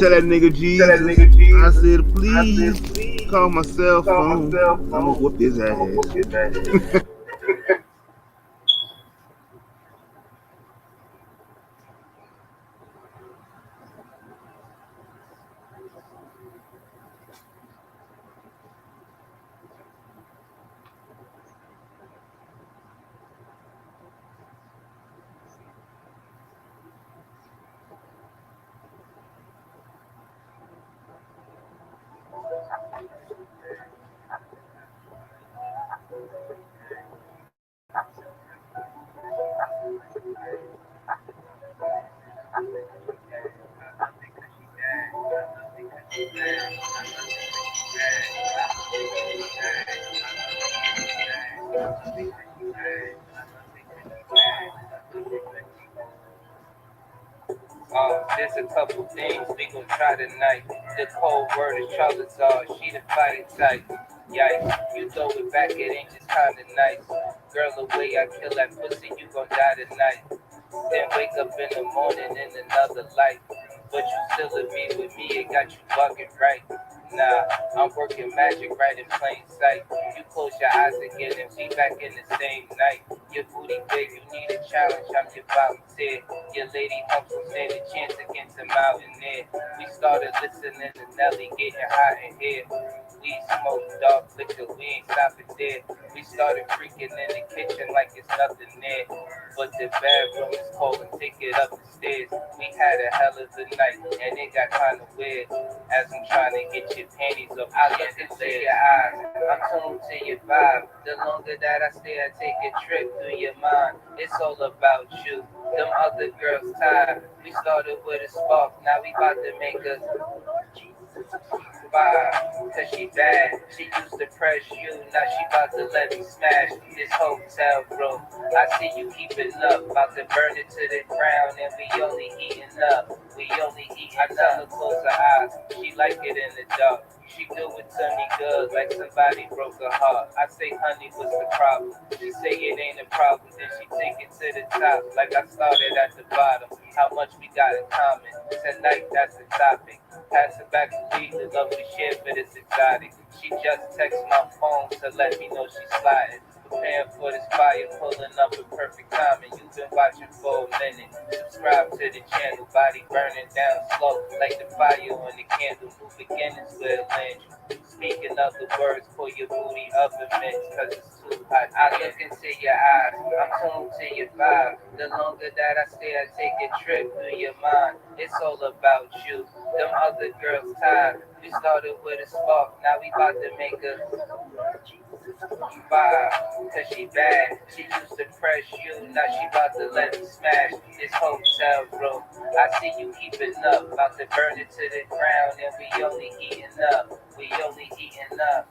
Tell that nigga Jesus. I said, please call my cell phone. I'ma whoop his ass. There's a couple things we gon' try tonight. The cold word is Charlottesville, she the fire type. Yikes, you throw it back, it ain't just kinda nice. Girl, the way I kill that pussy, you gon' die tonight. Then wake up in the morning in another life. But you still agree with me, it got you bugging right. Nah, I'm working magic right in plain sight. You close your eyes again and be back in the same night. Your booty big, you need a challenge, I'm your volunteer. Your lady humps will stand a chance against a mountaineer. We started listening to Nelly, getting hot in here. We smoke dark liquor, we ain't stopping there. We started freaking in the kitchen like it's nothing there. But the bathroom is cold and take it up the stairs. We had a hell of a night and it got kinda weird. As I'm trying to get your panties up, I look into your eyes. I'm tuned to your vibe. The longer that I stay, I take a trip through your mind. It's all about you. Them other girls tired. We started with a spark, now we about to make us vibe. Cause she bad, she used to press you, now she about to let me smash this hotel room. I see you keeping up, about to burn it to the ground, and we only heating up. We only eating up. I tell her close her eyes, she like it in the dark. She do it to me good, like somebody broke her heart. I say, honey, what's the problem? She say it ain't a problem, then she take it to the top, like I started at the bottom. How much we got in common? Tonight, that's the topic. Pass it back to Lee, the love we share, but it's exotic. She just text my phone to let me know she's sliding. Preparing for this fire, pulling up in perfect timing. You've been watching for a minute. Subscribe to the channel, body burning down slow, like the fire on the candle. New beginnings will land you. Speaking of the words, pull your booty up a minute, cause it's too hot. I look into your eyes, I'm tuned to your vibe. The longer that I stay, I take a trip through your mind. It's all about you. Them other girls tired. We started with a spark, now we about to make a vibe. Cause she bad, she used to press you, now she about to let me smash this hotel room. I see you keeping up, about to burn it to the ground, and we only heating up. We only heating up.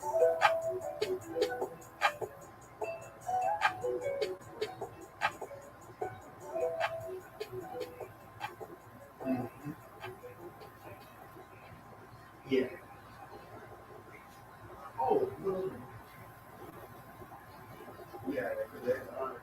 Yeah. Oh, no. Yeah, that's honest.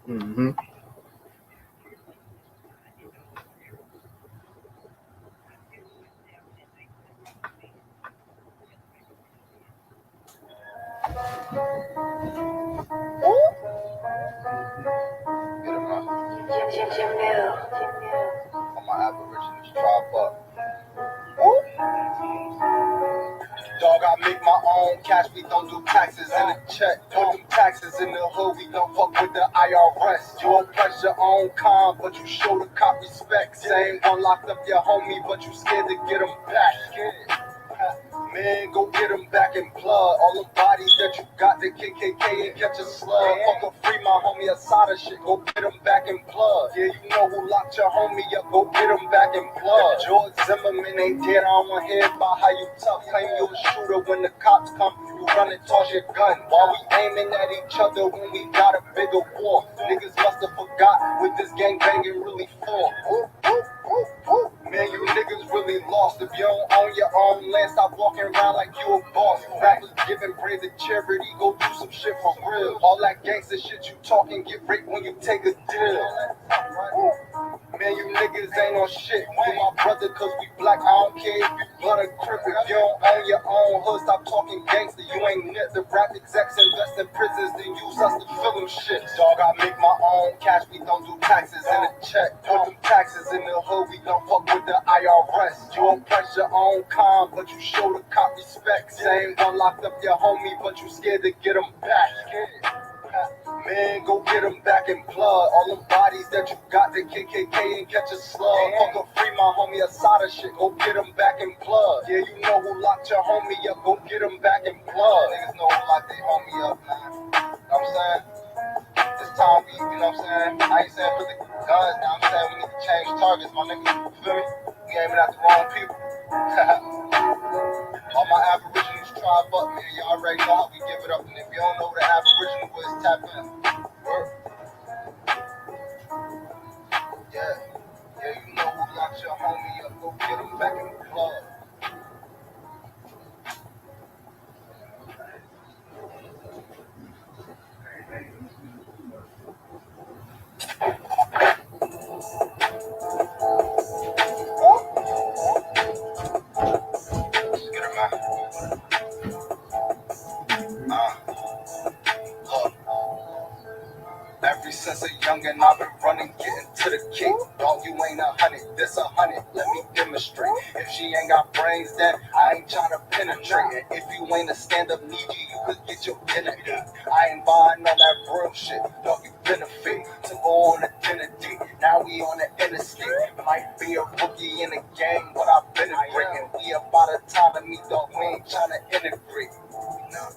Mm-hmm. On my aboriginal tribe up. Dog, I make my own cash, we don't do taxes in a check. Put them taxes in the hood, we don't fuck with the IRS. You oppress your own kind, but you show the cop respect. Same one locked up your homie, but you scared to get him back. Man, go get them back in blood. All the bodies that you got, the KKK and catch a slug. Fuck a free my homie Asada shit. Go get them back in blood. Yeah, you know who locked your homie up. Go get them back in blood. George Zimmerman ain't dead. I don't want to hear about how you tough. Claim you a shooter when the cops come. You run and toss your gun. While we aiming at each other when we got a bigger war. Niggas must have forgot what this gang banging really for. Man, you niggas really lost. If you don't own your own land, stop walking around like you a boss. Rappers giving praise to charity, go do some shit for real. All that gangster shit you talking, get raped when you take a deal. Man, you niggas ain't on shit. You my brother cause we black, I don't care if you blood or crip. If you don't own your own hood, stop talking gangster. You ain't net the rap execs invest in prisons, then use us to fill them shit. Dog, I make my own cash, we don't do taxes in a check. Put them taxes in the hood, we don't fuck with the IRS. You oppress your own kind, but you show the cop respect. Same one locked up your homie, but you scared to get him back. Man, go get them back in blood. All them bodies that you got, the KKK and catch a slug. Fuck a free my homie Asada shit. Go get them back in blood. Yeah, you know who locked your homie up. Go get them back in blood. Niggas know who locked their homie up, man. You know what I'm saying? This time we, you know what I'm saying? I ain't saying put the guns down. I'm saying we need to change targets, my nigga. You feel me? We aiming at the wrong people. All my Aboriginals try fuck me. Y'all already know how we give it up. And if you don't know what an Aboriginal is, tap in. Word. Yeah. Yeah, you know who locked your homie up. Go get him back in the club. Let's get him out. Look. Ever since a youngin', I've been running, getting to the cake. Dog, you ain't 100, this 100, let me demonstrate. If she ain't got brains, then I ain't tryna penetrate. And if you ain't a stand-up needy, you could get your dinner ate. I ain't buying all that real shit, dog, you benefit. To go on a dinner date, now we on the interstate. Might be a rookie in the game, but I've been a break. And we about autonomy, dog, we ain't tryna integrate. No.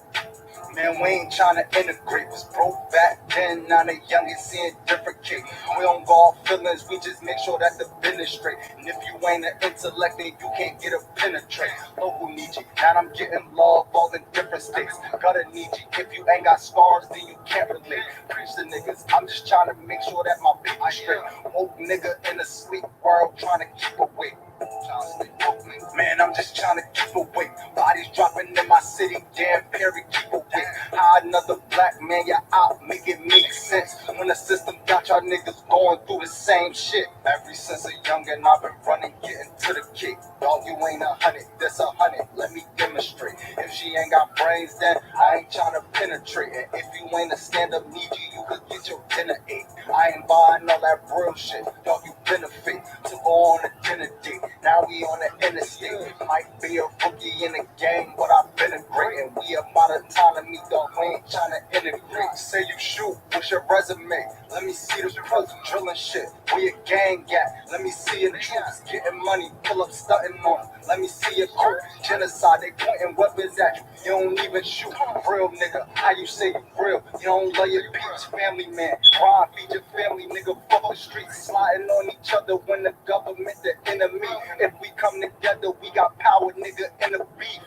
Man, we ain't tryna integrate. Was broke back then, now the youngest seeing different cake. We don't go off feelings, we just make sure that the business straight. And if you ain't an intellect, then you can't get a penetrate. Local need you, and I'm getting love all in different states. Gotta need you, if you ain't got scars, then you can't relate. Preach the niggas, I'm just trying to make sure that my people straight. Woke nigga in a sleep world, trying to keep awake. Man, I'm just trying to keep awake. Bodies dropping in my city, damn Perry, keep awake. How another black man, you're out, make it make sense. When the system got y'all niggas going through the same shit. Ever since a youngin', I've been running, getting to the cake. Dog, you ain't 100, this 100, let me demonstrate. If she ain't got brains, then I ain't trying to penetrate. And if you ain't a stand-up needy, you could get your dinner ate. I ain't buying all that real shit, dog, you benefit. To go on a dinner date, now we on the interstate. Might be a rookie in the game, but I've been a great. And we about autonomy, dog, we ain't trying to integrate. Say you shoot, what's your resume? Let me see the puzzle drilling shit. Where your gang at? Let me see your troops getting money, pull up stunting on. Let me see your crew. Genocide, they pointing weapons at you. You don't even shoot. Real nigga, how you say you real? You don't love your peeps, family man. Ron, feed your family, nigga. Fuck the streets, sliding on each other when the government the enemy. If we come together, we got power, nigga, in the beef.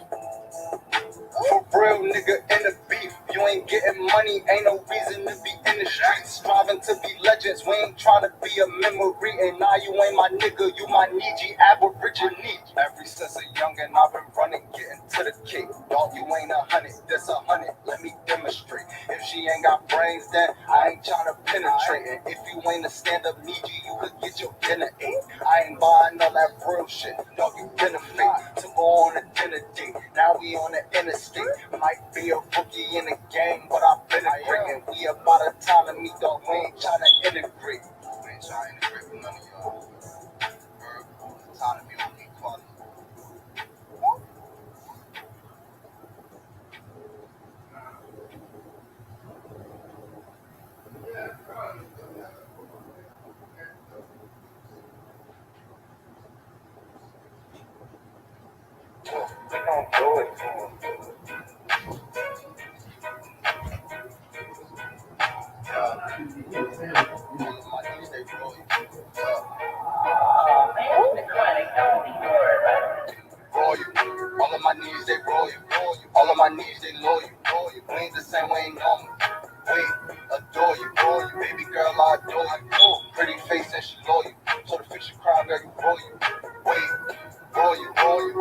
For real, nigga, in the beef. You ain't getting money, ain't no reason to be in the streets. Striving to be legends, we ain't trying to be a memory. And now you ain't my nigga, you my Niji, Aborigine. Ever since a youngin', I've been running, getting to the cake. Dog, you ain't 100, this 100, let me demonstrate. If she ain't got brains, then I ain't trying to penetrate. And if you ain't a stand-up needy, you could get your dinner ate. I ain't buying all that real shit, dog, you benefit. To go on a dinner date, now we on the interstate. Might be a rookie in the game, but I've been a great. And we about autonomy, dog, we ain't trying to integrate. We ain't trying to integrate with none of y'all. Autonomy on equality. don't do it. All of my needs, they roll you. All of my needs, they loyal. We ain't the same, we ain't normal. Wait, adore you. Baby girl, I adore you. Pretty face and she loyal. So the fiction cry, girl, you roll you. Wait, roll you.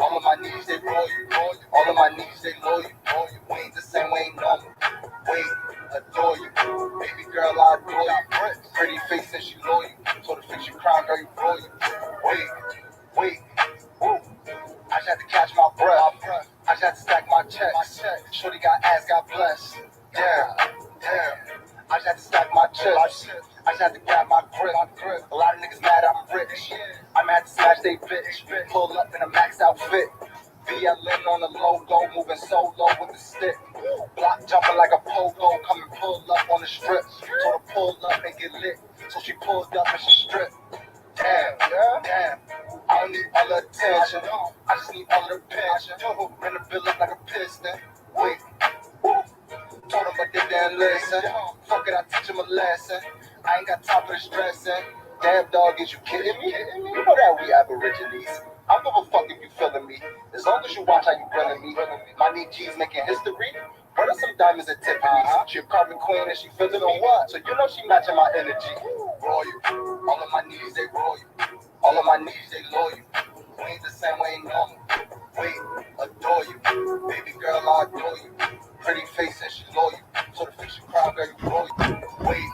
All of my needs, they roll you. All of my needs, they loyal. We ain't the same, we ain't normal. Wait, adore you. Baby girl, I adore you. Pretty face and she loyal. So the fiction cry, girl, you roll you. Wait. Woo. I just had to catch my breath. I just had to stack my checks. Shorty got ass, got blessed. Damn. I just had to stack my chips. I just had to grab my grip. A lot of niggas mad I'm rich. I'm had to smash they bitch. Pull up in a max outfit. BLN on the logo, moving solo with the stick. Block jumping like a pogo, come and pull up on the strip. So to pull up and get lit. So she pulled up and she stripped. Damn. I don't need all the attention. I just need all the pension. Ran the bill up like a piston. Wait. Told them but they didn't listen. Fuck it, I teach them a lesson. I ain't got time for the stressing. Damn dog, is you kidding me? You know that we aborigines. I don't give a fuck if you feeling me. As long as you watch how you grilling me. My knee G's making history. What are some diamonds at Tiffany's? She a carbon queen and she feeling me. What? So you know she matching my energy. Royal. All of my needs, they royal. All of my needs, they loyal. We ain't the same, we ain't normal. Wait, adore you. Baby girl, I adore you. Pretty face and she loyal. So the fiction cry, girl, you royal. Wait,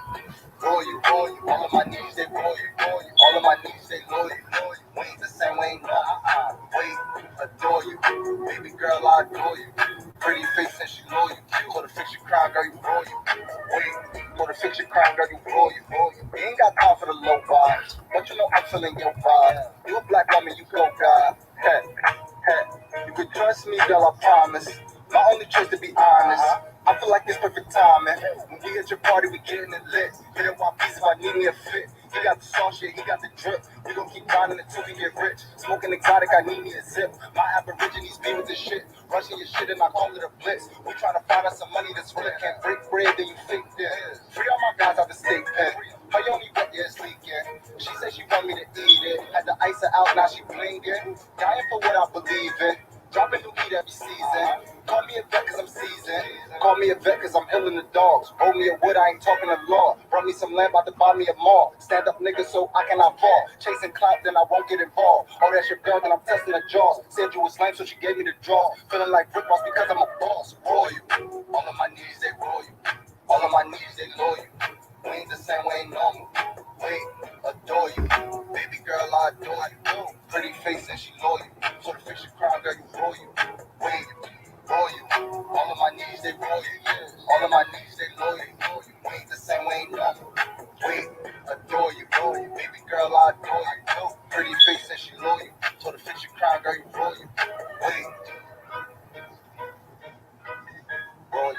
royal. All of my needs, they royal. All of my needs, they loyal. We ain't the same, we ain't normal. Wait, adore you. Baby girl, I adore you. Pretty face and she loyal. So the fiction cry, girl, you royal. Wait, so the fiction cry, girl, you royal. You ain't got time for the low vibes. But you know I'm feeling your vibe. You a black woman, you go God. You can trust me, girl, I promise. My only choice, to be honest. I feel like it's perfect timing. When we at your party, we getting it lit. Hitting one piece if I need me a fit. He got the sauce, yeah, he got the drip. We gon' keep grinding until we get rich. Smoking exotic, I need me a zip. My aborigines be with this shit. Rushing your shit and I call it a blitz. We tryna find us some money to split. Can't break bread, then you think this. Free all my guys out the state pen. How you only wet, yeah, it's leaking. She said she want me to eat it. Had to ice her out, now she blinging. Dying for what I believe in. Dropping new heat every season. Call me a vet cause I'm seasoned. Call me a vet cause I'm ill in the dogs. Roll me a wood, I ain't talking the law. Brought me some land, about to buy me a mall. Stand up nigga so I cannot fall. Chasing clout, then I won't get involved. Oh, that's your girl, then I'm testing the jaws. Said you was lame, so she gave me the draw. Feeling like Rick Ross because I'm a boss. Royal. All of my needs, they royal. All of my needs, they loyal. We ain't the same, we ain't normal. Wait, adore you. Baby girl, I adore you. Pretty face and she loyal. So the fiction cry, girl, you royal. Wait, royal. All of my needs, they royal. All of my needs, they loyal. We ain't the same, we ain't normal. Wait, adore you. Baby girl, I adore you. Pretty face and she loyal. So the fiction cry, girl, you royal. Wait, royal.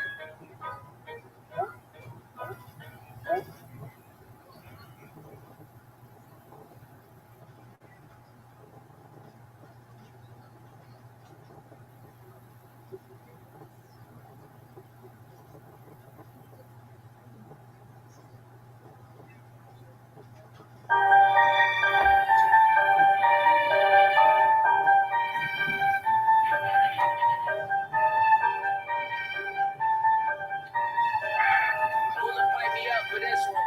Play me up for this one.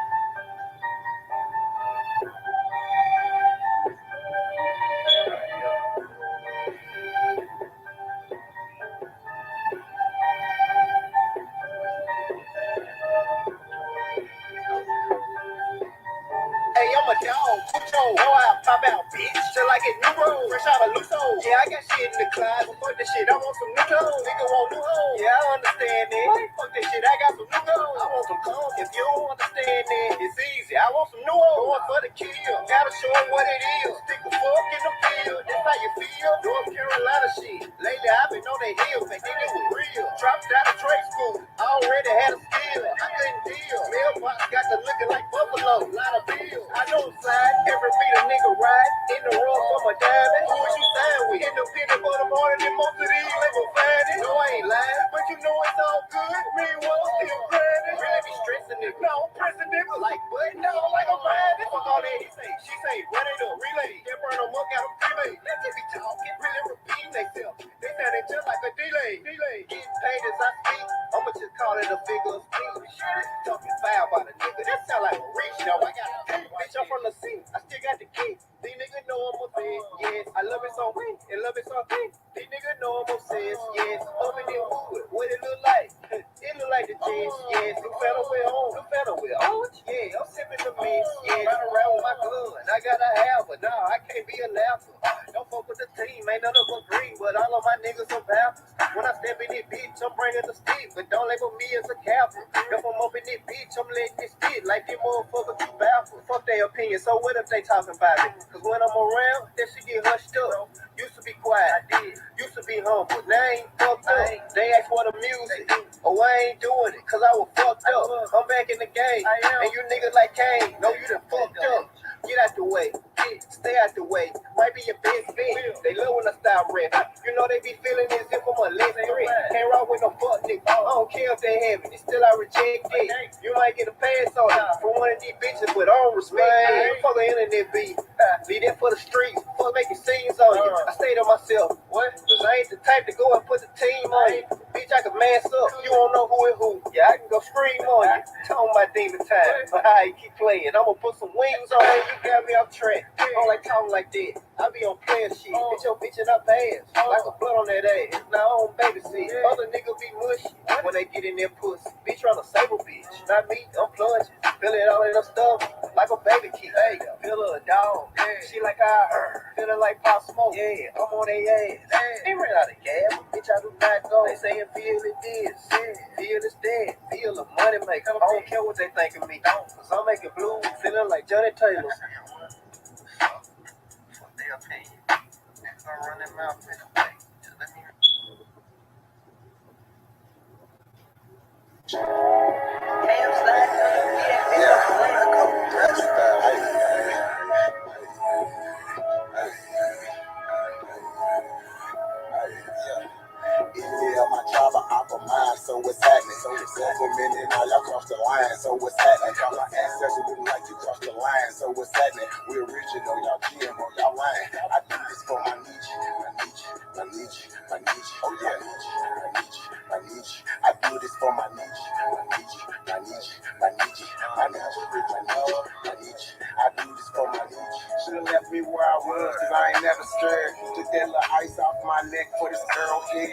Hey, I'm a dog, control. Know how I pop out, bitch. Till I get new road, fresh out of loose hole. Yeah, I got shit in the closet, but fuck this shit, I want some new clothes. Nigga want new hoes. Yeah, I understand that. Fuck this shit, I got some new clothes. I want some clothes. If you don't understand that, it's easy. I want some new hoes. Going for the kill. Gotta show them what it is. Stick the fork in the field. That's how you feel. North Carolina shit. Lately, I've been on the hill, thinking it was real. Dropped out of trade school. I already had a skill. I couldn't deal. Mailbox got to looking like buffalo. Lot of bills. I know slide. Every beat a nigga ride. In the road from a diamond. Who is you signed with? Independent, but I'm harder than most of these. Let my bed, yes. I love it so weak, and love it so thick. These niggas know I'm obsessed, yes. Open in wood, what it look like? It look like the chest, yes. New fella with on, new fella with on. Yeah, I'm sipping the mix, yeah. Run around with my gun, I gotta have her. Nah, I can't be a laugher. Don't fuck with the team, ain't none of us green, but all of my niggas are baffles. When I step in this bitch, I'm bringing the stick, but don't label me as a captain. If I'm up in this bitch, I'm letting it spit like them motherfuckers too baffled. Fuck their opinion, so what if they talking about it? Cause when I'm around, that shit get hushed up. Used to be quiet, I did. Used to be humble, now I ain't fucked up. They ask for the music, oh I ain't doing it, cause I was fucked up. I'm back in the game, and you niggas like Kane, know you done fucked up. Get out the way, stay out the way. Might be your best bet. They love when I style rap. You know they be feeling as if I'm a less threat. Can't rock with no fuck nigga. I don't care if they have it, still I reject it. You might get a pass on it from one of these bitches, but I don't respect it. Fuck the internet beat. Leave that for the streets. Fuck making scenes on you. I say to myself, what? Cause I ain't the type to go and put the team on you. Bitch, I can mass up. You don't know who is who. Yeah, I can go scream on you. Tell my demon time. But how you keep playing. I'ma put some wings on you. You got me off track. I don't like talking like that. I be on player shit. Bitch, your bitch in her pants. Like a blood on that ass. Now I don't babysit. Other niggas be mushy when they get in their pussy. Bitch trying to save a bitch. Not me, I'm plunging. Feel it all in her stuff. Like a baby kid. Hey, feel her a dog. She like I heard. Feeling like Pop Smoke. Yeah, I'm on their ass. They ran out of gas. Bitch, I do not go. They say feel it this. Feel it's dead. Feel the money maker. I don't care what they think of me. Cause I'm making blues. Feeling like Johnny Taylor. Fuck their opinion. Niggas gonna run their mouth this way. Just let me. Yeah, my tribe of opera mind, so what's happening? So it's government and all y'all cross the line, so what's happening? All my ancestors didn't like you cross the line, so what's happening? We original, y'all GMO, y'all lying. I do this for my niche, oh yeah, my niche. I do this for my niche, my niche. I do this for my niche. Should've left me where I was, cause I ain't never scared. Took that little ice off my neck for this girl head.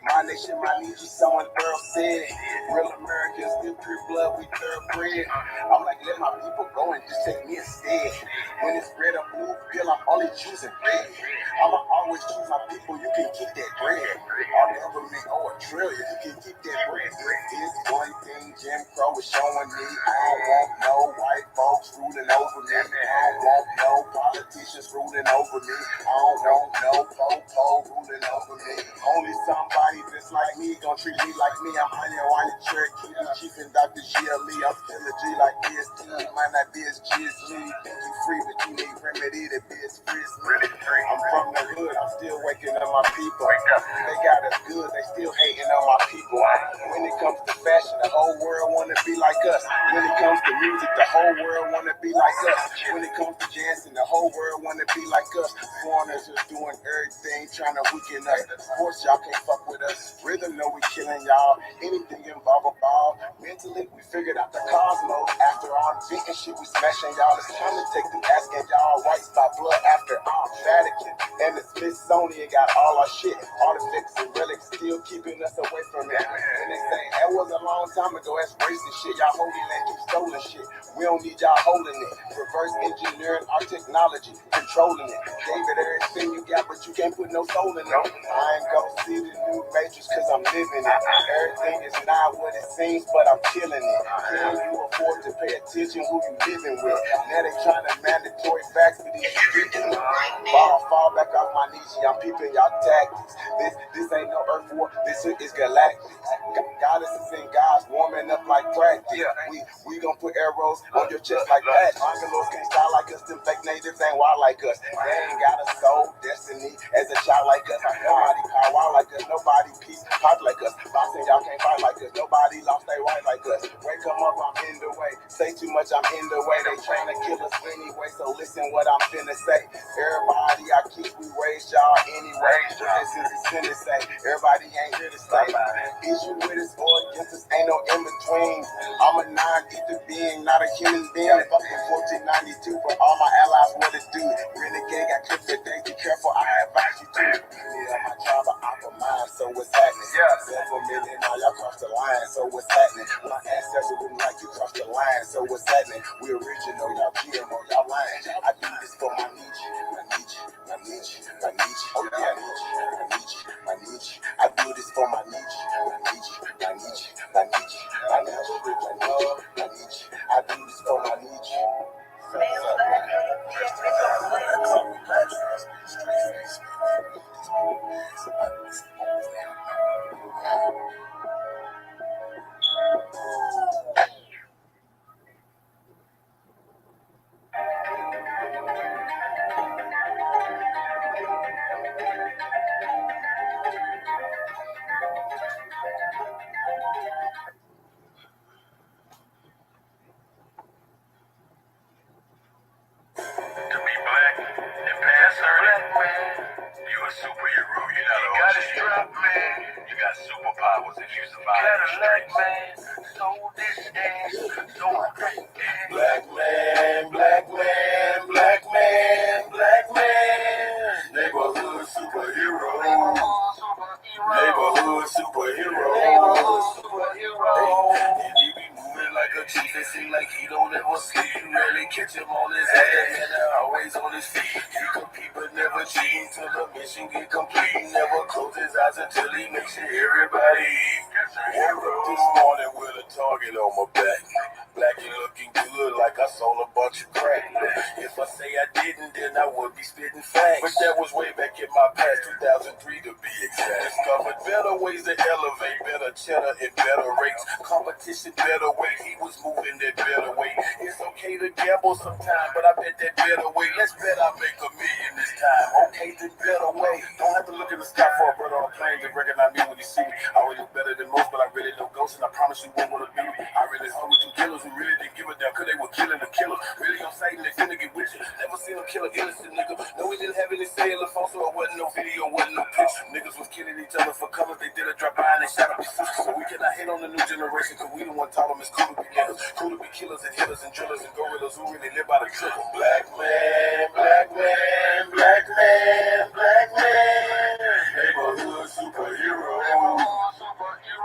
My nation, my niche, someone Earl said. Real Americans, still pure blood, we thoroughbred. I'm like, let my people go and just take me instead. When it's red or blue pill, I'm only choosing red. I'ma always choose my people, you can keep that bread. Our government owe $1 trillion, you can keep that bread. This one thing Jim Crow is showing me. I don't want no white folks ruling over me. I don't want no politicians ruling over me. I don't want no po-po ruling over me. Only somebody just like me gon' treat me like me. I'm Onion White Cherokee, Chief and Dr. G.L.E. I'm still a G like BST. Might not be as G as G. Think you free, but you need remedy to be as free as me. I'm from the hood, I'm still waking up my people. They got us good, they still hating on my people. When it comes to fashion, the whole world wanna be like us. When it comes to music, the whole world wanna be like us. When it comes to dancing, the whole world wanna be like us. Foreigners just doing everything, trying to weaken us. Of course, y'all can't fuck with us. Rhythm know we killing y'all. Anything involve a ball. Mentally, we figured out the cosmos. After all beating shit, we smashing y'all. It's time to take the asking y'all rights by blood after all. Vatican and the Smithsonian got all our shit. Artifacts and relics still keeping us away from it. And they say that was a long time ago. That's racist shit. Y'all holding that keep stolen shit. We don't need y'all holding it. Reverse engineering our technology, controlling it. Gave it everything you got, but you can't put no soul in it. I ain't gonna see the new matrix cause I'm living it. Everything is not what it seems, but I'm killing it. Can you afford to pay attention who you living with? Now they trying to mandatory facts for these people. Fall back off my knees, I'm peeping y'all tactics. This ain't no Earth war, this shit is galactic. Goddesses and gods warming up like practice. We gon' put arrows on your chest like that. Mongols can't style like us, them fake natives ain't wild like us. They ain't got a soul, destiny as a child like us. Nobody power like us, nobody peace pop like us. Boxing y'all can't fight like us, nobody lost their right like us. Wake 'em up, I'm in the way. Say too much, I'm in the way. They trying to kill us anyway, so listen what I'm finna say. Everybody I kids, we raised y'all anyway. This is a sentence say, everybody ain't here to stay. Issue with us or against us, ain't no in between. I'm a non-ether being, not a human being. Fucking 1492 for all my allies, what it do? Renegade got clips today, be careful, I advise you to. Yeah, my tribe of opera mind, so what's happening? Several million, now y'all cross the line, so what's happening? My ancestors didn't like you cross the line, so what's happening? We original, y'all GMO, y'all lying. I do this for my niche, my niche, my niche, my niche, oh yeah, my niche, my niche. I do this for my niche, my niche, my niche, my niche, my niche, my niche. I do this for my niche. To be black and pass certain, you a superhero. You got a strap, man. You got superpowers if you survive the streets. So this is so Black man, black man, black man, black man. Neighborhood superhero. Neighborhood superhero. And he be moving like a chief. It seem like he don't ever sleep. You rarely catch him on his ass, and always on his feet. He compete but never cheat till the mission get complete. Never close his eyes until he makes sure everybody eat. Woke up this morning with a target on my back. Black and looking good like I sold a bunch of crack. If I say I didn't, then I would be spitting facts. But that was way back in my past, 2003 to be exact. Discovered better ways to elevate, better cheddar and better rates. Competition better way, he was moving that better way. It's okay to gamble sometime, but I bet that better way. Let's bet I make $1 million this time. Okay, then better way. Don't have to look in the sky for a brother on a plane to recognize me when he see me. I always look better than most, but I really know ghosts, and I promise you won't want to be me. I really hung with some killers who really didn't give a damn, cause they were killing the killers. Really on sight and they finna get with you. Never seen them kill an innocent nigga. No, we didn't have any cellular phone, so it wasn't no video, wasn't no picture. Niggas was killing each other for colors. They did a drop by and they shot up the sister. So we cannot hate on the new generation, cause we the one taught them it's cool to be niggas. Cool to be killers and hitters and drillers and gorillas who really live by the triple. Black man, black man, black man, black man. Neighborhood superhero.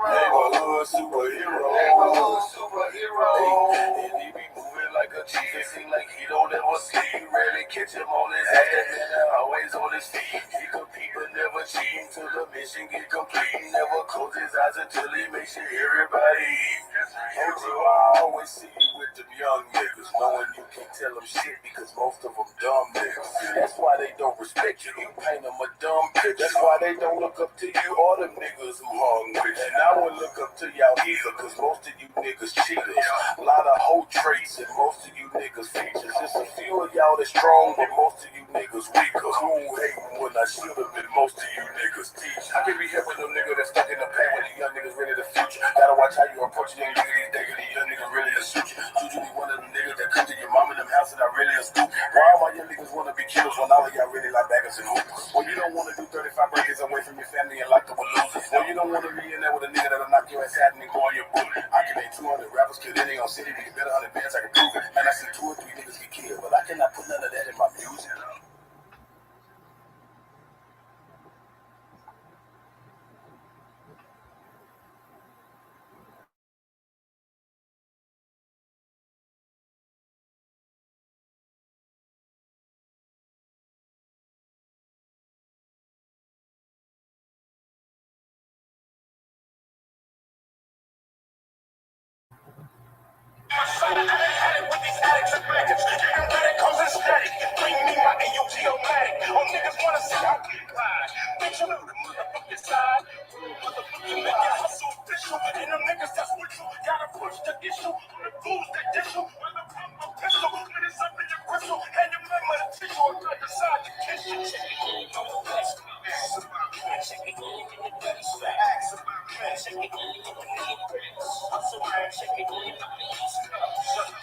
Neighborhood superhero. Neighborhood superhero. And he be moving like a chief. It seem like he don't ever sleep. You rarely catch him on his ass, and always on his feet. He compete but never cheat till the mission get complete. Never close his eyes until he makes sure everybody eat. Told you I always see you with them young niggas, knowing you can't tell them shit because most of them dumb niggas. That's why they don't respect you. You paint them a dumb picture. That's why they don't look up to you or them niggas who hung with you. And I won't look up to y'all either, cause most of you niggas cheaters. A lot of hoe traits and most of you niggas features. Just a few of y'all that's strong, but most of you niggas weaker. Cool hating when I should have been most of you niggas teach. I can be here with no nigga that's stuck in the pain when the young niggas ready to future. Gotta watch how you approach young niggas these days, these young niggas really a shoot you. Juju be one of them niggas that come to your mom in them house and I really a scoop. Why all my young niggas wanna be killers when all of y'all really like baggers and hoopers? Well, you don't wanna do 35 breakers away from your family and locked up with losers. Well, you don't wanna be in there with a nigga that'll knock your ass out and then go on your boot. I can name 200 rappers, kill any on city, you better 100 bands, I can prove it. And I see 2 or 3 niggas get killed, but I cannot put none of that in my music. with these addicts and maggots. Getting when it comes in static. Bring me my AUG-O-matic. All niggas wanna see how we ride. Bitch, I'm on the motherfucking side. Motherfucking make it hustle official. And them niggas that's with you. Gotta push the issue. On the fools that dish you. When the pump a pistol. When it's up in your crystal. And your mama the tissue. Or like the side to kiss you. Check it in, you know the best. Ask about men. Check it in, you know the best. Ask about men. Check it in, you know the best. Hustle man, check it in, you know the best.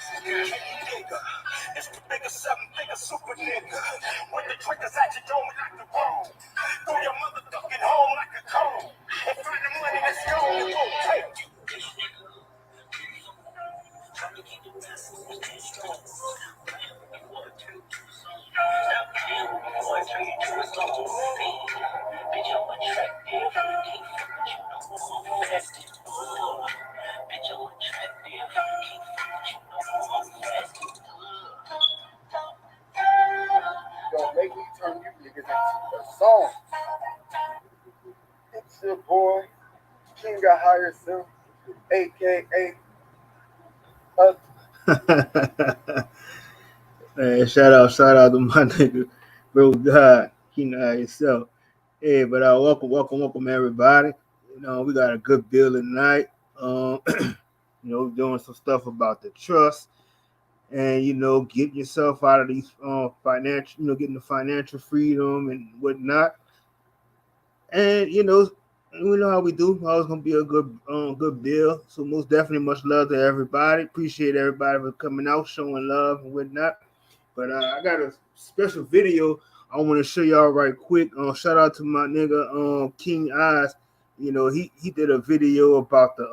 niggas into the song. It's your boy, King of Higher Self, aka Man, shout out to my nigga, bro. God, you know yourself. Hey, but welcome everybody. You know, we got a good bill tonight. Doing some stuff about the trust, and getting yourself out of these financial, getting the financial freedom and whatnot. And we know how we do. Always gonna be a good bill. So most definitely, much love to everybody. Appreciate everybody for coming out, showing love and whatnot. But I got a special video I want to show y'all right quick. Shout out to my nigga King Eyes. He did a video about the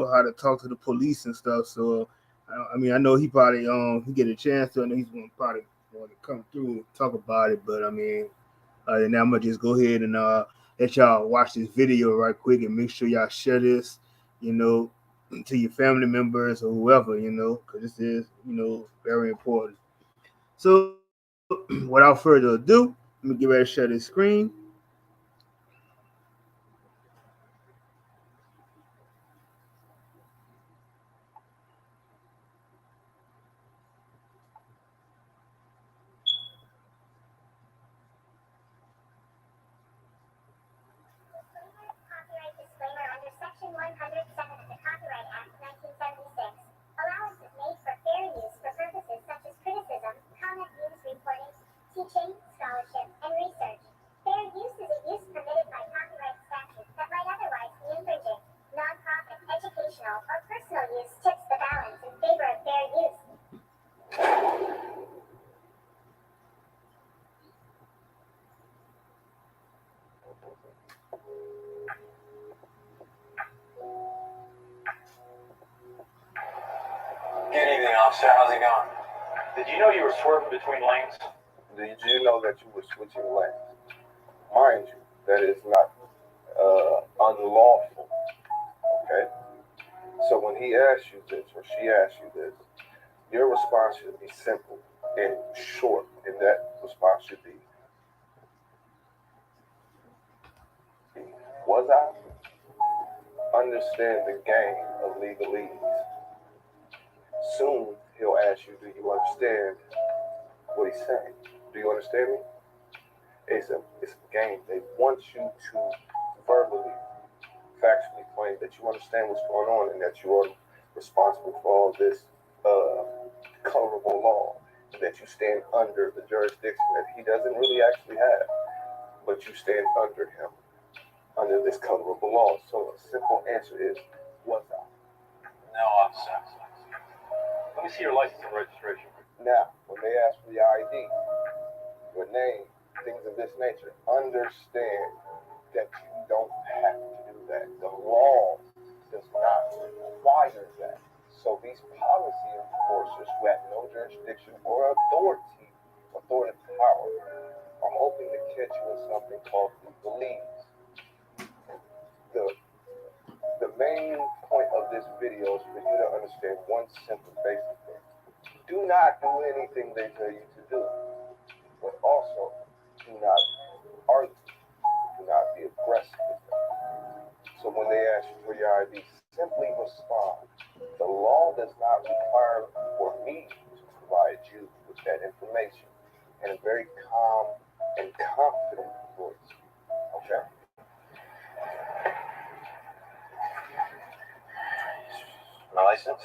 how to talk to the police and stuff. So I know he probably he get a chance to. I know he's gonna probably want to come through and talk about it. But I mean, and I'm gonna just go ahead and let y'all watch this video right quick and make sure y'all share this, to your family members or whoever, because this is very important. So, without further ado, let me get ready to share this screen. Copyright disclaimer under Section 107 of the Copyright Act, 1976. Allowance is made for fair use for purposes such as criticism, comment, news reporting, teaching, scholarship, and research. Fair use is a use permitted by copyright statute that might otherwise be infringing. Non-profit, educational, or personal use tips the balance in favor of fair use. Good evening, officer. How's it going? Did you know you were swerving between lanes? Did you know that you were switching lanes? Mind you, that is not unlawful. Okay? So when he asks you this, or she asks you this, your response should be simple and short, and that response should be, was I? Understand the game of legalese. Soon he'll ask you, do you understand what he's saying? Do you understand me? It's a game. They want you to verbally, factually claim that you understand what's going on and that you are responsible for all this colorable law, and that you stand under the jurisdiction that he doesn't really actually have, but you stand under him, under this colorable law. So a simple answer is, was I? No, officer. Let me see your license and registration. Now, when they ask for your ID, your name, things of this nature, understand that you don't have to do that. The law does not require that. So these policy enforcers who have no jurisdiction or authoritative power, are hoping to catch you in something called legalese. The main point of this video is for you to understand one simple basic thing. Do not do anything they tell you to do, but also do not argue, do not be aggressive with them. So when they ask you for your ID, simply respond. The law does not require for me to provide you with that information in a very calm and confident voice. Okay? My license?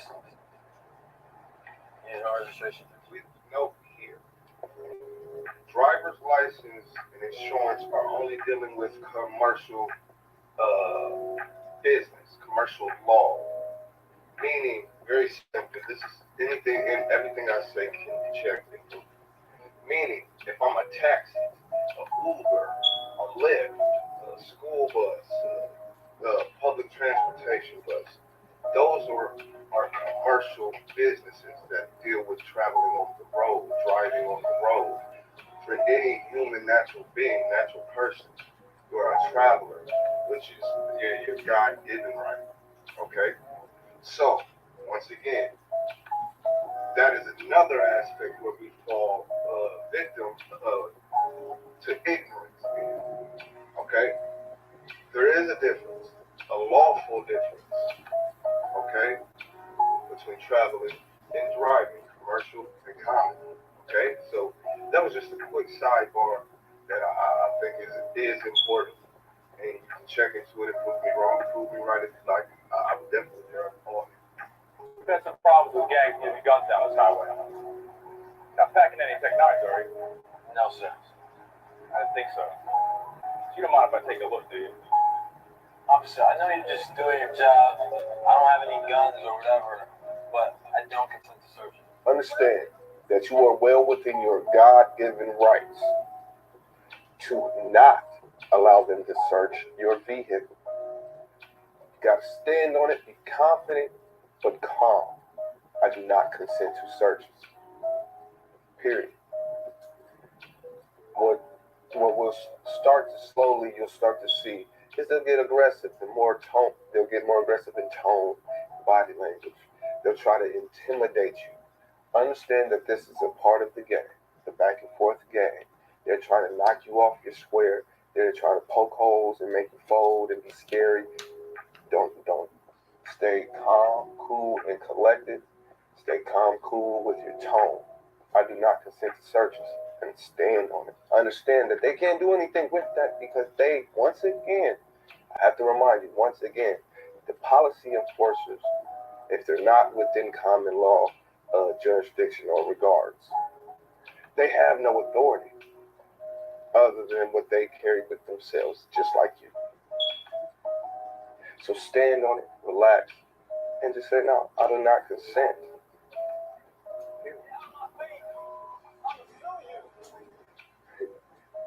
And no registration. Please note here, driver's license and insurance are only dealing with commercial business, commercial law. Meaning, very simply, this is anything and everything I say can be checked into. Meaning, if I'm a taxi, a Uber, a Lyft, a school bus, a public transportation bus, those are commercial businesses that deal with traveling on the road, driving on the road. For any human natural being, natural person, you are a traveler, which is your God-given right. Okay? So, once again, that is another aspect where we fall victim to ignorance. Okay? There is a difference, a lawful difference, okay, between traveling and driving, commercial and common. Okay? So that was just a quick sidebar that I think is important. And you can check into it and prove me wrong, prove me right if you like. I would definitely there on it. We've had some problems with gangs getting guns down this highway. Not packing any technology, are you? No, sir. I didn't think so. So you don't mind if I take a look, do you? Officer, I know you're just doing your job. I don't have any guns or whatever, but I don't consent to search it. Understand that you are well within your God-given rights to not allow them to search your vehicle. You got to stand on it, be confident, but calm. I do not consent to searches. Period. What will start to slowly, you'll start to see, is they'll get aggressive and more tone. They'll get more aggressive in tone, body language. They'll try to intimidate you. Understand that this is a part of the game, the back and forth game. They're trying to knock you off your square. They're trying to poke holes and make you fold and be scary. Don't. Stay calm, cool, and collected. Stay calm, cool with your tone. I do not consent to searches and stand on it. Understand that they can't do anything with that because they, once again, I have to remind you, once again, the policy enforcers, if they're not within common law jurisdiction or regards, they have no authority other than what they carry with themselves, just like you. So stand on it, relax, and just say, no, I do not consent.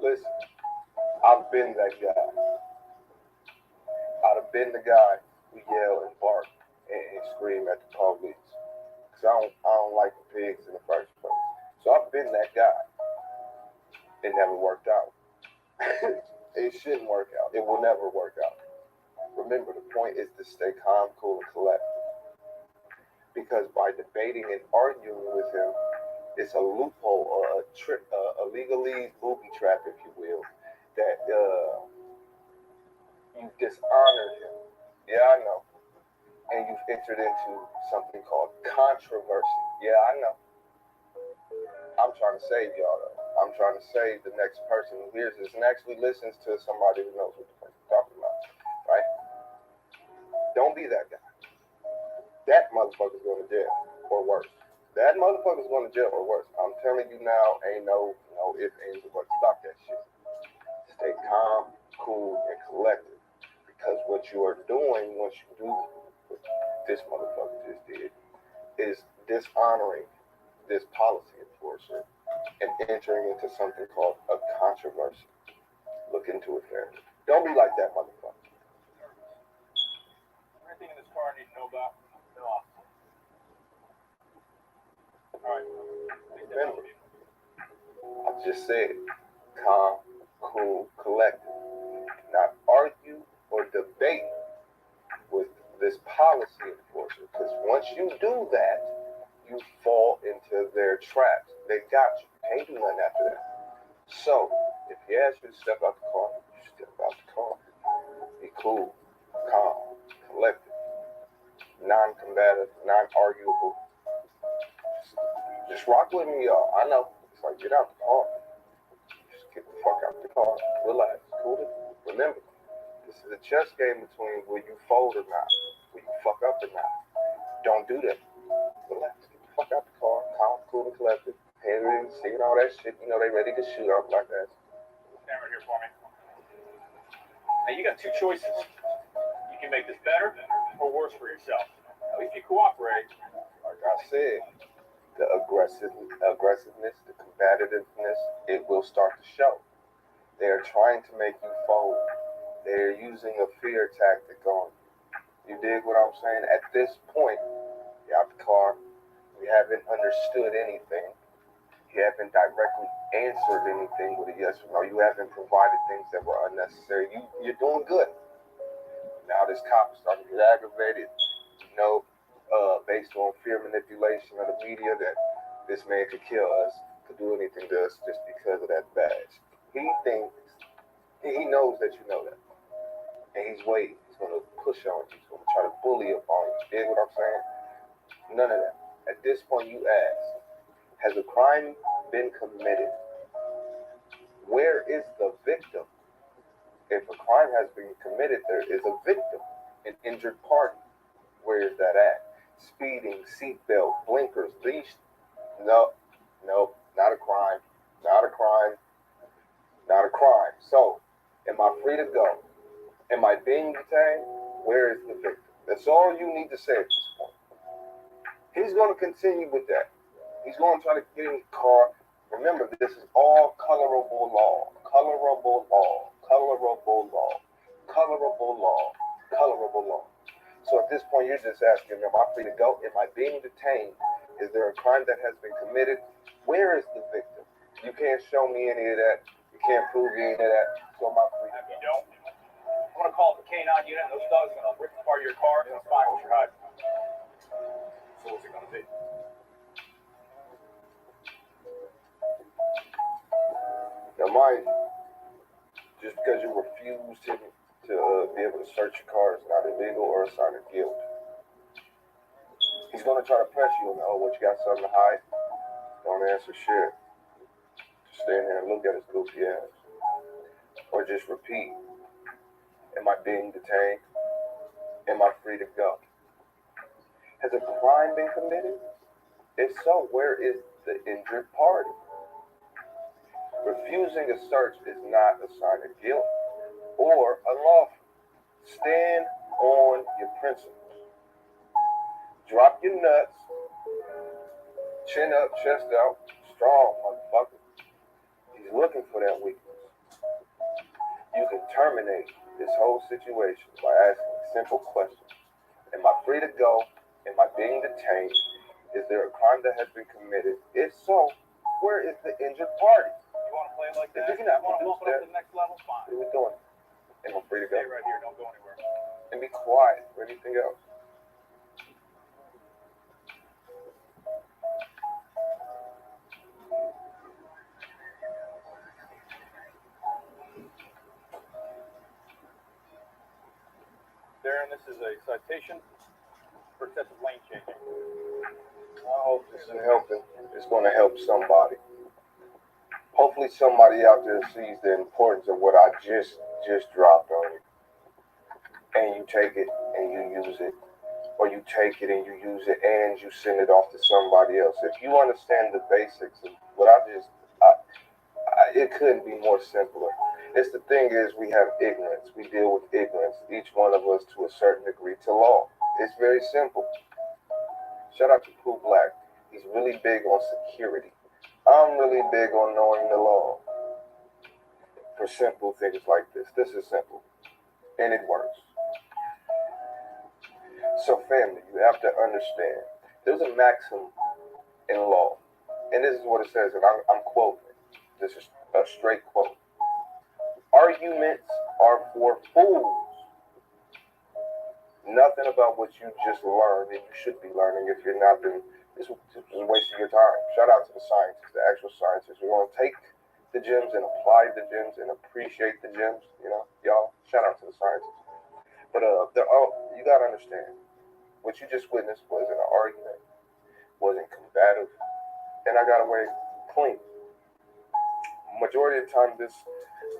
Listen, I've been that guy. I'd have been the guy who yell and bark and scream at the police. Because I don't like the pigs in the first place. So I've been that guy. It never worked out. It shouldn't work out. It will never work out. Remember, the point is to stay calm, cool, and collected. Because by debating and arguing with him, it's a loophole or a legalese booby trap, if you will, that you dishonored him. Yeah, I know. And you've entered into something called controversy. Yeah, I know. I'm trying to save y'all, though. I'm trying to save the next person who hears this and actually listens to somebody who knows what the fuck you're talking about, right? Don't be that guy. That motherfucker's going to jail or worse. That motherfucker's going to jail or worse. I'm telling you now, ain't no ifs, ands, or buts. Stop that shit. Stay calm, cool, and collected. Because what you are doing once you do what this motherfucker just did is dishonoring this policy enforcer and entering into something called a controversy. Look into it fairly. Don't be like that motherfucker. Anything in this car I need to know about? No. Alright. Remember, I just said calm, cool, collected. Not argue or debate with this policy enforcer. Because once you do that, you fall into their traps. They got you. Can't do nothing after that. So, if he asks you to step out the car, you step out the car. Be cool, calm, collected, non-combative, non-arguable. Just rock with me, y'all. I know. It's like, get out the car. Just get the fuck out the car. Relax. Cool it. Remember, this is a chess game between will you fold or not. Will you fuck up or not. Don't do that. Relax. Get the fuck out the car. Calm, cool, and collected. Henry, seeing all that shit. You know they ready to shoot off like that. Stand right here for me. Now you got two choices. You can make this better or worse for yourself. Now if you cooperate, Like I said, the aggressiveness, the combativeness, it will start to show. They are trying to make you fold. They're using a fear tactic on you. You dig what I'm saying? At this point, you're out the car. You haven't understood anything. You haven't directly answered anything with a yes or no. You haven't provided things that were unnecessary. You're doing good. Now this cop is starting to get aggravated, based on fear manipulation of the media that this man could kill us, could do anything to us just because of that badge. He thinks, he knows that you know that. And he's waiting. He's going to push on you. He's going to try to bully up on you. You dig what I'm saying? None of that. At this point, you ask, has a crime been committed? Where is the victim? If a crime has been committed, there is a victim, an injured party. Where is that at? Speeding, seatbelt, blinkers, these. No, not a crime. Not a crime. Not a crime. So, am I free to go? Am I being detained? Where is the victim? That's all you need to say at this point. He's going to continue with that. He's going to try to get in the car. Remember, this is all colorable law. Colorable law. Colorable law. Colorable law. Colorable law. So at this point, you're just asking, am I free to go? Am I being detained? Is there a crime that has been committed? Where is the victim? You can't show me any of that. You can't prove any of that. So am I free to go? You don't. I'm going to call the K9 unit, and those dogs are going to rip apart your car, and it's fine what you're hiding. So what's it going to be? Now, mind you, just because you refuse to be able to search your car is not illegal or a sign of guilt. He's going to try to press you on, oh, what, you got something to hide? Don't answer shit. Just stand there and look at his goofy ass. Or just repeat, am I being detained? Am I free to go? Has a crime been committed? If so, where is the injured party? Refusing a search is not a sign of guilt or unlawful. Stand on your principles. Drop your nuts. Chin up, chest out. Strong, motherfucker. He's looking for that weakness. You can terminate this whole situation by asking a simple question. Am I free to go? Am I being detained? Is there a crime that has been committed? If so, where is the injured party? You want to play it like that? If you You cannot want to produce bump it up that, to the next level? what Fine. are we doing? Am I free to go? Stay right here. Don't go anywhere. And be quiet for anything else. Darren, this is a citation for excessive lane changing. I hope this is helping. It's going to help somebody. Hopefully somebody out there sees the importance of what I just dropped on you. And you take it and you use it. Or you take it and you use it and you send it off to somebody else. If you understand the basics of what it couldn't be more simpler. It's the thing is we have ignorance. We deal with ignorance, each one of us to a certain degree to law. It's very simple. Shout out to Pooh Black. He's really big on security. I'm really big on knowing the law for simple things like this. This is simple, and it works. So family, you have to understand, there's a maxim in law, and this is what it says, and I'm quoting it. This is a straight quote. Arguments are for fools. Nothing about what you just learned and you should be learning if you're not been, this is wasting your time. Shout out to the scientists, the actual scientists. We want to take the gems and apply the gems and appreciate the gems. You know, y'all, shout out to the scientists. But you got to understand, what you just witnessed wasn't an argument, wasn't combative, and I got away clean. Majority of the time, this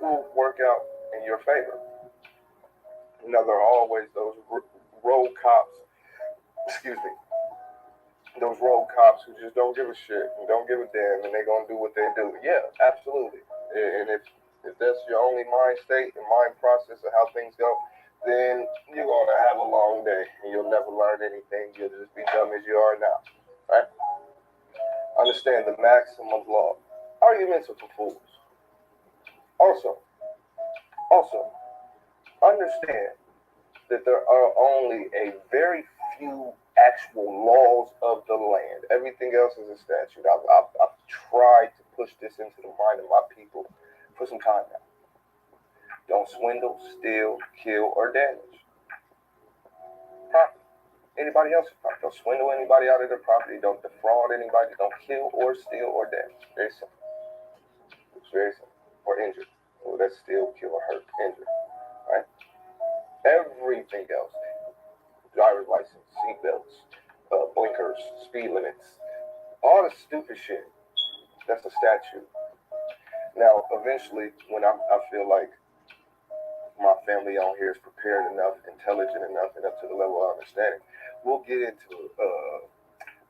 will work out in your favor. Now, there are always those road cops, those road cops who just don't give a shit and don't give a damn, and they're going to do what they do. Yeah, absolutely. And if that's your only mind state and mind process of how things go, then you're going to have a long day and you'll never learn anything. You'll just be dumb as you are now, right? Understand the maxim of law. Arguments are for fools. Also, understand that there are only a very few actual laws of the land. Everything else is a statute. I've tried to push this into the mind of my people for some time now. Don't swindle, steal, kill, or damage property. Anybody else's property. Don't swindle anybody out of their property. Don't defraud anybody. Don't kill or steal or damage. Very simple. It's very simple. or injured. Well, that's still kill or hurt, injured, right? Everything else, driver's license, seatbelts, blinkers, speed limits, all the stupid shit, that's a statute. Now, eventually, when I feel like my family on here is prepared enough, intelligent enough, and up to the level of understanding, we'll get into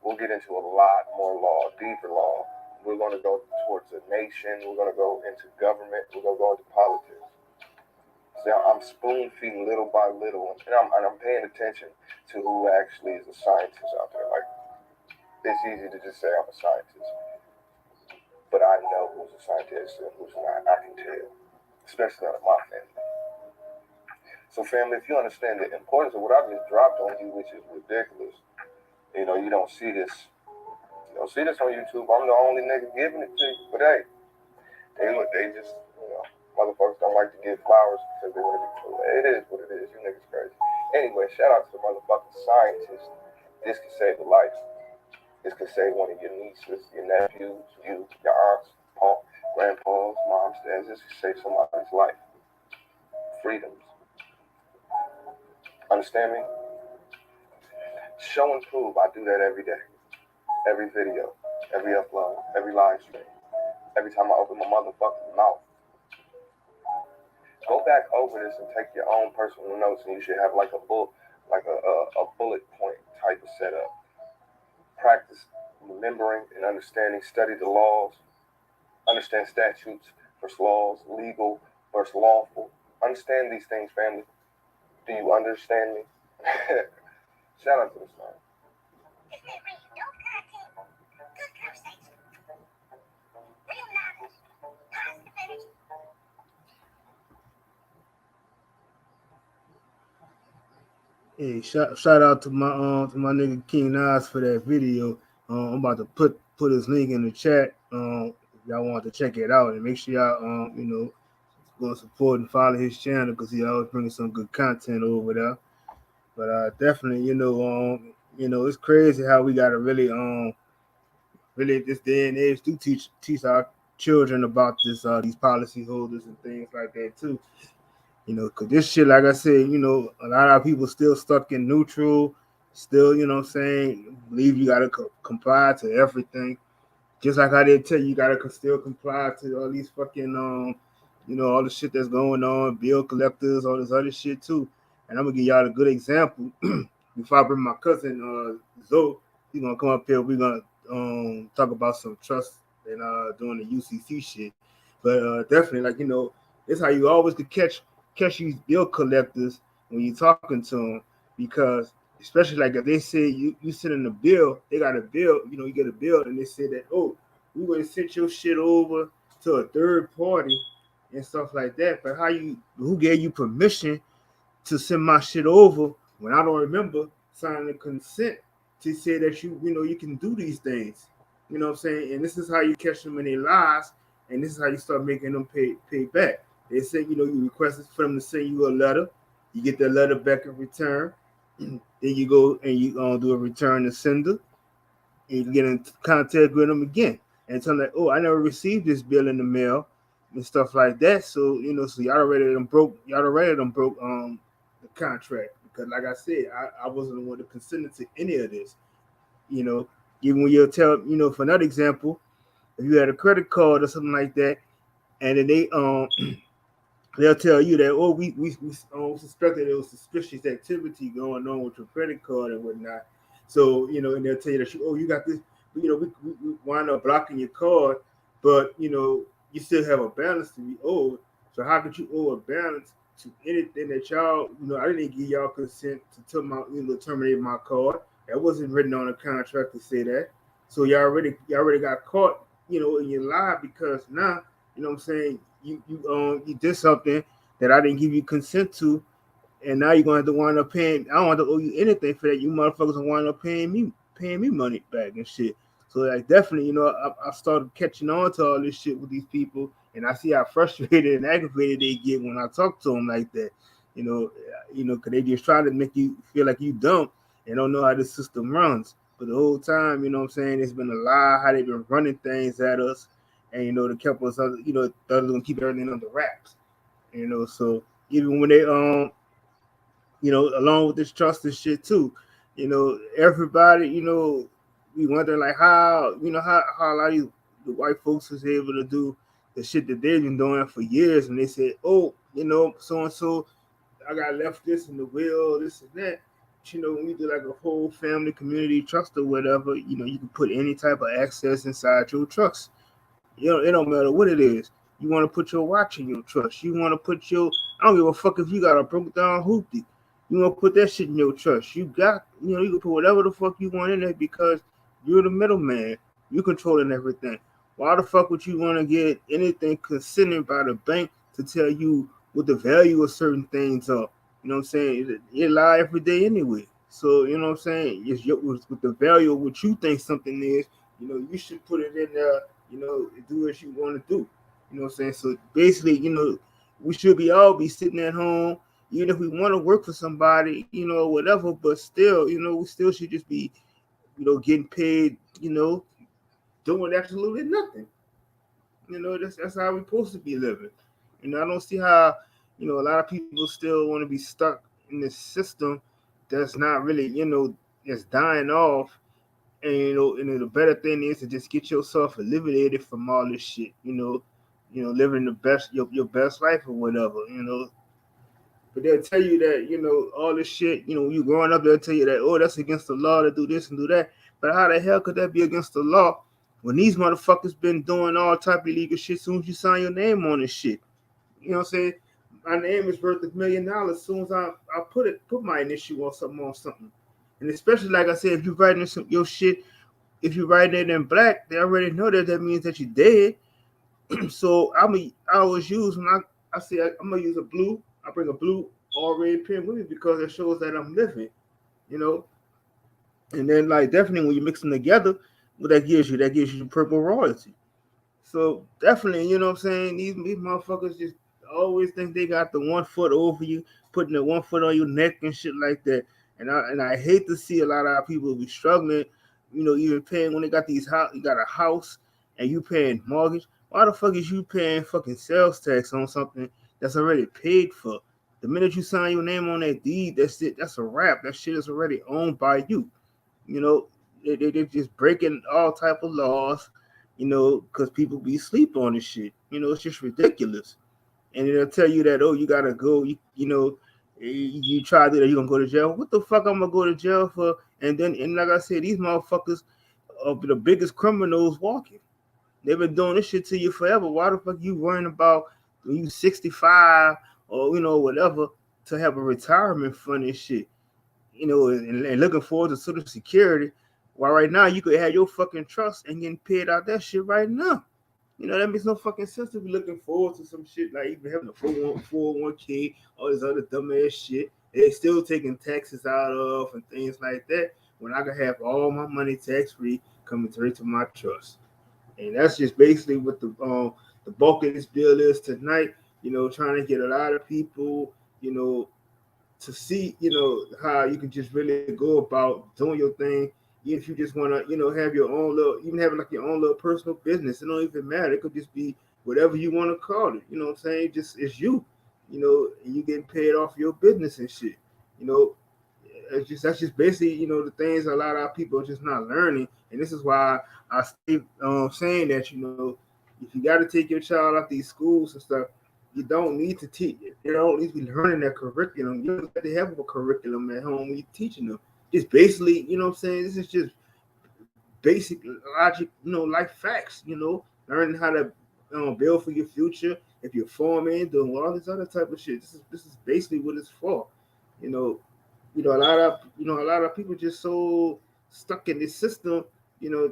a lot more law, deeper law. We're going to go towards a nation. We're going to go into government. We're going to go into politics. So I'm spoon feeding little by little, and I'm paying attention to who actually is a scientist out there. Like, it's easy to just say I'm a scientist, but I know who's a scientist and who's not. I can tell, especially out of my family. So, family, if you understand the importance of what I just dropped on you, which is ridiculous, you know, you don't see this. You don't see this on YouTube. I'm the only nigga giving it to you. But hey, they just, motherfuckers don't like to give flowers because they want to be cool. It is what it is. You niggas crazy. Anyway, shout out to the motherfucking scientists. This can save a life. This can save one of your nieces, your nephews, you, your aunts, grandpas, moms, dads. This can save somebody's life. Freedoms. Understand me? Show and prove. I do that every day. Every video. Every upload. Every live stream. Every time I open my motherfucking mouth. Go back over this and take your own personal notes, and you should have like a bullet point type of setup. Practice remembering and understanding. Study the laws. Understand statutes versus laws. Legal versus lawful. Understand these things, family. Do you understand me? Shout out to the song. This may bring you dope content, good conversation, real knowledge, positive energy. Hey, shout out to my nigga King Nas for that video. I'm about to put his link in the chat. If y'all want to check it out, and make sure y'all go support and follow his channel because he always bringing some good content over there. But definitely, it's crazy how we gotta really this day and age do teach our children about these policy holders and things like that too. Because this shit, like I said, a lot of people still stuck in neutral, still, believe you got to comply to everything. Just like I did tell you, you got to still comply to all these fucking, all the shit that's going on, bill collectors, all this other shit too. And I'm going to give y'all a good example. Before I bring my cousin, Zoe, he's going to come up here. We're going to talk about some trust and doing the UCC shit. But definitely, it's how you always could catch these bill collectors when you're talking to them, because especially like if they say you send in a bill, they got a bill, you get a bill and they say that, oh, we going to send your shit over to a third party and stuff like that. But who gave you permission to send my shit over when I don't remember signing a consent to say that you can do these things? You know what I'm saying? And this is how you catch them in their lies, and this is how you start making them pay back. They say, you requested for them to send you a letter. You get that letter back in return. Then you go and you do a return to sender. And you get in contact with them again. And tell them, like, oh, I never received this bill in the mail and stuff like that. So, so y'all already broke the contract. Because like I said, I wasn't the one to consent to any of this. Even when you'll tell, for another example, if you had a credit card or something like that, and then they'll tell you that, oh, we suspected there was suspicious activity going on with your credit card and whatnot. So, and they'll tell you that, you got this, we wind up blocking your card, but, you still have a balance to be owed. So how could you owe a balance to anything that y'all, I didn't give y'all consent to terminate my card. That wasn't written on a contract to say that. So y'all already got caught, in your lie, because now, you know what I'm saying, you did something that I didn't give you consent to, and now you're gonna have to wind up paying. I don't want to owe you anything for that. You motherfuckers will wind up paying me money back and shit. So like definitely, I started catching on to all this shit with these people, and I see how frustrated and aggravated they get when I talk to them like that. Because they just try to make you feel like you dumb and don't know how the system runs. But the whole time, you know what I'm saying, it's been a lie how they've been running things at us. and the kept us other, the others gonna keep everything under wraps. So even when they along with this trust and shit too, everybody, we wonder like how, how a lot of the white folks was able to do the shit that they've been doing for years, and they said, oh, so and so, I got left this in the will, this and that. But, when we do like a whole family community trust or whatever, you can put any type of access inside your trust. It don't matter what it is. You want to put your watch in your trust. You want to put your, I don't give a fuck if you got a broke down hoopty. You want to put that shit in your trust. You can put whatever the fuck you want in there because you're the middleman. You controlling everything. Why the fuck would you want to get anything considered by the bank to tell you what the value of certain things are? You know what I'm saying? It lie every day anyway. So, you know what I'm saying? With the value of what you think something is, you should put it in there, do what you want to do. You know what I'm saying? So basically, we should be sitting at home, even if we want to work for somebody, whatever, but still, we still should just be, getting paid, doing absolutely nothing. That's how we're supposed to be living. I don't see how, a lot of people still want to be stuck in this system that's not really, that's dying off. And the better thing is to just get yourself eliminated from all this shit. Living the best your best life or whatever. But they'll tell you that all this shit. When you growing up, they'll tell you that that's against the law to do this and do that. But how the hell could that be against the law when these motherfuckers been doing all type of illegal shit? As soon as you sign your name on this shit, you know what I'm saying? My name is worth $1,000,000 as soon as I put my initial on something. And especially like I said, if you writing your shit, if you write it in black, they already know that means that you're dead. So I always use I say I'm gonna use a blue. I bring a blue or red pen with me because it shows that I'm living. You know, and then like definitely when you mix them together, what that gives you purple royalty. So definitely, you know what I'm saying? These motherfuckers just always think they got the 1 foot over you, putting the 1 foot on your neck and shit like that. And I hate to see a lot of our people be struggling, even paying when they got these house, you got a house and you paying mortgage. Why the fuck is you paying fucking sales tax on something that's already paid for? The minute you sign your name on that deed, that's it. That's a wrap. That shit is already owned by you. You know, they're just breaking all type of laws, because people be sleep on this shit. It's just ridiculous. And they'll tell you that, oh, you gotta go, you try to do that, you're gonna go to jail. What the fuck I'm gonna go to jail for? And like I said, these motherfuckers are the biggest criminals walking. They've been doing this shit to you forever. Why the fuck you worrying about when you 65 or whatever to have a retirement fund and shit? And looking forward to Social Security. While right now you could have your fucking trust and getting paid out that shit right now. That makes no fucking sense to be looking forward to some shit like even having a 401k, all this other dumbass shit. They're still taking taxes out of and things like that when I could have all my money tax free coming straight to my trust. And that's just basically what the bulk of this bill is tonight. Trying to get a lot of people, to see, how you can just really go about doing your thing. Even if you just want to, have your own little, even having like your own little personal business, it don't even matter. It could just be whatever you want to call it. You know what I'm saying? Just it's you, and you getting paid off your business and shit. You know, that's just basically, the things a lot of our people are just not learning. And this is why I stay saying that, if you got to take your child out these schools and stuff, you don't need to teach. You don't need to be learning that curriculum. You don't have to have a curriculum at home when you're teaching them. Just basically, you know what I'm saying? This is just basic logic, like facts, learning how to build for your future. If you're forming, doing all this other type of shit. This is basically what it's for. You know, a lot of people just so stuck in this system,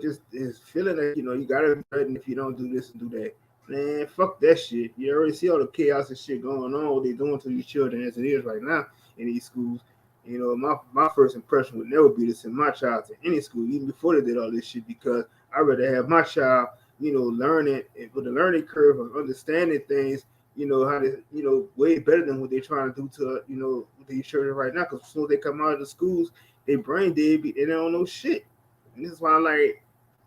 just is feeling that, you gotta be threatened if you don't do this and do that. Man, fuck that shit. You already see all the chaos and shit going on, what they doing to these children as it is right now in these schools. My first impression would never be to send my child to any school, even before they did all this shit, because I'd rather have my child, learning with the learning curve of understanding things, how to, way better than what they're trying to do to, with these children right now. Because as soon as they come out of the schools, they brain dead, they don't know shit. And this is why I'm like,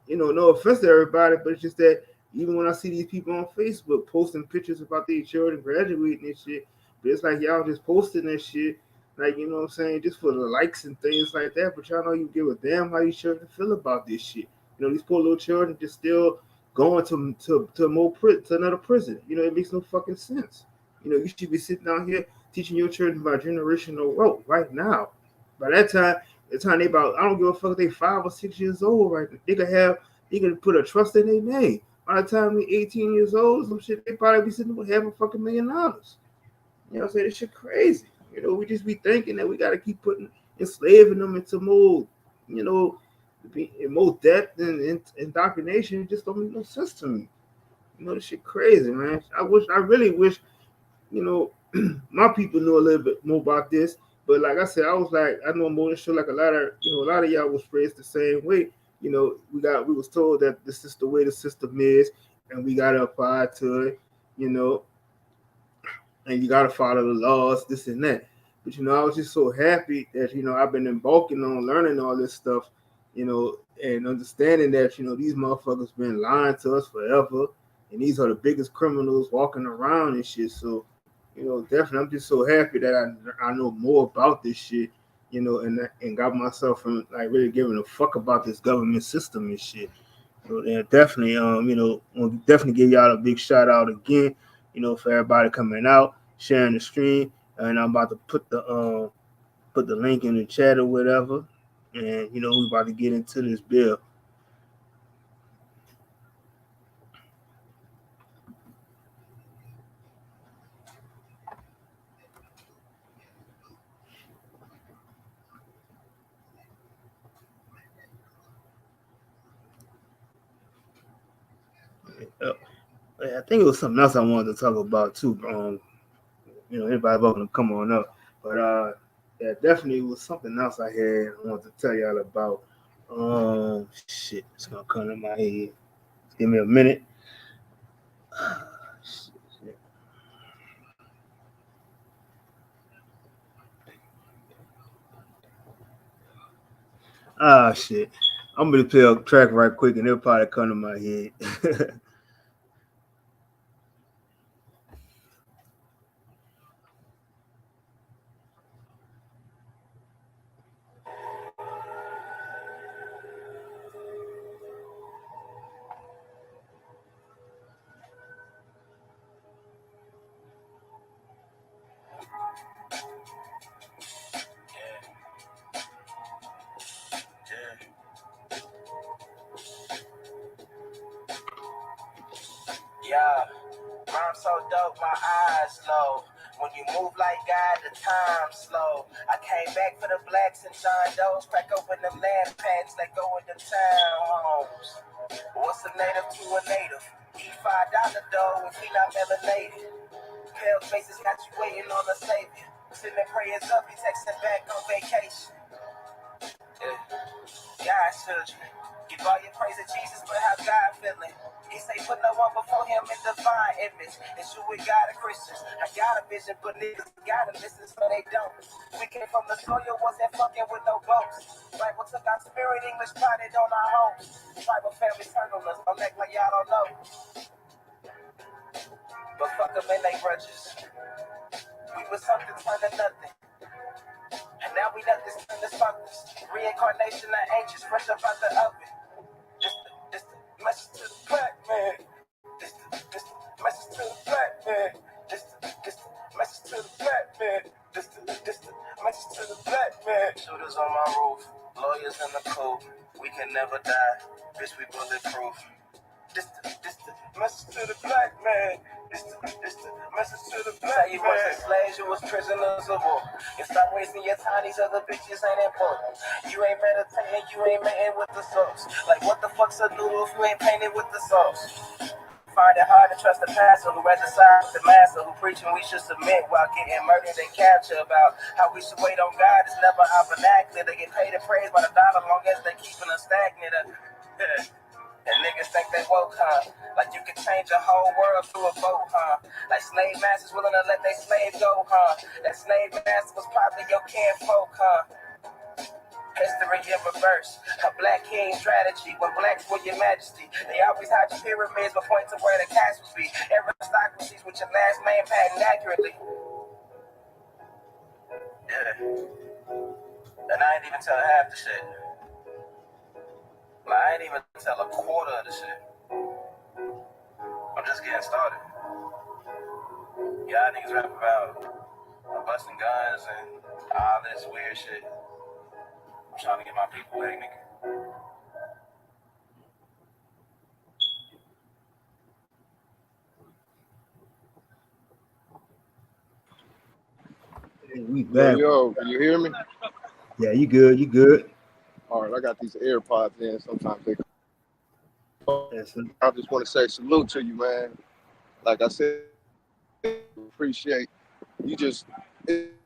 no offense to everybody, but it's just that Even when I see these people on Facebook posting pictures about their children graduating and shit, but it's like y'all just posting that shit, like, you know what I'm saying, just for the likes and things like that. But y'all know you give a damn how these children feel about this shit. You know, these poor little children just still going to another prison. You know, it makes no fucking sense. You know, you should be sitting down here teaching your children about generational wealth right now. By that time, the time they about, I don't give a fuck if they 5 or 6 years old right now. They can put a trust in their name. By the time they 18 years old, some shit, they probably be sitting with half a fucking $1,000,000. You know what I'm saying? This shit crazy. You know, we just be thinking that we got to keep enslaving them into more, you know, more depth and indoctrination. It just don't make no sense to me. You know, this shit crazy, man. I really wish, you know, my people knew a little bit more about this. But like I said, I was like, I know more than sure, like a lot of y'all was raised the same way. You know, we was told that this is the way the system is, and we gotta apply to it. You know, and you gotta follow the laws, this and that. But you know, I was just so happy that I've been embarking on learning all this stuff, and understanding that these motherfuckers been lying to us forever, and these are the biggest criminals walking around and shit. So, definitely, I'm just so happy that I know more about this shit, and got myself from like really giving a fuck about this government system and shit. So yeah, definitely, we'll definitely give y'all a big shout out again, for everybody coming out, sharing the stream, and I'm about to put the link in the chat or whatever, and we about to get into this bill. Uh, I think it was something else I wanted to talk about too. Anybody welcome to come on up, but yeah, definitely was something else I wanted to tell y'all about. Shit, it's gonna come to my head. Give me a minute. Shit. Ah, shit. I'm gonna play a track right quick, and it'll probably come to my head. Yeah, rhyme so dope, my eyes low. When you move like God, the time slow. I came back for the blacks and John Doe's. Crack open them land patents, let go of them townhomes. What's a native to a native? Eat $5 dough if he not melanated. Pale faces got you waiting on a savior. Sending prayers up, he texting back on vacation. Yeah. God's children. Give all your praise to Jesus, but how God feeling? He say put no one before him in divine image. And shoot with God and Christians. I got a vision, but niggas gotta listen so they don't. We came from the soil, wasn't fucking with no boats. Bible took our spirit, English planted on our homes. Tribal family circle us, don't act like y'all don't know. But fuck them and they grudges. We was something turned to nothing. And now we nothing turned to something. Reincarnation of ancients, fresh up out the oven. This the message to the black man. This the message to the black man. This the message to the black man. This the message to the black man. Shooters on my roof, lawyers in the coop. We can never die, bitch, we bulletproof. This the message to the black man. This the message to the black man. You wasn't slaves, you was prisoners of war. And stop wasting your time, these other bitches ain't important. You ain't meditating, you ain't mating with the source. Like what the fuck's a noodle if you ain't painted with the sauce? Find it hard to trust the pastor who read the side with the master who preaching we should submit while getting murdered and captured. About how we should wait on God is never our vernacular. They get paid and praised by the dollar long as they keeping us stagnant. And niggas think they woke, huh? Like you can change a whole world through a vote, huh? Like slave masters willing to let their slave go, huh? That slave master was probably your kinfolk, huh? History in reverse. A black king strategy. When blacks were your majesty. They always hide your pyramids but point to where the cash would be. Aristocracies with your last name patent accurately. Yeah. And I ain't even tell half the shit. Like, I ain't even tell a quarter of the shit. I'm just getting started. Y'all niggas rap about busting guns and all this weird shit. I'm trying to get my people back, nigga. Hey, we Yo, back. yo, can you hear me? Yeah, you good? You good? All right, I got these AirPods in. Sometimes they. Yes, I just want to say salute to you, man. Like I said, appreciate you. Just you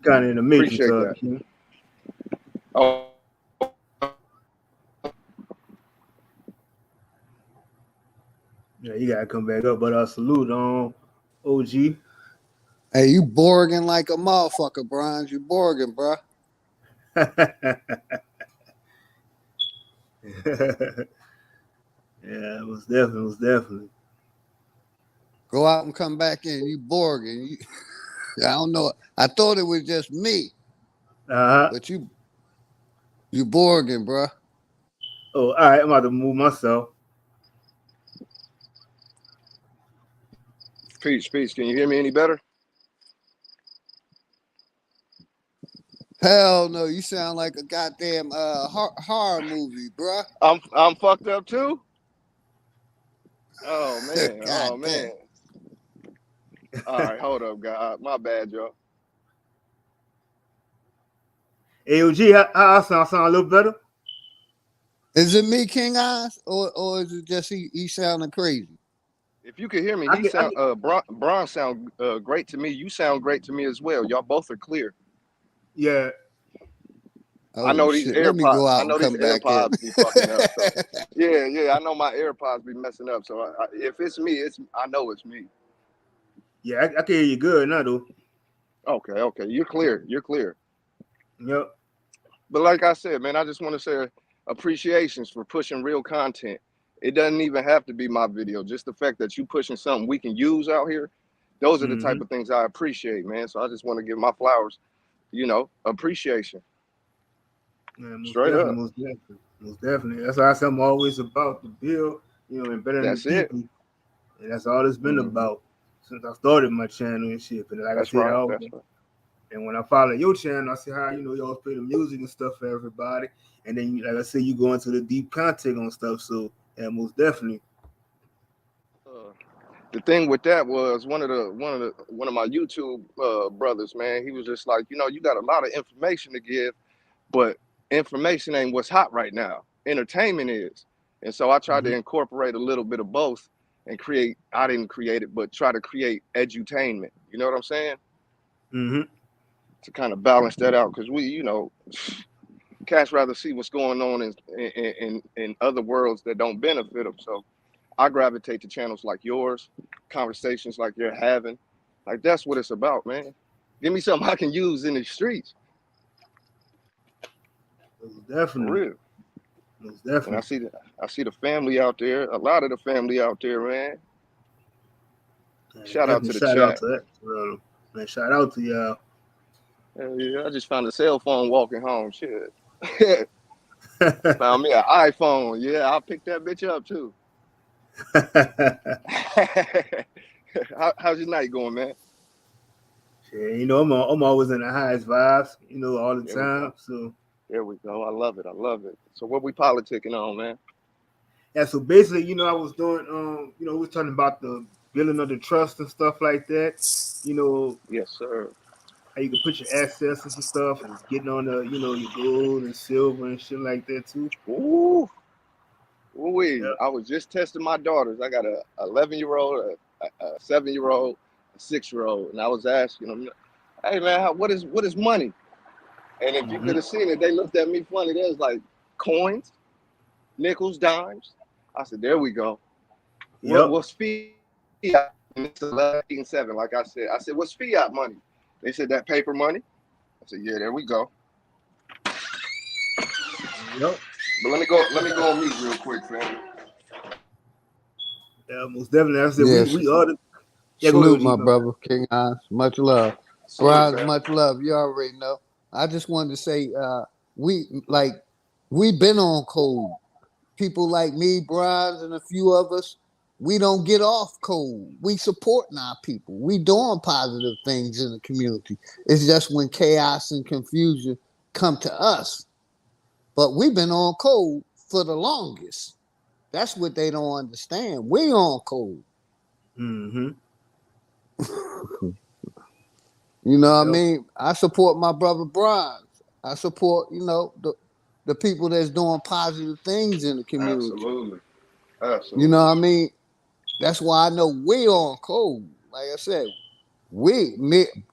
kind of in the matrix, appreciate that. King. Oh, Yeah, you gotta come back up. But salute on OG. Hey, you borging like a motherfucker, Brian. You borging, bro. Yeah, it was definitely. Go out and come back in. You borging. I don't know. I thought it was just me, but you borging, bro. Oh, all right. I'm about to move myself. peace. Can you hear me any better? Hell no, you sound like a goddamn horror movie, bro. I'm fucked up too. Oh man. God Oh damn. man. All right, hold up, God. My bad, y'all. AOG, how I sound a little better? Is it me, King Eyes, or is it just he sounding crazy? If you can hear me, I he get, sound Bron sound great to me. You sound great to me as well. Y'all both are clear. yeah. I Oh know these shit. Let me go out and come back in. AirPods be fucking up. So yeah, I know my AirPods be messing up. So if it's me, I know it's me. Yeah, I can hear you good now, though. Okay, you're clear. Yep. But like I said, man, I just want to say appreciations for pushing real content. It doesn't even have to be my video. Just the fact that you pushing something we can use out here, those are the type of things I appreciate, man. So I just want to give my flowers, appreciation. Yeah, Straight up. most definitely. That's why I say I'm always about the build, and bettering the That's it. people, and that's all it's been Mm-hmm. about since I started my channel and shit. And like I That's said, right. That's right. and when I follow your channel, I see how you always play the music and stuff for everybody, and then like I said, you go into the deep content on stuff. So yeah, most definitely. The thing with that was one of my YouTube brothers, man. He was just like, you got a lot of information to give, but information ain't what's hot right now. Entertainment is, and so I tried to incorporate a little bit of both and create. I didn't create it, but try to create edutainment. You know what I'm saying? To kind of balance that out, because cats rather see what's going on in other worlds that don't benefit them. So I gravitate to channels like yours, conversations like you're having. Like that's what it's about, man. Give me something I can use in the streets. For Definitely. real. Most And I definitely. see the family out there, a lot of the family out there, man. Shout out Definitely to the shout out chat. to that. Man, shout out to y'all. Yeah, I just found a cell phone walking home. Shit. Found me an iPhone. Yeah, I'll pick that bitch up too. How's your night going, man? Yeah, I'm always in the highest vibes, all the There we time. go. So There we go. I love it. So what we politicking on, man? yeah, so basically, I was doing we was talking about the building of the trust and stuff like that. Yes, sir. How you can put your assets and stuff and getting on the, your gold and silver and shit like that too. Ooh, ooh. Yep. I was just testing my daughters. I got a 11-year-old, a 7-year-old, a 6-year-old, and I was asking them, "Hey, man, what is money?" And if you could have seen it, they looked at me funny. They was like, "Coins, nickels, dimes." I said, "There we go. Yep. What's fiat?" And it's 11, 7, like I said. I said, "What's fiat money?" They said that paper money. I said, yeah, there we go. Yep. But let me go on mute real quick, family. Yeah, most definitely. I said Yes. we are the. Yeah, go Salute, ahead, my OG. brother, King Eyes. Much love. Salute, Brian, fam. much love. You already know. I just wanted to say, we've been on code. People like me, Brian, and a few of us, we don't get off code. We supporting our people. We doing positive things in the community. It's just when chaos and confusion come to us. But we've been on code for the longest. That's what they don't understand. We on code. Mm-hmm. You know what I Yep. mean? I support my brother Brian. I support, the people that's doing positive things in the community. Absolutely. You know Absolutely. what I mean? That's why I know we on code. Like I said, what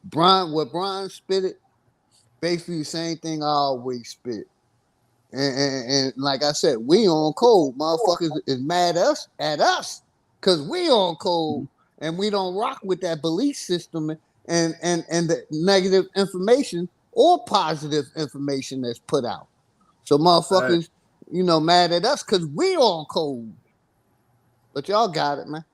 Brian spit it, basically the same thing I always spit. And like I said, we on code. Motherfuckers is mad at us because we on code and we don't rock with that belief system and the negative information or positive information that's put out. So motherfuckers, mad at us because we on code. But y'all got it, man.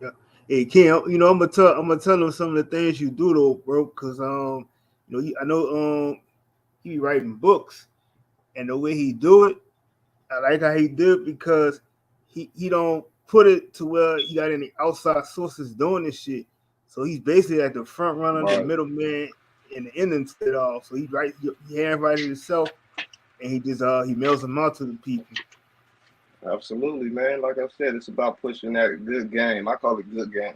Yeah. Hey, Ken, I'm gonna tell him some of the things you do though, bro, because I know he be writing books, and the way he do it, I like how he do it because he don't put it to where he got any outside sources doing this shit. So he's basically like the front runner, the Right. middleman, and the ending to it all. So he handwrites it himself, and he mails them out to the people. Absolutely, man. Like I said, it's about pushing that good game. I call it good game.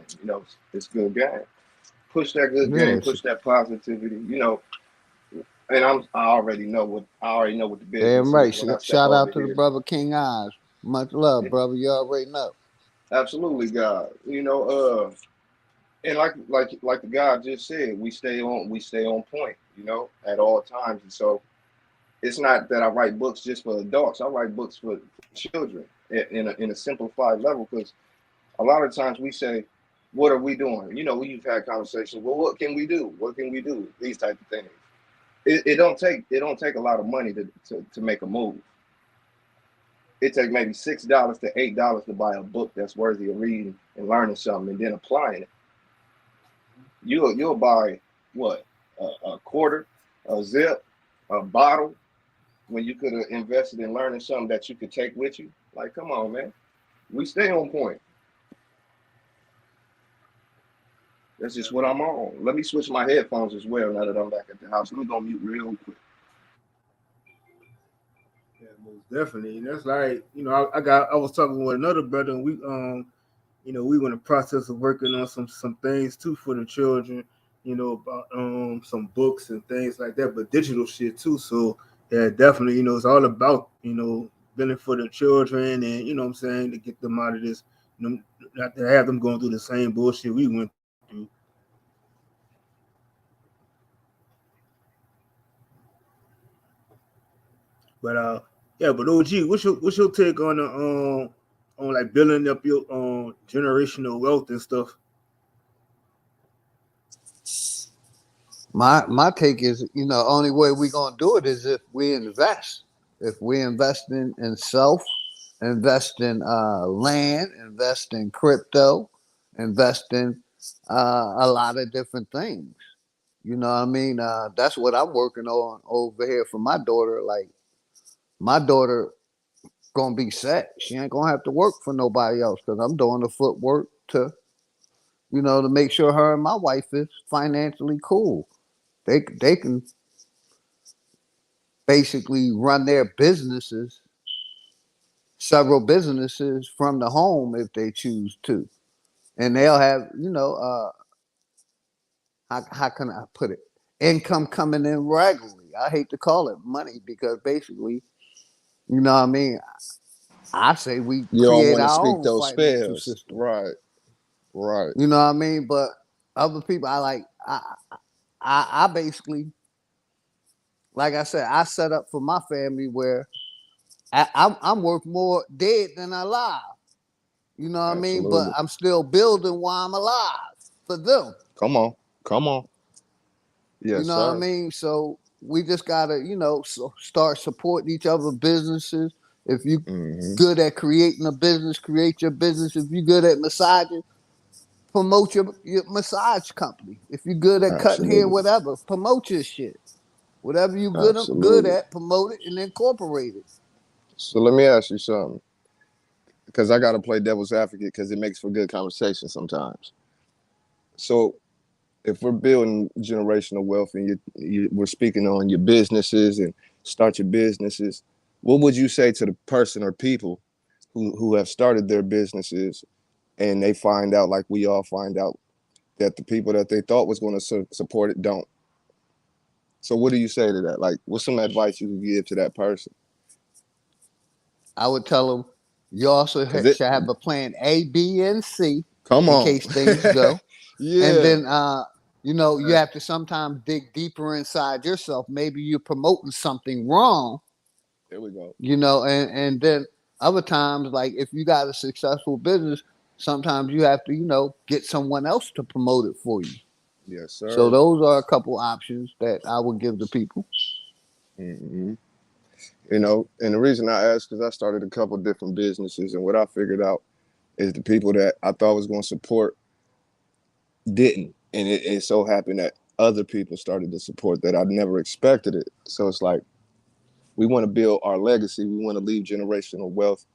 It's good game. Push that good game. Yes. Push that positivity. And I already know what the Damn business right. is when I step Shout over out to the here. brother King Eyes. Much love, brother. You already know. Absolutely, God. And like the guy just said, we stay on point. At all times. And so it's not that I write books just for adults. I write books for children in a simplified level because a lot of times we say, "What are we doing?" We've had conversations. Well, what can we do? What can we do? These type of things. It don't take a lot of money to make a move. It takes maybe $6 to $8 to buy a book that's worthy of reading and learning something and then applying it. You'll buy what, a quarter, a zip, a bottle when you could have invested in learning something that you could take with you. Like, come on, man. We stay on point. That's just what I'm on. Let me switch my headphones as well now that I'm back at the house. Let me go on mute real quick. Yeah, most definitely. And that's like, I was talking with another brother, and we were in the process of working on some things too for the children, about some books and things like that, but digital shit too. So yeah, definitely, it's all about, building for the children and what I'm saying, to get them out of this, not to have them going through the same bullshit we went through. But yeah, but OG, what's your take on the on like building up your generational wealth and stuff? My take is, only way we gonna do it is if we invest. If we invest in self, invest in land, invest in crypto, invest in a lot of different things. You know what I mean? That's what I'm working on over here for my daughter. Like my daughter gonna be set. She ain't gonna have to work for nobody else because I'm doing the footwork to make sure her and my wife is financially cool. They can basically run their businesses, several businesses from the home if they choose to. And they'll have, how can I put it? Income coming in regularly. I hate to call it money because basically, you know what I mean? I say we You don't create want to our speak own those financial spells. system. Right, right. You know what I mean? But other people, I basically, like I said, I set up for my family where I'm worth more dead than alive. You know what I mean? But Absolutely. I'm still building while I'm alive for them. Come on. Come on. You Yes, know what I sir. mean? So we just gotta, start supporting each other businesses. If you Hmm. good at creating a business, create your business. If you good at massaging, promote your massage company. If you're good at cutting hair, Absolutely. whatever, promote your shit. Whatever you good Absolutely. at, promote it and incorporate it. So let me ask you something, because I got to play devil's advocate because it makes for good conversation sometimes. So if we're building generational wealth and we're speaking on your businesses and start your businesses, what would you say to the person or people who have started their businesses and they find out, like we all find out, that the people that they thought was going to support it don't? So what do you say to that? Like, what's some advice you could give to that person? I would tell them you also Because it, should have a plan A, B, and C come in on. case things go. And Yeah. then, you have to sometimes dig deeper inside yourself. Maybe you're promoting something wrong, There we go. and then other times, like if you got a successful business, sometimes you have to, get someone else to promote it for you. Yes, So sir. those are a couple options that I would give the people. Hmm. And the reason I asked, because I started a couple different businesses, and what I figured out is the people that I thought was going to support didn't, and it so happened that other people started to support that I never expected it. So it's like we want to build our legacy, we want to leave generational wealth.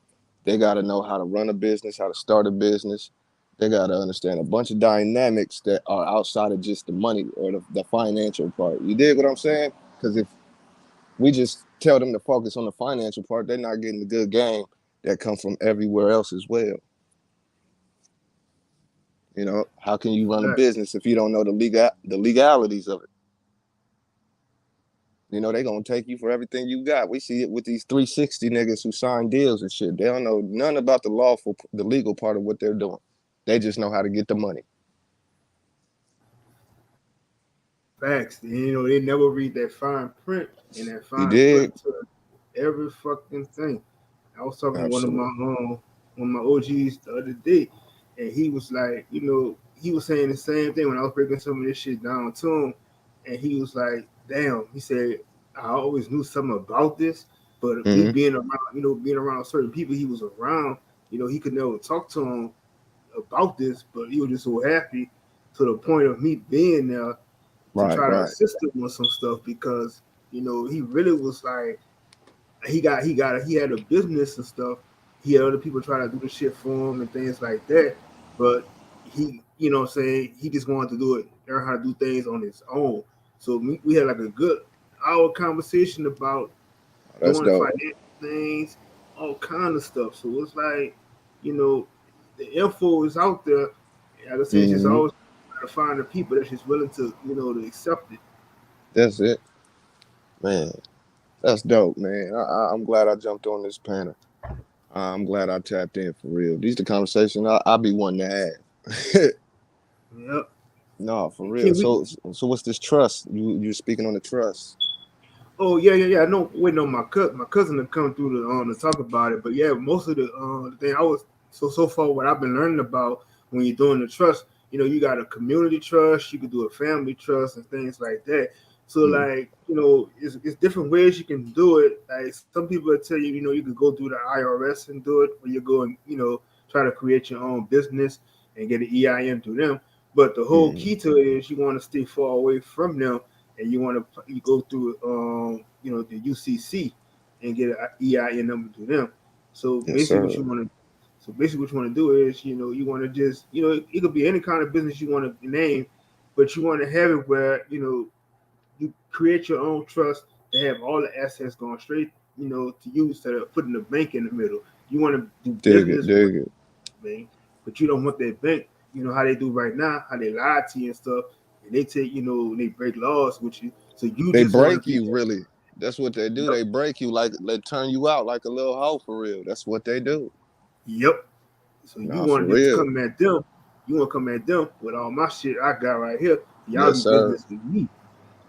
They got to know how to run a business, how to start a business. They got to understand a bunch of dynamics that are outside of just the money or the financial part. You dig what I'm saying? Because if we just tell them to focus on the financial part, they're not getting the good game that comes from everywhere else as well. How can you run a Right. business if you don't know the legalities of it? They're gonna take you for everything you got. We see it with these 360 niggas who sign deals and shit. They don't know none about the legal part of what they're doing. They just know how to get the money. Facts. And, they never read that fine print, and that You fine dig? print to every fucking thing. I was talking to Absolutely. one of my OGs the other day, and he was like, he was saying the same thing when I was breaking some of this shit down to him, and he was like, "Damn," he said, "I always knew something about this, but me Hmm. being around certain people he was around, he could never talk to him about this, but he was just so happy to the point of me being there to Right, try to right. assist him with some stuff because he really was like he had a business and stuff. He had other people trying to do the shit for him and things like that. But he, what I'm saying, he just wanted to do it, learn how to do things on his own. So we had like a good hour conversation about That's doing dope. financial things, all kind of stuff. So it's like, you know, the info is out there. Like I said, it's just Hmm. always trying to find the people that's just willing to, to accept it. That's it, man. That's dope, man. I'm glad I jumped on this panel. I'm glad I tapped in for real. These the conversation I'll be wanting to have. Yep. No, for And real. Ken, So what's this trust? You're speaking on the trust. oh yeah. I know. Waiting on my cousin to come through to talk about it. But yeah, most of the thing I was so far what I've been learning about when you're doing the trust, you got a community trust, you could do a family trust and things like that. So Mm, like it's different ways you can do it. Like some people will tell you you could go through the IRS and do it, or you go and try to create your own business and get an EIN through them. But the whole mm, key to it is you want to stay far away from them and you go through the UCC and get an EIN number to them. So yes, basically, sir. what you want to do is you want to just it could be any kind of business you want to name, but you want to have it where you create your own trust to have all the assets going straight to you instead of putting the bank in the middle. You want to do Dig it, business with dig it. bank, but you don't want that bank. You know how they do right now, how they lie to you and stuff, and they take they break laws with you. So you They just want to break be you really. That's what they do. yep, They break you like they turn you out like a little hoe for real. That's what they do. yep. So you Nah, for want to just real. come at them. You want to come at them with all my shit I got right here. Y'all Yes, do sir. business with me.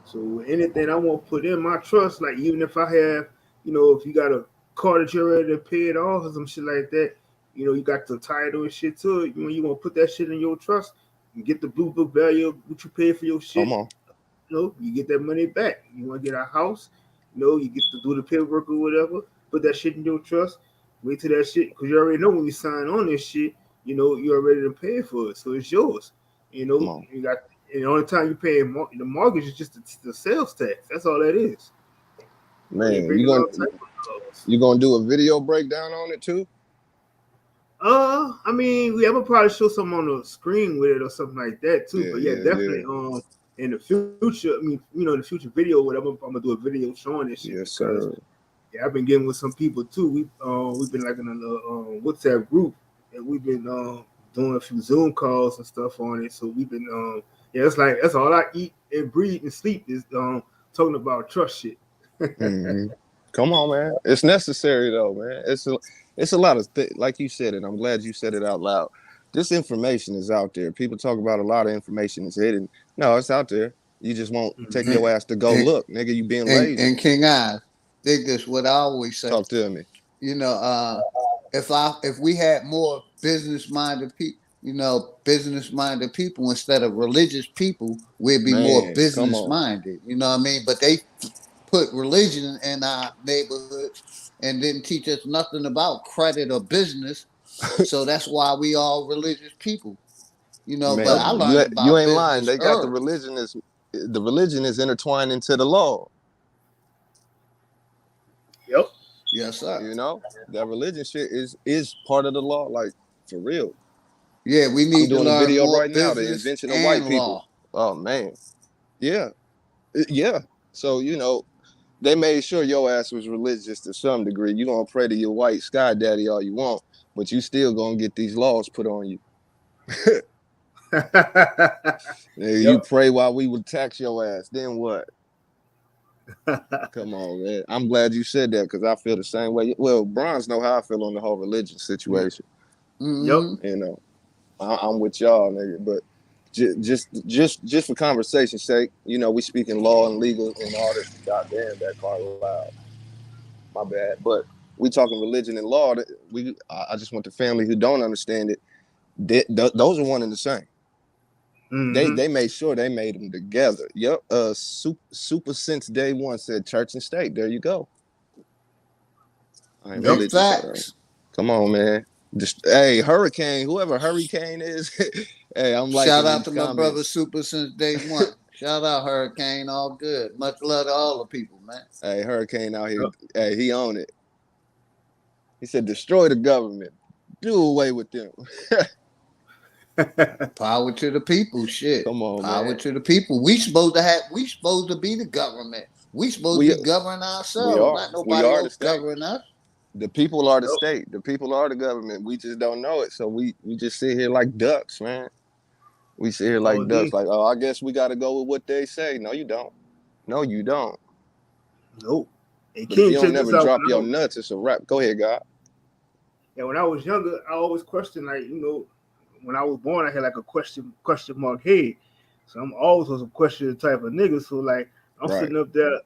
So anything I want to put in my trust, like even if I have, if you got a car that you're ready to pay it off or some shit like that, you got the title and shit to it. You want to put that shit in your trust. You get the blue book value of what you pay for your shit. Come on. You get that money back. You want to get a house, you get to do the paperwork or whatever. Put that shit in your trust. Wait till that shit, because you already know when you sign on this shit, you're ready to pay for it, so it's yours. Come on. You got, and the only time you pay the mortgage is just the sales tax. That's all that is. They Man, breaking all type of laws. you gonna do a video breakdown on it too? I mean, we ever probably show something on the screen with it or something like that too. But yeah, definitely. In the future, I mean, in the future video, whatever, I'm gonna do a video showing this shit. Yes, because, sir. yeah, I've been getting with some people too. We've been like in a WhatsApp group, and we've been doing a few Zoom calls and stuff on it. So we've been yeah, it's like that's all I eat and breathe and sleep is talking about trust shit. Mm-hmm. Come on, man. It's necessary though, man. It's a lot of like you said it. I'm glad you said it out loud. This information is out there. People talk about a lot of information is hidden. No, it's out there. You just won't take your ass to go look, nigga. You being lazy. And King I think that's what I always say. Talk to me. If we had more business minded people instead of religious people, we'd be more business minded. You know what I mean? But they put religion in our neighborhoods and didn't teach us nothing about credit or business. So that's why we all religious people. Man, but I learned about you ain't business lying. They got early. the religion is intertwined into the law. Yep. Yes, sir. That religion shit is part of the law, like for real. Yeah, we need to learn video more right now. The business invention of and white law. people. Oh man, yeah. So they made sure your ass was religious to some degree. You gonna pray to your white sky daddy all you want, but you still gonna get these laws put on you. You pray while we would tax your ass. Then what? Come on, man. I'm glad you said that because I feel the same way. Well, Bronze know how I feel on the whole religion situation. Mm-hmm. I'm with y'all, nigga. But just for conversation's sake, we speaking law and legal and all this. Goddamn, that car loud. My bad. But we talking religion and law. I just want the family who don't understand it. Those are one and the same. Mm-hmm. They made sure they made them together. Yep. Super since day one said church and state. There you go. I ain't religious. Come on, man. Hey, Hurricane, whoever Hurricane is. Hey, I'm like. Shout out to my brother Super since day one. Shout out Hurricane, all good. Much love to all the people, man. Hey, Hurricane out here. Hey, he on it. He said, destroy the government. Do away with them. Power to the people, shit. Come on, Power man. to the people. We supposed to be the government. We supposed to be governing ourselves. Not nobody else governing us. The people are the state. The people are the government. We just don't know it. So we just sit here like ducks, man. We sit here like ducks, like, oh, I guess we got to go with what they say. No, you don't. No, you don't. Nope. But if you don't never drop your nuts, it's a wrap. Go ahead, God. Yeah, when I was younger, I always questioned, like, when I was born, I had like a question mark head. So I'm always was a question type of nigga. So like I'm sitting up there,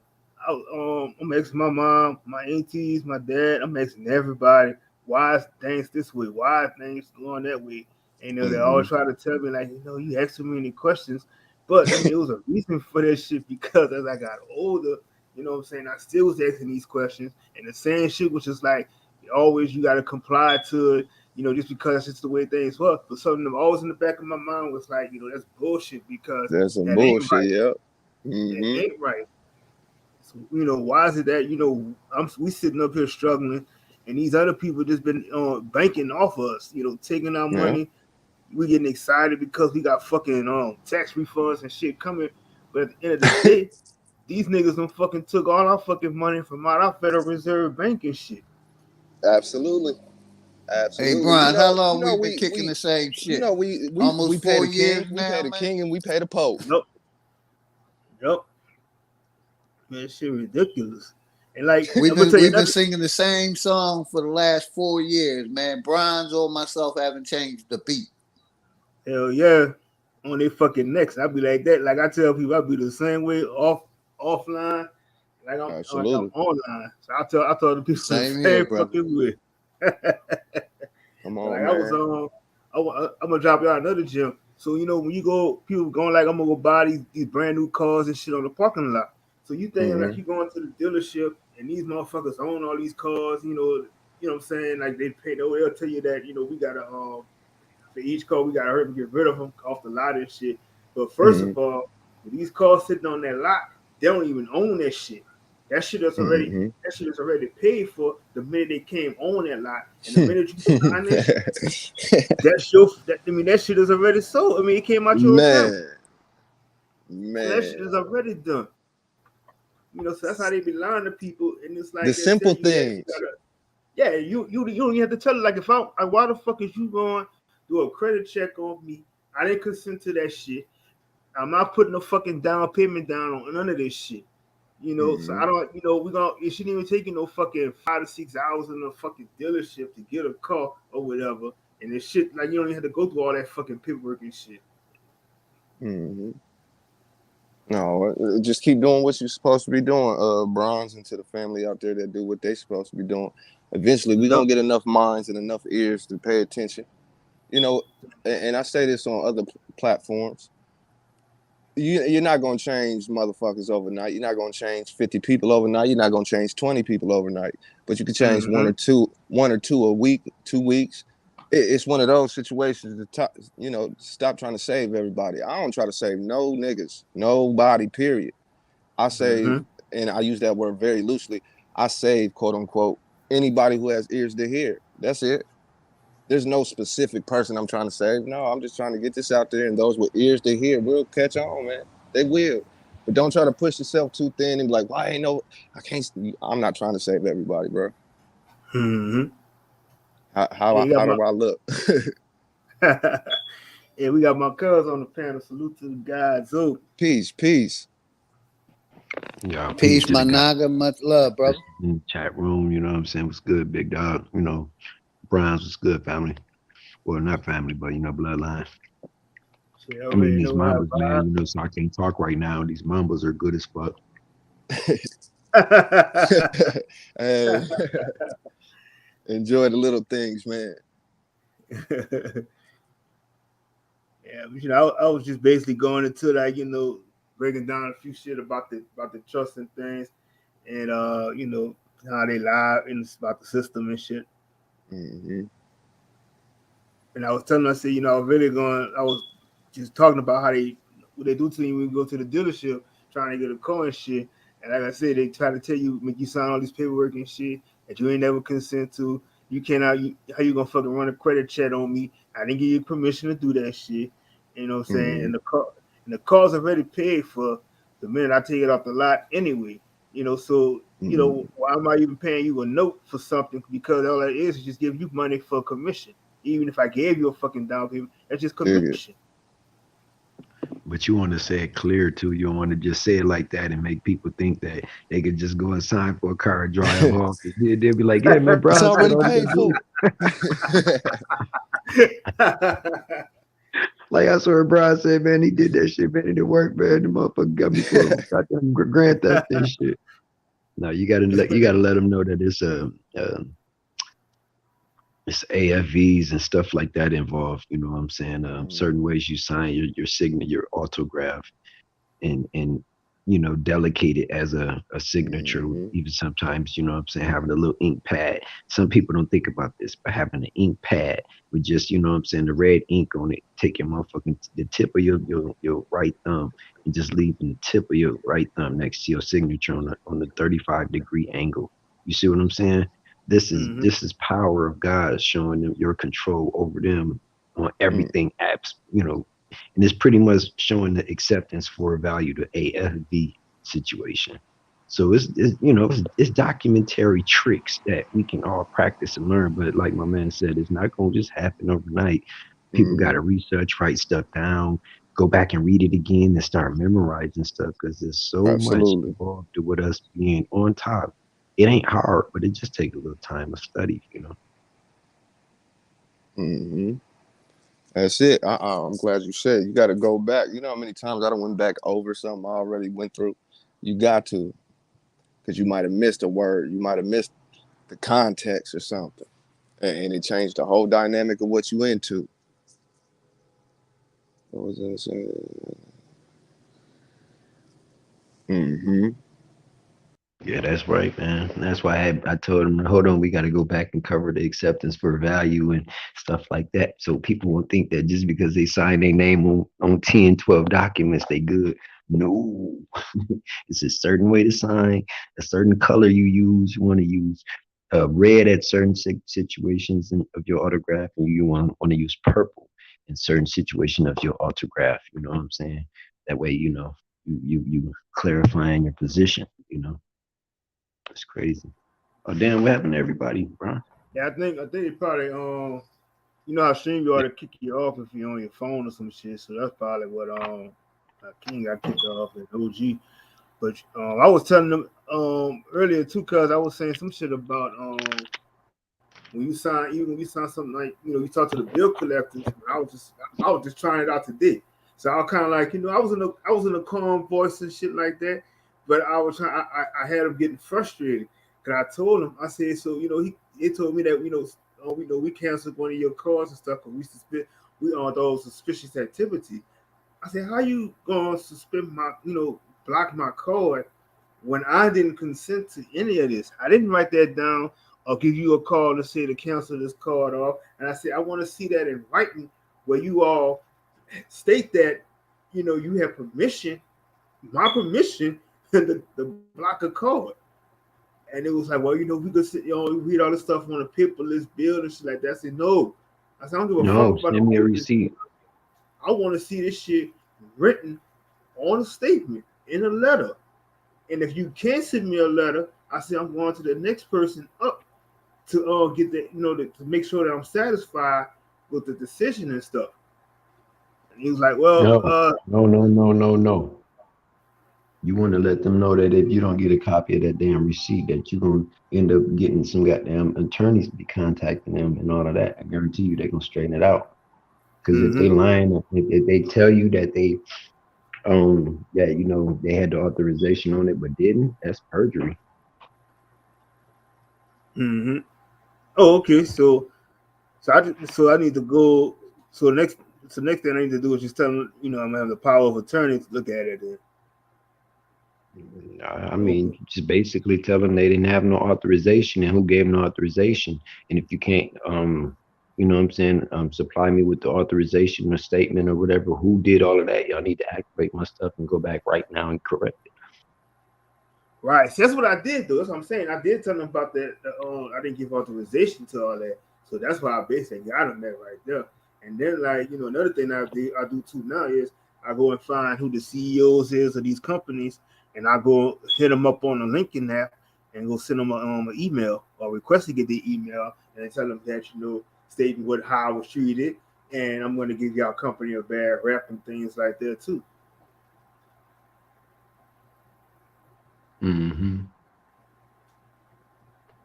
I'm asking my mom, my aunties, my dad, I'm asking everybody, why is things this way? Why are things going that way? And they always try to tell me, like, you ask so many questions. But I mean, it was a reason for that shit because as I got older, you know what I'm saying, I still was asking these questions. And the same shit was just like, always you got to comply to it, just because that's just the way things work. But something that always in the back of my mind was like, that's bullshit because that's some bullshit, right. Yep. It ain't right. So, why is it that, we sitting up here struggling and these other people just been banking off of us, taking our money. We getting excited because we got fucking tax refunds and shit coming. But at the end of the day, these niggas done fucking took all our fucking money from out our Federal Reserve Bank and shit. Absolutely. Hey, Brian, how long we been kicking the same shit? We almost pay 4 the years king, now, we pay the king, and we pay the pope. Yep. Man, shit ridiculous. And like we've been singing the same song for the last 4 years, man. Brian's or myself haven't changed the beat. Hell yeah. On their fucking necks. I be like that. Like I tell people, I be the same way offline. Like I'm online. So I tell the people same here, fucking way. Come on, like man. I'm gonna drop y'all another gem. So when you go, people going like, I'm gonna go buy these brand new cars and shit on the parking lot. So you thinking like you going to the dealership and these motherfuckers own all these cars, what I'm saying? Like they'll tell you that we gotta for each car we gotta hurry and get rid of them off the lot and shit. But first of all, with these cars sitting on that lot, they don't even own that shit. That shit is already that shit is already paid for the minute they came on that lot, and the minute you sign that shit, that shit is already sold. I mean, it came out your account, so that shit Man. is already done. So that's how they be lying to people, and it's The like they're simple telling you that you things. gotta, yeah, you don't even have to tell it. Like why the fuck is you going to do a credit check on me? I didn't consent to that shit. I'm not putting no fucking down payment down on none of this shit. So I don't, it shouldn't even take you no fucking 5 to 6 hours in a fucking dealership to get a car or whatever. And this shit, like, you don't even have to go through all that fucking paperwork and shit. No, just keep doing what you're supposed to be doing, bronze, and to the family out there that do what they supposed to be doing. Eventually, we're going to get enough minds and enough ears to pay attention. And I say this on other platforms. You're not going to change motherfuckers overnight. You're not going to change 50 people overnight. You're not going to change 20 people overnight. But you can change one or two a week, 2 weeks. It's one of those situations to stop trying to save everybody. I don't try to save no niggas, nobody, period. I save, and I use that word very loosely, I save, quote unquote, anybody who has ears to hear. That's it. There's no specific person I'm trying to save. No, I'm just trying to get this out there, and those with ears to hear will catch on, man. They will. But don't try to push yourself too thin and be like, "Why ain't no? I can't." I'm not trying to save everybody, bro. How do I look? Yeah, we got my cuz on the panel. Salute to the guys. Oh, Peace. Yeah, peace Peace, to my the guy naga. Much love, brother. in the chat room. You know what I'm saying? What's good, big dog? Brian's was good, family. Well, not family, but bloodline. shit, I I mean, already these know how mambas, man. So I can't talk right now. These mambas are good as fuck. Hey, enjoy the little things, man. Yeah, but, I was just basically going into like breaking down a few shit about the trust and things, and how they lie and it's about the system and shit. And I was telling her, I said, I was just talking about how what they do to you when you go to the dealership trying to get a car and shit. And like I said, they try to tell you, make you sign all these paperwork and shit that you ain't never consent to. You cannot, how you gonna fucking run a credit check on me? I didn't give you permission to do that shit. You know what I'm saying? And the car's already paid for the minute I take it off the lot anyway. So why am I even paying you a note for something? Because all that is just give you money for commission. Even if I gave you a fucking down payment, that's just commission. But you want to say it clear too. You don't want to just say it like that and make people think that they could just go and sign for a car and drive off. They'll be like, "Yeah, man, It's Brown said already all you paid for. Like I saw Brian said, man, he did that shit, man. It didn't work, man. The motherfucker got me for goddamn grand theft and shit. No, you gotta let them know that it's AFVs and stuff like that involved. You know what I'm saying? Certain ways you sign your signature, your autograph, and delicate it as a signature. Even sometimes, you know what I'm saying, having a little ink pad. Some people don't think about this, but having an ink pad with just, you know what I'm saying, the red ink on it, take your motherfucking the tip of your right thumb and just leaving the tip of your right thumb next to your signature on the 35-degree angle. You see what I'm saying? This is power of God showing them your control over them on everything apps, and it's pretty much showing the acceptance for value to AFV situation. So it's documentary tricks that we can all practice and learn. But like my man said, it's not gonna just happen overnight. People got to research, write stuff down, go back and read it again, and start memorizing stuff because there's so much Absolutely. involved with us being on top. It ain't hard, but it just takes a little time of study. That's it. I'm glad you said you got to go back. You know how many times I done went back over something I already went through? You got to, because you might have missed a word. You might have missed the context or something. And it changed the whole dynamic of what you into. What was I saying? Mm-hmm. Yeah, that's right, man. That's why I told him, hold on, we got to go back and cover the acceptance for value and stuff like that. So people won't think that just because they sign their name on 10, 12 documents, they good. No, it's a certain way to sign, a certain color you want to use red at certain situations of your autograph, and you want to use purple in certain situation of your autograph. You know what I'm saying? That way, you clarifying your position. It's crazy. Oh damn, what happened to everybody, bro? Yeah, I think it probably you know how StreamYard to kick you off if you're on your phone or some shit. So that's probably what King got kicked off at OG. But I was telling them earlier too, cause I was saying some shit about when you sign, even when you sign something like you talk to the bill collectors. I was just trying it out today. So I was kind of like I was in a calm voice and shit like that, but I was trying. I had him getting frustrated because I told him I said so he told me that we canceled one of your cards and stuff because we on those suspicious activity. I said, how you gonna suspend my, block my card when I didn't consent to any of this? I didn't write that down or give you a call to say to cancel this card off. And I said, I want to see that in writing where you all state that, you have permission, my permission, to block a card. And it was like, well, we could sit, read all this stuff on a paperless bill and shit like that. I said, no. I said, I don't give a fuck No, about the send me a paperless. receipt. I want to see this shit written on a statement in a letter. And if you can't send me a letter, I say I'm going to the next person up to get that, to make sure that I'm satisfied with the decision and stuff. And he was like, well, No, no. You want to let them know that if you don't get a copy of that damn receipt, that you're gonna end up getting some goddamn attorneys to be contacting them and all of that. I guarantee you they're gonna straighten it out. Because if they mm-hmm, lying, if they tell you that they had the authorization on it but didn't, that's perjury. mm-hmm. Oh, okay. So I need to go. So next thing I need to do is just tell them, I'm gonna have the power of attorney to look at it. Then. I Okay. mean, just basically tell them they didn't have no authorization and who gave them the authorization. And if you can't, what I'm saying, supply me with the authorization or statement or whatever, who did all of that, y'all need to activate my stuff and go back right now and correct it. Right. So that's what I did, though. That's what I'm saying. I did tell them about that. I didn't give authorization to all that. So that's why I basically got them that right there. And then, like, another thing I do too now is I go and find who the CEOs is of these companies, and I go hit them up on the LinkedIn app and go send them an email or request to get the email and tell them that, stating how I was treated, and I'm going to give y'all company a bad rep and things like that too. Hmm.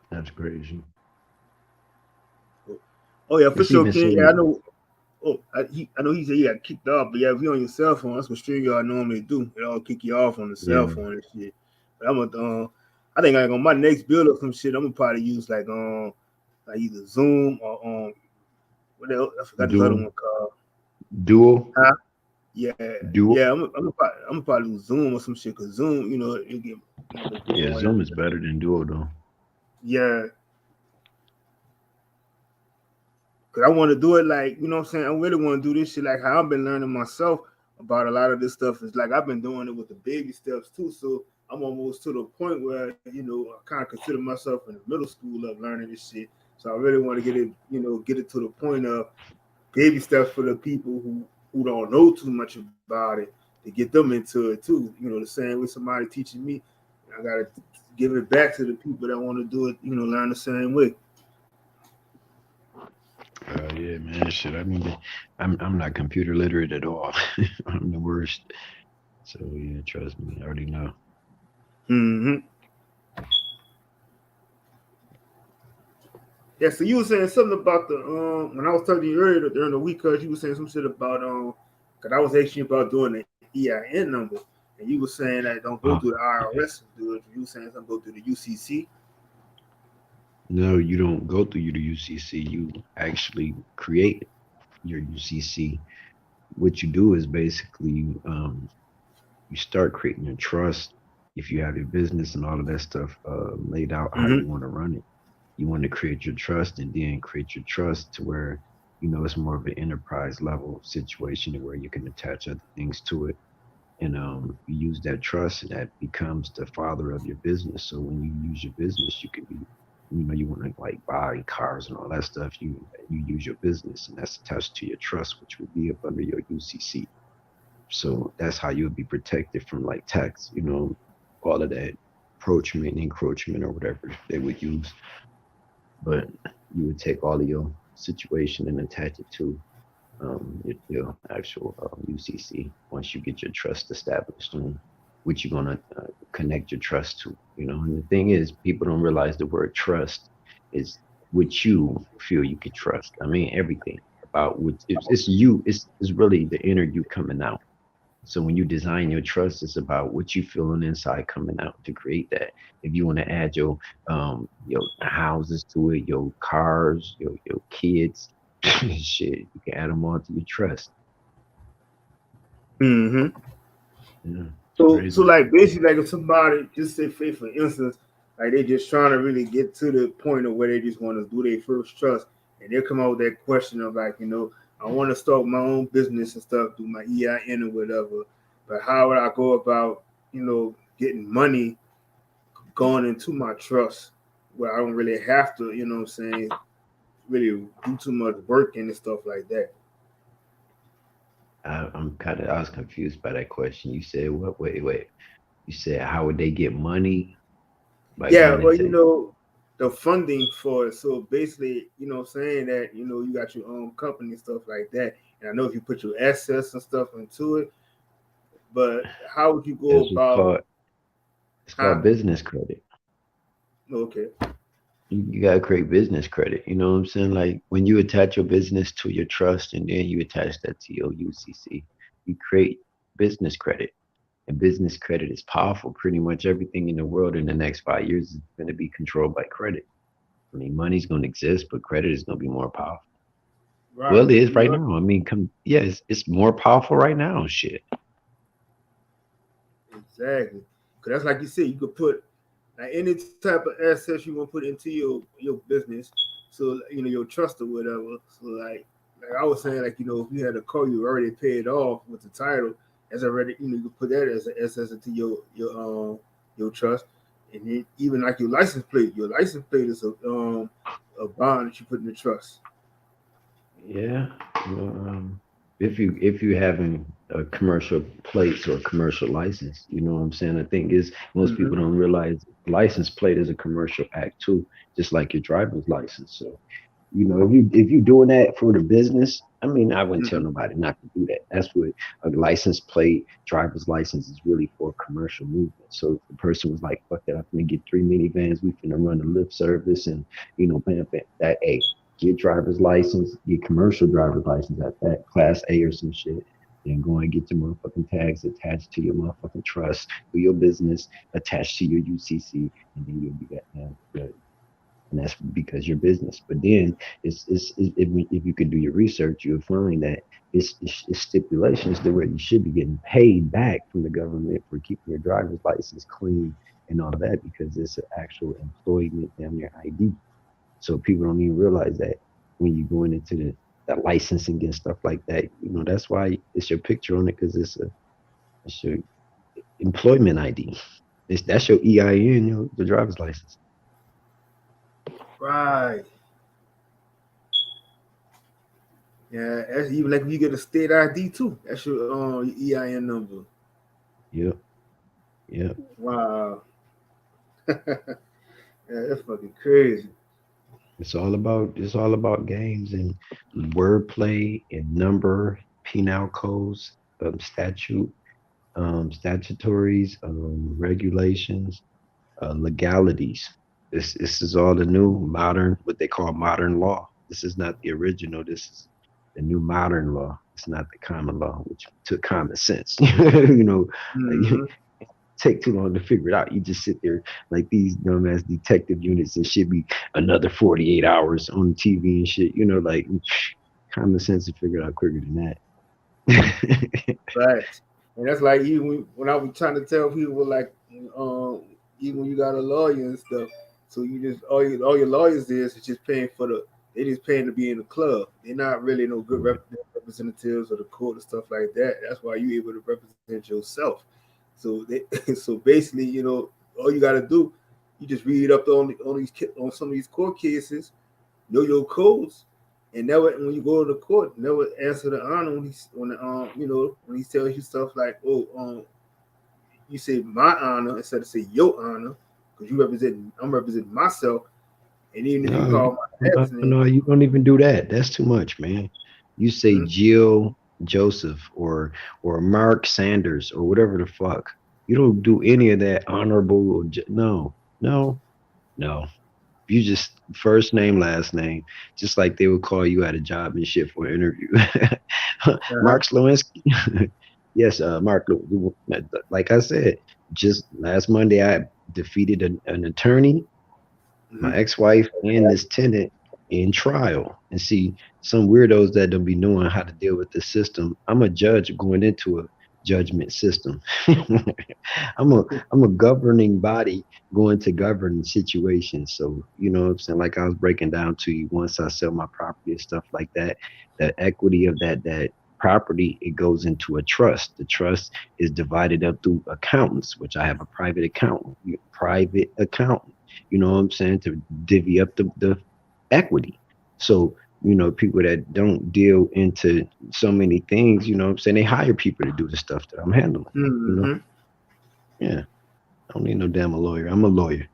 That's crazy. Oh yeah, for It's sure, even Ken. Yeah, I certain. know. I know he said he got kicked off, but yeah, if you on your cell phone, that's what StreamYard normally do. It all kick you off on the cell Yeah. phone and shit. But I think like on my next build or some shit, I'm gonna probably use like either Zoom or what else? I forgot this other Dual. one called. Dual. Huh? Yeah, Dual. yeah. I'm gonna probably use Zoom or some shit because Zoom, it get Yeah, more. Zoom is better than Dual though. Yeah, cause I want to do it like what I'm saying. I really want to do this shit like how I've been learning myself about a lot of this stuff. Is like I've been doing it with the baby steps too. So I'm almost to the point where I kind of consider myself in the middle school of learning this shit. So I really want to get it to the point of baby steps for the people who don't know too much about it to get them into it too. The same way somebody teaching me, I gotta give it back to the people that want to do it. Learn the same way. Yeah, man. Shit. I mean, I'm not computer literate at all. I'm the worst. So yeah, trust me, I already know. Hmm. Yeah, so you were saying something about the when I was talking to you earlier during the week, cause you were saying some shit about cause I was asking you about doing the EIN number, and you were saying that don't go through the IRS and do it. You were saying something go through the UCC. No, you don't go through the UCC. You actually create your UCC what you do is basically you start creating your trust. If you have your business and all of that stuff laid out how Mm-hmm. you want to run it, you want to create your trust and then create your trust to where it's more of an enterprise level situation where you can attach other things to it, and you use that trust and that becomes the father of your business. So when you use your business, you can be, you want to like buy cars and all that stuff, you use your business and that's attached to your trust, which would be up under your UCC. So that's how you would be protected from like tax, all of that approachment, encroachment, or whatever they would use. But you would take all of your situation and attach it to your actual UCC once you get your trust established and which you're going to connect your trust to. And the thing is, people don't realize the word trust is what you feel you can trust. I mean, everything about what it's you, it's really the inner you coming out. So when you design your trust, it's about what you feel on the inside coming out to create that. If you want to add your houses to it, your cars, your kids, shit, you can add them on to your trust. Mm-hmm. Yeah, it's So crazy. like basically, like if somebody just say, say for instance, like they just trying to really get to the point of where they just want to do their first trust, and they come out with that question of like, I want to start my own business and stuff, do my EIN or whatever, but how would I go about, getting money going into my trust where I don't really have to, what I'm saying, really do too much work and stuff like that. I was confused by that question. You said what? Wait. You said how would they get money by Yeah, going well, into? the funding for it. So basically, saying that, you got your own company and stuff like that. And I know if you put your assets and stuff into it, but how would you go That's what's about, called. It's called huh? business credit. Okay. You gotta create business credit. You know what I'm saying? Like when you attach your business to your trust and then you attach that to your UCC, you create business credit. And business credit is powerful. Pretty much everything in the world in the next 5 years is going to be controlled by credit. I mean, money's going to exist, but credit is going to be more powerful. Right. Well, it is right now. I mean, yeah, it's more powerful right now. Shit. Exactly. Because that's like you said, you could put like any type of assets you want to put into your business. So your trust or whatever. So like I was saying, like if you had a car you already paid off with the title, as already you could put that as an asset into your trust, and then even like your license plate is a bond that you put in the trust. Yeah. Well, if you having a commercial plates or a commercial license, you know what I'm saying. I think is most Mm-hmm. people don't realize license plate is a commercial act too, just like your driver's license. So if you doing that for the business, I mean, I wouldn't tell Mm-hmm. nobody not to do that. That's what a license plate, driver's license is really for commercial movement. So if the person was like, "Fuck it, I'm gonna get 3 minivans. We finna run a lift service, and bam, bam, that a get driver's license, get commercial driver's license at that class A or some shit." Then go and get your motherfucking tags attached to your motherfucking trust for your business, attached to your UCC, and then you'll be good, and that's because your business. But then if you could do your research, you'll find that it's stipulations that where you should be getting paid back from the government for keeping your driver's license clean and all of that because it's an actual employment damn near ID. So people don't even realize that when you're going into the licensing and stuff like that. That's why it's your picture on it because it's your employment ID. That's your EIN, the driver's license. Right. Yeah, that's even like when you get a state ID too. That's your EIN number. Yep. Yep. Wow. Yeah, that's fucking crazy. It's all about games and wordplay and number, penal codes, statutories, regulations, legalities. This is all the new modern, what they call modern law. This is not the original. This is the new modern law. It's not the common law, which took common sense. Like, Mm-hmm. take too long to figure it out. You just sit there like these dumbass detective units and should be another 48 hours on TV and shit. Like common sense to figure it out quicker than that. Right. And that's like even when I was trying to tell people like, even when you got a lawyer and stuff, so you just all your lawyers is just paying for they just paying to be in the club. They're not really no good representatives of the court and stuff like that. That's why you able to represent yourself. So they so basically, all you got to do, you just read up on some of these court cases, know your codes, and never when you go to the court, never answer the honor when he tells you stuff like, oh, you say my honor instead of say your honor, because I'm representing myself, and even if you No, call my last name, no, you don't even do that. That's too much, man. You say hmm Jill Joseph or Mark Sanders or whatever the fuck. You don't do any of that honorable. No, no, no. You just first name, last name, just like they would call you at a job and shit for an interview. uh-huh. Mark Slowinski. Yes, Mark. Like I said, just last Monday, I defeated an attorney, Hmm. my ex-wife, and this tenant in trial. And see, some weirdos that don't be knowing how to deal with the system. I'm a judge going into a judgment system. I'm a governing body going to govern situations. So, you know what I'm saying? Like I was breaking down to you, once I sell my property and stuff like that, the equity of that property, it goes into a trust. The trust is divided up through accountants, which I have a private accountant, you know what I'm saying, to divvy up the equity. So, people that don't deal into so many things, you know what I'm saying, they hire people to do the stuff that I'm handling, you know? Hmm. Yeah. I don't need no damn lawyer. I'm a lawyer.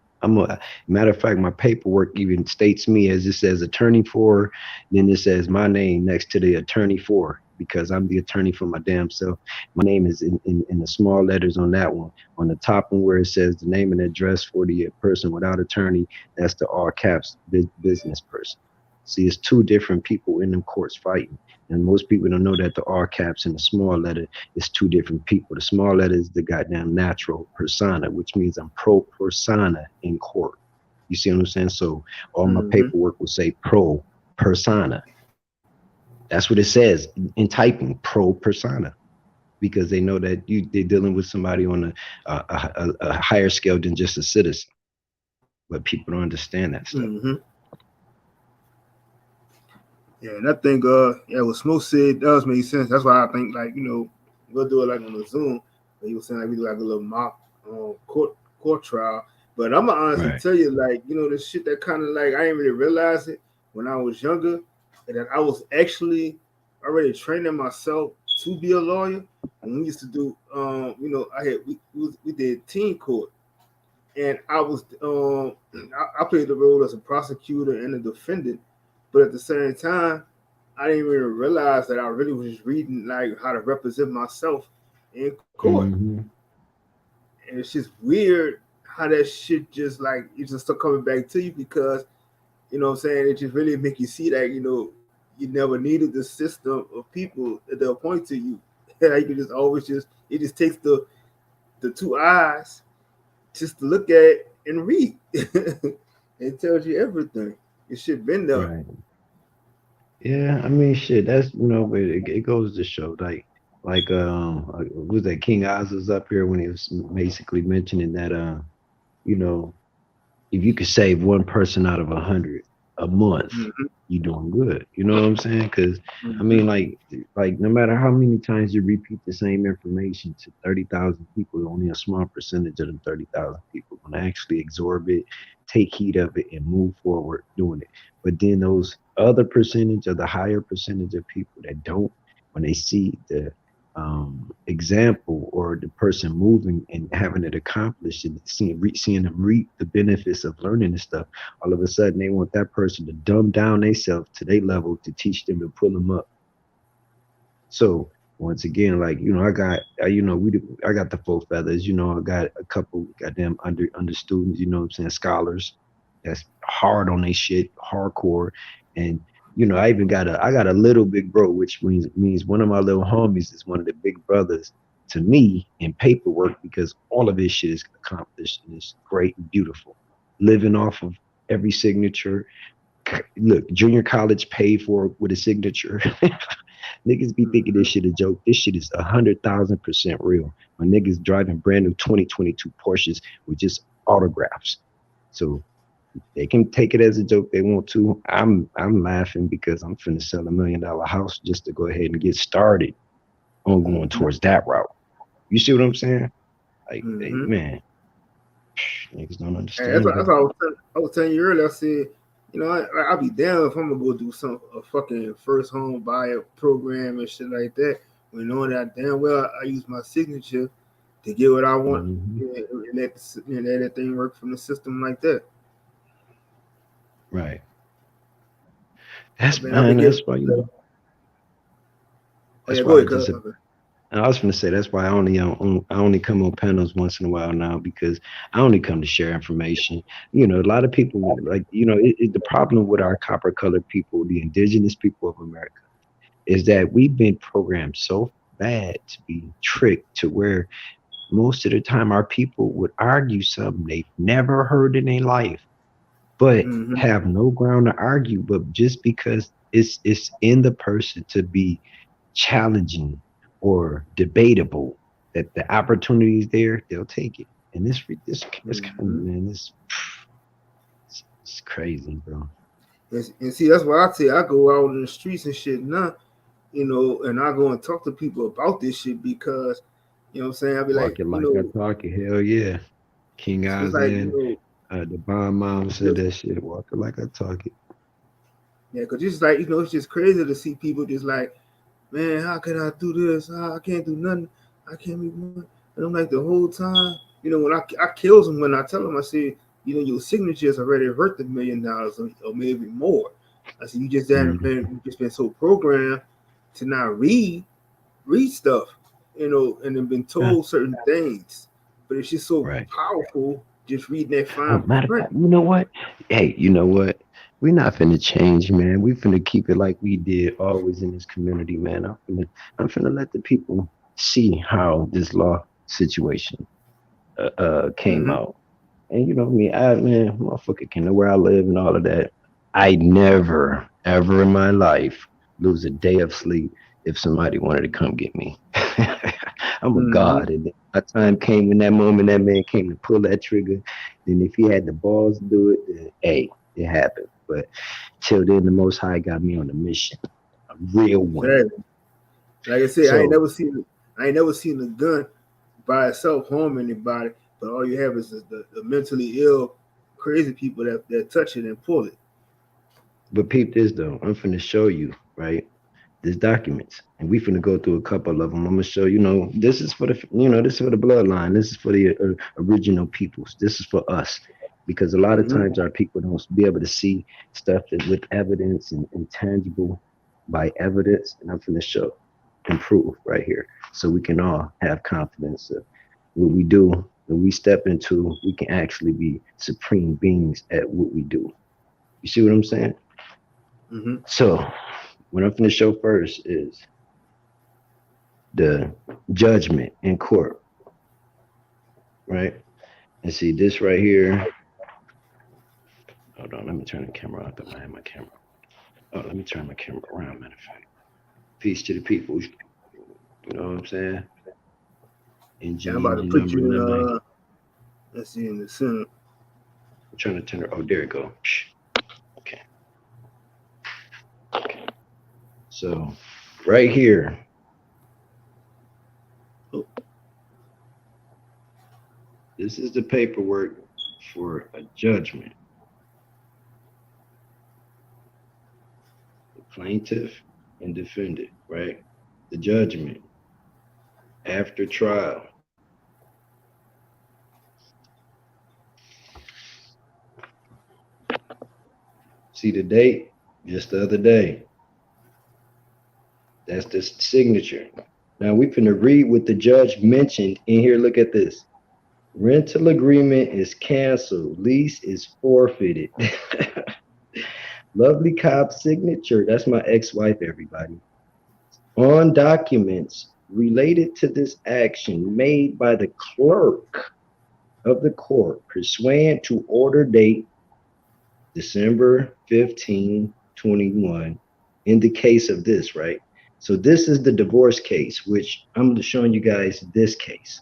Matter of fact, my paperwork even states me as it says attorney for, then it says my name next to the attorney for, because I'm the attorney for my damn self. My name is in the small letters on that one. On the top one where it says the name and address for the person without attorney, that's the all caps business person. See, it's two different people in them courts fighting. And most people don't know that the all caps and the small letter is two different people. The small letter is the goddamn natural persona, which means I'm pro persona in court. You see what I'm saying? So all my Hmm. paperwork will say pro persona. That's what it says in typing, pro persona, because they know that they're dealing with somebody on a higher scale than just a citizen. But people don't understand that stuff. Hmm. Yeah, and I think yeah, what Smoke said does make sense. That's why I think like we'll do it like on the Zoom. He was saying like we do like a little mock court trial. But I'm gonna honestly Right. tell you like this shit that kind of like I didn't really realize it when I was younger, and that I was actually already training myself to be a lawyer. And we used to do I had we did teen court, and I was I played the role as a prosecutor and a defendant, but at the same time, I didn't even realize that I really was just reading like how to represent myself in court, Hmm. and it's just weird how that shit just like it just start coming back to you because what I'm saying, it just really make you see that you never needed the system of people that they'll point to you. Like you can just always just it just takes the two eyes just to look at and read. It tells you everything. It should been there. Right. Yeah, I mean, shit. That's but it goes to show, was that King Oz was up here when he was basically mentioning that, you know, if you could save one person out of 100 a month, Mm-hmm. you're doing good. You know what I'm saying? Because I Mm-hmm. mean, like no matter how many times you repeat the same information to 30,000 people, only a small percentage of the 30,000 people gonna actually absorb it, take heed of it, and move forward doing it. But then those other percentage, of the higher percentage of people that don't, when they see the example or the person moving and having it accomplished and seeing them reap the benefits of learning this stuff, all of a sudden they want that person to dumb down themselves to their level to teach them and pull them up. So once again, like I got, I got the full feathers. I got a couple goddamn under students. You know what I'm saying? Scholars that's hard on they shit, hardcore, and I got a little big bro, which means one of my little homies is one of the big brothers to me in paperwork because all of this shit is accomplished and it's great and beautiful. Living off of every signature, look, junior college paid for with a signature. Niggas be thinking this shit a joke. This shit is 100,000% real. My niggas driving brand new 2022 Porsches with just autographs. So they can take it as a joke they want to. I'm laughing because I'm finna sell $1 million house just to go ahead and get started on going towards that route. You see what I'm saying? Like, hey, Mm-hmm. man, niggas don't And that's understand, what, that's bro. what I was telling you earlier. I said, I'll be damned if I'm gonna go do a fucking first home buyer program and shit like that. When knowing that damn well I use my signature to get what I want, Hmm. and let that thing work from the system like that. Right. That's I've been man. getting. That's why Oh yeah, That's go why I ahead, just. cuz. I was gonna say that's why I only come on panels once in a while now because I only come to share information. You know, a lot of people like the problem with our copper colored people, the indigenous people of America, is that we've been programmed so bad to be tricked to where most of the time our people would argue something they've never heard in their life but Mm-hmm. have no ground to argue, but just because it's in the person to be challenging or debatable, that the opportunity is there, they'll take it. And this kind of Mm-hmm. man, it's crazy, bro. And see, that's why I say I go out in the streets and shit now, and I go and talk to people about this shit because, what I'm saying? I'll be like, Walk it like I talk it, hell yeah. King so it's like, Isaiah, the bomb mom said that shit. Walk it like I talk it. yeah, because it's like, it's just crazy to see people just like, man, how can I do this? I can't do nothing. I can't make money. And I'm like, the whole time, when I kills them when I tell them, I say, your signatures already worth $1 million or maybe more. I said, Mhm. you just been so programmed to not read stuff, and have been Yeah, told certain things. But it's just so right. powerful just reading that Oh, fine matter of print. fact, you know what? Hey, you know what? We're not finna change, man. We finna keep it like we did always in this community, man. I'm finna let the people see how this law situation came Mm-hmm. out. And you know me, man, motherfucker can know where I live and all of that. I never, ever in my life lose a day of sleep if somebody wanted to come get me. I'm a Mm-hmm. god, and my time came when that moment that man came to pull that trigger. Then if he had the balls to do it, then hey, it happened. But till then, the Most High got me on a mission, a real one. Exactly. Like I said, So, I ain't never seen a gun by itself harm anybody, but all you have is the mentally ill, crazy people that touch it and pull it. but peep this though. I'm finna show you, right? There's documents, and we finna go through a couple of them. I'm gonna show this is for this is for the bloodline. This is for the original peoples. This is for us, because a lot of Mm-hmm. times our people don't be able to see stuff that with evidence and tangible by evidence. And I'm finna show and prove right here, so we can all have confidence that what we do, when we step into, we can actually be supreme beings at what we do. You see what I'm saying? Mm-hmm. So what I'm finna show first is the judgment in court, right? And see this right here. Hold on, let me turn the camera off. I have my camera. Oh, let me turn my camera around. Matter of fact, peace to the people. You know what I'm saying? And I'm NG, about to engine put number you in nine. let's see, in the center. I'm trying to turn it. Oh, there it go. Okay. Okay. So right here, Oh, this is the paperwork for a judgment. The plaintiff and defendant, right? The judgment after trial. See the date? Just the other day. That's the signature. Now we finna read what the judge mentioned in here. Look at this. Rental agreement is canceled. Lease is forfeited. Lovely cop signature. That's my ex-wife, everybody. On documents related to this action made by the clerk of the court pursuant to order date December 15, 21, in the case of this, right? So this is the divorce case, which I'm showing you guys this case.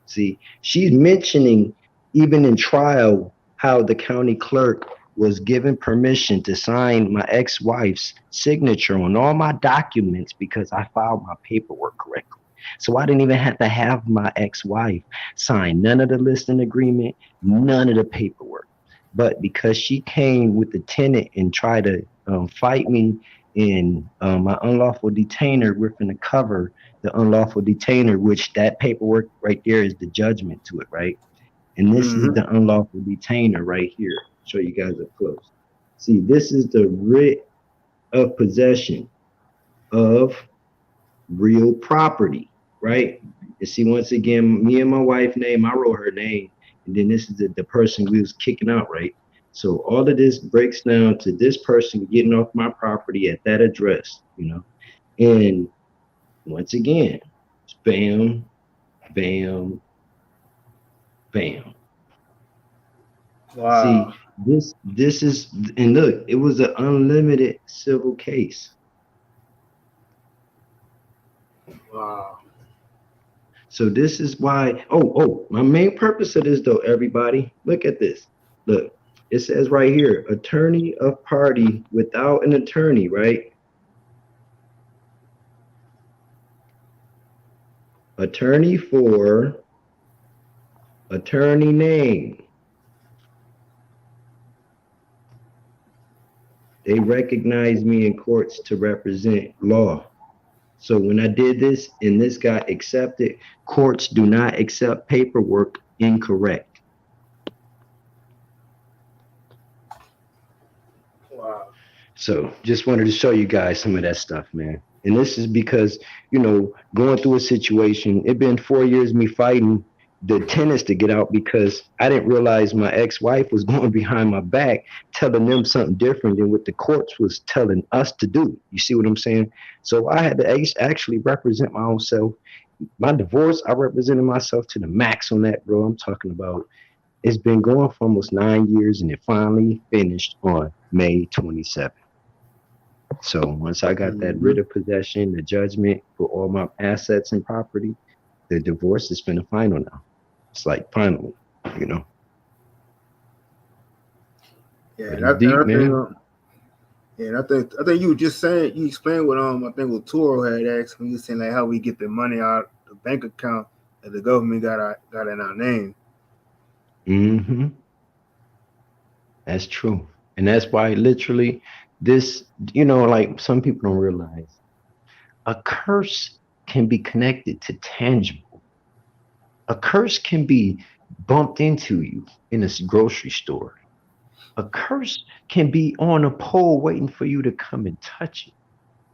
See, she's mentioning even in trial how the county clerk was given permission to sign my ex-wife's signature on all my documents because I filed my paperwork correctly. So I didn't even have to have my ex-wife sign none of the listing agreement, none of the paperwork. But because she came with the tenant and tried to fight me in my unlawful detainer, we're going to cover the unlawful detainer, which that paperwork right there is the judgment to it, right? And this is Mm-hmm. the unlawful detainer right here. Show you guys up close. See, this is the writ of possession of real property, right? And see, once again, me and my wife name, I wrote her name, and then this is the person we was kicking out, right? So all of this breaks down to this person getting off my property at that address, And once again, bam, bam, bam. See, Wow. this is, and look, it was an unlimited civil case. Wow. So this is why, my main purpose of this though, everybody, look at this. Look, it says right here, attorney of party without an attorney, right? Attorney for attorney name. They recognize me in courts to represent law. So when I did this and this got accepted, courts do not accept paperwork incorrect. Wow. So just wanted to show you guys some of that stuff, man. And this is because, going through a situation, it been 4 years me fighting the tenants to get out because I didn't realize my ex-wife was going behind my back, telling them something different than what the courts was telling us to do. You see what I'm saying? So I had to actually represent my own self. My divorce, I represented myself to the max on that, bro. I'm talking about it's been going for almost 9 years and it finally finished on May 27th. So once I got that Mm-hmm. writ of possession, the judgment for all my assets and property, the divorce is finna final now. It's like finally, you know. Yeah, But and it's deep, I think man. yeah, and I think you were just saying you explained what I think what Toro had asked when you were saying like how we get the money out the bank account that the government got in our name. Hmm. That's true. And that's why literally this, like some people don't realize a curse can be connected to tangible. A curse can be bumped into you in a grocery store. A curse can be on a pole waiting for you to come and touch it.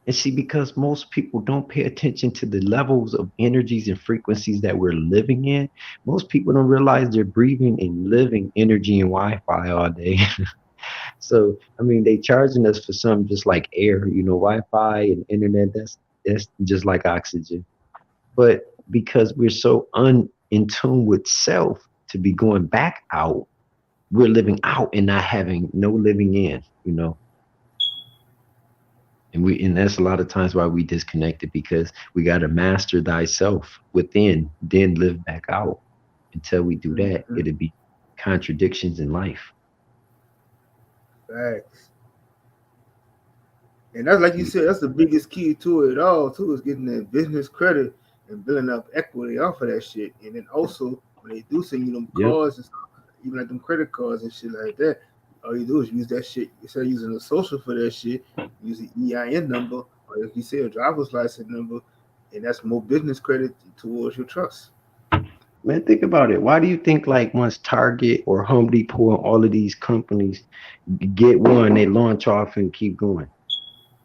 And see, because most people don't pay attention to the levels of energies and frequencies that we're living in, most people don't realize they're breathing and living energy and Wi-Fi all day. So, I mean, they charging us for something just like air, Wi-Fi and internet. That's just like oxygen. But because we're so in tune with self to be going back out, we're living out and not having no living in. And that's a lot of times why we disconnected because we got to master thyself within, then live back out. Until we do that, Mm-hmm. it'll be contradictions in life. Facts. And that's like you said, that's the biggest key to it all too, is getting that business credit and building up equity off of that shit. And then also when they do send you them Yep. cards and stuff, even like them credit cards and shit like that, all you do is use that shit instead of using a social for that shit, use the EIN number or like you said, a driver's license number, and that's more business credit towards your trust. Man, think about it. Why do you think like once Target or Home Depot and all of these companies get one, they launch off and keep going?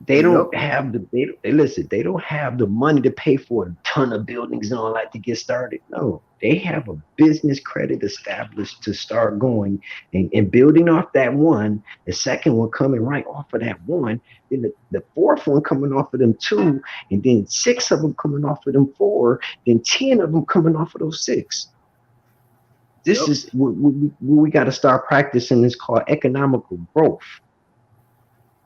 They Yep. don't have listen, they don't have the money to pay for a ton of buildings and all that to get started. No, they have a business credit established to start going and building off that one, the second one coming right off of that one, then the fourth one coming off of them two, and then six of them coming off of them four, then 10 of them coming off of those six. This Yep. is we got to start practicing. This called economical growth.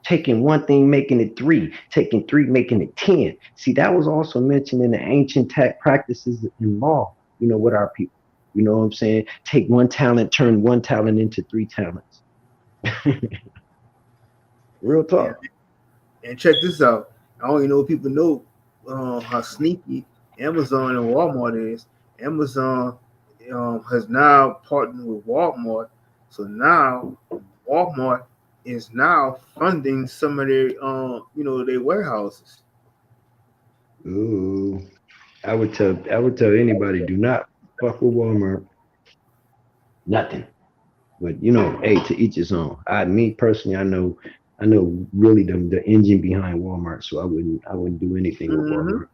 Taking one thing, making it three, taking three, making it 10. See, that was also mentioned in the ancient tech practices in law, with our people. You know what I'm saying? Take one talent, turn one talent into three talents. Real And, talk. and check this out. I don't even know if people know how sneaky Amazon and Walmart is. Amazon has now partnered with Walmart, so now Walmart is now funding some of their their warehouses. Ooh. I would tell anybody, do not fuck with Walmart. Nothing. But hey, to each his own. Me personally, I know really the engine behind Walmart, so I wouldn't do anything with Hmm. Walmart.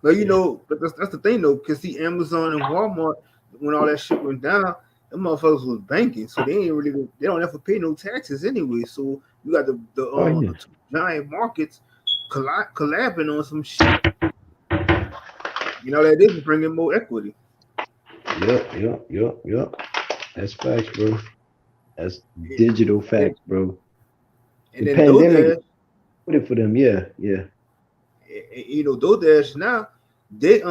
But Yeah. but that's the thing though, because see, Amazon and Walmart, when all that shit went down, them motherfuckers was banking, so they don't have to pay no taxes anyway. So you got Oh yeah. the two giant markets collabing on some shit. That is bringing more equity. Yep. That's facts, bro. That's And, digital and, facts, bro. The and then pandemic DoorDash, put it for them. Yeah, yeah. DoorDash now they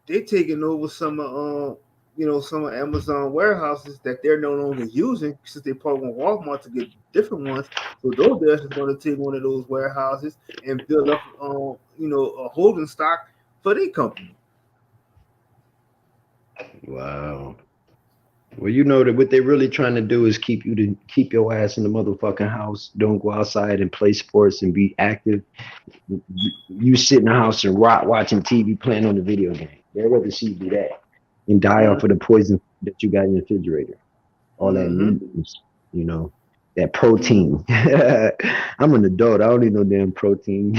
they taking over some of some of Amazon warehouses that they're no longer using since they partnered with Walmart to get different ones. So DoorDash is going to take one of those warehouses and build up a holding stock for their company. Wow. Well, you know that what they're really trying to do is keep your ass in the motherfucking house. Don't go outside and play sports and be active. You sit in the house and rot watching TV, playing on the video game. They'd rather see you do that and die off of the poison that you got in your refrigerator. All that Mm-hmm. noodles, you know, that protein. I'm an adult. I don't need no damn protein.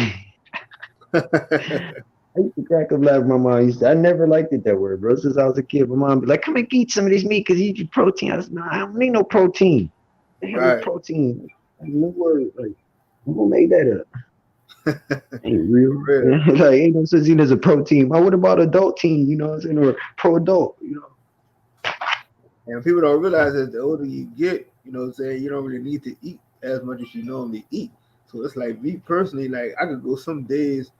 I used to crack up laughing. My mom used to, I never liked it that word, bro. Since I was a kid, my mom be like, "Come and eat some of this meat because you eat protein." I was, "No, I don't need no protein. The hell is Right. protein? New word. Like, who made that up? Ain't real. For real. Like, ain't no such thing as a protein. Why what about adult team? You know what I'm saying? Or pro adult? And people don't realize that the older you get, what I'm saying, you don't really need to eat as much as you normally eat. So it's like me personally, like I could go some days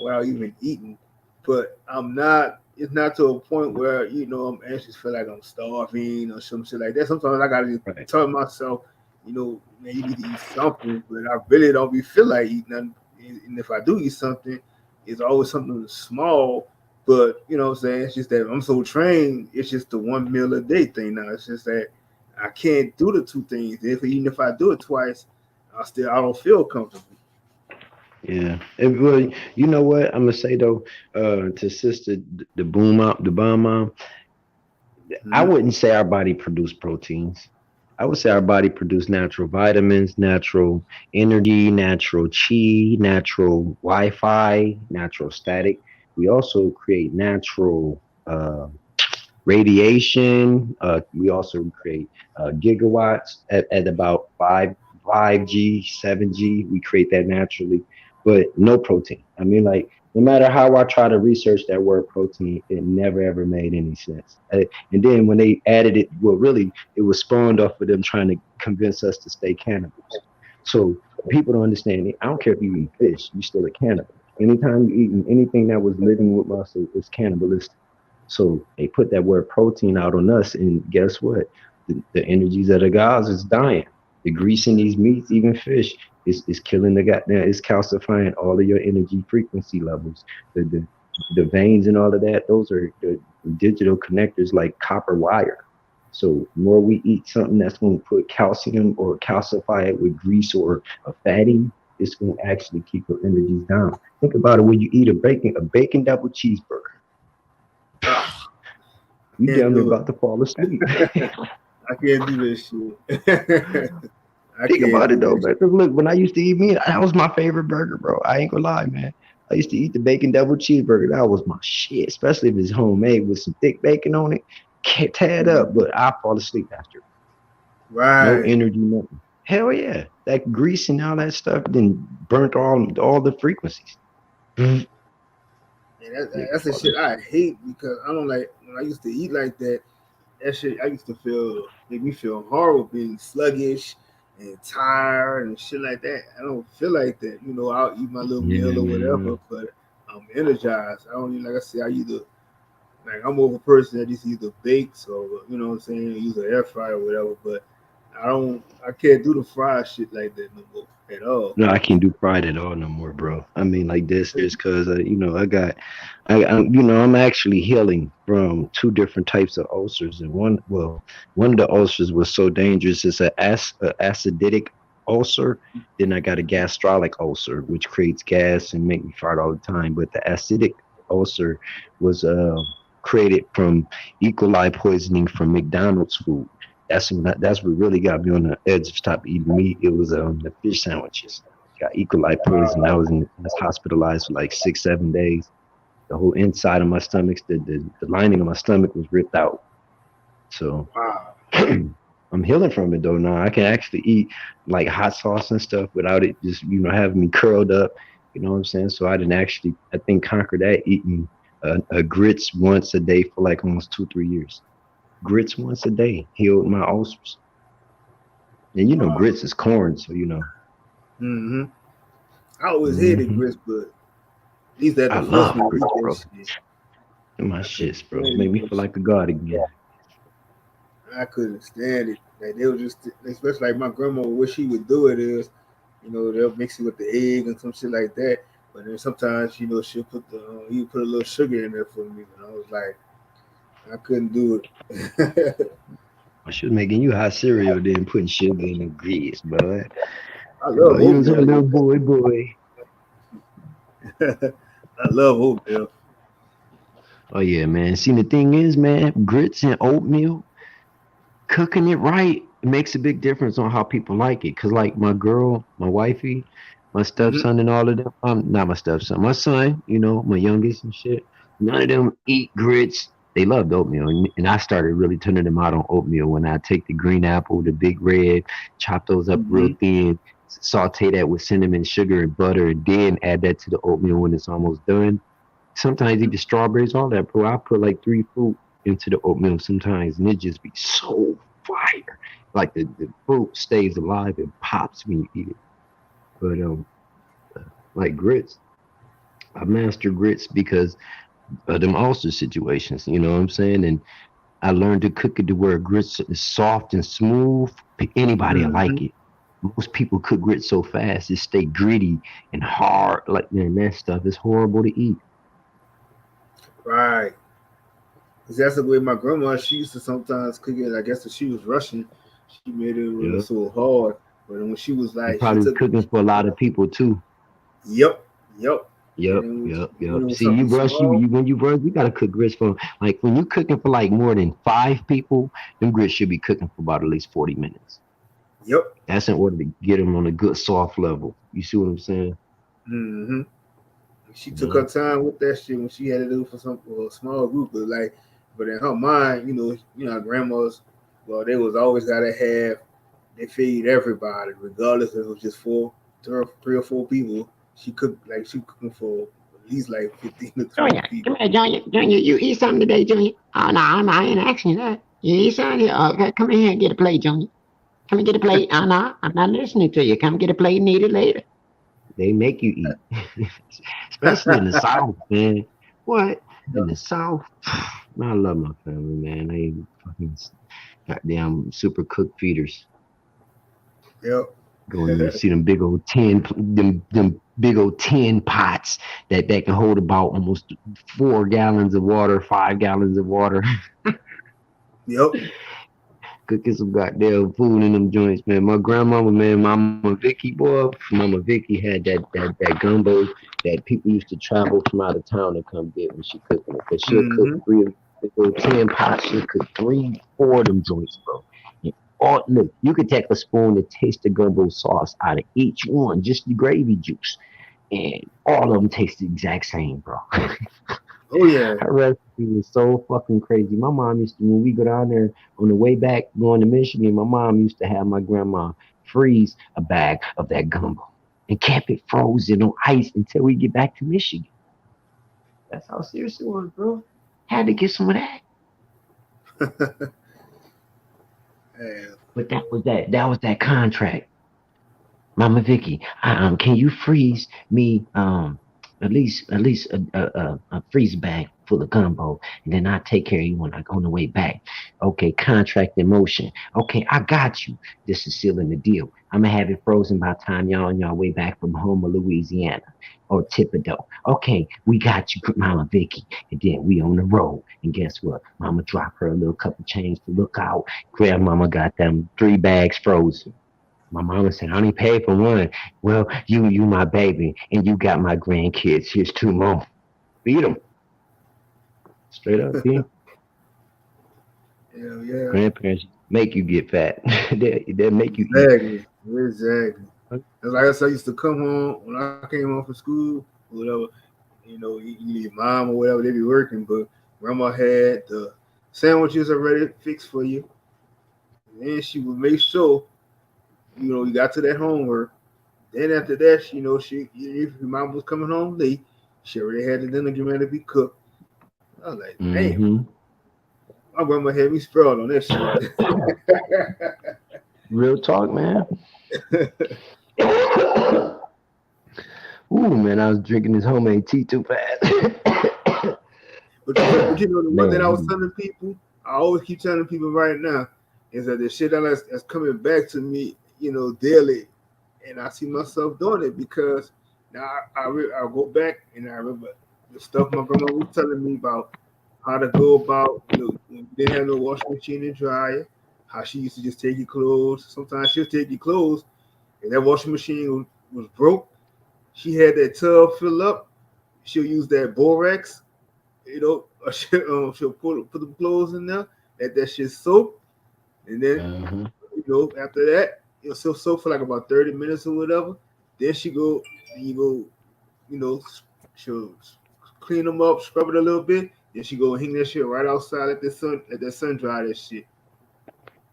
without even eating, but I'm not. It's not to a point where I'm anxious, feel like I'm starving or some shit like that. Sometimes I gotta just Right. tell myself, man, you need to eat something, but I really don't be feel like eating nothing. And if I do eat something, it's always something small, but what I'm saying, it's just that I'm so trained. It's just the one meal a day thing now. It's just that I can't do the two things. Even if I do it twice, I don't feel comfortable. Yeah. Well, you know what I'm gonna say though, to sister the bomb mom. I Mm-hmm. wouldn't say our body produce proteins. I would say our body produce natural vitamins, natural energy, natural chi, natural Wi-Fi, natural static. We also create natural radiation. We also create gigawatts at about 5G, 7G. We create that naturally, but no protein. I mean, like, no matter how I try to research that word protein, it never ever made any sense. And then when they added it, well, really, it was spawned off of them trying to convince us to stay cannibals. So people don't understand it. I don't care if you eat fish, you still a cannibal. Anytime you eat anything that was living with muscle, it's cannibalistic. So they put that word protein out on us, and guess what? The energies of the gods is dying. The grease in these meats, even fish, is killing the goddamn. It's calcifying all of your energy frequency levels. The veins and all of that. Those are the digital connectors like copper wire. So the more we eat something that's going to put calcium or calcify it with grease or a fatty, it's going to actually keep your energies down. Think about it when you eat a bacon double cheeseburger. Ah, I You can't damn near do about to fall asleep. it. I can't do this shit. I Think can't about do it though, this man. 'Cause look, when I used to eat meat, that was my favorite burger, bro. I ain't gonna lie, man. I used to eat the bacon double cheeseburger. That was my shit, especially if it's homemade with some thick bacon on it. Can't tear it shit. up, but I fall asleep after. No Right. energy, nothing. Hell yeah, that grease and all that stuff then burnt all the frequencies. Yeah, And nigga that's the fall shit I asleep. hate because I don't like when I used to eat like that. that shit I used to feel make me feel horrible, being sluggish and tired and shit like that. I don't feel like that. I'll eat my little Yeah, meal or whatever, man. but I'm energized. I don't even like I say I either like I'm over a person that just either bakes or what I'm saying, use an air fryer or whatever, but I can't do the fried shit like that no more at all. No, I can't do pride at all no more, bro. I mean, like this is because I'm actually healing from two different types of ulcers, and one of the ulcers was so dangerous. It's a acidic ulcer. Then I got a gastrolic ulcer, which creates gas and make me fart all the time. But the acidic ulcer was created from E. coli poisoning from McDonald's food. That's what really got me on the edge of stop eating meat. It was the fish sandwiches. Got E. coli poison. I was hospitalized for like 6 7 days. The whole inside of my stomach, the lining of my stomach was ripped out. So Wow. I'm healing from it though now. I can actually eat like hot sauce and stuff without it just having me curled up. You know what I'm saying? So I didn't actually I think conquer that eating a grits once a day for like almost 2 3 years. Grits once a day healed my ulcers. And Wow. grits is corn, so hmm I always hated hmm grits, but at least had I to force love me to eat grits, that bro. shit. My I couldn't shits, bro. stand Make it. me feel like a god again. I couldn't stand it. Like they would just, especially like my grandma, what she would do it is, they'll mix it with the egg and some shit like that. But then sometimes, she'll you put a little sugar in there for me, and I was like, I couldn't do it. I should making you hot cereal, then putting sugar in the grits, bro. I Oh, love you was a oatmeal. little boy. I love oatmeal. Oh yeah, man. See, the thing is, man, grits and oatmeal, cooking it right makes a big difference on how people like it. Cause like my girl, my wifey, my Hmm stepson, and all of them. Not my stepson, my son. My youngest and shit. None of them eat grits. They loved oatmeal, and I started really turning them out on oatmeal when I take the green apple, the big red, chop those up real hmm thin, saute that with cinnamon, sugar, and butter, and then add that to the oatmeal when it's almost done. Sometimes eat the strawberries, all that, bro. I put like 3 fruit into the oatmeal sometimes, and it just be so fire. Like the fruit stays alive and pops when you eat it. But like grits, I master grits because of them ulcer situations. You know what I'm saying? And I learned to cook it to where grits is soft and smooth. Anybody will hmm like it. Most people cook grits so fast it stay gritty and hard. Like man, that stuff is horrible to eat. Right. 'Cause that's the way my grandma, she used to sometimes cook it. I guess if she was Russian, she made it real Yeah. so hard. But when she was You like, she probably was took it. cooking for a lot of people too. Yep, yep. And Yep, then yep, when yep. it was See, you something brush small, you when you brush, you gotta cook grits for like when you cooking for like more than 5 people. Them grits should be cooking for about at least 40 minutes. yep. That's in order to get them on a good soft level. You see what I'm saying? hmm She took her Yeah. time with that shit when she had to do for some for a small group, but in her mind, grandmas, well, they was always gotta have. They feed everybody, regardless if it was just three or four people. She cooking for at least like 15 to 20 Junior, people. come here, Junior. Junior, you eat something today, Junior? Oh, no, I ain't asking you that. You eat something? Okay, come in here and get a plate, Junior. Come and get a plate. Oh, no, I'm not listening to you. Come get a plate and eat it later. They make you eat, especially in the South, man. What in the South? Man, I love my family, man. They fucking goddamn super cook feeders. Yep. Go in there and see them big old them big old tin pots that can hold about almost 4 gallons of water, 5 gallons of water. Yep. Cooking some goddamn food in them joints, man. My grandmama, man, Mama Vicky, boy, Mama Vicky had that gumbo that people used to travel from out of town to come get when she cooking it. Cause she'll cook hmm big old tin pots. She'll cook 3 4 of them joints, bro. And look, you could take a spoon to taste the gumbo sauce out of each one, just the gravy juice, and all of them taste the exact same, bro. Oh yeah. Her recipe was so fucking crazy. My mom used to, when we go down there on the way back going to Michigan, my mom used to have my grandma freeze a bag of that gumbo and kept it frozen on ice until we get back to Michigan. That's how serious it was, bro. Had to get some of that. Yeah. But that was that contract. Mama Vicky, can you freeze me at least a freeze bag full of gumbo, and then I'll take care of you when I on the way back. Okay, contract in motion. Okay, I got you. This is sealing the deal. I'm gonna have it frozen by the time y'all on your way back from Homer, Louisiana, or Thibodeau. Okay, we got you, Mama Vicky, and then we on the road. And guess what? Mama drop her a little couple change to look out. Grandmama got them 3 bags frozen. My mama said, I only paid for one. Well, you my baby, and you got my grandkids. Here's 2 more. Feed them. Straight up, B. Yeah, yeah. Grandparents make you get fat. They make you eat. Exactly. Exactly. And like I said, I used to come home when I came home from school, whatever, your mom or whatever, they be working, but grandma had the sandwiches already fixed for you. And then she would make sure, you got to that homework. Then after that, if your mom was coming home late, she already had the dinner getting ready to be cooked. I was like, damn, Mm-hmm. my grandma had me sprawled on that shit. Real talk, man. Ooh, man, I was drinking this homemade tea too fast. But the one that I was Man. telling people, I always keep telling people right now, is that the shit that's coming back to me, daily, and I see myself doing it because now I go back and I remember the stuff my grandma was telling me about how to go about, when we didn't have no washing machine and dryer, how she used to just take your clothes. Sometimes she'll take your clothes, and that washing machine was broke. She had that tub fill up. She'll use that borax, she'll put the clothes in there, let that shit soak, and then Uh-huh. after that, she'll soak for like about 30 minutes or whatever. Then you go, you know, she'll clean them up, scrub it a little bit. Then she go and hang that shit right outside let that sun dry that shit.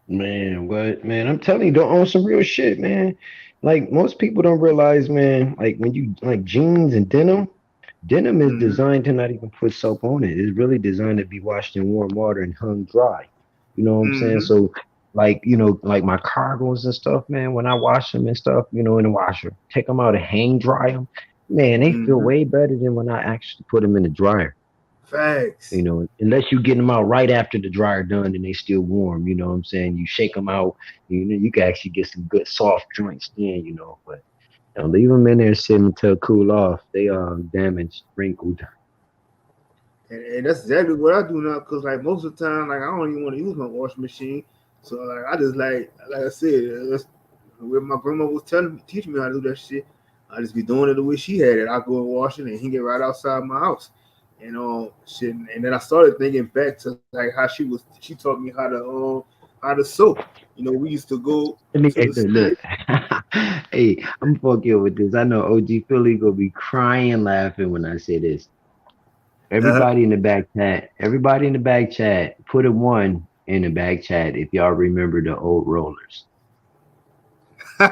Man, what? Man, I'm telling you, don't own some real shit, man. Like most people don't realize, man, like when you like jeans and denim is Mm-hmm. designed to not even put soap on it. It's really designed to be washed in warm water and hung dry. You know what I'm saying? Mm-hmm. So, like, like my cargos and stuff, man, when I wash them and stuff, in the washer, take them out and hang dry them, man, they feel Mm-hmm. way better than when I actually put them in the dryer. Facts. Unless you get them out right after the dryer done and they still warm, you know what I'm saying? You shake them out, you can actually get some good soft joints then, but leave them in there sitting until cool off. They are damaged, wrinkled. And that's exactly what I do now. Cause like most of the time, like I don't even want to use my washing machine. So like I just like I said, that's where my grandma was teaching me how to do that shit. I just be doing it the way she had it. I go and wash it and hang it right outside my house. Shit. And then I started thinking back to like how she taught me how to sew. We used to go Let me to the look. store. Hey, I'm fucking with this. I know OG Philly gonna be crying laughing when I say this. Uh-huh. Everybody in the back chat, put a one in the back chat if y'all remember the old rollers. Man,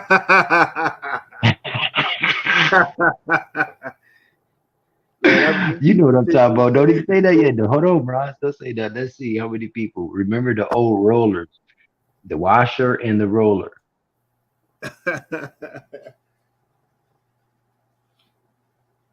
I be You know what I'm talking taking about. Don't even say that yet. Though. Hold on, bro. Don't say that. Let's see how many people remember the old rollers, the washer and the roller.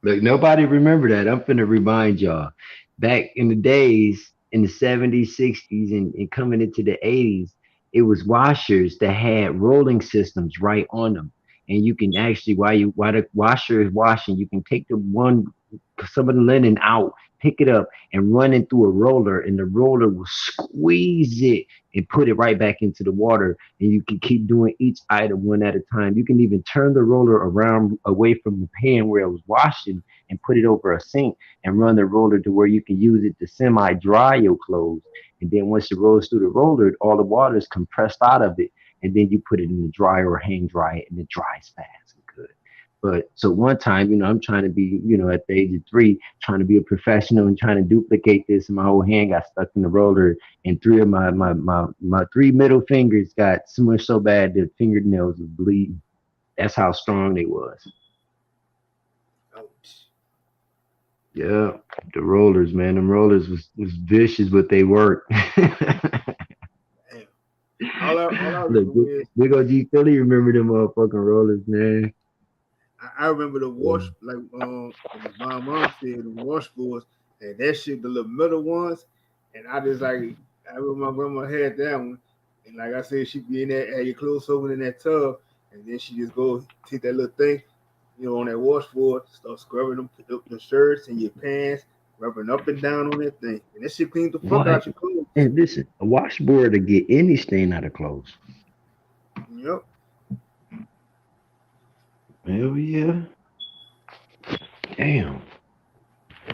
Look, nobody remember that. I'm finna remind y'all. Back in the days, in the 70s, 60s, and coming into the 80s, it was washers that had rolling systems right on them. And you can actually, while the washer is washing, you can take some of the linen out, pick it up, and run it through a roller, and the roller will squeeze it and put it right back into the water. And you can keep doing each item one at a time. You can even turn the roller around away from the pan where it was washing and put it over a sink and run the roller to where you can use it to semi dry your clothes. And then once it rolls through the roller, all the water is compressed out of it. And then you put it in the dryer or hang dry it and it dries fast and good. But so one time, I'm trying to be, at the age of 3, trying to be a professional and trying to duplicate this. And my whole hand got stuck in the roller, and 3 of my 3 middle fingers got smushed so bad that fingernails was bleeding. That's how strong they was. Ouch. Yeah, the rollers, man. Them rollers was vicious, but they worked. Damn. all I Look, remember is big OG Philly remember them motherfucking rollers, man. I remember the Yeah. wash like my mom said the washboards and that shit the little middle ones and I just like I remember my grandma had that one and like I said she'd be in that had your clothes soaking in that tub and then she just go take that little thing on that washboard start scrubbing them the shirts and your pants rubbing up and down on that thing and that shit cleaned the fuck What? out your clothes. And listen, a washboard to get any stain out of clothes. Yep. Hell yeah. Damn.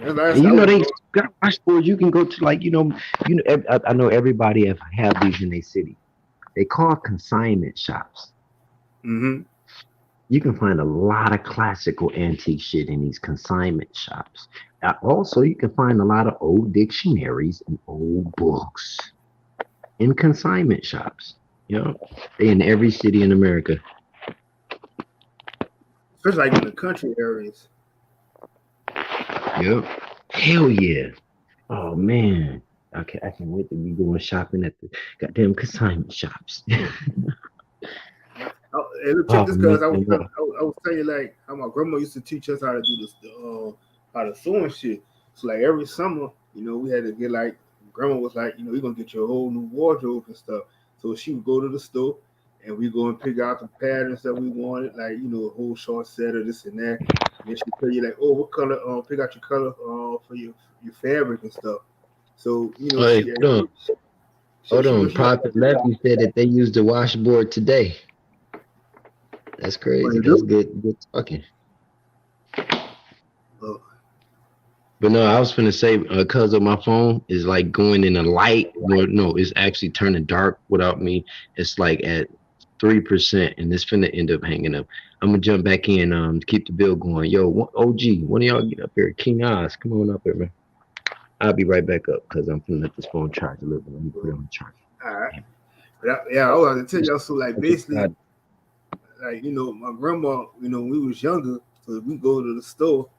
And that's And you I know was they going. got washboards. You can go to like I know everybody have these in their city. They call consignment shops. Mm-hmm. You can find a lot of classical antique shit in these consignment shops. Also, you can find a lot of old dictionaries and old books in consignment shops. You know, they in every city in America. Especially like in the country areas. Yep. Hell yeah. Oh man. Okay, I can't wait to be going shopping at the goddamn consignment shops. Oh, and look, check Oh this, man, cause no. I was telling you like how my grandma used to teach us how to do this, how to sew and shit. So like every summer, we had to get like grandma was like, we're gonna get you a whole new wardrobe and stuff. So she would go to the store and we go and pick out the patterns that we wanted, like a whole short set of this and that. And then she tell you like, oh, what color? Pick out your color for your fabric and stuff. So Hey, hold on. so Hold she on. she got Prophet Lefty said that they used the washboard today. That's what crazy. to That's do. good talking. Uh, But no, I was finna say because of my phone is like going in a light. Well, no, it's actually turning dark without me. It's like at 3%, and it's finna end up hanging up. I'm gonna jump back in to keep the bill going. Yo, OG, one of y'all get up here. King Oz, come on up here, man. I'll be right back up because I'm finna let this phone charge a little bit. Let me put it on charge. all right. Yeah, I was to tell y'all. So like basically, Damn. like my grandma, when we was younger, so we go to the store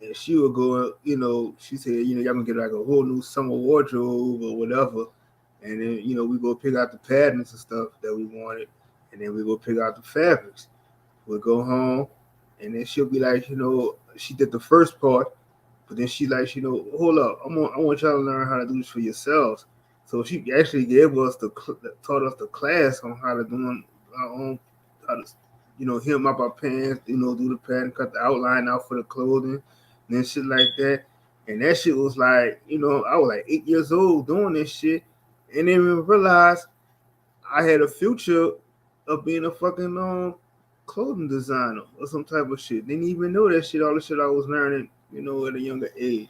and she would go, she said, y'all gonna get like a whole new summer wardrobe or whatever, and then we go pick out the patterns and stuff that we wanted, and then we go pick out the fabrics. We'll go home, and then she'll be like, she did the first part, but then she like, hold up, I want y'all to learn how to do this for yourselves. So she actually gave us taught us the class on how to do our own, how to, hem up our pants, do the pattern, cut the outline out for the clothing, and then shit like that. And that shit was like, I was like 8 years old doing this shit, and then we realized I had a future of being a fucking clothing designer or some type of shit. Didn't even know that shit. All the shit I was learning, at a younger age.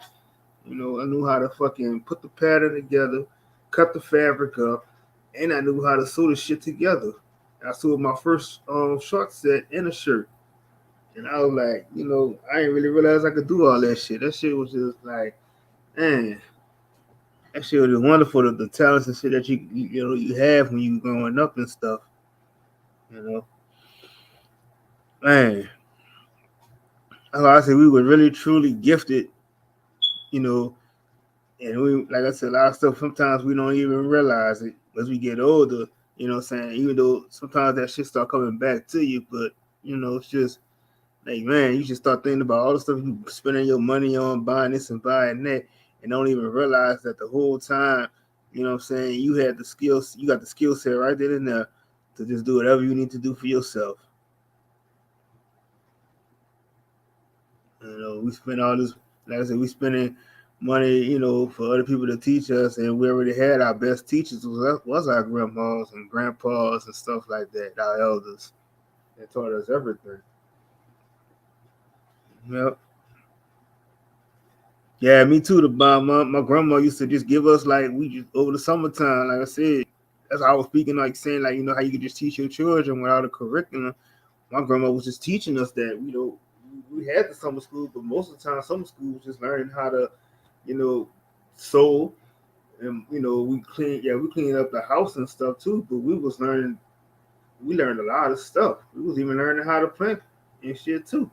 I knew how to fucking put the pattern together, cut the fabric up, and I knew how to sew the shit together. I sewed my first short set and a shirt. And I was like, I didn't really realize I could do all that shit. That shit was just like, man, that shit was just wonderful. The talents and shit that you have when you growing up and stuff. You know, man, like I said, we were really truly gifted. You know, and we, like I said, a lot of stuff. Sometimes we don't even realize it as we get older. What I'm saying, even though sometimes that shit start coming back to you, but it's just like, man, you should start thinking about all the stuff you spending your money on, buying this and buying that, and don't even realize that the whole time, what I'm saying, you had the skills, you got the skill set right there and there to just do whatever you need to do for yourself. We spend all this, like I said, we spending money, for other people to teach us, and we already had our best teachers was our grandmas and grandpas and stuff like that, our elders. They taught us everything. Yep. Yeah, me too. My grandma used to just give us like we just over the summertime. Like I said, that's how I was speaking. Like saying like how you could just teach your children without a curriculum. My grandma was just teaching us that we had the summer school, but most of the time summer school was just learning how to sew and we cleaned up the house and stuff too. But we learned a lot of stuff. We was even learning how to plant and shit too.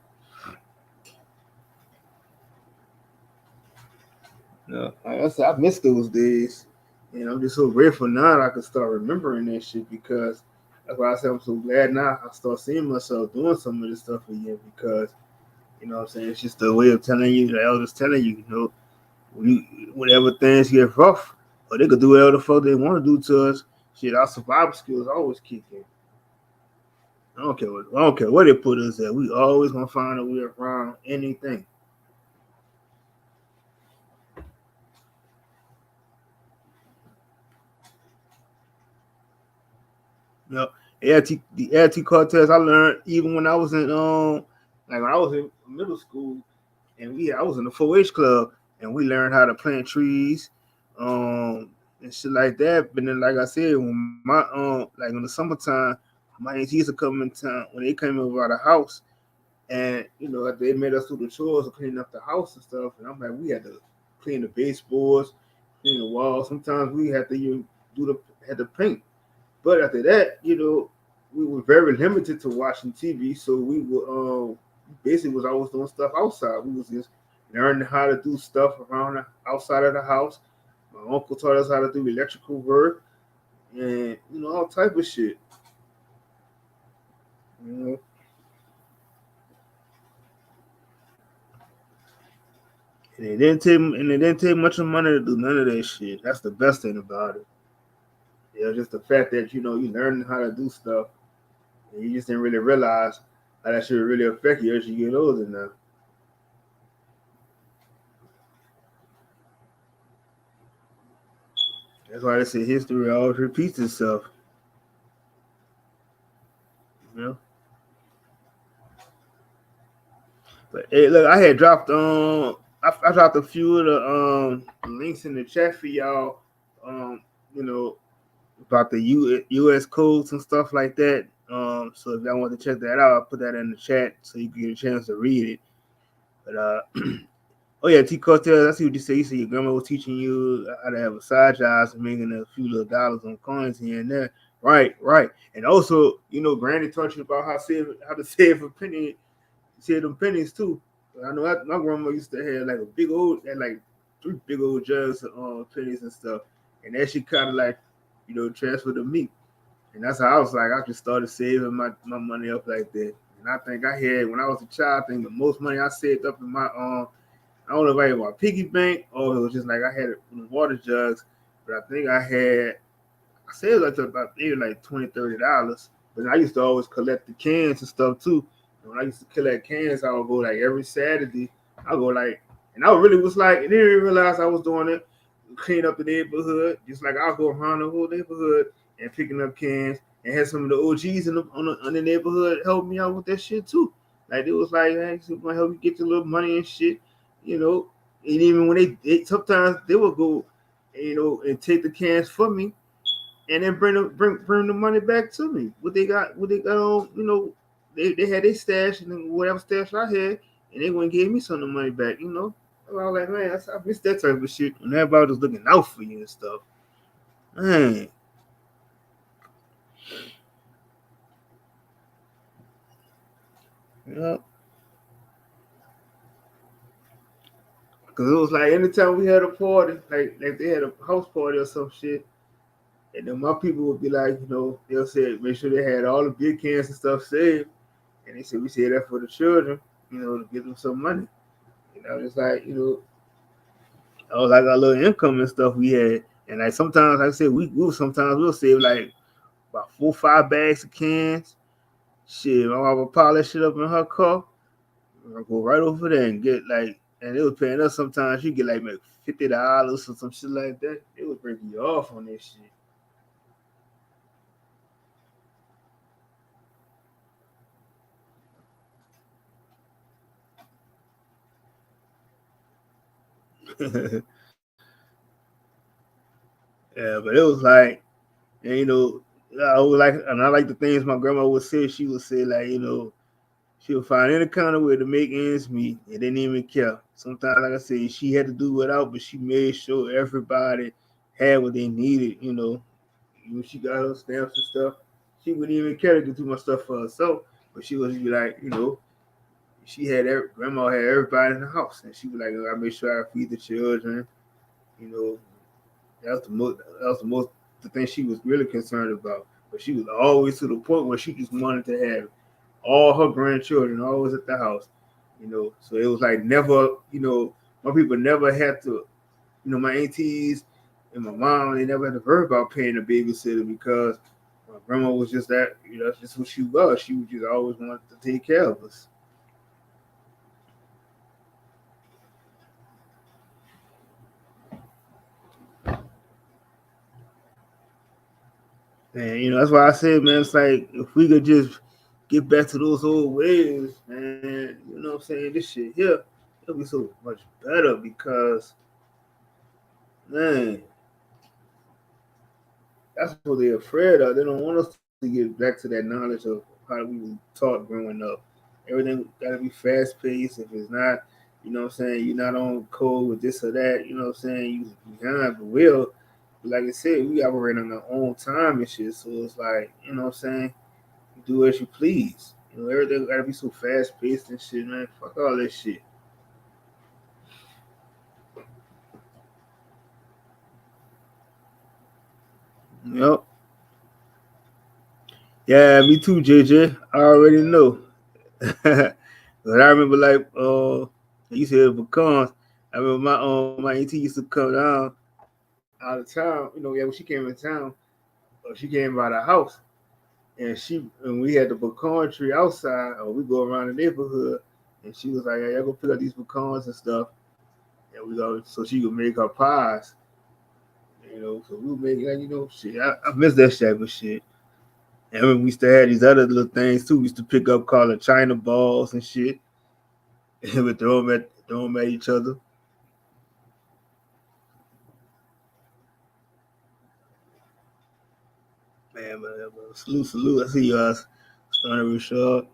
Like I said, I miss those days. And I'm just so grateful now that I can start remembering that shit because that's why I said I'm so glad now I start seeing myself doing some of this stuff again because you know what I'm saying it's just a way of telling you, the elders telling you, you know, whenever things get rough, or they could do whatever the fuck they want to do to us, shit, our survival skills always kick in. I don't care where they put us at. We always gonna find a way around anything. You know, the AT cartels I learned even when I was in like when I was in middle school and I was in the 4-H club and we learned how to plant trees, and shit like that. But then like I said, when my like in the summertime, my aunties used to come in town when they came over our house and you know they made us do the chores of cleaning up the house and stuff. And I'm like, we had to clean the baseboards, clean the walls. Sometimes we had to even had to paint. But after that, you know, we were very limited to watching TV, so we were basically was always doing stuff outside. We was just learning how to do stuff around outside of the house. My uncle taught us how to do electrical work and you know all type of shit. You know, and it didn't take much of money to do none of that shit. That's the best thing about it. You know, just the fact that you know you learning how to do stuff and you just didn't really realize how that should really affect you as you get older now. That's why they say history always repeats itself. You know. But hey, look, I had dropped I dropped a few of the links in the chat for y'all. You know about the U.S. codes and stuff like that. So if y'all want to check that out, I'll put that in the chat so you can get a chance to read it. But oh yeah, T. Cortez, I see what you say. You say your grandma was teaching you how to have a side job and making a few little dollars on coins here and there. Right, right. And also, you know, Granny taught you about how to save a penny, save them pennies too. I know my grandma used to have like a big old, had like 3 big old jugs of pennies and stuff, and that she kind of like, you know, transferred to me. And that's how I was like, I just started saving my money up like that. And I think I had when I was a child, I think the most money I saved up in my I don't know if I had my piggy bank or it was just like I had it in the water jugs, but I think I saved like about maybe like $20-$30. But I used to always collect the cans and stuff too. And when I used to collect cans, I would go like every Saturday. I go like, and I really was like, and didn't even realize I was doing it, clean up the neighborhood, just like I'll go around the whole neighborhood and picking up cans and had some of the OGs on the neighborhood help me out with that shit too. Like it was like, hey, so gonna help you get your little money and shit, you know. And even when they sometimes they would go, you know, and take the cans for me and then bring the money back to me. What they got on, you know, they had their stash and whatever stash I had, and they went and gave me some of the money back, you know. I was like, man, I miss that type of shit. And everybody was looking out for you and stuff. Man, you know, because it was like anytime we had a party, like they had a house party or some shit, and then my people would be like, you know, they'll say make sure they had all the beer cans and stuff saved, and they said we said that for the children, you know, to give them some money. You know, it's like you know, I was like our little income and stuff we had, and like sometimes like I said we sometimes we'll save like about 4 or 5 bags of cans. Shit, my mama would pile that shit up in her car. I go right over there and get like, and they was paying us sometimes. You get like maybe $50 or some shit like that. They was breaking you off on this shit. Yeah, but it was like, and, you know, I was like, and I like the things my grandma would say. She would say like, you know, she would find any kind of way to make ends meet and didn't even care. Sometimes, like I said, she had to do without, but she made sure everybody had what they needed. You know, when she got her stamps and stuff, she wouldn't even care to do too much stuff for herself. But she was be like, you know, grandma had everybody in the house, and she was like, I make sure I feed the children. You know, That was the thing she was really concerned about. But she was always to the point where she just wanted to have all her grandchildren always at the house. So it was like never, my people never had to, my aunties and my mom, they never had to worry about paying a babysitter because my grandma was just that, that's just who she was. She was just always wanted to take care of us. And that's why I said, man, it's like if we could just get back to those old ways, man, what I'm saying? This shit here, it'll be so much better because, man, that's what they're afraid of. They don't want us to get back to that knowledge of how we were taught growing up. Everything got to be fast paced. If it's not, you're not on code with this or that, you behind. But like I said, we operate on our own time and shit. So it's like, do as you please. Everything got to be so fast paced and shit, man. Fuck all that shit. Yep. Yeah, me too, JJ. I already know. But I remember like I used to have pecans. I remember my auntie used to come down out of town. Yeah, when she came in town, she came by the house, and we had the pecan tree outside. Or we go around the neighborhood, and she was like, "Hey, y'all go pick up these pecans and stuff." And we go so she could make her pies. So we would make like shit. I miss that type of shit. And when we used to have these other little things too. We used to pick up calling China balls and shit, and we throw them at each other. Man, salute. I see you guys starting real short.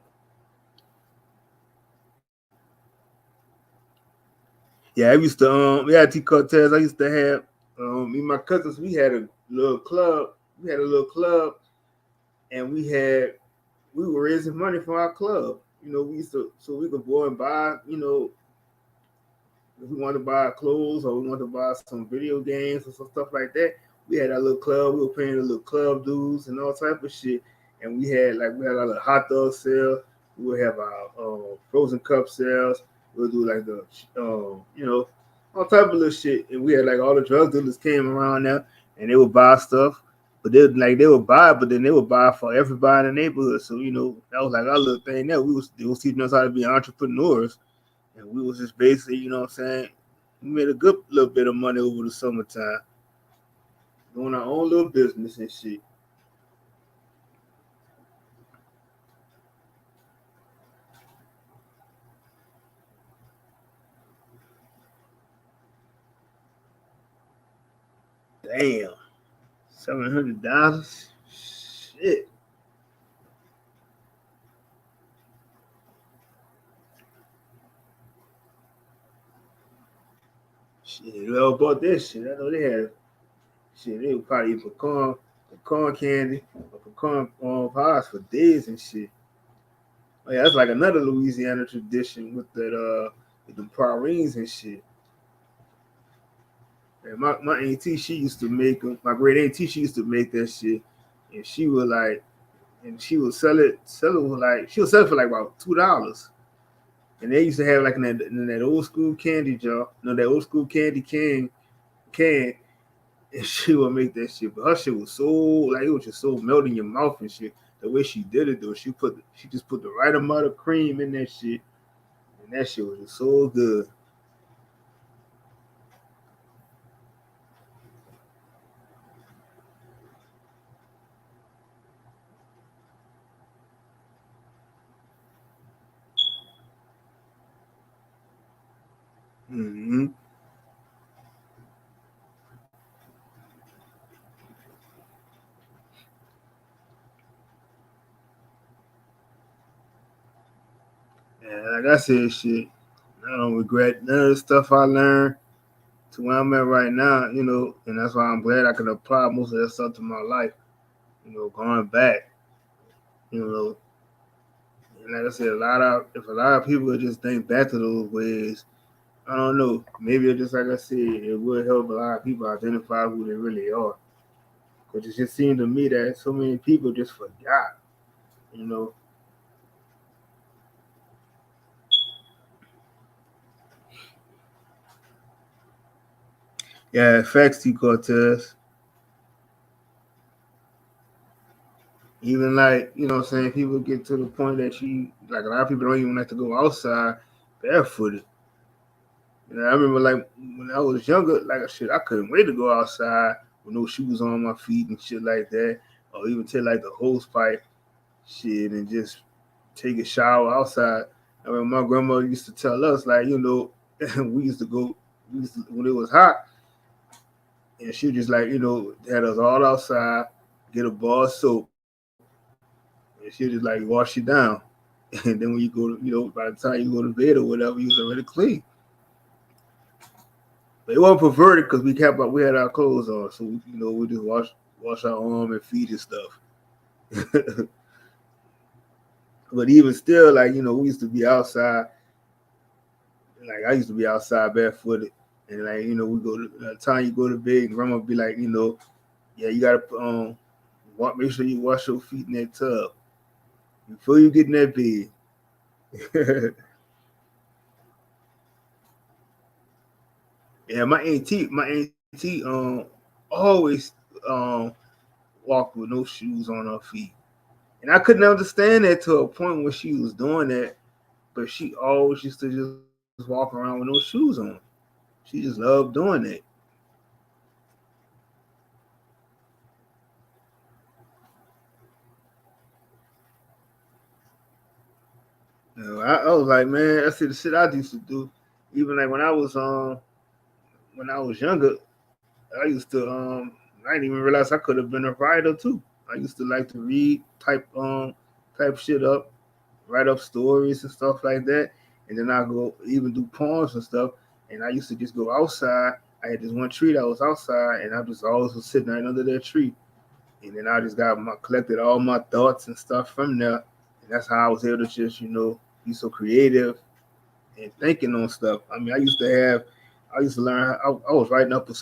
Yeah, I used to we had T Cortez. I used to have me and my cousins. We had a little club. We had a little club, and we were raising money for our club. We used to so we could go and buy. If we wanted to buy clothes or we wanted to buy some video games or some stuff like that, we had our little club. We were paying the little club dues and all type of shit. And we had our little hot dog sale. We would have our frozen cup sales. We'll do like the all type of little shit. And we had like all the drug dealers came around now and they would buy stuff. But they would buy, but then they would buy for everybody in the neighborhood. So that was like our little thing. There, they was teaching us how to be entrepreneurs, and we was just basically, what I'm saying, we made a good little bit of money over the summertime, doing our own little business and shit. Damn, $700. Shit. Shit, whoever bought this shit, I know they had shit. They would probably eat pecan candy, or pecan pies for days and shit. Oh yeah, that's like another Louisiana tradition with the pralines and shit. And my auntie, she used to make them. My great auntie, she used to make that shit, and she would sell it for like she would sell it for like about $2. And they used to have like in that old school candy jar, that old school candy can, and she would make that shit. But her shit was so like it was just so melt in your mouth and shit. The way she did it though, she just put the right amount of cream in that shit, and that shit was just so good. Mm-hmm. And like I said, shit, I don't regret none of the stuff I learned to where I'm at right now, and that's why I'm glad I can apply most of that stuff to my life, going back, you know, and like I said, if a lot of people would just think back to those ways, I don't know. Maybe it just like I said, it would help a lot of people identify who they really are. Because it just seemed to me that so many people just forgot, you know. Yeah, it affects you, Cortez. Even like, you know what I'm saying, people get to the point that you, like a lot of people don't even like to go outside barefooted. You know, I remember like when I was younger, like shit, I couldn't wait to go outside with no shoes on my feet and shit like that. Or even take like the hose pipe shit and just take a shower outside. I remember my grandmother used to tell us, like, you know, we used to go, when it was hot, and she just like, you know, had us all outside, get a bar of soap, and she just like wash you down. And then when you go to, you know, by the time you go to bed or whatever, you was already clean. But it wasn't perverted because we had our clothes on, so you know we just wash our arm and feet and stuff. But even still, like you know, we used to be outside. Like I used to be outside barefooted, and like you know, we go to the time you go to bed, and grandma would be like, you know, yeah, you gotta make sure you wash your feet in that tub before you get in that bed. Yeah, my auntie, always um walked with no shoes on her feet, and I couldn't understand that to a point where she was doing that. But she always used to just walk around with no shoes on. She just loved doing that. You know, I was like, man, I see the shit I used to do. Even like when I was younger, I used to I didn't even realize I could have been a writer too. I used to like to read, type shit up, write up stories and stuff like that. And then I go even do poems and stuff. And I used to just go outside. I had this one tree that was outside, and I just always was sitting right under that tree. And then I just collected all my thoughts and stuff from there. And that's how I was able to just be so creative and thinking on stuff. I mean, I used to learn. I was writing up a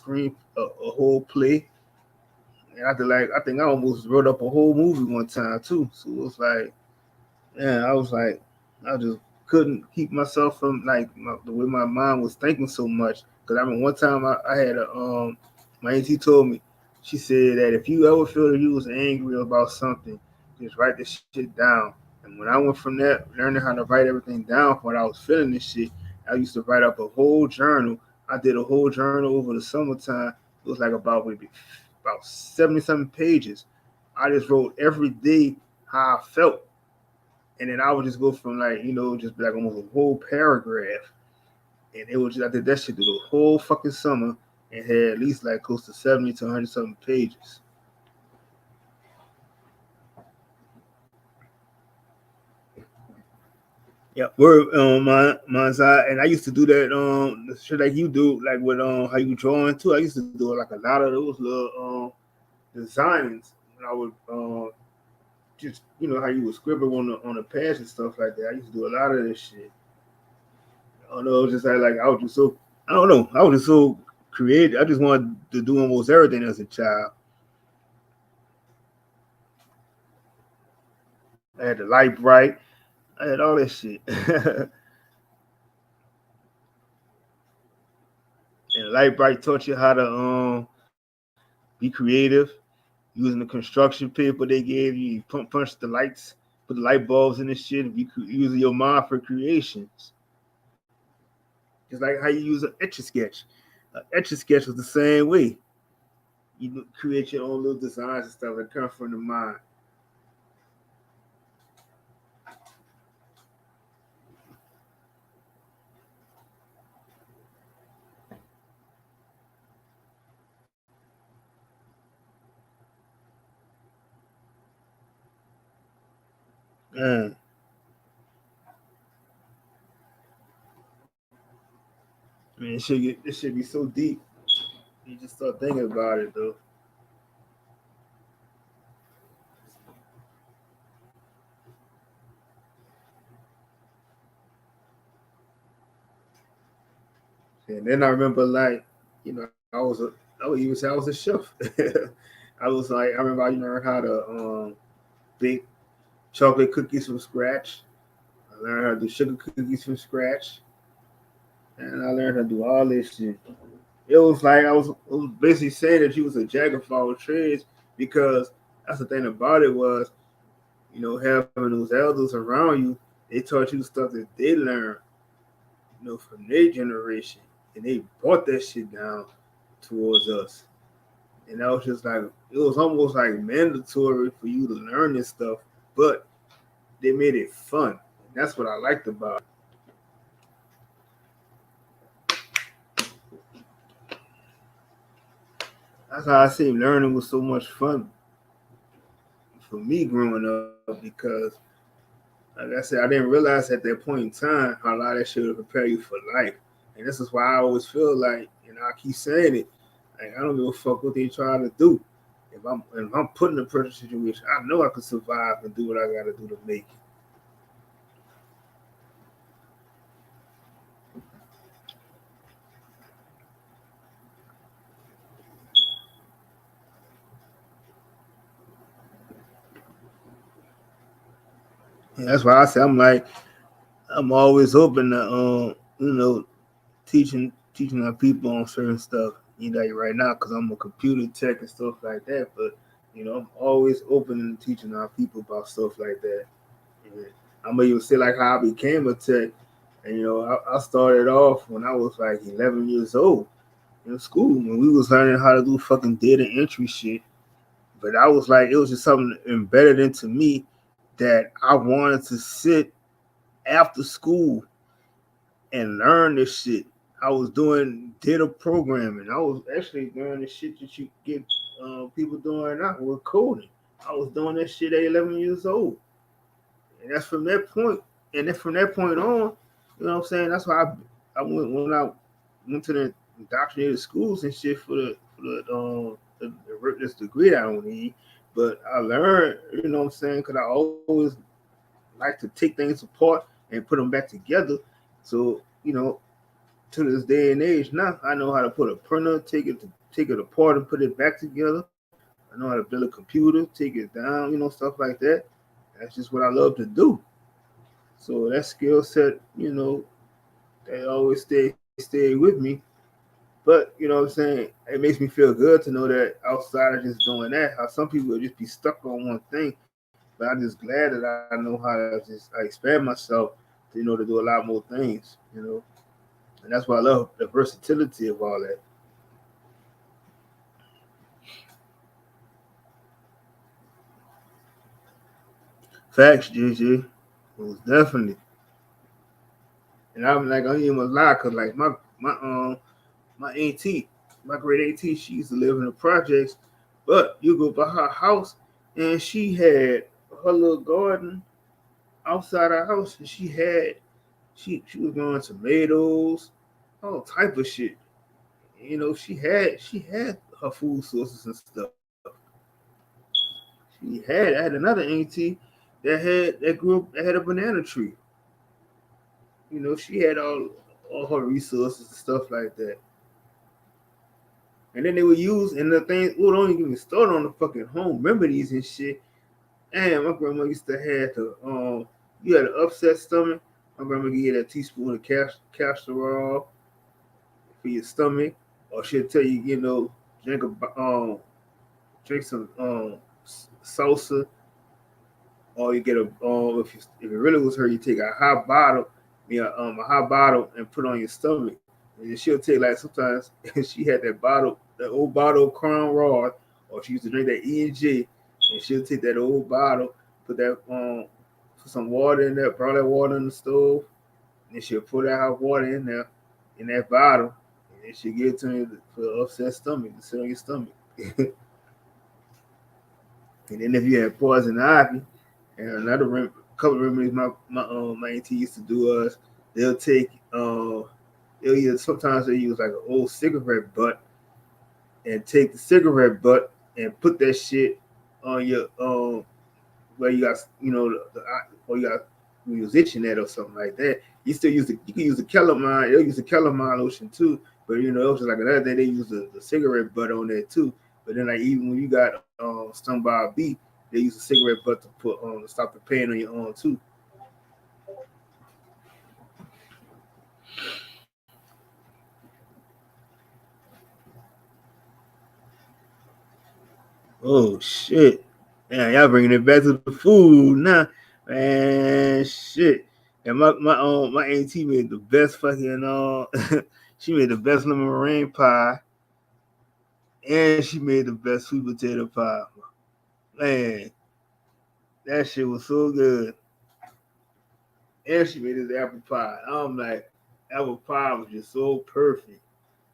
whole play, and I think I almost wrote up a whole movie one time too. So it was like, yeah, I was like, I just couldn't keep myself from like the way my mind was thinking so much. Because I mean, one time I had my auntie told me, she said that if you ever feel that you was angry about something, just write this shit down. And when I went from that, learning how to write everything down for when I was feeling this shit, I used to write up a whole journal. I did a whole journal over the summertime. It was like about maybe about 70 something pages. I just wrote every day how I felt, and then I would just go from like just be like almost a whole paragraph, and it was just, I did that shit through the whole fucking summer and had at least like close to 70 to 100 something pages. Yeah, word on my side, and I used to do that the shit like you do, like with how you drawing too. I used to do like a lot of those little designs when I would just how you would scribble on the page and stuff like that. I used to do a lot of this shit. I don't know, it was just like I was just so I don't know. I was just so creative. I just wanted to do almost everything as a child. I had the light bright. I had all that shit. And light bright taught you how to be creative using the construction paper they gave you. You punch the lights, put the light bulbs in this shit. Be using your mind for creations. Just like how you use an etch a sketch. An etch a sketch was the same way. You create your own little designs and stuff that come from the mind. Man, man, this should be so deep. You just start thinking about it though. And then I remember, like, I would even say I was a chef. I was like, I remember I learned how to bake chocolate cookies from scratch. I learned how to do sugar cookies from scratch, and I learned how to do all this shit. It was like I was basically saying that you was a jack of all trades because that's the thing about it was, having those elders around you, they taught you stuff that they learned, from their generation, and they brought that shit down towards us. And that was just like it was almost like mandatory for you to learn this stuff, but they made it fun. And that's what I liked about it. That's how I say learning was so much fun for me growing up because, like I said, I didn't realize at that point in time how a lot of that shit would prepare you for life. And this is why I always feel like, and I keep saying it, like I don't give a fuck what they try to do. If I'm put in a pressure situation, I know I can survive and do what I got to do to make it. And that's why I say I'm always open to teaching our people on certain stuff. Like right now, because I'm a computer tech and stuff like that. But I'm always open to teaching our people about stuff like that. And I'm gonna even say like how I became a tech. And I started off when I was like 11 years old in school when we was learning how to do fucking data entry shit. But I was like, it was just something embedded into me that I wanted to sit after school and learn this shit. I was doing data programming. I was actually doing the shit that you get people doing now with coding. I was doing that shit at 11 years old, and that's from that point. And then from that point on, what I'm saying. That's why I went when I went to the indoctrinated schools and shit for this degree I don't need. But I learned, what I'm saying, because I always like to take things apart and put them back together. So to this day and age now, I know how to put a printer, take it apart and put it back together. I know how to build a computer, take it down, stuff like that. That's just what I love to do. So that skill set, that always stay with me. But what I'm saying, it makes me feel good to know that outside of just doing that, how some people would just be stuck on one thing. But I'm just glad that I know how to just expand myself to to do a lot more things. And that's why I love the versatility of all that. Facts, JJ. Most definitely. And I'm like, I don't even lie, cause like my auntie, my great auntie, she used to live in the projects, but you go by her house, and she had her little garden outside her house, and she was growing tomatoes, all type of shit. She had her food sources and stuff. I had another auntie that had a banana tree. She had all her resources and stuff like that. And then they would use and the things. Oh, don't even get me started on the fucking home remedies and shit. And my grandma used to have you had an upset stomach. My grandma give you a teaspoon of castor oil for your stomach, or she'll tell you, drink drink some salsa, or you get if it really was her, you take a hot bottle, a hot bottle, and put on your stomach. And then she'll take like sometimes she had that old bottle of Crown Raw, or she used to drink that E&J, and she'll take that old bottle, put that put some water in there, burn that water in the stove, and then she'll put that hot water in there in that bottle, and then she'll give it to me for upset stomach to sit on your stomach. And then if you have poison ivy, and couple of remedies my auntie used to do us, they'll take they'll use sometimes they use like an old cigarette butt and take the cigarette butt and put that shit on your where you got or you got when you was itching at or something like that, You still use you can use the calamine. They'll use the calamine lotion too. But it was just like another day they use the cigarette butt on there too. But then like even when you got stung by a bee, they use the cigarette butt to put to stop the pain on your arm too. Oh shit. Yeah, y'all bringing it back to the food now. Man, shit. And my auntie made the best fucking she made the best lemon meringue pie and she made the best sweet potato pie. Man, that shit was so good. And she made this apple pie. I'm like, apple pie was just so perfect.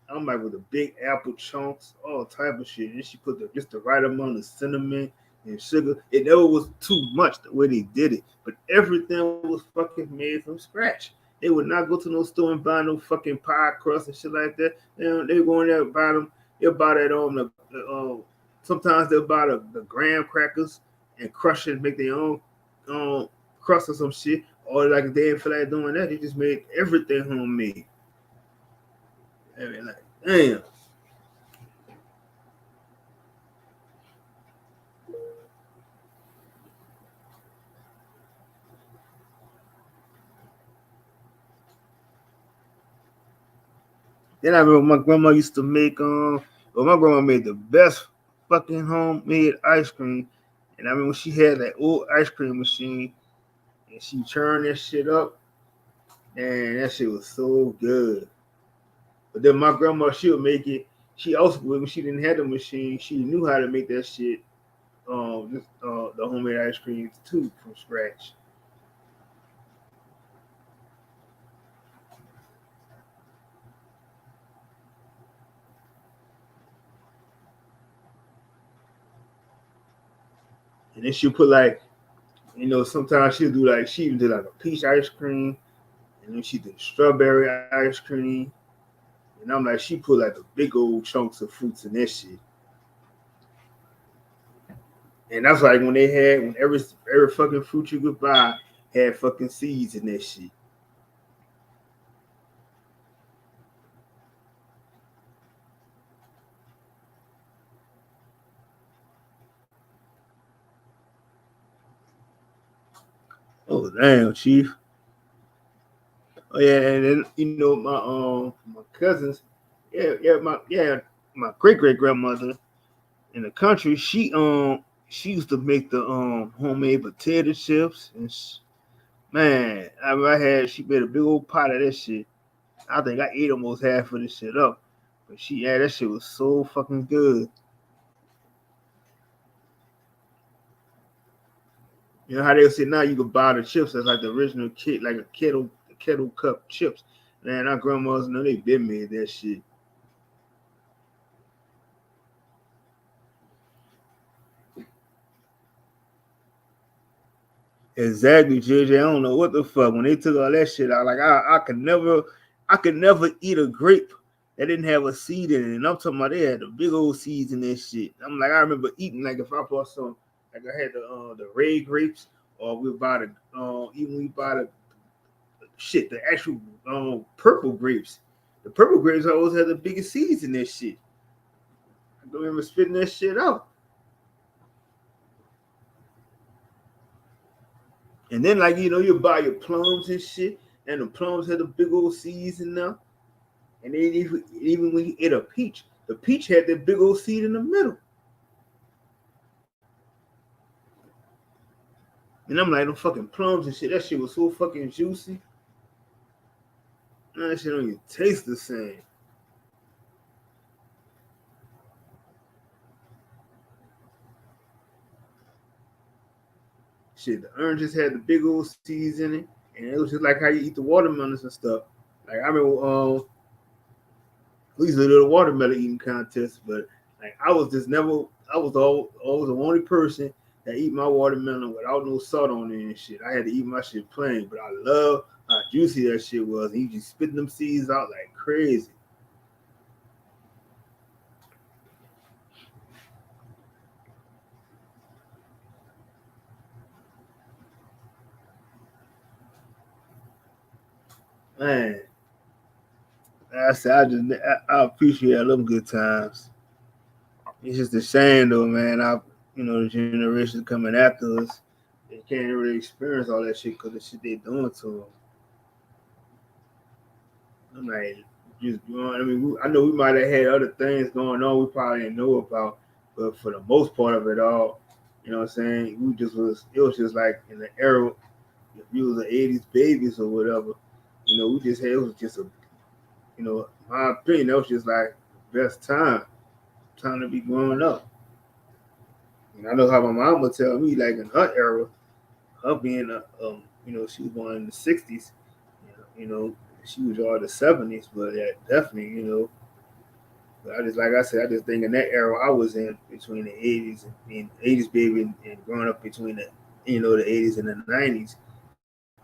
I'm like with the big apple chunks, all type of shit. And she put just the right amount of cinnamon and sugar. It never was too much the way they did it, but everything was fucking made from scratch. They would not go to no store and buy no fucking pie crust and shit like that. They go in there and buy them. They'll buy that sometimes they'll buy the graham crackers and crush it and make their own um, crust or some shit. Or like if they didn't feel like doing that, they just made everything homemade. I mean, like, damn. Then I remember my grandma used to make my grandma made the best fucking homemade ice cream. And I remember she had that old ice cream machine and she churned that shit up and that shit was so good. But then my grandma she would make it. She also when she didn't have the machine, she knew how to make that shit the homemade ice cream too from scratch. And then she'll put like sometimes she'll do like she even did like a peach ice cream and then she did strawberry ice cream. And I'm like, she put like the big old chunks of fruits in that shit. And that's like when every fucking fruit you could buy had fucking seeds in that shit. Oh damn, chief. Oh yeah, and then my cousins, my great great grandmother in the country, she used to make the homemade potato chips and man, she made a big old pot of that shit. I think I ate almost half of this shit up. But that shit was so fucking good. You know how they say now you can buy the chips as like the original kit, like a kettle cup chips. Man, our grandmas know they been made that shit. Exactly, JJ. I don't know what the fuck when they took all that shit out. Like I could never eat a grape that didn't have a seed in it. And I'm talking about they had the big old seeds in that shit. I'm like I remember eating like if I bought some like I had the red grapes or we buy the even we buy the shit the actual purple grapes. The purple grapes always had the biggest seeds in that shit. I don't remember spitting that shit out. And then like you buy your plums and shit, and the plums had the big old seeds in them. And then even when you ate a peach, the peach had that big old seed in the middle. And I'm like, them fucking plums and shit, that shit was so fucking juicy. Man, that shit don't even taste the same. Shit, the oranges had the big old seeds in it, and it was just like how you eat the watermelons and stuff. Like I remember, we used to do a watermelon eating contest, but like I was just never, always the only person that eat my watermelon without no salt on it and shit. I had to eat my shit plain, but I love how juicy that shit was. And you just spitting them seeds out like crazy. Man, I said I appreciate them good times. It's just a shame though, man. The generations coming after us, they can't really experience all that shit because the shit they doing to them. I'm like, just I mean, I know we might have had other things going on we probably didn't know about, but for the most part of it all, you know what I'm saying? It was just like in the era, if you was an '80s babies or whatever, we just had it was just my opinion, that was just like the best time to be growing up. And I know how my mom would tell me, like in her era, her being she was born in the '60s, you know, she was all the '70s, but yeah, definitely, I just like I said, I just think in that era I was in between the '80s and being '80s baby and growing up between the '80s and the '90s,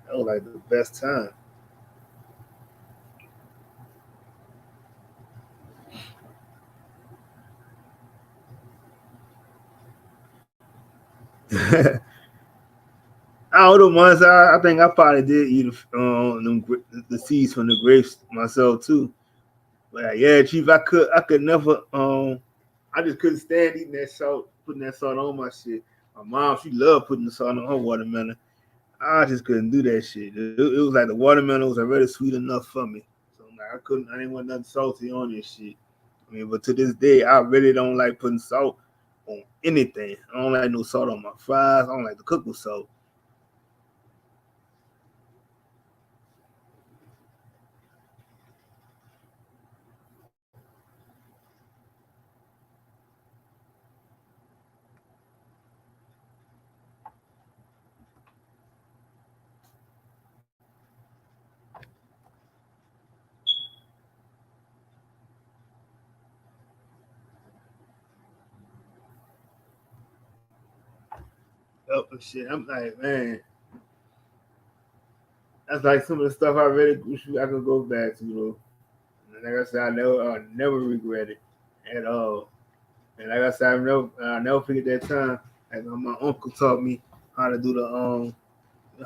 that was like the best time. I don't know, once I think I probably did eat the seeds from the grapes myself too. But yeah, Chief, I could never I just couldn't stand eating that salt, putting that salt on my shit. My mom, she loved putting the salt on her watermelon. I just couldn't do that shit. It was like the watermelon was already sweet enough for me. So like I didn't want nothing salty on this shit. I mean, but to this day, I really don't like putting salt on anything. I don't like no salt on my fries. I don't like to cook with salt. Oh shit, I'm like, man, that's like some of the stuff I really wish I could go back to though. And like I said, I never regret it at all. And like I said, I never forget that time. Like my uncle taught me how to do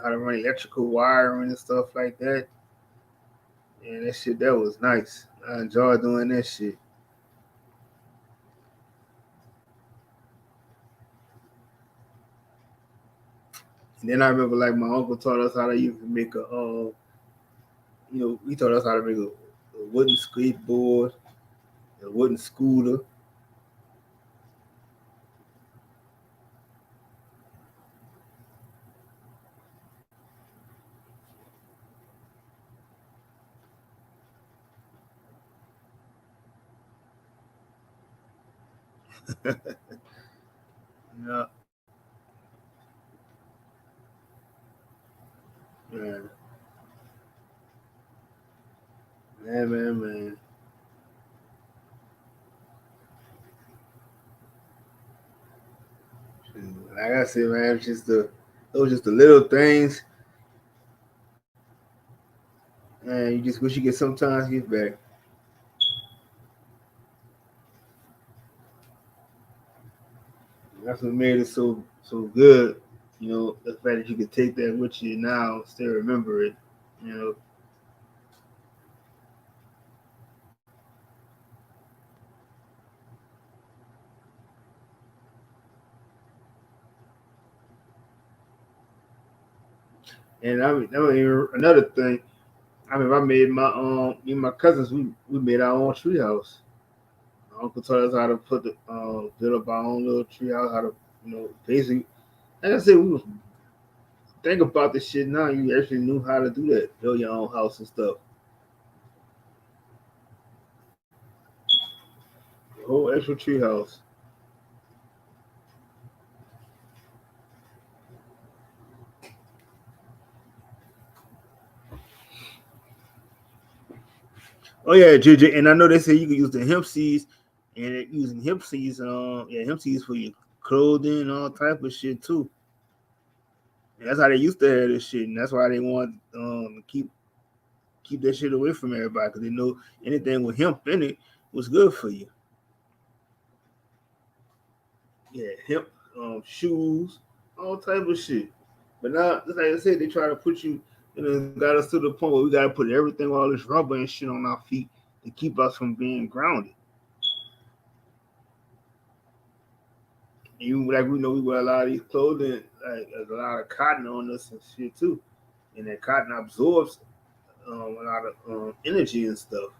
how to run electrical wiring and stuff like that. And that was nice. I enjoyed doing that shit. And then I remember like my uncle taught us how to even make he taught us how to make a wooden skateboard, a wooden scooter. Yeah, man, man. Like I said, man, it was just the little things, and you just wish you could sometimes get back. That's what made it so good. The fact that you could take that with you now, still remember it. You know, and another thing. I mean, I made me and my cousins. We made our own treehouse. My uncle taught us how to build up our own little treehouse. How to, basically, like I said, we was think about this shit now. You actually knew how to do that, build your own house and stuff. The whole actual treehouse. Oh yeah, JJ, and I know they say you can use the hemp seeds, and using hemp seeds for your clothing and all type of shit too. And that's how they used to have this shit, and that's why they want to keep that shit away from everybody because they know anything with hemp in it was good for you. Yeah, hemp shoes, all type of shit. But now, just like I said, they try to put you And it got us to the point where we got to put everything, all this rubber and shit on our feet to keep us from being grounded. You like we know we wear a lot of these clothing, like there's a lot of cotton on us and shit too, and that cotton absorbs a lot of energy and stuff.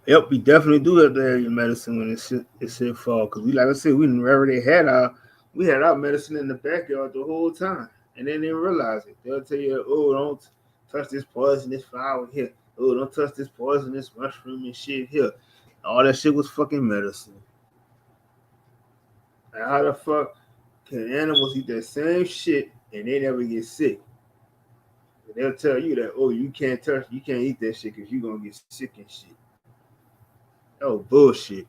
Yep, we definitely do have to have your medicine when it's shit fall. Cause we like I said, we had our medicine in the backyard the whole time, and they didn't realize it. They'll tell you, oh, don't touch this poisonous flower here. Oh, don't touch this poisonous mushroom and shit here. All that shit was fucking medicine. Like how the fuck can animals eat that same shit and they never get sick? They'll tell you that, oh, you can't eat that shit because you're gonna get sick and shit. Oh, bullshit.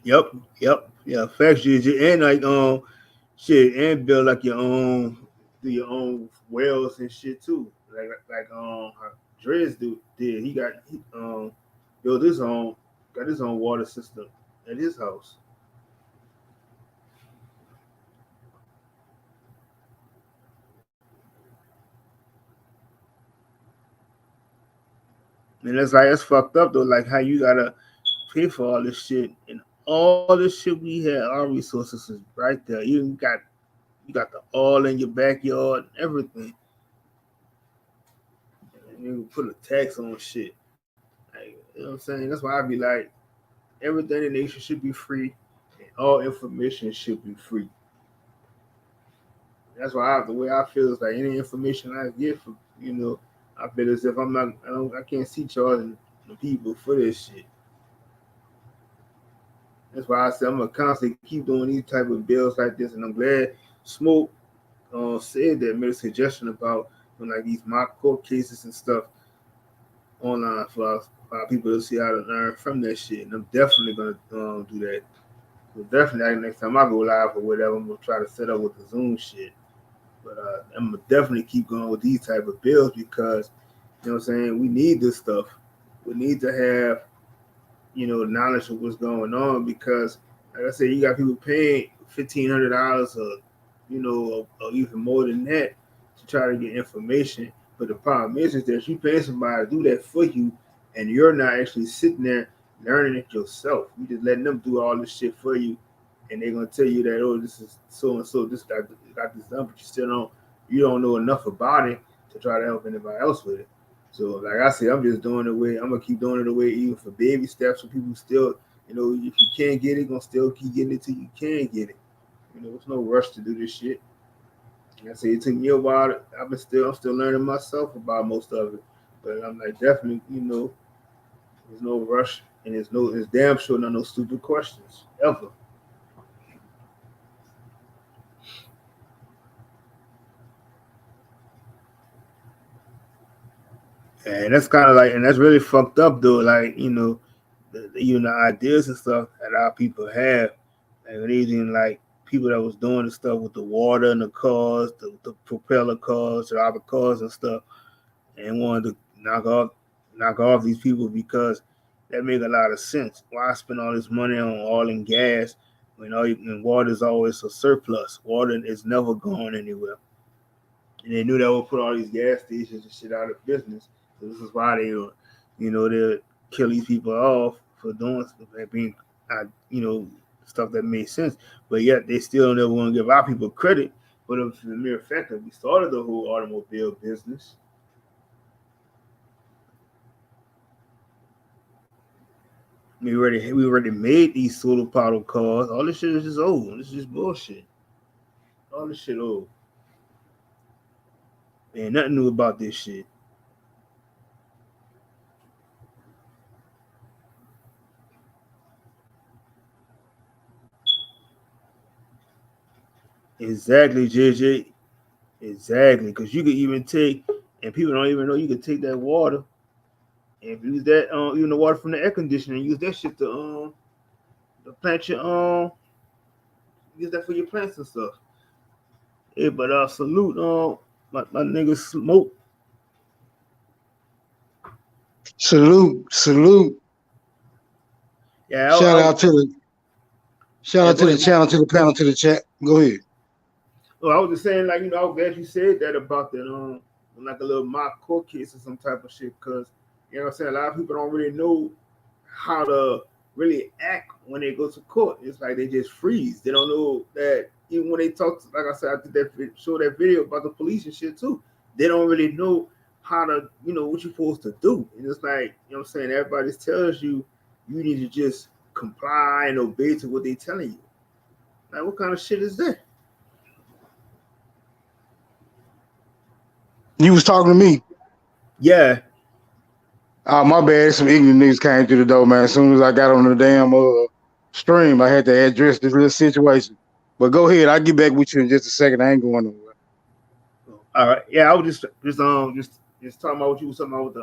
Yep, yep, yeah. Facts, Gigi. And like shit, and build like do your own wells and shit too. How Dre's did. He built his own, got his own water system at his house. And that's fucked up though. Like how you gotta pay for all this shit and all this shit we had, our resources is right there. You got the oil in your backyard, everything. And you put a tax on shit. Like, you know what I'm saying? That's why I be like, everything in the nation should be free, and all information should be free. That's why the way I feel is like any information I get from, I feel as if I can't see charging the people for this shit. That's why I said I'm gonna constantly keep doing these type of bills like this, and I'm glad Smoke said that, made a suggestion about like these mock court cases and stuff online for our people to see how to learn from that shit. And I'm definitely gonna do that. So definitely, like, next time I go live or whatever, I'm gonna try to set up with the Zoom shit. But I'm gonna definitely keep going with these type of bills because you know what I'm saying. We need this stuff. We need to have knowledge of what's going on because, like I said, you got people paying $1,500 or even more than that to try to get information. But the problem is that you paying somebody to do that for you, and you're not actually sitting there learning it yourself. You just letting them do all this shit for you, and they're gonna tell you that, oh, this is so and so, this got this done, but you don't know enough about it to try to help anybody else with it. So, like I said, I'm just doing it the way I'm gonna keep doing it the way, even for baby steps. For people still, if you can't get it, gonna still keep getting it till you can get it. There's no rush to do this shit. Like I say it took me a while. I'm still learning myself about most of it, but I'm like definitely, there's no rush, and there's damn sure no stupid questions ever. And that's kind of like, and that's really fucked up though. Like the ideas and stuff that our people have, and even like people that was doing the stuff with the water and the cars, the propeller cars, the other cars and stuff, and wanted to knock off these people because that make a lot of sense. Why spend all this money on oil and gas when water is always a surplus? Water is never going anywhere, and they knew that would put all these gas stations and shit out of business. So this is why they'll kill these people off for doing stuff that being, stuff that made sense. But yet they still never want to give our people credit for the mere fact that we started the whole automobile business. We already made these solar powered cars. All this shit is just old. This is just bullshit. All this shit old. Ain't nothing new about this shit. Exactly, JJ. Exactly, because you could even take, and people don't even know you could take that water and use that, even the water from the air conditioner, and use that shit to plant your use that for your plants and stuff. Hey, but salute my nigga Smoke. Salute. Yeah, Shout out to the yeah. Go ahead. channel, to the panel, to the chat. Go ahead. Well, I was just saying, like, I was glad you said that about that, like a little mock court case or some type of shit, because, what I'm saying, a lot of people don't really know how to really act when they go to court. It's like they just freeze. They don't know that even when they talk, like I said, I did show that video about the police and shit too. They don't really know how to, what you're supposed to do. And it's like, what I'm saying, everybody tells you you need to just comply and obey to what they're telling you. Like, what kind of shit is that? You was talking to me. Yeah. Oh, my bad. Some ignorant niggas came through the door, man. As soon as I got on the damn stream, I had to address this little situation. But go ahead. I'll get back with you in just a second. I ain't going nowhere. All right. Yeah, I was just talking about what you was talking about with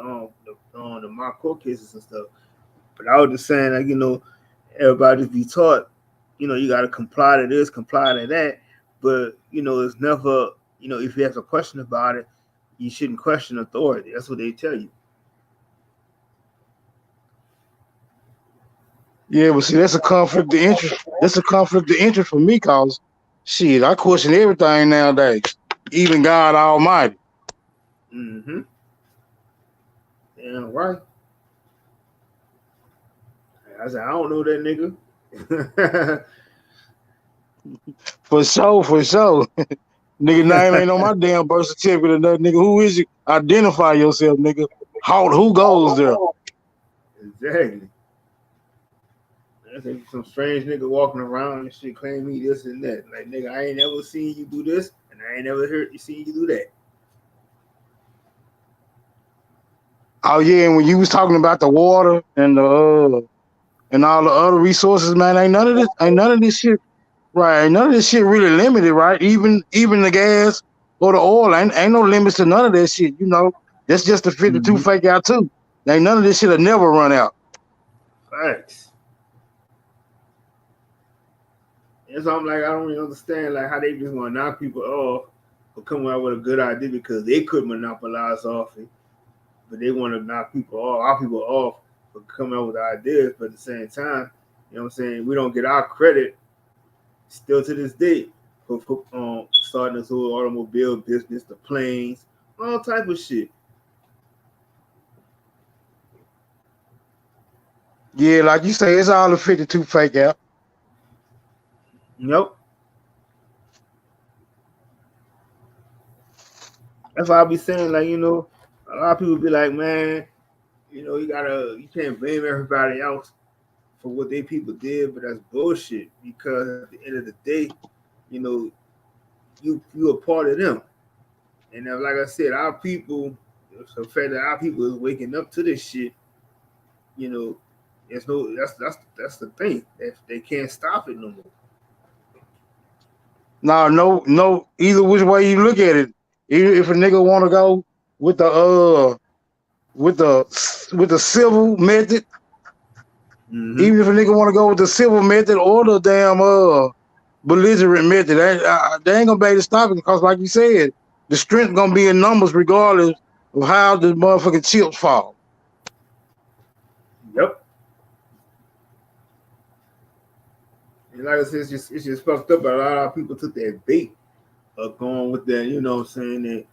the mock court cases and stuff. But I was just saying, like, everybody just be taught, you got to comply to this, comply to that. But, it's never, if you have a question about it, you shouldn't question authority. That's what they tell you. Yeah, but see, that's a conflict of interest. That's a conflict of interest for me, cause shit, I question everything nowadays, even God Almighty. Mm-hmm. Damn right. I said, I don't know that nigga. For sure. Nigga name ain't on my damn birth certificate or nothing. Nigga, who is you? Identify yourself, nigga. Who goes there? Exactly. That's some strange nigga walking around and shit claim me this and that. Like, nigga, I ain't never seen you do this, and I ain't never heard you seen you do that. Oh yeah, and when you was talking about the water and the and all the other resources, man, ain't none of this shit, right? Ain't none of this shit really limited, right? Even the gas or the oil, ain't no limits to none of that shit. That's just the 52 fake out too. Ain't none of this shit'll never run out. Facts. And so I'm like, I don't really understand like how they just want to knock people off for coming out with a good idea because they could monopolize off it, but they want to knock people off for coming out with ideas. But at the same time, what I'm saying, we don't get our credit still to this day for starting this whole automobile business, the planes, all type of shit. Yeah, like you say, it's all a 52 fake out. Nope. That's why I be saying, like, a lot of people be like, man, you can't blame everybody else for what they people did, but that's bullshit because at the end of the day, you a part of them. And like I said, our people, the fact that our people is waking up to this shit, that's the thing. They can't stop it no more. No, either which way you look at it. Even if a nigga want to go with the civil method, even if a nigga want to go with the civil method or the damn belligerent method, they ain't gonna be able to stop it because, like you said, the strength gonna be in numbers regardless of how the motherfucking chips fall. Yep. And like I said, it's just fucked up. But a lot of people took that bait of going with that, what I'm saying,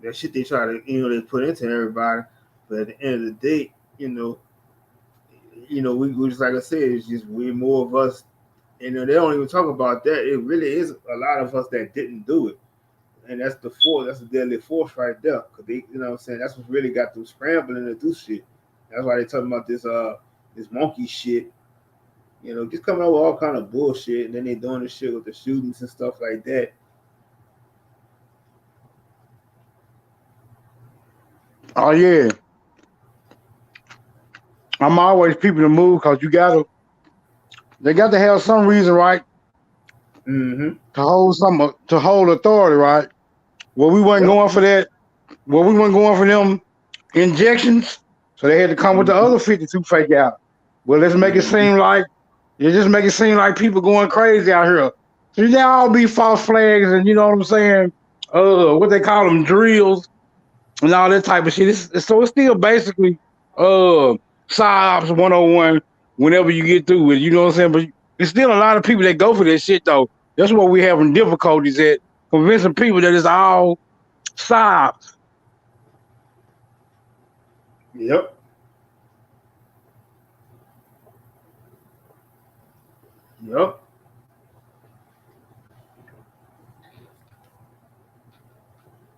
that shit they try to, they put into everybody. But at the end of the day, we just, like I said, it's just way more of us. They don't even talk about that. It really is a lot of us that didn't do it. And that's the force. That's the deadly force right there. Because they, what I'm saying, that's what really got them scrambling to do shit. That's why they talking about this monkey shit. Just coming up with all kind of bullshit, and then they doing this shit with the shootings and stuff like that. Oh yeah, I'm always people to move because they got to have some reason, right? Mm-hmm. To hold authority, right? Well, we wasn't going for that. Well, we weren't going for them injections, so they had to come with the other 52 fake out. Well, let's make it seem like people going crazy out here. So they all be false flags, and you know what I'm saying? What they call them, drills and all that type of shit. So it's still basically PsyOps 101 whenever you get through it. You know what I'm saying? But there's still a lot of people that go for that shit though. That's what we having difficulties at, convincing people that it's all PsyOps. Yep. Yep.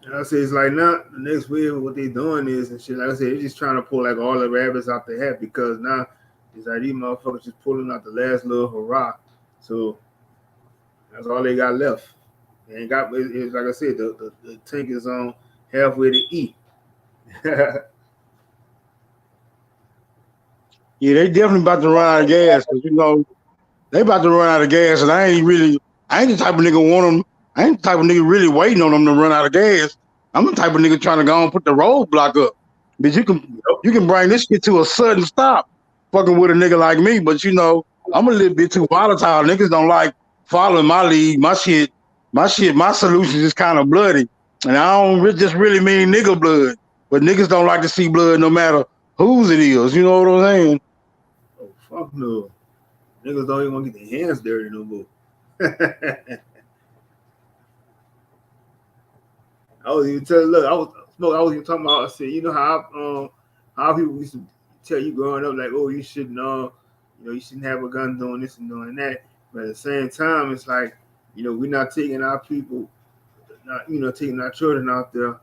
And I say it's like now the next wave of what they doing is and shit. Like I said, they're just trying to pull like all the rabbits out the hat because now it's like these motherfuckers just pulling out the last little hurrah. So that's all they got left. They ain't got it's like I said, the tank is on halfway to E. Yeah, they definitely about to run out of gas because you know they about to run out of gas, and I ain't the type of nigga want them. I ain't the type of nigga really waiting on them to run out of gas. I'm the type of nigga trying to go and put the roadblock up. But you can bring this shit to a sudden stop, fucking with a nigga like me. But you know, I'm a little bit too volatile. Niggas don't like following my lead. My solutions is kind of bloody, and I don't just really mean nigga blood. But niggas don't like to see blood no matter whose it is. You know what I'm saying? Oh fuck no. Niggas don't even want to get their hands dirty no more. I was even telling, look, I was even talking about. I said, you know how people used to tell you growing up, like, oh, you shouldn't, you shouldn't have a gun doing this and doing that. But at the same time, it's like, we're not taking our people, not taking our children out there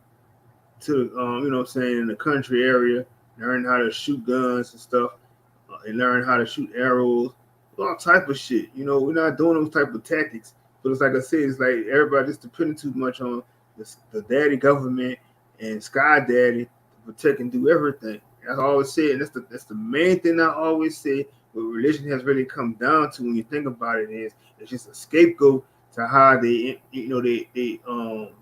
to, what I'm saying, in the country area, learning how to shoot guns and stuff, and learn how to shoot arrows, all type of shit. We're not doing those type of tactics. But it's like I said, it's like everybody just depending too much on the daddy government and Sky Daddy to protect and do everything. That's all I always say, and that's the main thing I always say. What religion has really come down to when you think about it is it's just a scapegoat to how they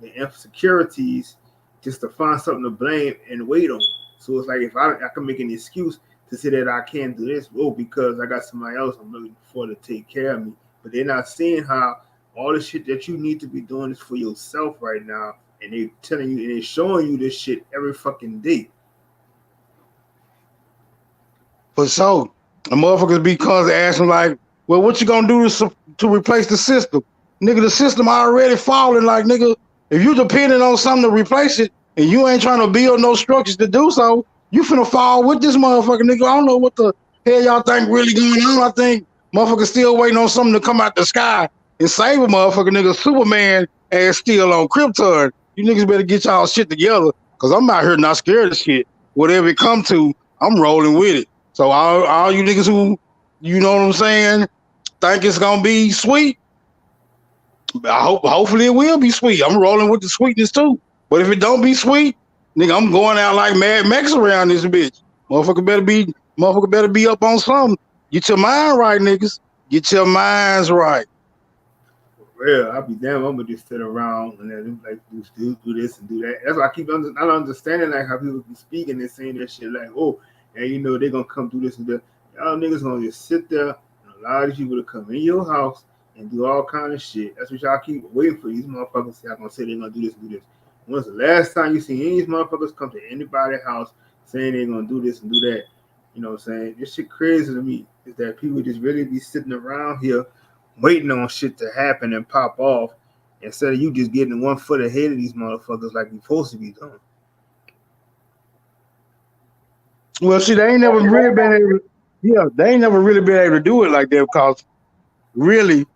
insecurities just to find something to blame and wait on. So it's like if I can make an excuse to say that I can't do this, because I got somebody else I'm looking for to take care of me. But they're not seeing how all the shit that you need to be doing is for yourself right now, and they telling you and they showing you this shit every fucking day. For sure. The motherfuckers be constantly asking like, well, what you gonna do to replace the system? Nigga, the system already falling. Like, nigga, if you depending on something to replace it and you ain't trying to build no structures to do so, you finna fall with this motherfucker, nigga. I don't know what the hell y'all think really going on. I think motherfuckers still waiting on something to come out the sky and save a motherfucker, nigga. Superman ass still on Krypton. You niggas better get y'all shit together, cause I'm out here not scared of shit. Whatever it come to, I'm rolling with it. So all you niggas who, you know what I'm saying, think it's gonna be sweet, hopefully it will be sweet. I'm rolling with the sweetness too. But if it don't be sweet, nigga, I'm going out like Mad Max around this bitch. Motherfucker better be up on something. Get your mind right, niggas. Get your minds right. Real, I'll be damn. I'm gonna just sit around and then like do this and do that. That's why I keep not understanding like how people be speaking and saying that shit like, oh, and they're gonna come do this and that. Y'all niggas gonna just sit there and allow these people to come in your house and do all kind of shit. That's what y'all keep waiting for. These motherfuckers are gonna say they're gonna do this and do this. When's the last time you see any of these motherfuckers come to anybody's house saying they're gonna do this and do that? You know what I'm saying? This shit crazy to me is that people just really be sitting around here waiting on shit to happen and pop off instead of you just getting 1 foot ahead of these motherfuckers like you're supposed to be doing. Well, see, they ain't never really been able to do it like that because really,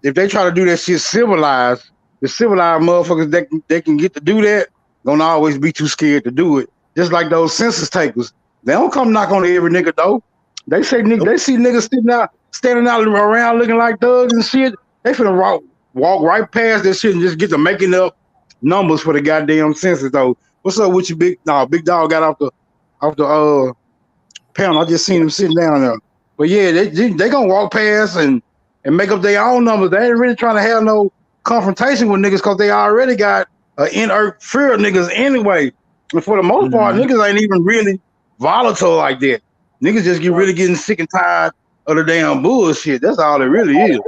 if they try to do that shit civilized, the civilized motherfuckers they can get to do that, gonna always be too scared to do it. Just like those census takers. They don't come knock on every nigga though. They say they see niggas standing out around looking like thugs and shit. They finna walk right past that shit and just get to making up numbers for the goddamn census though. What's up with you, big dog got off the panel. I just seen him sitting down there. But yeah, they gonna walk past and make up their own numbers. They ain't really trying to have no confrontation with niggas because they already got inert fear of niggas anyway. And for the most part, niggas ain't even really volatile like that. Niggas just really getting sick and tired of the damn bullshit. That's all it really is.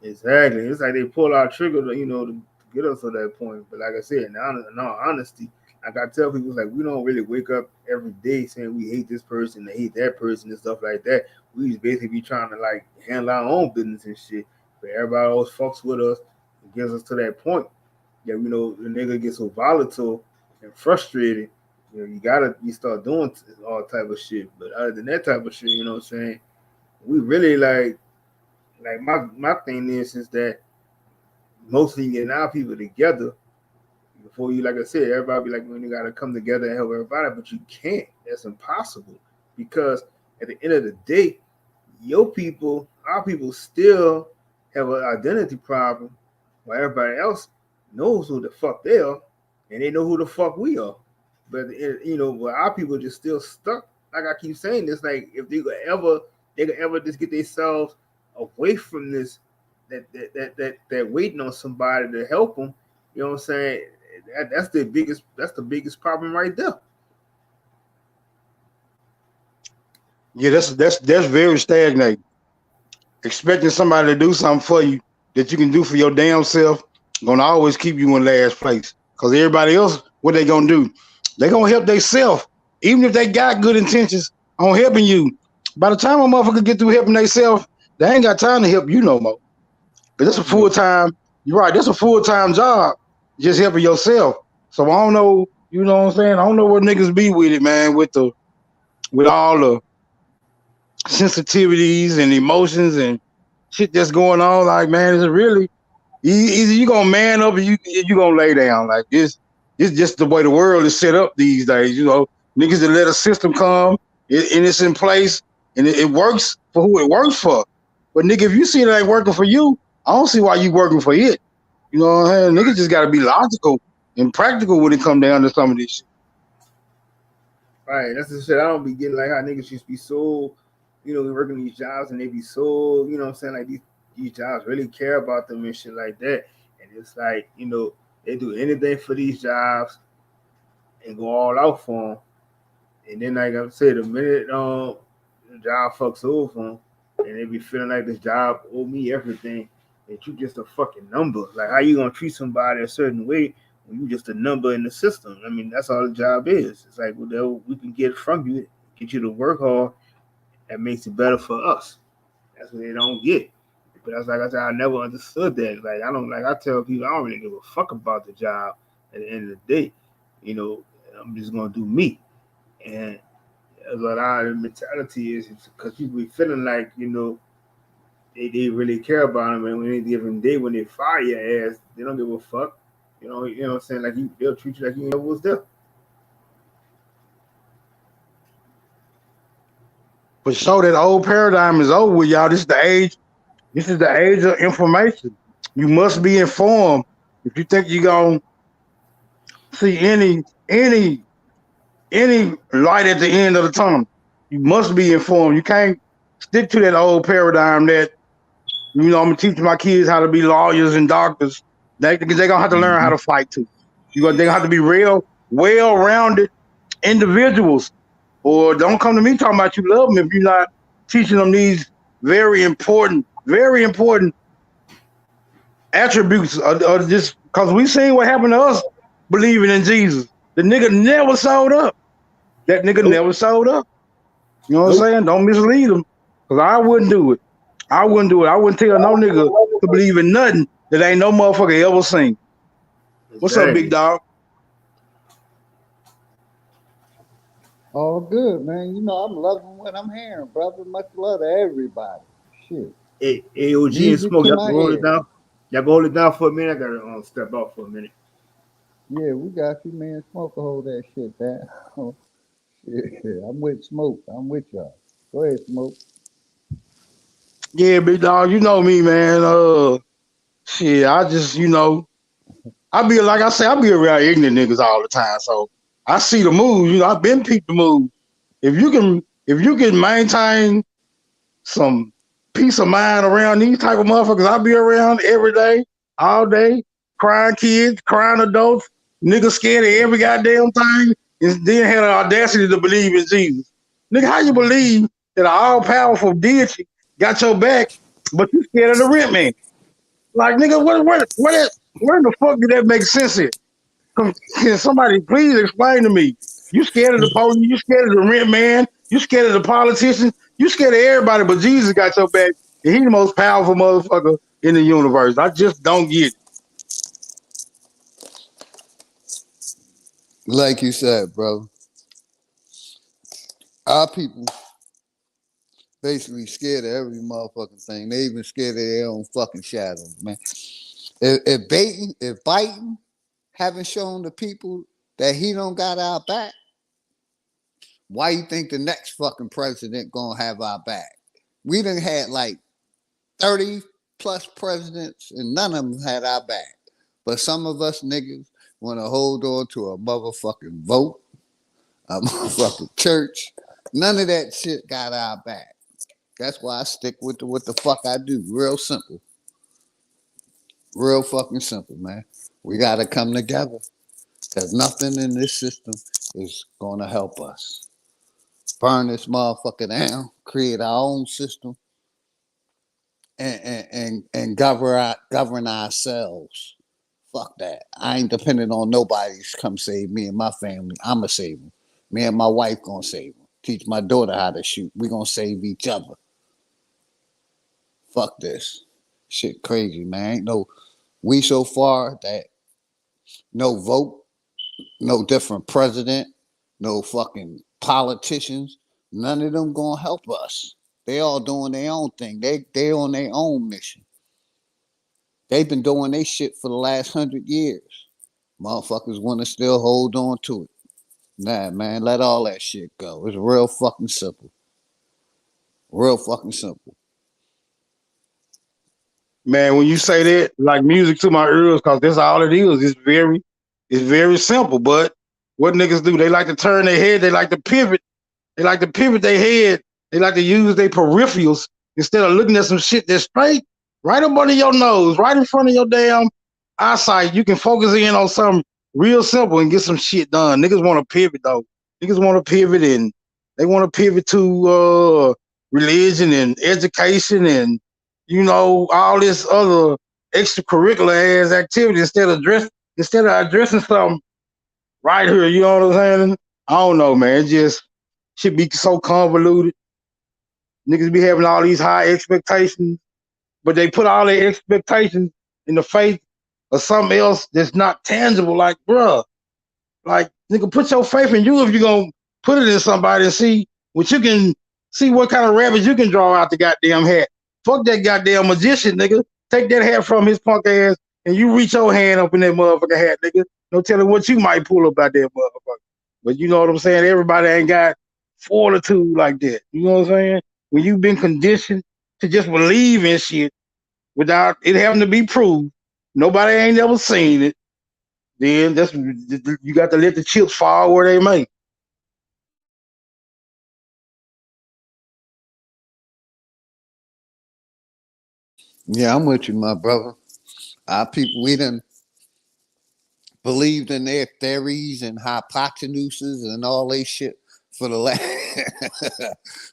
Exactly. It's like they pull our trigger to, to get us to that point. But like I said, in all honesty, like I tell people, it's like we don't really wake up every day saying we hate this person, they hate that person, and stuff like that. We just basically be trying to like handle our own business and shit. But everybody always fucks with us and gets us to that point. Yeah, the nigga gets so volatile and frustrated. You start doing all type of shit. But other than that type of shit, you know what I'm saying? We really like my thing is that mostly getting our people together before you, like I said, everybody be like, when you gotta come together and help everybody, but you can't. That's impossible because at the end of the day, our people still have an identity problem while everybody else knows who the fuck they are and they know who the fuck we are. But but our people just still stuck. Like I keep saying this, like if they could ever just get themselves away from this, that waiting on somebody to help them. You know what I'm saying? That's the biggest problem right there. Yeah, that's very stagnating. Expecting somebody to do something for you that you can do for your damn self gonna always keep you in last place. Cause everybody else, what they gonna do? They gonna help themselves, even if they got good intentions on helping you. By the time a motherfucker get through helping themselves, they ain't got time to help you no more. But that's a full time. You're right. That's a full time job, just helping yourself. So I don't know. You know what I'm saying? I don't know where niggas be with it, man. With all the sensitivities and emotions and shit that's going on. Like, man, is it really? Either you gonna man up or you gonna lay down. Like this. It's just the way the world is set up these days. Niggas that let a system come and it's in place and it works for who it works for. But nigga, if you see it ain't working for you, I don't see why you working for it. You know what I'm saying? Niggas just gotta be logical and practical when it come down to some of this shit. Right, that's the shit I don't be getting. Like how niggas just be so, working these jobs and they be so, you know what I'm saying, like these jobs really care about them and shit like that. And it's like, they do anything for these jobs and go all out for them. And then, like I said, the minute the job fucks over them, and they be feeling like this job owe me everything, that you just a fucking number. Like how you gonna treat somebody a certain way when you just a number in the system? I mean, that's all the job is. It's like whatever we can get from you, get you to work hard, that makes it better for us. That's what they don't get. But that's like I said, I never understood that. Like I tell people I don't really give a fuck about the job at the end of the day. I'm just gonna do me. And that's what our mentality is because people be feeling like, they really care about them, and when any given day when they fire your ass, they don't give a fuck. You know what I'm saying? Like they'll treat you like you never was there. For sure, that old paradigm is over with, y'all. This is the age. This is the age of information. You must be informed. If you think you're gonna see any light at the end of the tunnel, you must be informed. You can't stick to that old paradigm that I'm gonna teach my kids how to be lawyers and doctors. They're gonna have to learn how to fight too. They're gonna have to be real, well-rounded individuals. Or don't come to me talking about you love them if you're not teaching them these very important attributes of this. Because we seen what happened to us believing in Jesus. The nigga never sold up. That nigga never sold up. You know what I'm saying? Don't mislead them. Because I wouldn't do it. I wouldn't tell no nigga to believe in nothing that ain't no motherfucker ever seen. Exactly. What's up, big dog? All good, man. I'm loving what I'm hearing, brother. Much love to everybody. Shit. Hey, AOG and Smoke, y'all can hold it down. Y'all can hold it down for a minute. I gotta step out for a minute. Yeah, we got you, man. Smoke to hold that shit down. Shit, I'm with Smoke. I'm with y'all. Go ahead, Smoke. Yeah, big dog. You know me, man. Shit, I just, I be like I say, I be around ignorant niggas all the time. So I see the move. I've been peeped the move. If you can maintain some peace of mind around these type of motherfuckers, I be around every day, all day, crying kids, crying adults, niggas scared of every goddamn thing, and then had the audacity to believe in Jesus. Nigga, how you believe that an all-powerful deity got your back, but you scared of the rent man? Like, nigga, where the fuck did that make sense in? Can somebody please explain to me? You scared of the police? You scared of the rent man? You scared of the politicians? You scared of everybody, but Jesus got your back, and he the most powerful motherfucker in the universe. I just don't get it. Like you said, bro, our people basically scared of every motherfucking thing. They even scared of their own fucking shadows, man. If Biden haven't shown the people that he don't got our back, why you think the next fucking president gonna have our back? We done had like 30 plus presidents and none of them had our back. But some of us niggas want to hold on to a motherfucking vote, a motherfucking church. None of that shit got our back. That's why I stick with what the fuck I do. Real simple. Real fucking simple, man. We got to come together because nothing in this system is going to help us. Burn this motherfucker down, create our own system, and govern ourselves. Fuck that. I ain't depending on nobody to come save me and my family. I'ma save them. Me and my wife gonna save them. Teach my daughter how to shoot. We gonna save each other. Fuck this. Shit crazy, man. Ain't no, we so far that no vote, no different president, no fucking politicians, none of them gonna help us. They all doing their own thing. They on their own mission. They've been doing their shit for the last 100 years. Motherfuckers want to still hold on to it. Nah, man, let all that shit go. It's real fucking simple. Real fucking simple. Man, when you say that, like music to my ears, cause that's all it is. It's very simple. But what niggas do? They like to turn their head. They like to pivot. They like to pivot their head. They like to use their peripherals instead of looking at some shit that's straight right up under your nose, right in front of your damn eyesight. You can focus in on something real simple and get some shit done. Niggas want to pivot though. Niggas want to pivot and they want to pivot to religion and education and all this other extracurricular ass activity instead of addressing something right here. You know what I'm saying? I don't know, man. It just should be so convoluted. Niggas be having all these high expectations, but they put all their expectations in the faith of something else that's not tangible. Like, bruh, like, nigga, put your faith in you if you're gonna put it in somebody and see what you can see what kind of rabbits you can draw out the goddamn hat. Fuck that goddamn magician, nigga. Take that hat from his punk ass and you reach your hand up in that motherfucking hat, nigga. No telling what you might pull up out that motherfucker. But you know what I'm saying? Everybody ain't got fortitude like that. You know what I'm saying? When you've been conditioned to just believe in shit without it having to be proved, nobody ain't never seen it, then that's you got to let the chips fall where they may. Yeah, I'm with you, my brother. Our people, we done believed in their theories and hypotenuses and all they shit for the last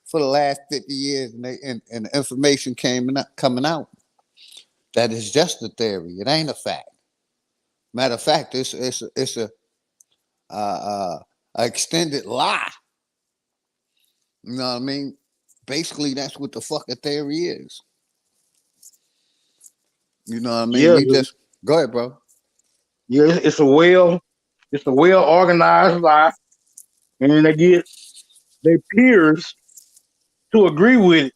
for the last 50 years, and the information coming out that is just a theory. It ain't a fact. Matter of fact, it's a extended lie. You know what I mean? Basically, that's what the fucking theory is. You know what I mean? Yeah, We just go ahead, bro. yeah, it's a well organized lie, and then they get their peers to agree with it.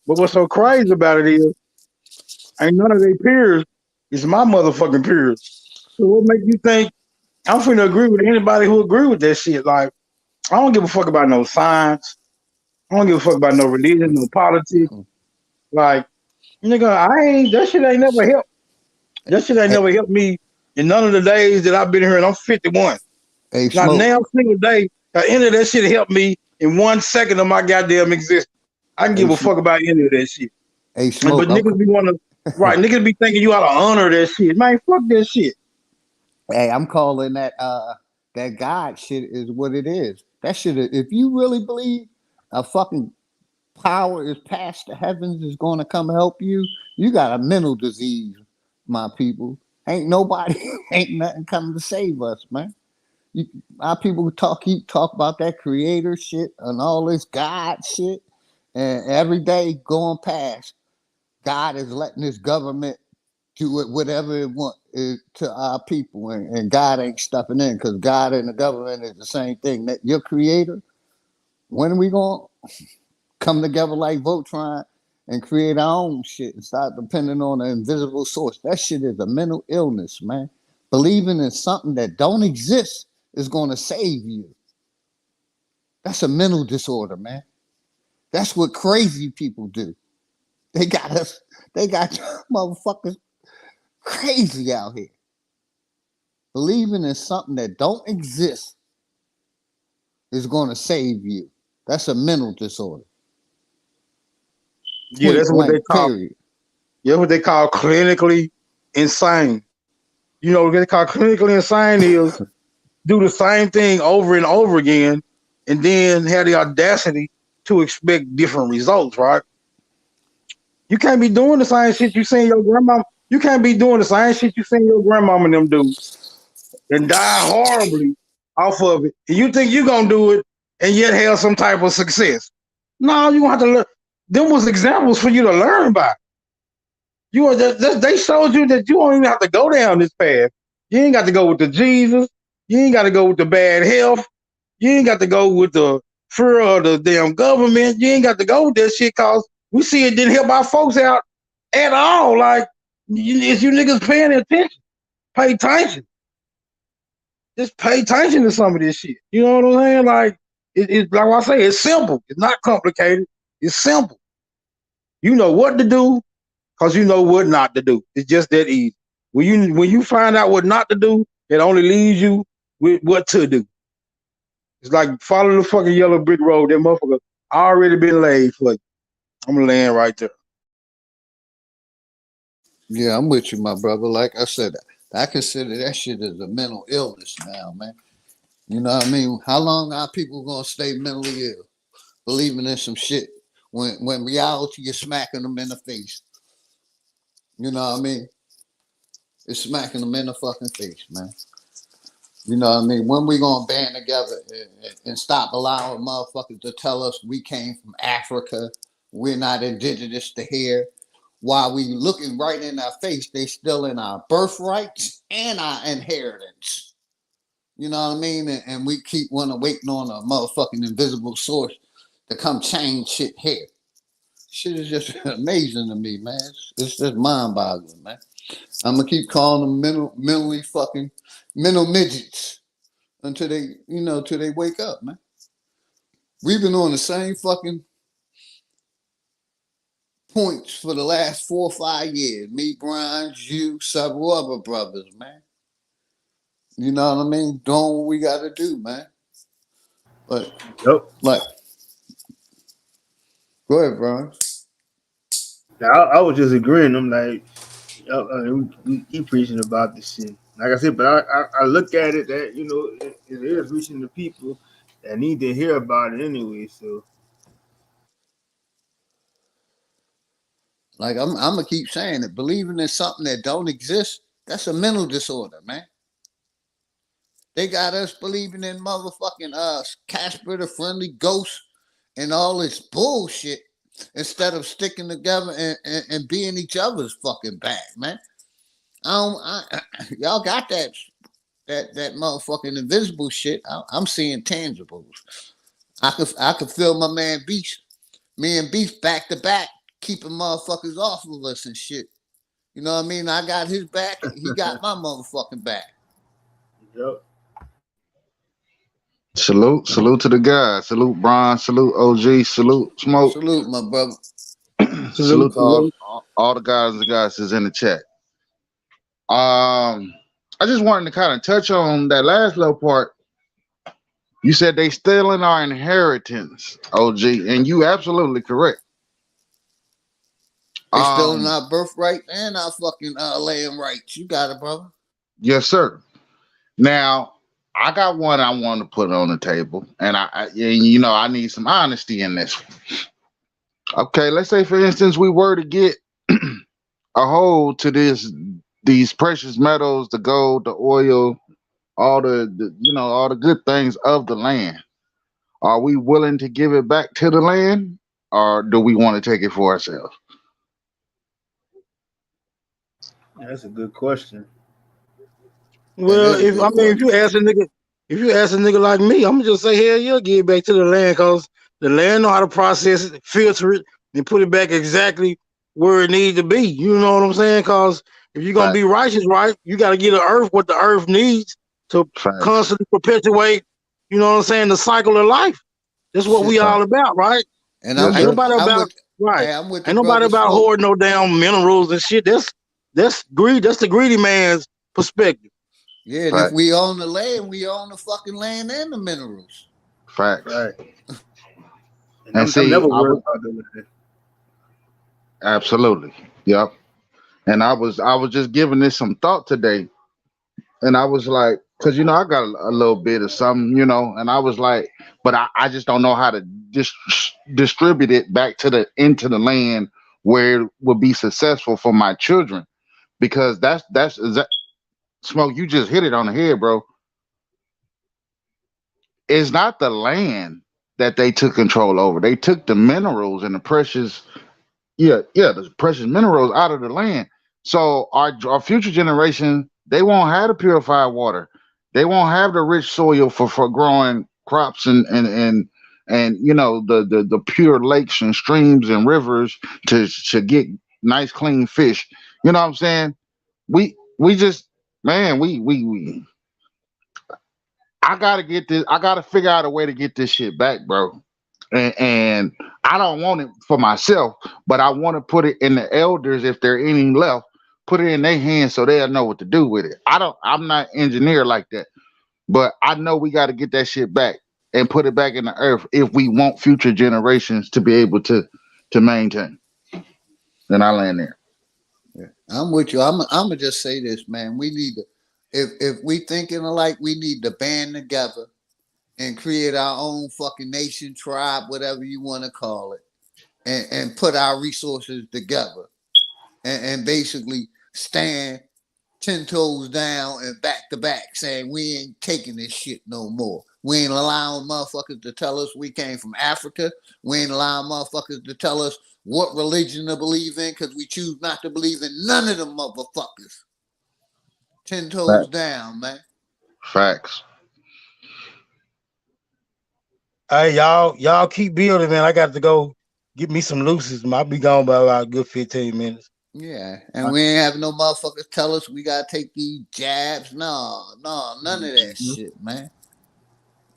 But what's so crazy about it is, ain't none of their peers is my motherfucking peers. So what make you think I'm finna agree with anybody who agree with that shit? Like, I don't give a fuck about no science. I don't give a fuck about no religion, no politics. Like, nigga, that shit ain't never helped. That shit ain't Hey, never helped me in none of the days that I've been here, and I'm 51. hey, Not smoke. now, single day, any of that shit helped me in 1 second of my goddamn existence. I can Hey, give a fuck about any of that shit. hey, But smoke. niggas be wanna, right? Niggas be thinking you ought to honor that shit. Man, fuck that shit. Hey, I'm calling that God shit is what it is. That shit. If you really believe a fucking power is past the heavens is going to come help you, you got a mental disease, my people. Ain't nobody, ain't nothing coming to save us, man. You, our people keep talk about that creator shit and all this God shit, and every day going past, God is letting this government do it whatever it want to our people, and God ain't stepping in because God and the government is the same thing. That your creator, when are we going to come together like Voltron and create our own shit and start depending on an invisible source? That shit is a mental illness, man. Believing in something that don't exist is going to save you. That's a mental disorder, man. That's what crazy people do. They got us, they got motherfuckers crazy out here. Believing in something that don't exist is going to save you. That's a mental disorder. Yeah, Point that's what they blank, call. period. Yeah, what they call clinically insane. You know what they call clinically insane is do the same thing over and over again, and then have the audacity to expect different results. Right? You can't be doing the same shit you seen your grandma. You can't be doing the same shit you seen your grandmama and them do and die horribly off of it. And you think you're gonna do it and yet have some type of success. No, you have to learn. Them was examples for you to learn by. You are they showed you that you don't even have to go down this path. You ain't got to go with the Jesus. You ain't got to go with the bad health. You ain't got to go with the fear of the damn government. You ain't got to go with that shit cause we see it didn't help our folks out at all. Like, is you niggas paying attention? Pay attention. Just pay attention to some of this shit. You know what I'm saying? Like, it's like I say, it's simple. It's not complicated. It's simple. You know what to do because you know what not to do. It's just that easy. When you find out what not to do, it only leaves you with what to do. It's like follow the fucking yellow brick road. That motherfucker already been laid for you. I'm laying right there. Yeah, I'm with you, my brother. Like I said, I consider that shit as a mental illness now, man. You know what I mean? How long are people gonna stay mentally ill, believing in some shit when reality is smacking them in the face? You know what I mean? It's smacking them in the fucking face, man. You know what I mean? When we gonna band together and stop allowing motherfuckers to tell us we came from Africa, we're not indigenous to here, while we looking right in our face, they still in our birthrights and our inheritance. You know what I mean? And we keep waiting on a motherfucking invisible source to come change shit here. Shit is just amazing to me, man. It's just mind-boggling, man. I'm gonna keep calling them mentally fucking mental midgets until they, till they wake up, man. We've been on the same fucking points for the last 4 or 5 years. Me, Brian, you, several other brothers, man. You know what I mean? Doing what we gotta do, man. But Yep. like, go ahead, Brian. I was just agreeing. I'm like, we keep preaching about this shit. Like I said, but I look at it that it is reaching the people that need to hear about it anyway. So Like I'm gonna keep saying it. Believing in something that don't exist, that's a mental disorder, man. They got us believing in motherfucking Casper the Friendly Ghost and all this bullshit instead of sticking together and being each other's fucking back, man. Y'all got that motherfucking invisible shit. I'm seeing tangibles. I could feel my man Beast, me and Beast back to back, keeping motherfuckers off of us and shit. You know what I mean? I got his back, he got my motherfucking back. yep. Salute to the guys. Salute Brian. Salute OG. Salute Smoke. Salute, my brother. Salute, Salute to salute. all the guys and the guys that's in the chat. I just wanted to kind of touch on that last little part. You said they stealing our inheritance, OG, and you absolutely correct. They stealing Um, our birthright and our fucking land rights. You got it, brother. yes, sir. Now, I got one I want to put on the table, and I need some honesty in this. Okay, let's say for instance we were to get a hold to these precious metals, the gold, the oil, all all the good things of the land. Are we willing to give it back to the land, or do we want to take it for ourselves? That's a good question. That Well, is a if good I mean, question. if you ask a nigga like me, I'm gonna just say hell yeah, give it back to the land, cause the land know how to process it, filter it, and put it back exactly where it needs to be. You know what I'm saying? Cause if you're gonna Fact, be righteous, right, you got to give the earth what the earth needs to facts. constantly perpetuate. You know what I'm saying? The cycle of life. That's what Shit. we all about, right? And Ain't I'm Yeah. with nobody I'm about with right. hey, I'm with the Ain't nobody brother about Smoke. hoarding no damn minerals and shit. That's greed. That's the greedy man's perspective. Yeah, and if Fact. we own the land, we own the fucking land and the minerals. Facts. Right. And And I'm see, never I worried was about doing that. absolutely, yep. And I was just giving this some thought today, and I was like, because I got a little bit of something, and I was like, but I just don't know how to distribute it back to the into the land where it will be successful for my children, because that's that smoke. You just hit it on the head, bro. It's not the land that they took control over. They took the minerals and the precious, yeah, the precious minerals out of the land. So our future generation, they won't have the purified water. They won't have the rich soil for growing crops and the pure lakes and streams and rivers to get nice clean fish. You know what I'm saying? We just, man, we I gotta get this. I gotta figure out a way to get this shit back, bro. And I don't want it for myself, but I want to put it in the elders, if there are any left. Put it in their hands so they'll know what to do with it. I'm not engineer like that, but I know we got to get that shit back and put it back in the earth if we want future generations to be able to maintain. Then I land there. Yeah. I'm with you. I'm gonna just say this, man. We need to, if we thinking alike, we need to band together and create our own fucking nation, tribe, whatever you want to call it, and put our resources together and basically stand 10 toes down and back to back, saying we ain't taking this shit no more. We ain't allowing motherfuckers to tell us we came from Africa. We ain't allowing motherfuckers to tell us what religion to believe in, because we choose not to believe in none of them motherfuckers. 10 toes Fact- down, man. Facts. Hey, y'all keep building, man. I got to go get me some looses. I'll be gone by about a good 15 minutes. Yeah, and we ain't having no motherfuckers tell us we gotta take these jabs. No, no, none of that Mm-hmm. shit, man.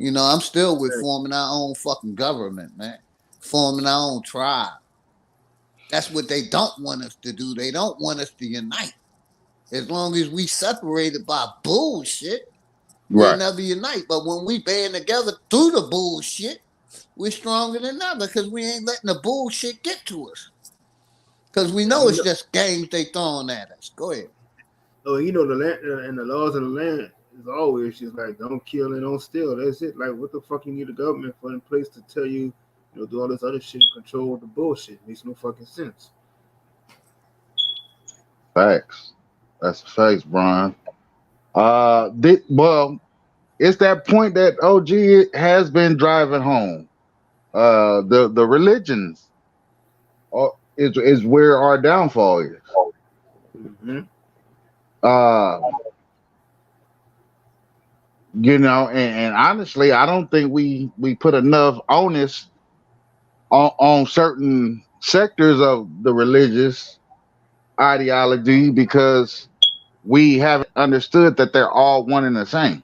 I'm still with forming our own fucking government, man. Forming our own tribe. That's what they don't want us to do. They don't want us to unite. As long as we separated by bullshit, we'll Right. never unite. But when we band together through the bullshit, we're stronger than ever, because we ain't letting the bullshit get to us. Because we know You it's know, just games they throwing at us. Go ahead. the land and the laws of the land is always just like don't kill and don't steal. That's it. Like what the fuck you need a government for in place to tell you, do all this other shit and control the bullshit. Makes no fucking sense. Facts. That's facts, Brian. Well, it's that point that OG has been driving home. The religions is where our downfall is. Mm-hmm. Uh, and honestly, I don't think we put enough onus on certain sectors of the religious ideology, because we haven't understood that they're all one and the same.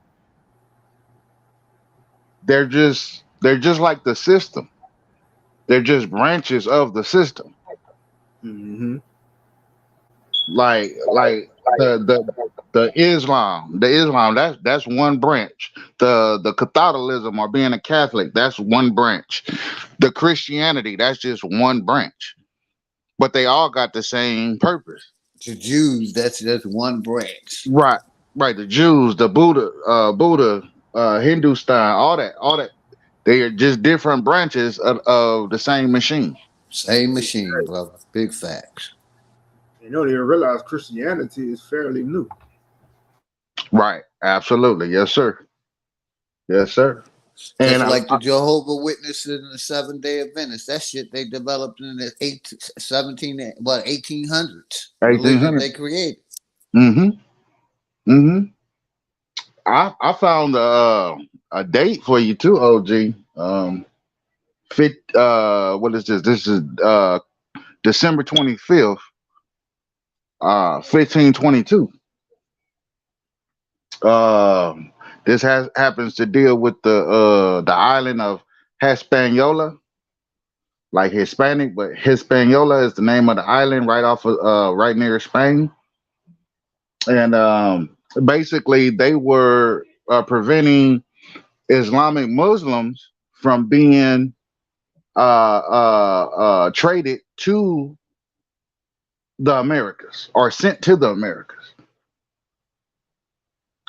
They're just like the system. They're just branches of the system. Mm-hmm. Like the Islam, that's one branch. The Catholicism, or being a Catholic, that's one branch. The Christianity, that's just one branch. But they all got the same purpose. The Jews, that's just one branch. Right. Right. The Jews, the Buddha, Hindustan, all that. They are just different branches of the same machine. Same machine, brother. Big facts. You don't even realize Christianity is fairly new. Right. Absolutely. Yes, sir. Yes, sir. And Just like the Jehovah Witnesses and the Seventh Day Adventists, that shit they developed in the 1800s. Religion 1800. they created. Mm-hmm. Mm-hmm. I found a date for you too, OG. What is this? This is December 25th, 1522. This happens to deal with the island of Hispaniola, like Hispanic, but Hispaniola is the name of the island right off of right near Spain. And basically they were preventing Islamic Muslims from being traded to the Americas or sent to the Americas.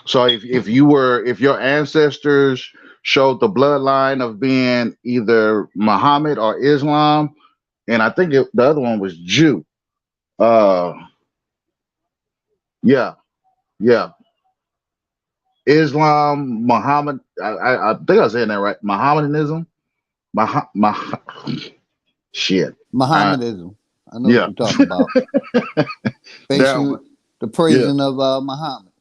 So if your ancestors showed the bloodline of being either Muhammad or Islam, and I think the other one was Jew. Uh, yeah, yeah, Islam, Muhammad. I think I was saying that right. Mohammedanism. Mah- Mah- Shit. Uh, Mohammedanism. I know what yeah, you're talking about. that Basically, one. the Yeah, praising of Muhammad,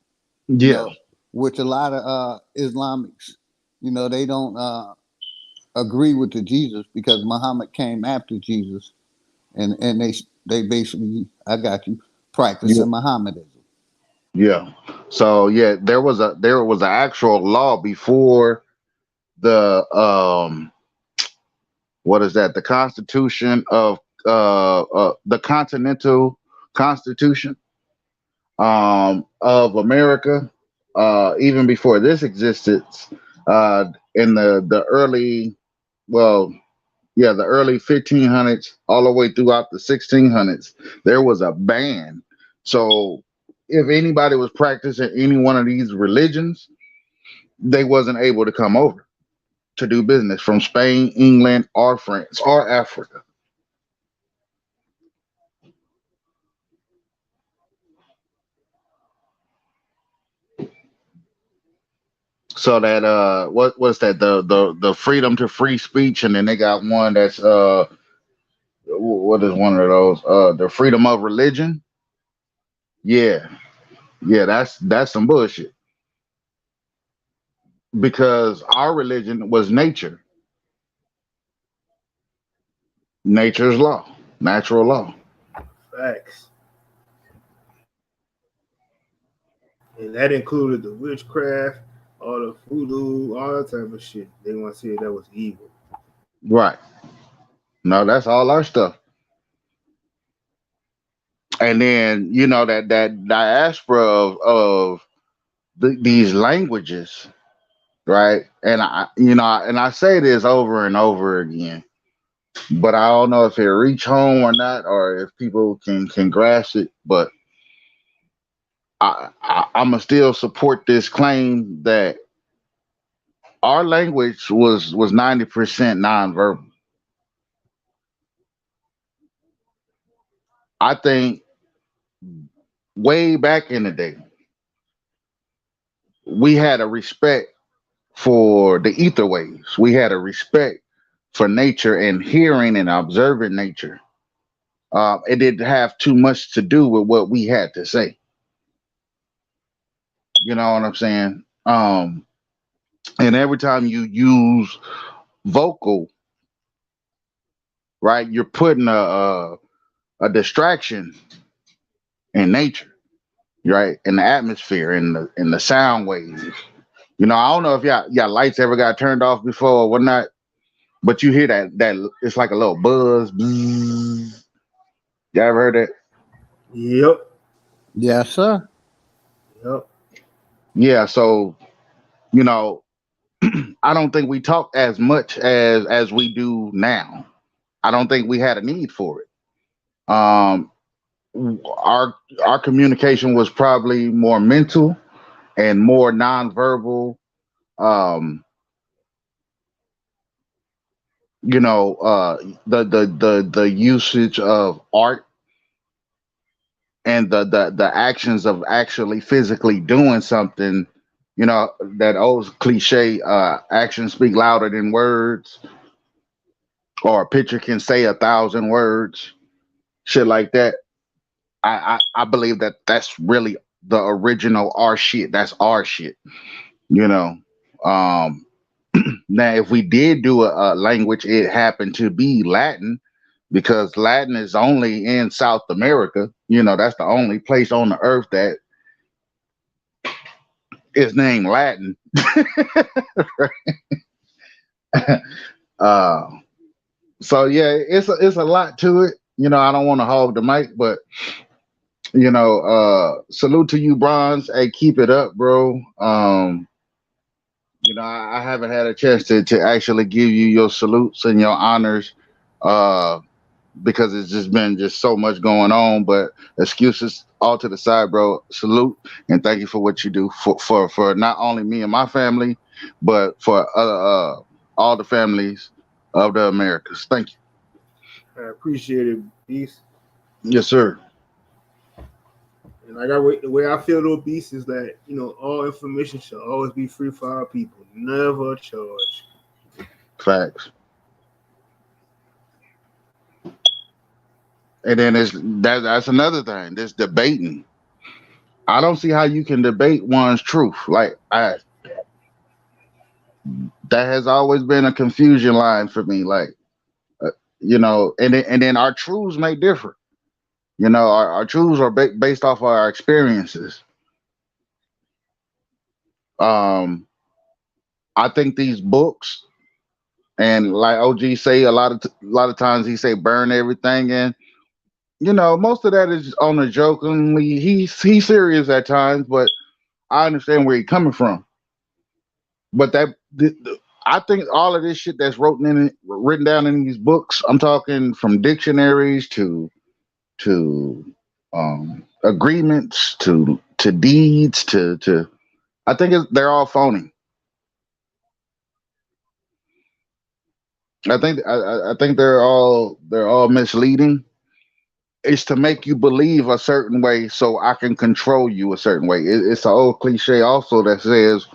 you yeah, know, which a lot of Islamics, they don't agree with the Jesus because Muhammad came after Jesus, and they basically, I got you, yeah, practicing Mohammedanism. yeah. So yeah, there was an actual law before the what is that? The Constitution of the Continental Constitution of America. Even before this existed, in the early, well, yeah, the early 1500s, all the way throughout the 1600s, there was a ban. So if anybody was practicing any one of these religions, they wasn't able to come over to do business from Spain, England, or France, or Africa. So that what was that, the freedom to free speech, and then they got one that's what is one of those, the freedom of religion. Yeah, yeah, that's some bullshit, because our religion was nature's law, natural law. Facts. And that included the witchcraft, all the voodoo, all that type of shit. They want to say that was evil. Right. No, that's all our stuff. And then that diaspora of these languages, right? And I say this over and over again, but I don't know if it reach home or not, or if people can grasp it. But I'ma still support this claim that our language was 90% nonverbal. I think way back in the day, we had a respect for the ether waves. We had a respect for nature and hearing and observing nature. It didn't have too much to do with what we had to say. You know what I'm saying? And every time you use vocal, right, you're putting a distraction in nature, right, in the atmosphere, in the sound waves. I don't know if y'all lights ever got turned off before or whatnot, but you hear that it's like a little buzz. Bzzz. Y'all ever heard that? Yep. Yes, sir. Yep. Yeah. So you know, I don't think we talk as much as we do now. I don't think we had a need for it. Um, our communication was probably more mental and more nonverbal. Um, you know, the usage of art and the actions of actually physically doing something. You know, that old cliche, actions speak louder than words, or a picture can say 1,000 words, shit like that. I believe that that's really the original our shit. That's our shit. You know. Um, Now, if we did do a language, it happened to be Latin, because Latin is only in South America. You know, that's the only place on the earth that is named Latin. uh, so yeah, it's a lot to it. You know, I don't want to hog the mic, but salute to you, Bronze. Hey, keep it up, bro. I haven't had a chance to actually give you your salutes and your honors. Uh, because it's just been just so much going on. But excuses all to the side, bro. Salute and thank you for what you do for not only me and my family, but for all the families of the Americas. Thank you. I appreciate it, Beast. Yes, sir. And the way I feel though, Beast, is that all information should always be free for our people, never charge. Facts. And then that's another thing. This debating. I don't see how you can debate one's truth. Like that has always been a confusion line for me. Like and then our truths may differ. Our truths are based off our experiences. Um, I think these books, and like OG say, a lot of times he say burn everything, and most of that is on a jokingly. He's serious at times, but I understand where he's coming from. But I think all of this shit that's written down in these books. I'm talking from dictionaries to agreements to deeds to I think they're all phony. I think they're all misleading. It's to make you believe a certain way so I can control you a certain way. It's an old cliche also that says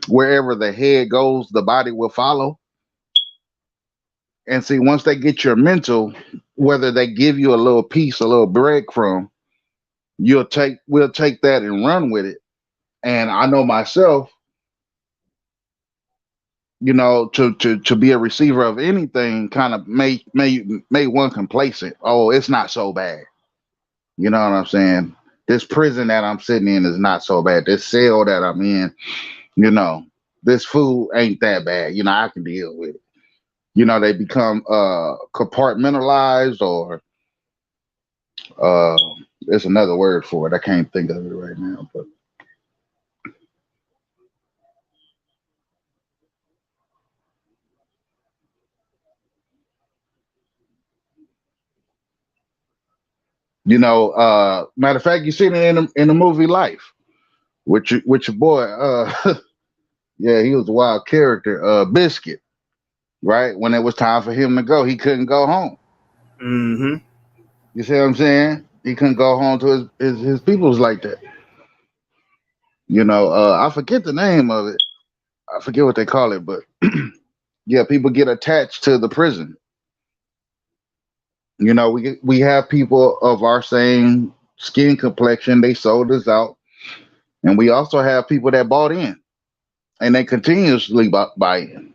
wherever the head goes, the body will follow. And see, once they get your mental, whether they give you a little piece, a little breadcrumb, we'll take that and run with it. And I know myself, to be a receiver of anything kind of made one complacent. Oh, it's not so bad. You know what I'm saying? This prison that I'm sitting in is not so bad. This cell that I'm in, you know, this food ain't that bad. I can deal with it. They become compartmentalized, or uh there's another word for it. I can't think of it right now, but matter of fact, you seen it in the movie Life, which your boy, yeah, he was a wild character, Biscuit, right? When it was time for him to go, he couldn't go home. Mm-hmm. You see what I'm saying? He couldn't go home to his peoples like that. I forget the name of it. I forget what they call it, but yeah, people get attached to the prison. We have people of our same skin complexion. They sold us out, and we also have people that bought in, and they continuously buy in.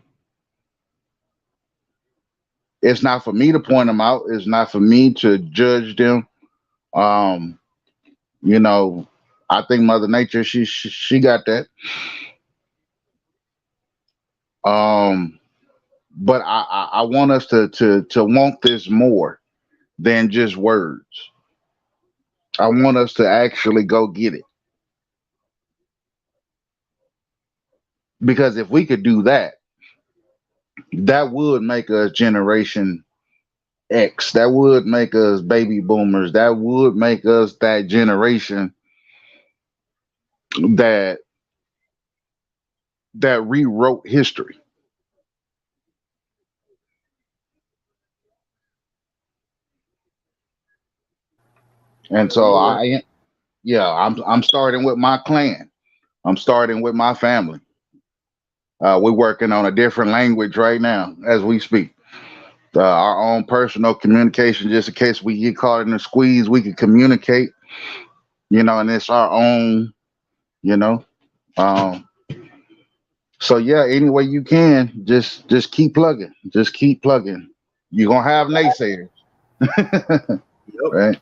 It's not for me to point them out. It's not for me to judge them. Um, you know, I think Mother Nature, she got that. Um, but I want us to want this more than just words. I want us to actually go get it, because if we could do that, that would make us Generation X. That would make us baby boomers. That would make us that generation that that rewrote history. And so Yeah. I'm starting with my clan. I'm starting with my family. We're working on a different language right now as we speak. Our own personal communication, just in case we get caught in a squeeze, we can communicate, and it's our own, you know. Um, so yeah, any way you can, just keep plugging, just keep plugging. You're gonna have naysayers, Yep. right?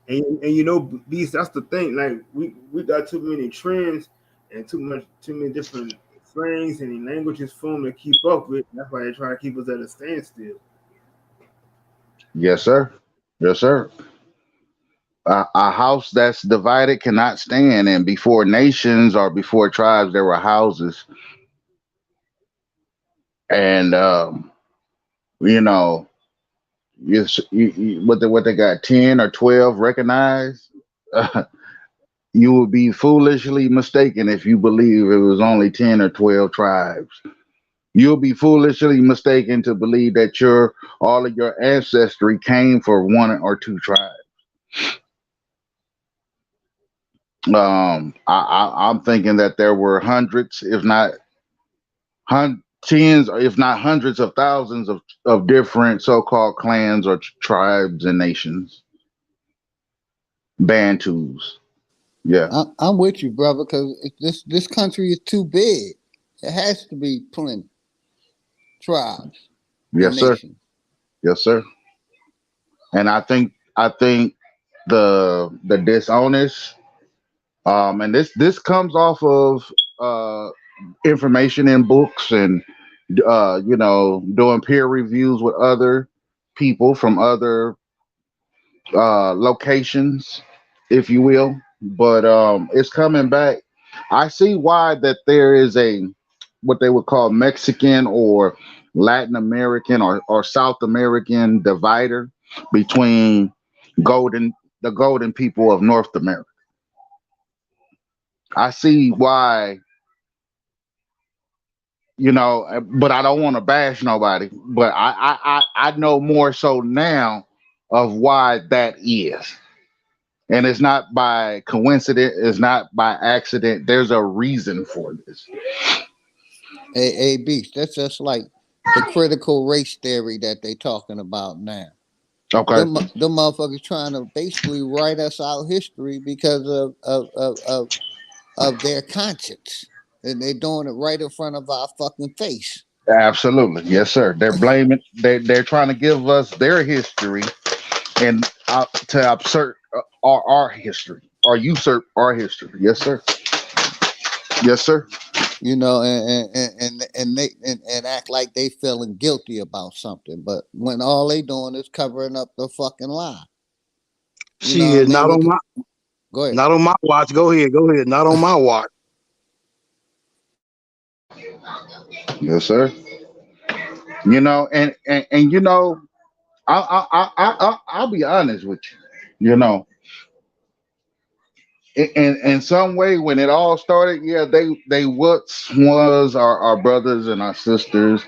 And these that's the thing. Like we got too many trends and too many different slangs and languages formed to keep up with. That's why they try to keep us at a standstill. Yes, sir. Yes, sir. A house that's divided cannot stand, and before nations or before tribes, there were houses, and you know, what they got 10 or 12 recognized. You would be foolishly mistaken if you believe it was only 10 or 12 tribes. You'll be foolishly mistaken to believe that your all of your ancestry came from 1 or 2 tribes. I'm thinking that there were hundreds, if not tens, or if not hundreds of thousands of different so-called clans or tribes and nations, bantus. Yeah. I'm with you, brother, because this country is too big. It has to be plenty tribes and Yes, sir. nations. Yes, sir. And I think the dishonest, and this comes off of information in books and doing peer reviews with other people from other locations, if you will. But it's coming back. I see why that there is a what they would call Mexican or Latin American or South American divider between golden the golden people of North America. I see why, but I don't want to bash nobody. But I know more so now of why that is. And it's not by coincidence, it's not by accident. There's a reason for this. A beast. That's just like the critical race theory that they talking about now. Okay. The motherfuckers trying to basically write us out history because of their conscience. And they're doing it right in front of our fucking face. Absolutely. Yes, sir. They're blaming, they're trying to give us their history and to assert our history or usurp our history. Yes, sir. Yes, sir. And act like they feeling guilty about something. But when all they doing is covering up the fucking lie. You know what I Shit, mean? Go ahead. not on my watch. Go ahead, go ahead. Not on my watch. Yes, sir. And I'll be honest with you. In some way, when it all started, yeah, they once was our brothers and our sisters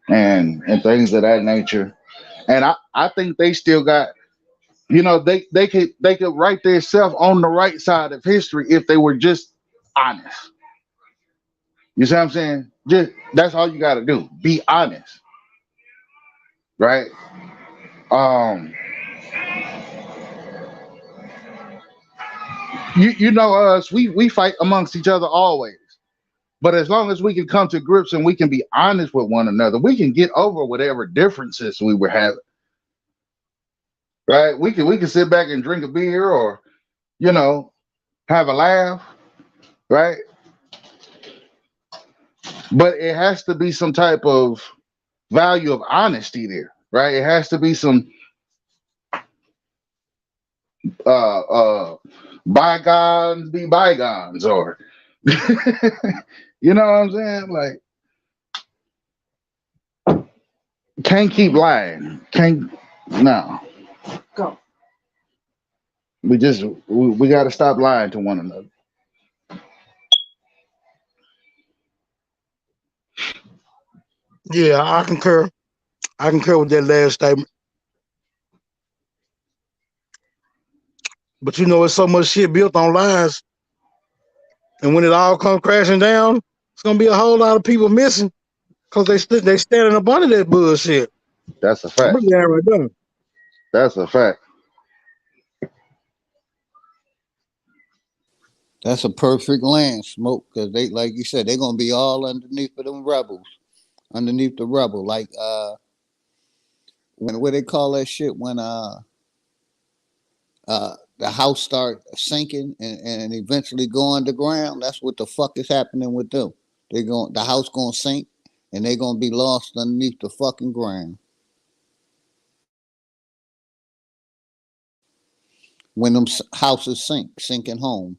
and things of that nature. And I think they still got, they could write themselves on the right side of history if they were just honest. You see what I'm saying? Just that's all you got to do. Be honest, right? Um, you know us. We fight amongst each other always. But as long as we can come to grips and we can be honest with one another, we can get over whatever differences we were having. Right? We can sit back and drink a beer or, you know, have a laugh, right? But it has to be some type of value of honesty there, right? It has to be some bygones be bygones or you know what I'm saying? Like can't keep lying. Can't no. We got to stop lying to one another. Yeah, I concur. I concur with that last statement. But you know, it's so much shit built on lies, and when it all comes crashing down, it's gonna be a whole lot of people missing because they standing up under that bullshit. That's a I'm fact. gonna be right there. That's a fact. That's a perfect land, Smoke, because they, like you said, they're gonna be all underneath of them rebels, underneath the rebel. Like when what they call that shit when the house start sinking and eventually go underground. That's what the fuck is happening with them. The house gonna sink and they gonna be lost underneath the fucking ground. When them houses sink, sinking homes.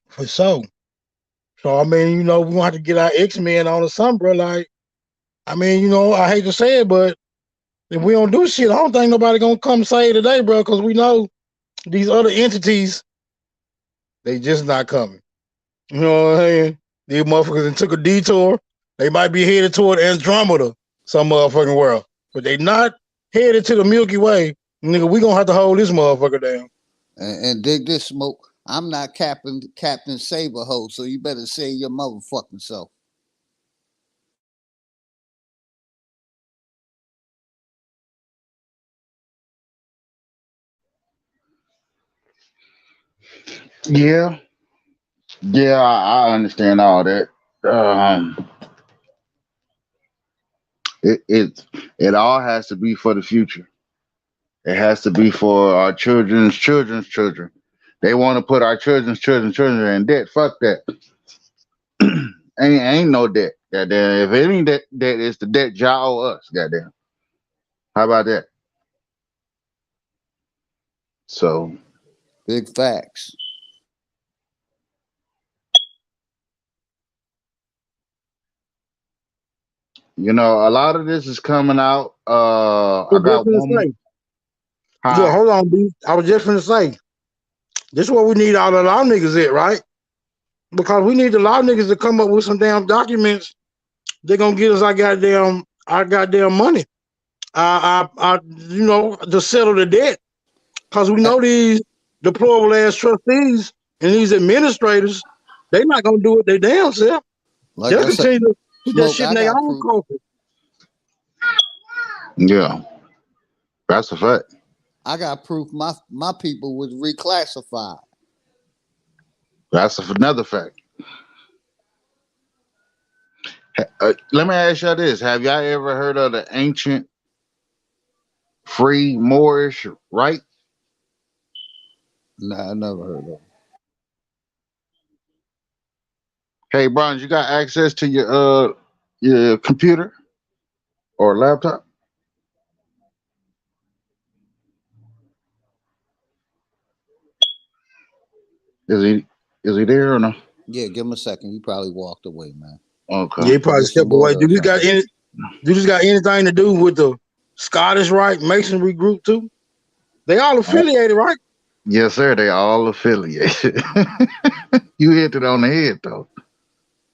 For sure. So I mean, you know, we gonna have to get our X-Men on or something, bro. Like, I mean, you know, I hate to say it, but if we don't do shit, I don't think nobody gonna come save today, bro, because we know these other entities, they just not coming. You know what I'm saying? These motherfuckers that took a detour. They might be headed toward Andromeda, some motherfucking world. But they not headed to the Milky Way. Nigga, we gonna have to hold this motherfucker down. And dig this, Smoke. I'm not Captain Saberho, so you better say your motherfucking self. Yeah, yeah, I understand all that. Um, it it all has to be for the future. It has to be for our children's children's children. They want to put our children's children in debt. Fuck that. Ain't no debt. Goddamn. If any debt is the debt y'all owe us. Goddamn. How about that? So Big facts. a lot of this is coming out. I I was just got gonna one. say, yeah, Huh? hold on, B. I was just gonna say, this is what we need all the law niggas at, right? Because we need the law niggas to come up with some damn documents. They're gonna get us our goddamn money. You know, to settle the debt. Because we Eh, know these deplorable ass trustees and these administrators, they not gonna do it their damn self. Like They'll I said, continue to put that Smoke, shit in I their got own proof. coffers. Yeah, that's a fact. I got proof my people was reclassified. That's another fact. Let me ask y'all this: have y'all ever heard of the ancient free Moorish right? Nah, I never heard of it. Hey, Bron, you got access to your computer or laptop? Is he there or no? Yeah, give him a second. He probably walked away, man. Okay. Yeah, he probably Get some stepped away. water or something. Do this got anything to do with the Scottish Rite Masonry group too? They all affiliated, right? Yes, sir. They all affiliated. You hit it on the head though.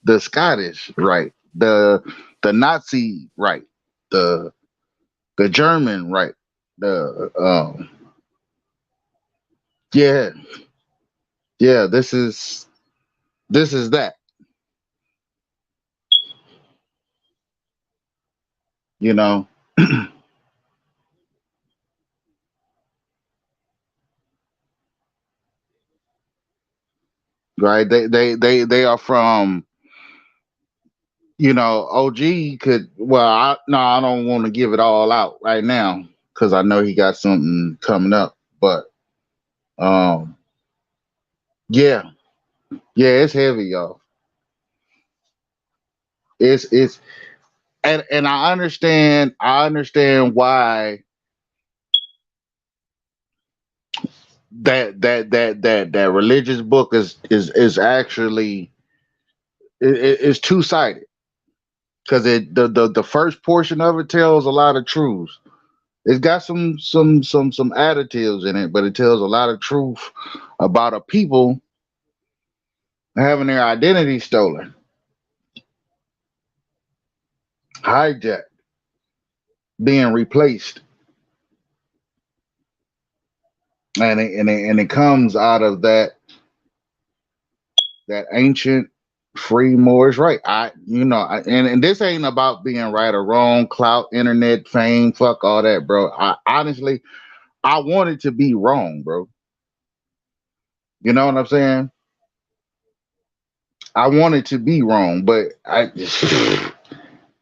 The Scottish right, the Nazi right, the the German right, the yeah, yeah. This is that. You know, right? They are from. OG could. Well, no, I don't want to give it all out right now because I know he got something coming up. But um, yeah, yeah, it's heavy, y'all. It's and I understand why that religious book is actually is two-sided because the first portion of it tells a lot of truths. It's got some additives in it, but it tells a lot of truth about a people having their identity stolen. hijacked, being replaced, and it comes out of that ancient free Moorish right. And this ain't about being right or wrong, clout, internet, fame, fuck all that, bro. I honestly, I want it to be wrong, bro. You know what I'm saying? I want it to be wrong, but I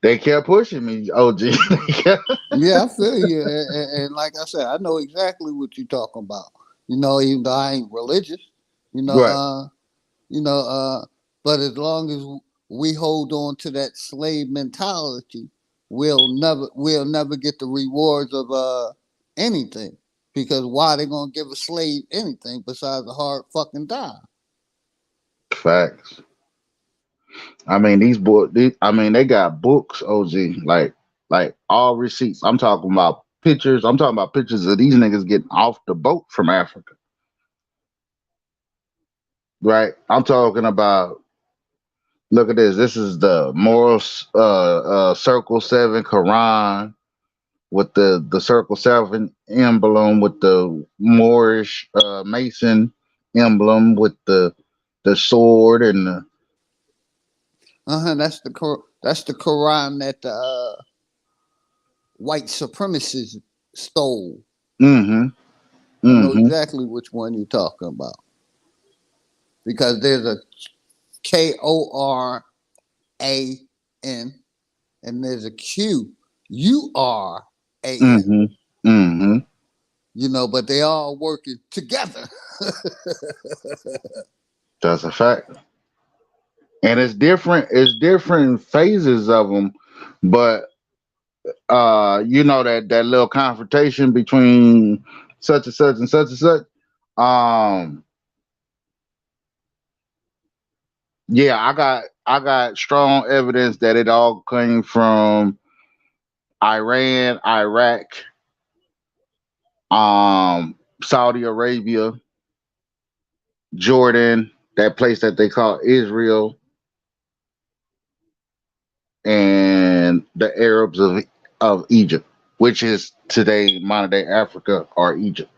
they kept pushing me. OG. Yeah, I feel you, and like I said, I know exactly what you're talking about. Even though I ain't religious, you know, Right. uh, you know, but as long as we hold on to that slave mentality, we'll never get the rewards of anything. Because why they gonna give a slave anything besides a hard fucking die? Facts. I mean, I mean, they got books, OG, like all receipts. I'm talking about pictures. I'm talking about pictures of these niggas getting off the boat from Africa, right? I'm talking about. Look at this. This is the moral circle seven Quran with the circle seven emblem with the Moorish Mason emblem with the sword and the That's the Quran that the white supremacists stole. mm-hmm I know mm-hmm exactly which one you're talking about because there's a Koran and there's a Quran. mm-hmm mm-hmm. But they all working together. That's a fact. And it's different phases of them, but that little confrontation between such and such and such and such. um yeah, I got strong evidence that it all came from Iran, Iraq, Saudi Arabia, Jordan, that place that they call Israel, and the Arabs of Egypt, which is today modern day Africa or Egypt.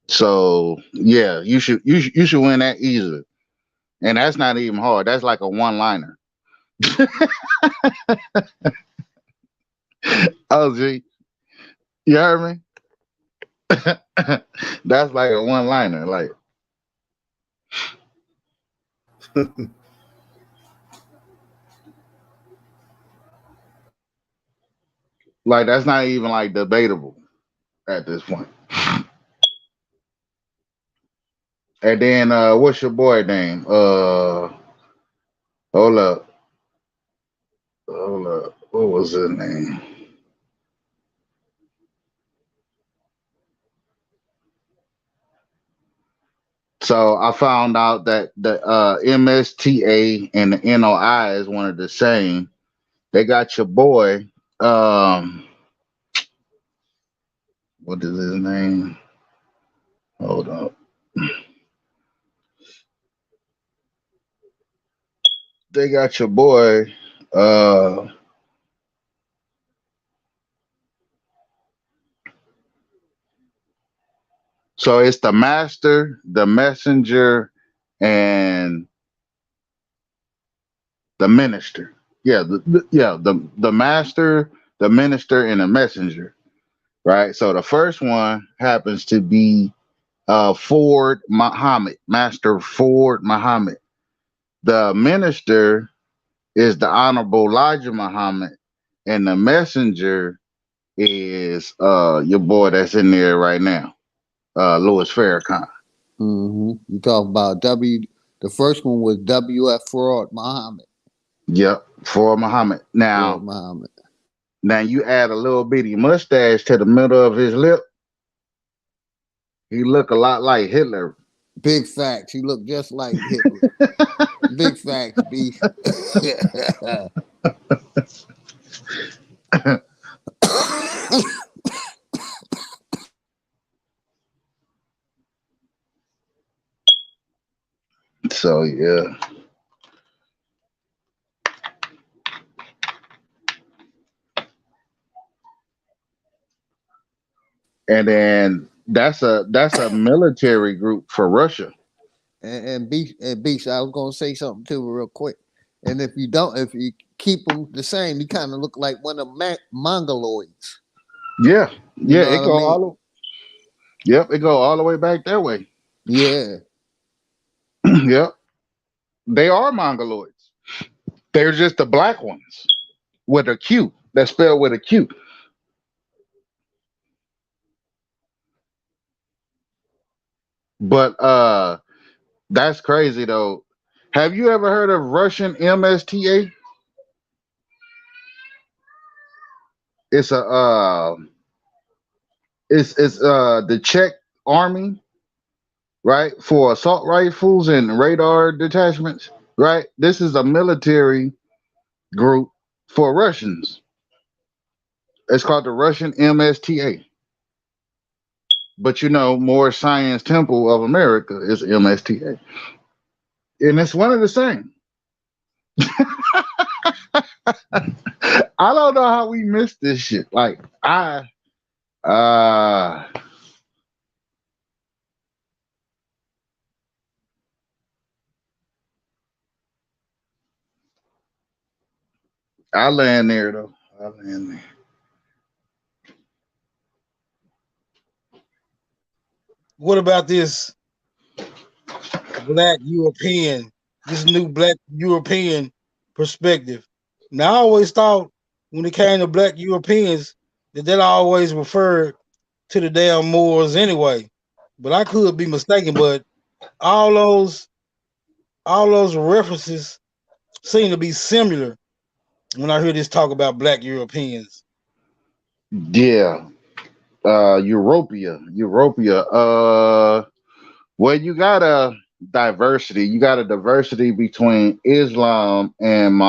So yeah, you should win that easily, and that's not even hard. That's like a one liner. Oh, gee, you heard me? That's like a one liner. Like that's not even like debatable at this point. And then what's your boy name? Hold up, hold up. What was his name? So I found out that the MSTA and the NOI is one of the same. They got your boy. Um, what is his name? Hold up. They got your boy. Uh, so it's the master, the messenger, and the minister. Yeah, the master, the minister, and the messenger. Right. So the first one happens to be Ford Muhammad, Master Ford Muhammad. The minister is the Honorable Elijah Muhammad, and the messenger is your boy that's in there right now, Louis Farrakhan. You talk about The first one was W.F. Fraud Muhammad. Yep, for Muhammad. Fraud Now, Muhammad. now you add a little bitty mustache to the middle of his lip, he look a lot like Hitler. Big facts. He looked just like Hitler. Big facts, B. So yeah. and then that's a military group for Russia. And beast, I was gonna say something too real quick. And if you keep them the same, you kind of look like one of mongoloids. Yeah, You yeah, know what I mean? it go all the way back that way. Yeah, Yep, they are mongoloids. They're just the black ones with a Q. That's spelled with a Q. But that's crazy though. Have you ever heard of Russian MSTA? It's a it's the Czech army, right? For assault rifles and radar detachments, right? This is a military group for Russians. It's called the Russian MSTA. But you know, More Science Temple of America is MSTA. And it's one of the same. I don't know how we missed this shit. Like uh I land there though. I land there. What about this black European, this new black European perspective? Now, I always thought when it came to black Europeans that always referred to the damn Moors anyway. But I could be mistaken. But all those all those references seem to be similar when I hear this talk about black Europeans. Yeah. Europia. Well, you got a diversity. You got a diversity between Islam and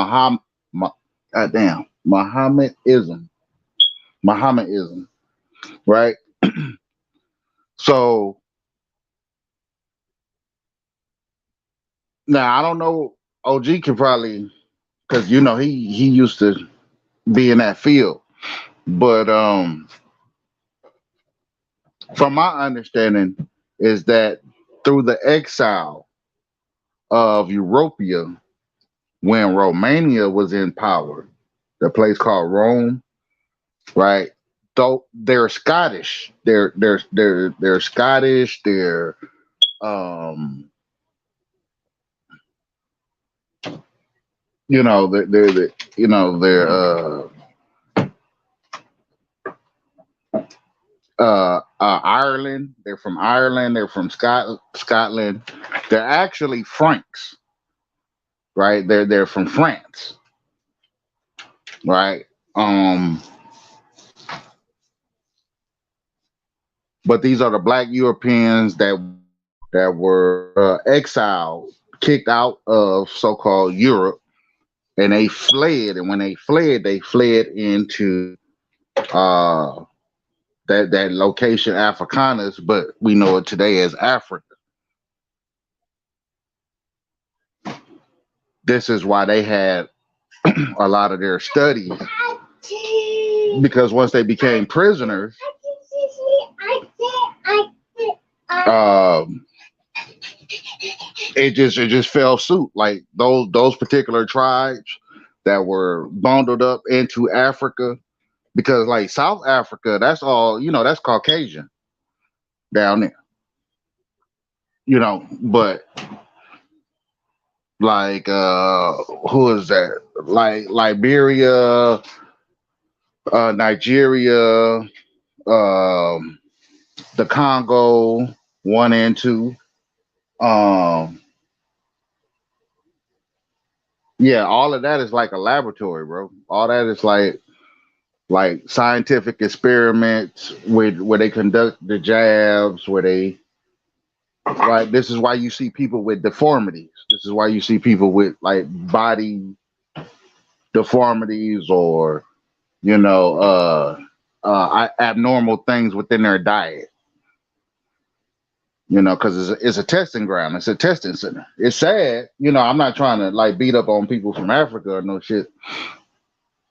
goddamn, Mohammedanism, right? So now I don't know. OG could probably, because you know he used to be in that field, but from my understanding is that through the exile of Europia, when Romania was in power, the place called Rome, right? Though they're Scottish, they're Scottish. They're um, they're Ireland. They're from Ireland. They're from Scotland. They're actually Franks, right? They're from France, right? Um, but these are the black Europeans that were exiled, kicked out of so-called Europe, and they fled. And when they fled into uh, that location, Africanus, but we know it today as Africa. This is why they had a lot of their studies, because once they became prisoners, um, it just fell suit. Like those particular tribes that were bundled up into Africa, because like South Africa, that's all that's Caucasian down there, but like who is that? Like Liberia, Nigeria, um, the Congo, 1 and 2. Um, yeah, all of that is like a laboratory, bro. All that is like scientific experiments where they conduct the jabs, where they right. This is why you see people with deformities. This is why you see people with like body deformities, or you know, abnormal things within their diet. Because it's a testing ground. It's a testing center. It's sad. I'm not trying to like beat up on people from Africa or no shit,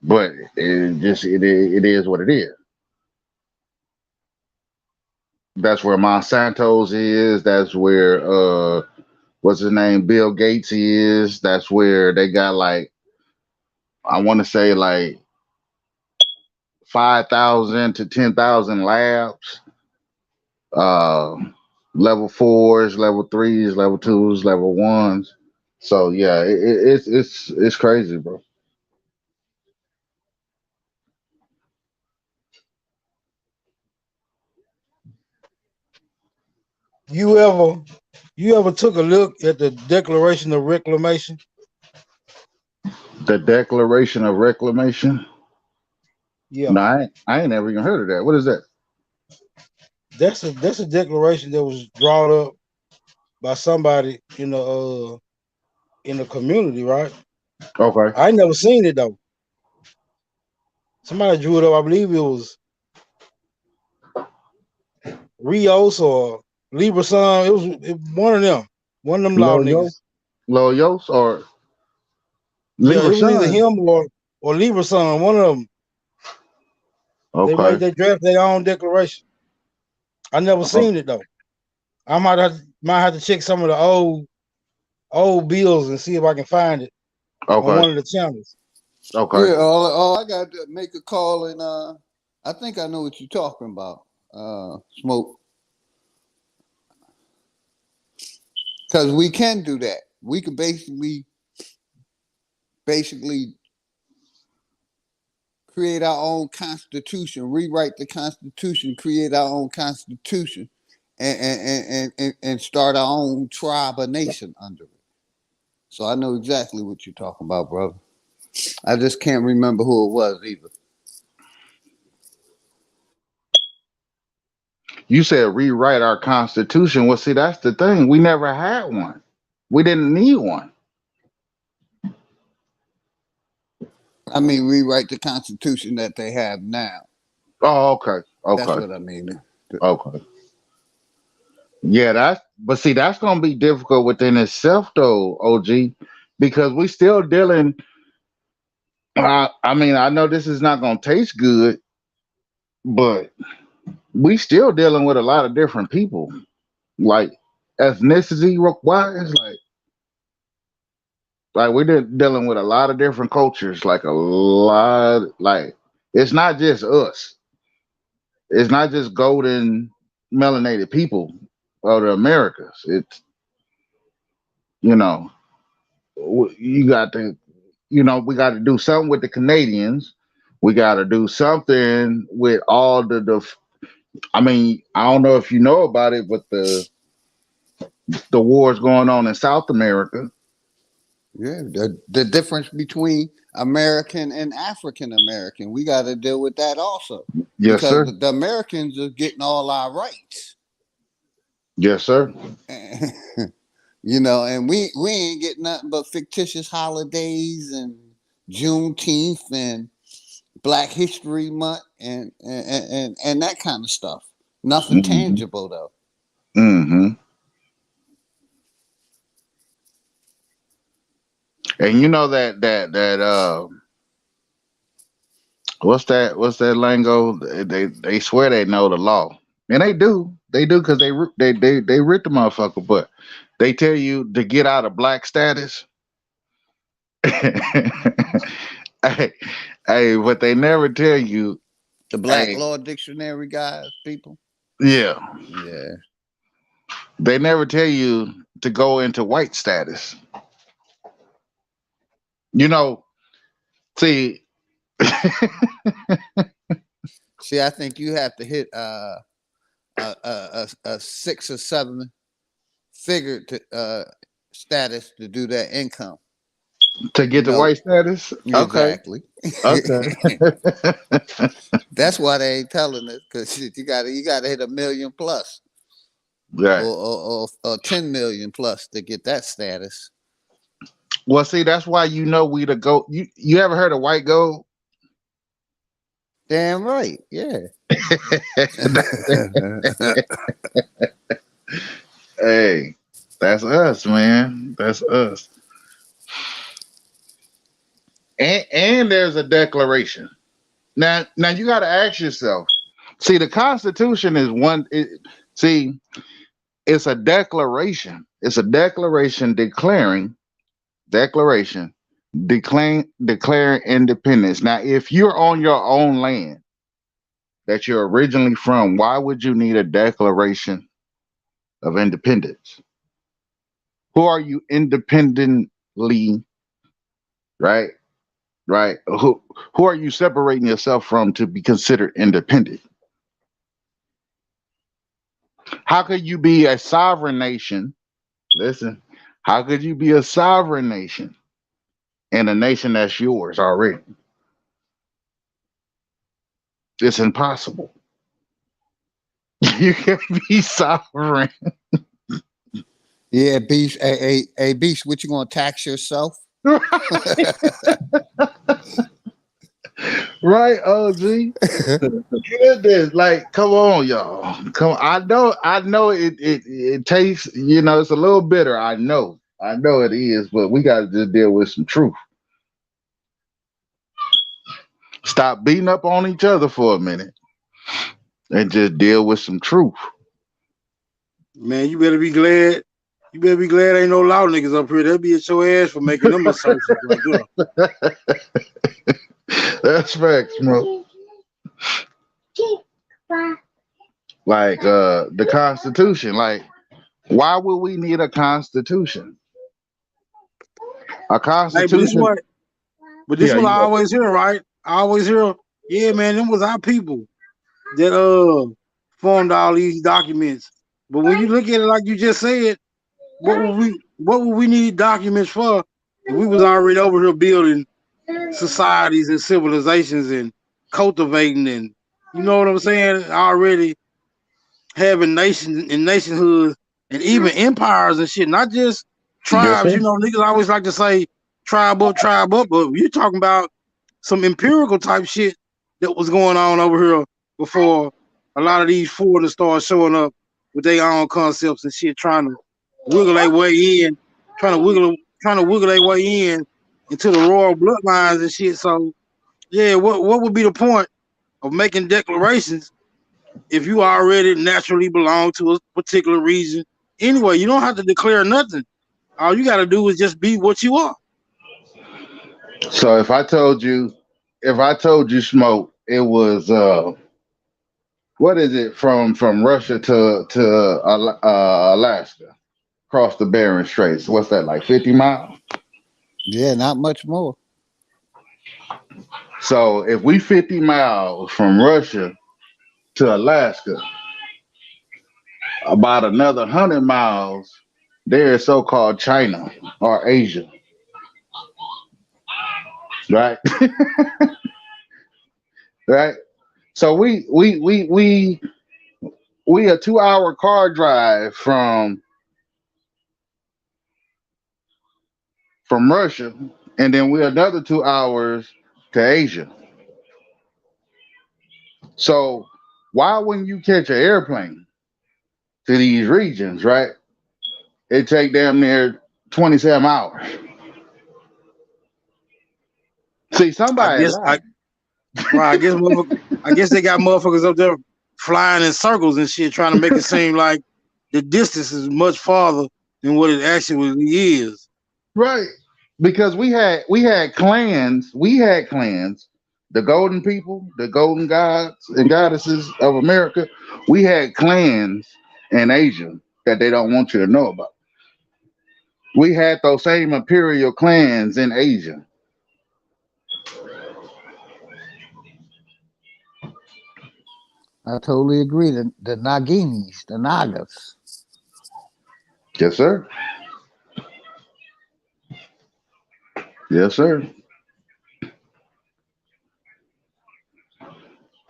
but it is what it is. That's where Monsanto's is. That's where what's his name? Bill Gates is. That's where they got like I want to say like 5,000 to 10,000 labs. Uh, level fours, level threes, level twos, level ones. So yeah, it's crazy, bro. You ever you ever took a look at the Declaration of Reclamation? The Declaration of Reclamation. Yeah, No, I ain't never even heard of that. What is that? that's a declaration that was brought up by somebody in the community, right? Okay. I ain't never seen it though. Somebody drew it up. I believe it was Rios or Libra Son. One of them, one of them law Lil Yo, niggas. Lil Yos or Yeah, Libra it was either Sun. him or Libra Son. One of them. Okay. They draft their own declaration. I never Oh, seen it though. I might have to check some of the old bills and see if I can find it on okay. one of the channels. Okay. Yeah, all I got to make a call and I think I know what you're talking about. Smoke, because we can do that. We can basically create our own constitution, rewrite the constitution, create our own constitution, and start our own tribe or nation under it. So I know exactly what you're talking about, brother. I just can't remember who it was either. You said rewrite our constitution. Well, see, that's the thing. We never had one. We didn't need one. I mean, rewrite the constitution that they have now. Oh, okay. That's Okay. what I mean. Okay. Yeah, but see, that's gonna be difficult within itself though, OG, because we still dealing. I mean, I know this is not gonna taste good, but we still dealing with a lot of different people, like ethnicity wise, like we're dealing with a lot of different cultures, like a lot, like it's not just us, it's not just golden melanated people of the Americas. It's you know you got to we got to do something with the Canadians. We got to do something with all the. I mean, I don't know if you know about it, but the wars going on in South America. Yeah, the difference between American and African American, we got to deal with that also, Yes, because sir. the Americans are getting all our rights, Yes, sir. and we ain't getting nothing but fictitious holidays and Juneteenth and Black History Month and that kind of stuff. Nothing Hmm. tangible though. Hmm. And you know that what's that lingo? They swear they know the law, and they do because they writ the motherfucker, but they tell you to get out of black status. hey, hey, but they never tell you. The Black Hey, Law Dictionary guys, people. yeah, Yeah. they never tell you to go into white status. You know, see, See, I think you have to hit a 6 or 7 figure status to do that income. to You get the know white status. Okay, exactly. okay. That's why they ain't telling us, because you gotta hit 1 million plus Right. or 10 million plus to get that status. Well, see, that's why we the go. You ever heard of white gold? Damn right, yeah. Hey, that's us, man. That's us. And there's a declaration. Now you got to ask yourself. See, the Constitution is one. See, it's a declaration. It's a declaration declaring independence. Now, if you're on your own land that you're originally from, why would you need a declaration of independence? Who are you independently, right? Right? Who are you separating yourself from to be considered independent? How could you be a sovereign nation? Listen, how could you be a sovereign nation in a nation that's yours already? It's impossible. You can't be sovereign. Yeah, beast. Hey, beast. What you gonna tax yourself? Right, OG. Goodness, like, come on, y'all. Come on. I know it tastes, it's a little bitter. I know it is, but we gotta just deal with some truth. Stop beating up on each other for a minute and just deal with some truth. Man, you better be glad. You better be glad ain't no law niggas up here. They'll be at your ass for making them assertions right there. That's facts, bro. Like the Constitution. Like, why would we need a Constitution? A Hey, but this Constitution. what but this Yeah, what I you go. always hear, right? I always hear, yeah, man, them was our people that formed all these documents. But when you look at it like you just said, what would we need documents for if we was already over here building societies and civilizations and cultivating and you know what I'm saying? Already having nations and nationhood and even empires and shit, not just Yes, tribes. sir. You know, niggas always like to say tribe up, but you're talking about some empirical type shit that was going on over here before a lot of these foreigners start showing up with their own concepts and shit, trying to wiggle their way in, trying to wiggle their way in into the royal bloodlines and shit. So yeah, what would be the point of making declarations if you already naturally belong to a particular region? Anyway, you don't have to declare nothing. All you got to do is just be what you are. So if I told you, Smoke, it was what is it from Russia to Alaska, across the Bering Straits? What's that, like 50 miles? Yeah, not much more. So if we 50 miles from Russia to Alaska, about another 100 miles, there is so-called China or Asia, right? Right. So we a 2 hour car drive from Russia, and then we another 2 hours to Asia. So why wouldn't you catch an airplane to these regions, right? It take damn near 27 hours. See, I somebody guess I lying. right. I guess they got motherfuckers up there flying in circles and shit, trying to make it seem like the distance is much farther than what it actually is. Right. Because we had clans, the golden people, the golden gods and goddesses of America. We had clans in Asia that they don't want you to know about. We had those same imperial clans in Asia. I totally agree. The Naginis, the Nagas. Yes, sir. Yes, sir.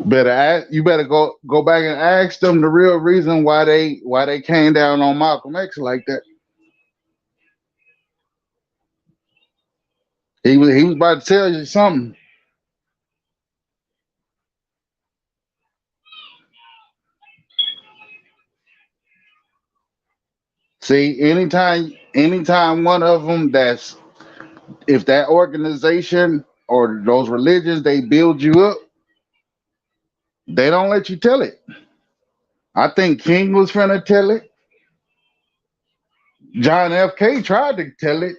You better go back and ask them the real reason why they came down on Malcolm X like that. He was about to tell you something. See, anytime one of them, that's if that organization or those religions, they build you up, they don't let you tell it. I think King was finna tell it. John F.K. tried to tell it.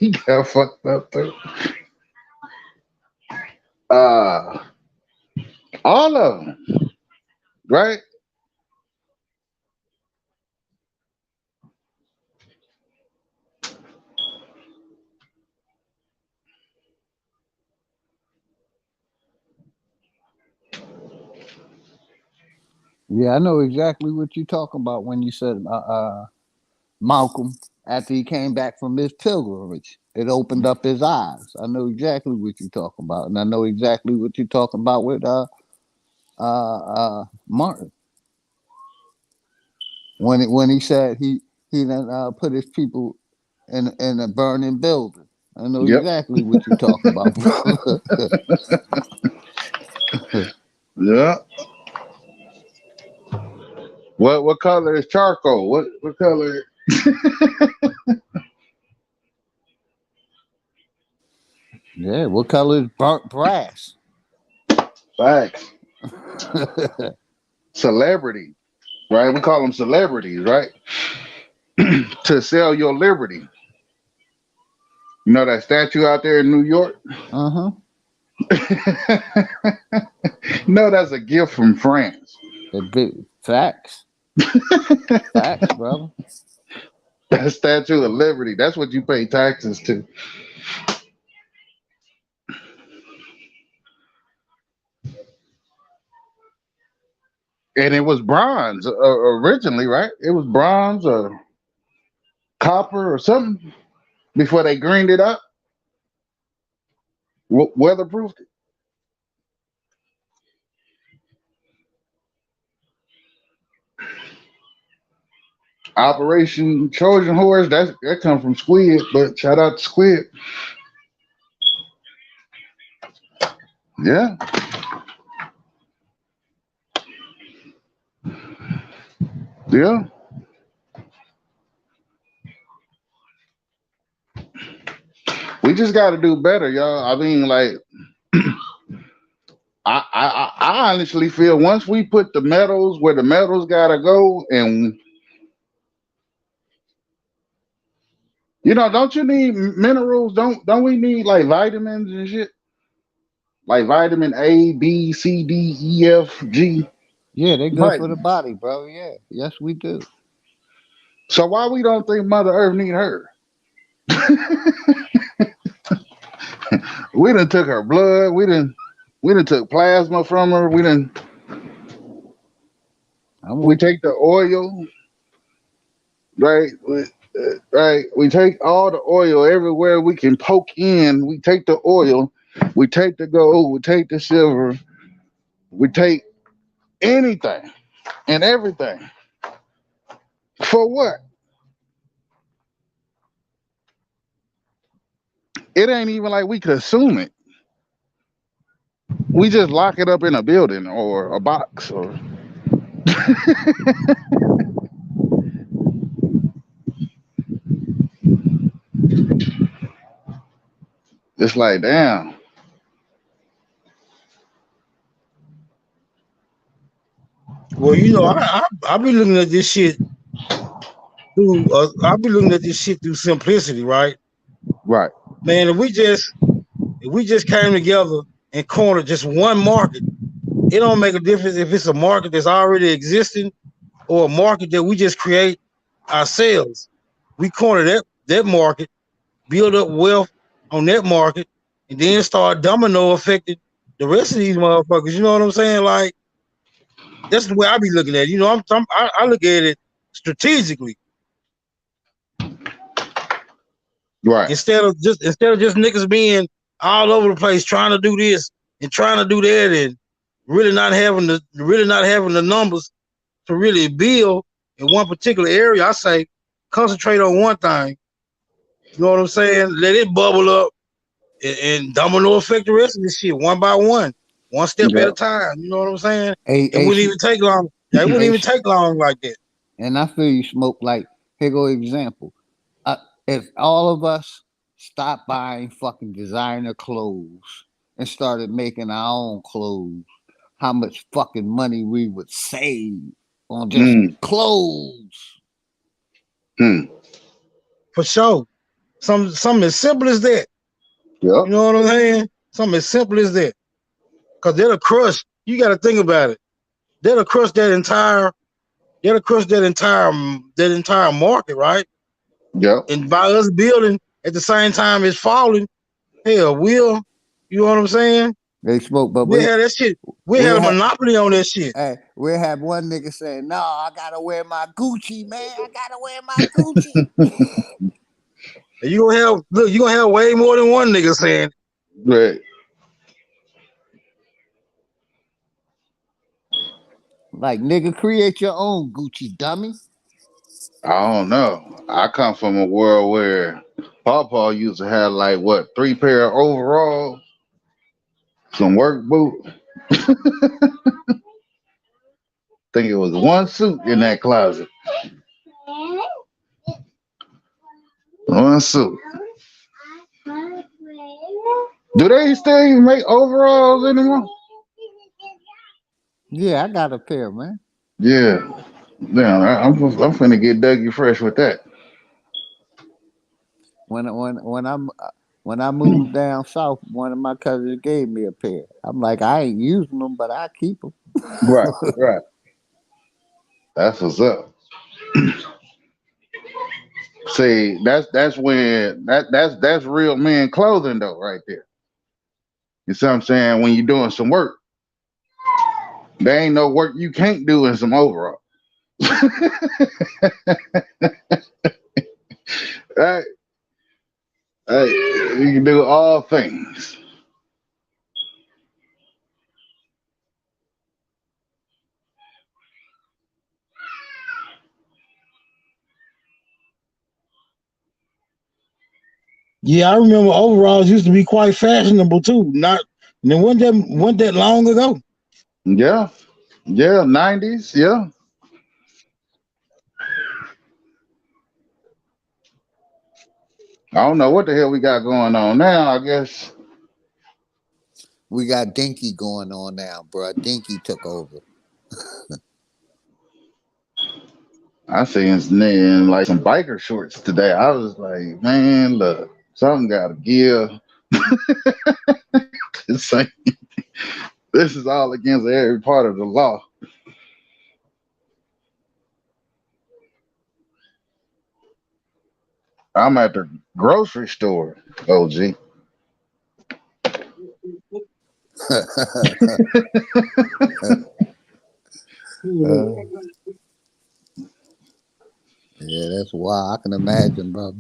He got fucked up too. Uh, all of them, right? Yeah, I know exactly what you're talking about when you said Malcolm, after he came back from his pilgrimage, it opened up his eyes. I know exactly what you're talking about, and I know exactly what you're talking about with Martin when he said he then put his people in a burning building. I know Yep. exactly what you're talking about, bro. Yeah. What color is charcoal? What color? Yeah, what color is burnt brass? Facts. Celebrity, right? We call them celebrities, right? To sell your liberty. You know that statue out there in New York? Uh-huh. No, that's a gift from France. The big facts. Facts, brother. That Statue of Liberty. That's what you pay taxes to. And it was bronze originally, right? It was bronze or copper or something before they greened it up, weatherproofed it. Operation Trojan Horse. That come from Squid, but shout out to Squid. Yeah, yeah. We just got to do better, y'all. I mean, like, I honestly feel once we put the metals where the metals gotta go, and don't you need minerals? Don't we need like vitamins and shit? Like vitamin A, B, C, D, E, F, G. Yeah, they're good for the Vitamins. body, bro. Yeah, yes, we do. So why we don't think Mother Earth need her? We done took her blood. We done took plasma from her. We I'm take the oil, right? Right. We take all the oil everywhere we can poke in. We take the oil. We take the gold. We take the silver. We take anything and everything. For what? It ain't even like we consume it. We just lock it up in a building or a box or it's like damn. Well, I be looking at this shit through. I be looking at this shit through simplicity, right? Right. Man, if we just came together and cornered just one market, it don't make a difference if it's a market that's already existing or a market that we just create ourselves. We corner that market, build up wealth on that market, and then start domino affecting the rest of these motherfuckers. You know what I'm saying? Like that's the way I be looking at it. I look at it strategically Right. instead of just niggas being all over the place trying to do this and trying to do that and really not having the numbers to really build in one particular area. I say concentrate on one thing. You know what I'm saying? Let it bubble up and domino affect the rest of this shit one by one step at Yeah. a time. You know what I'm saying? a It a, wouldn't even take long. Yeah, it wouldn't a even take long like that. and I feel you smoke like here go example. Uh, if all of us stopped buying fucking designer clothes and started making our own clothes, how much fucking money we would save. on just Mm. clothes. Hmm. For sure. Something as simple as that. Yep. You know what I'm saying? Something as simple as that. Cause that'll crush. You got to think about it. That'll crush that entire. That'll crush that entire market, right? Yep. And by us building at the same time it's falling, hell, you know what I'm saying? They smoke, but We had that shit. We we had a have monopoly on that shit. hey, we have one nigga saying, "No, I gotta wear my Gucci, man. I gotta wear my Gucci." And you gonna have way more than one nigga saying, Right. Like, nigga, create your own Gucci, dummy. I don't know. I come from a world where Pawpaw used to have like what 3 pair of overalls, some work boot. Think it was one suit in that closet. One suit. Do they still even make overalls anymore? Yeah, I got a pair, man. Yeah. Damn, I'm finna get Dougie Fresh with that. When I moved down south, one of my cousins gave me a pair. I'm like, I ain't using them, but I keep them. Right, right. That's what's up. See, that's when that's real man clothing though, right there. You see what I'm saying? When you're doing some work, there ain't no work you can't do in some overall. Right? Hey, you can do all things. yeah, I remember overalls used to be quite fashionable too. Not and it wasn't that long ago. Yeah, yeah, 90s, yeah. I don't know what the hell we got going on now. I guess We got Dinky going on now, bro. Dinky took over. I seen in like some biker shorts today. I was like, man, look, something got to give. This, ain't- this is all against every part of the law. I'm at the grocery store, OG. Uh, yeah, that's wild. I can imagine, brother.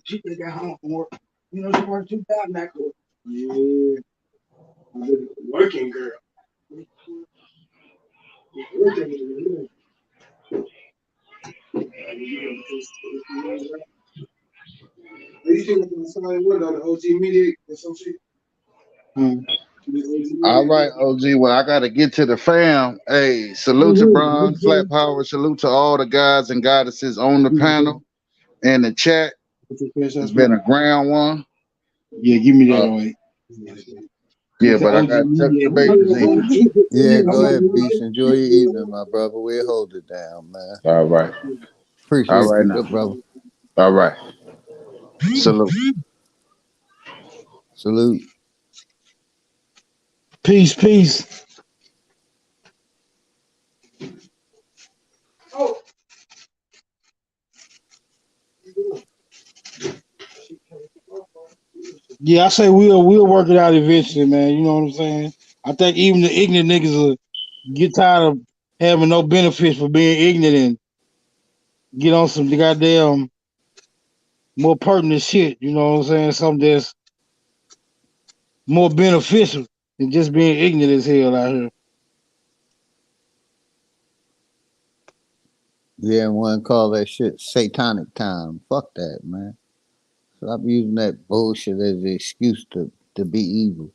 She got home from work. You know, she worked 2,000 that cool. Yeah, working girl. Working. You think I'm gonna sign what on the OG media or some shit? Hmm. All right, OG. Well, I got to get to the fam. Hey, salute to Bron, Flat Power. Salute to all the guys and goddesses on the panel and the chat. It's been a grand one. Yeah, give me that away. Yeah, but I got to tuck the babies in. Yeah, go ahead, Beast. Enjoy your evening, my brother. We'll hold it down, man. All right. All Appreciate right you, now. good brother. All right. Salute. Salute. Peace. Yeah, I say we'll work it out eventually, man. You know what I'm saying? I think even the ignorant niggas will get tired of having no benefits for being ignorant and get on some goddamn more pertinent shit. You know what I'm saying? Something that's more beneficial than just being ignorant as hell out here. Yeah, and one call that shit satanic time. Fuck that, man. Stop using that bullshit as an excuse to be evil.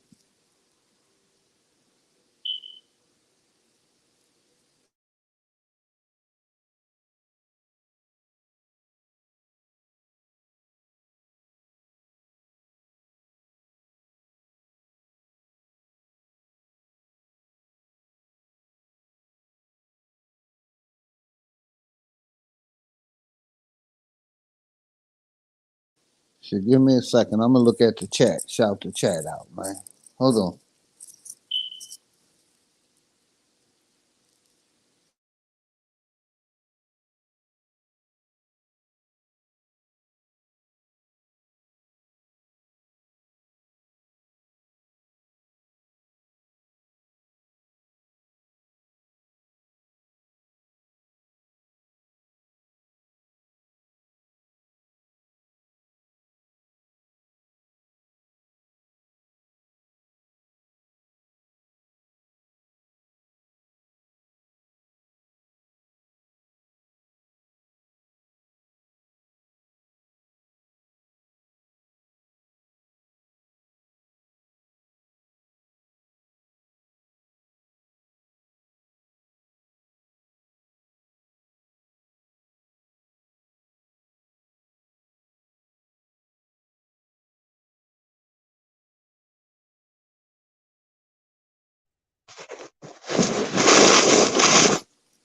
So give me a second. I'm gonna look at the chat. Shout the chat out, man. Hold on.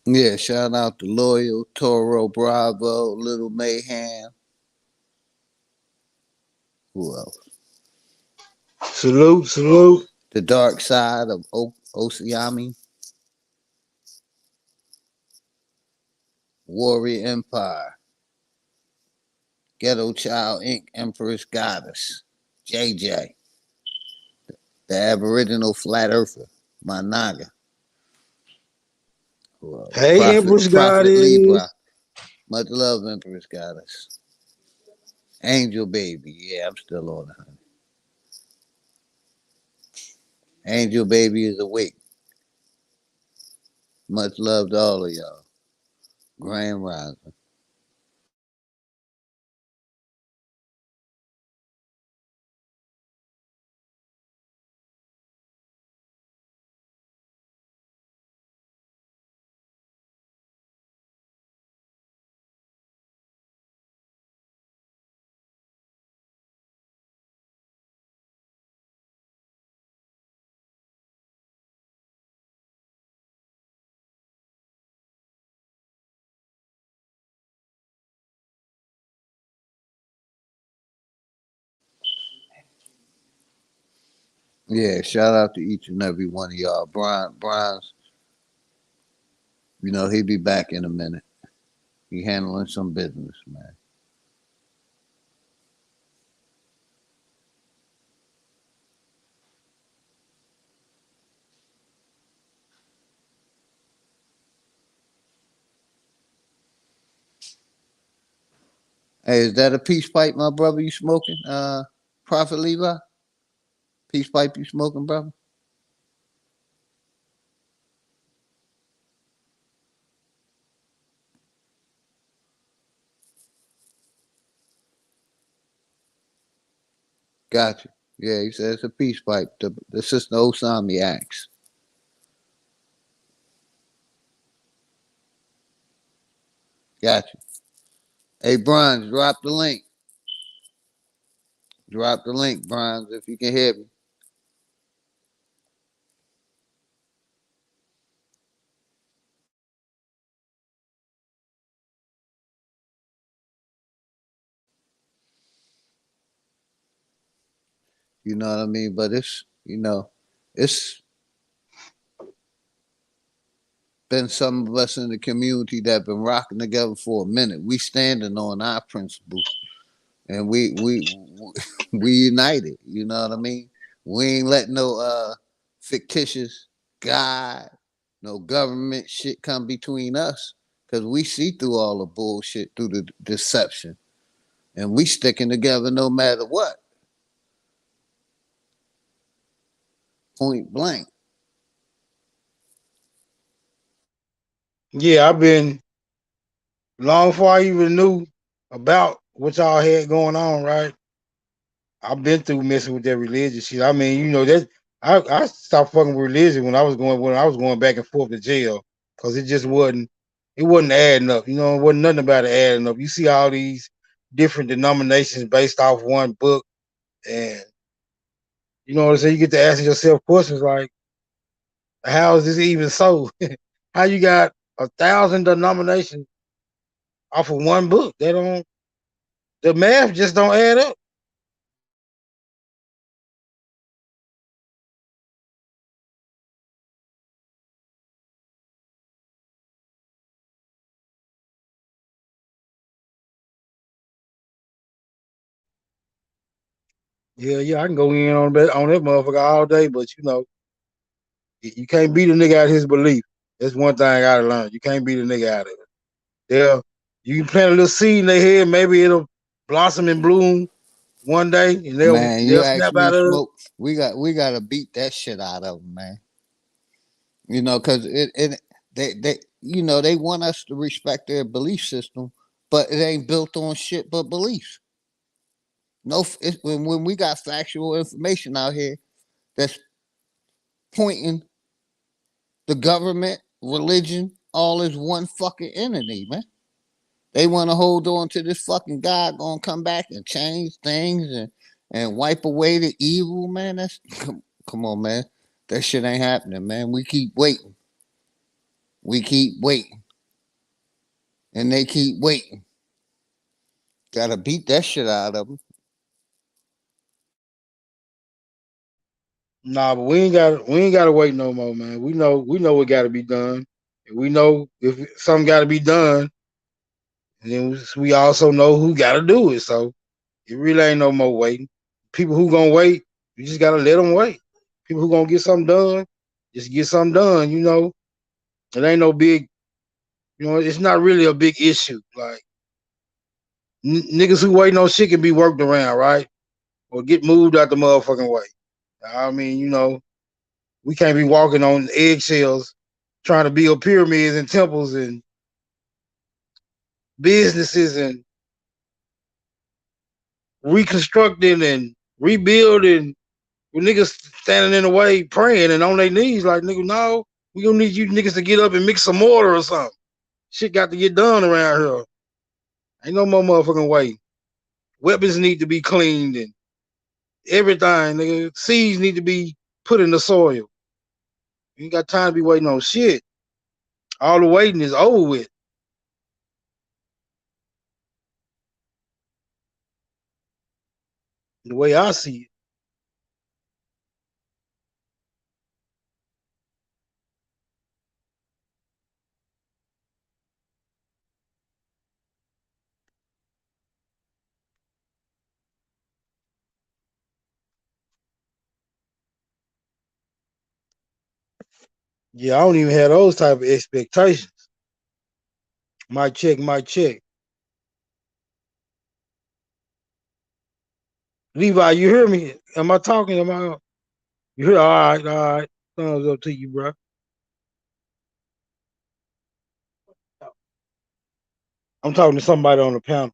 Yeah, shout out to Loyal, Toro, Bravo, Little Mayhem. Who else? Salute, salute. The Dark Side of Oceami, Warrior Empire, Ghetto Child Inc., Empress Goddess, JJ, the Aboriginal Flat Earther, my Naga. Who else? Hey, Empress Prophet Goddess. Libra. Much love, Empress Goddess. Angel Baby. Yeah, I'm still on it. Angel Baby is awake. Much love to all of y'all. Grand Rising. Yeah, shout out to each and every one of y'all. Brian's, he'll be back in a minute. He handling some business, man. Hey, is that a peace pipe, my brother? You smoking? Prophet Levi? Peace pipe you smoking, brother? Got you. Yeah, he said it's a peace pipe. The sister Osami acts. Got you. Hey, Bronze, drop the link. Drop the link, Bronze, if you can hear me. You know what I mean? But it's been some of us in the community that been rocking together for a minute. We standing on our principles, and we united. You know what I mean? We ain't let no fictitious God, no government shit come between us, because we see through all the bullshit, through the deception, and we sticking together no matter what. Point blank. Yeah, I've been long before I even knew about what y'all had going on, right? I've been through messing with that religious shit. I mean, that I stopped fucking with religion when I was going back and forth to jail because it wasn't adding up. It wasn't nothing about it adding up. You see all these different denominations based off one book, and you know what I'm saying. You get to asking yourself questions like, "How is this even so? How you got 1,000 denominations off of one book? The math just don't add up." Yeah, I can go in on that motherfucker all day, but you can't beat a nigga out of his belief. That's one thing I gotta learn. You can't beat a nigga out of it. Yeah, you can plant a little seed in their head, maybe it'll blossom and bloom one day, and they'll Man, you they'll ask snap me, out of it. Smoke. We gotta beat that shit out of them, man. Cause they want us to respect their belief system, but it ain't built on shit but beliefs. No, when we got factual information out here that's pointing the government, religion, all as one fucking entity, man. They want to hold on to this fucking God gonna come back and change things and wipe away the evil, man. That's come on, man. That shit ain't happening, man. We keep waiting. We keep waiting. And they keep waiting. Gotta beat that shit out of them. Nah, but we ain't gotta wait no more, man. We know what gotta be done. And we know if something gotta be done, and then we also know who gotta do it. So it really ain't no more waiting. People who gonna wait, you just gotta let them wait. People who gonna get something done, just get something done. It ain't no big. It's not really a big issue. Like niggas who waiting on shit can be worked around, right? Or get moved out the motherfucking way. I mean, we can't be walking on eggshells trying to build pyramids and temples and businesses and reconstructing and rebuilding with niggas standing in the way praying and on their knees like, nigga, no, we gonna need you niggas to get up and mix some mortar or something. Shit got to get done around here. Ain't no more motherfucking way. Weapons need to be cleaned and everything, nigga. Seeds need to be put in the soil. You ain't got time to be waiting on shit. All the waiting is over with. The way I see it. Yeah, I don't even have those type of expectations. Mic check, mic check. Levi, you hear me? Am I talking? Am I? You hear? All right, all right. Thumbs up to you, bro. I'm talking to somebody on the panel.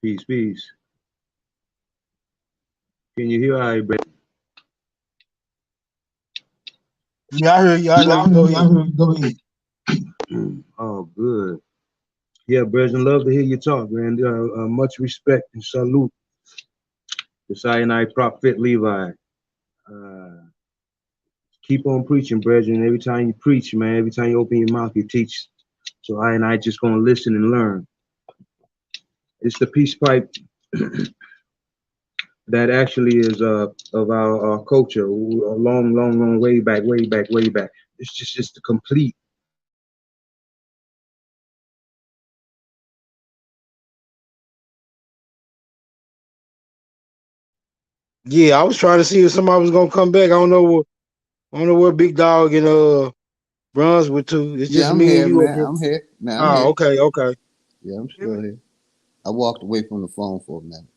Peace, peace. Can you hear I, Brett? Yeah, I hear you. I hear you. Go ahead. Go ahead. Oh, good. Yeah, Brethren, love to hear you talk, man. Much respect and salute to Sinai Prophet Levi. Uh, keep on preaching, brethren. Every time you preach, man, every time you open your mouth, you teach. So I just gonna listen and learn. It's the peace pipe that actually is of our culture, a long way back, way back, way back. It's just the complete. Yeah, I was trying to see if somebody was gonna come back. I don't know where Big Dog and Brunswick to. It's Yeah, just I'm me and here, you up man. here. I'm here. Man, I'm Oh, here. okay, okay. Yeah, I'm still here. I walked away from the phone for a minute.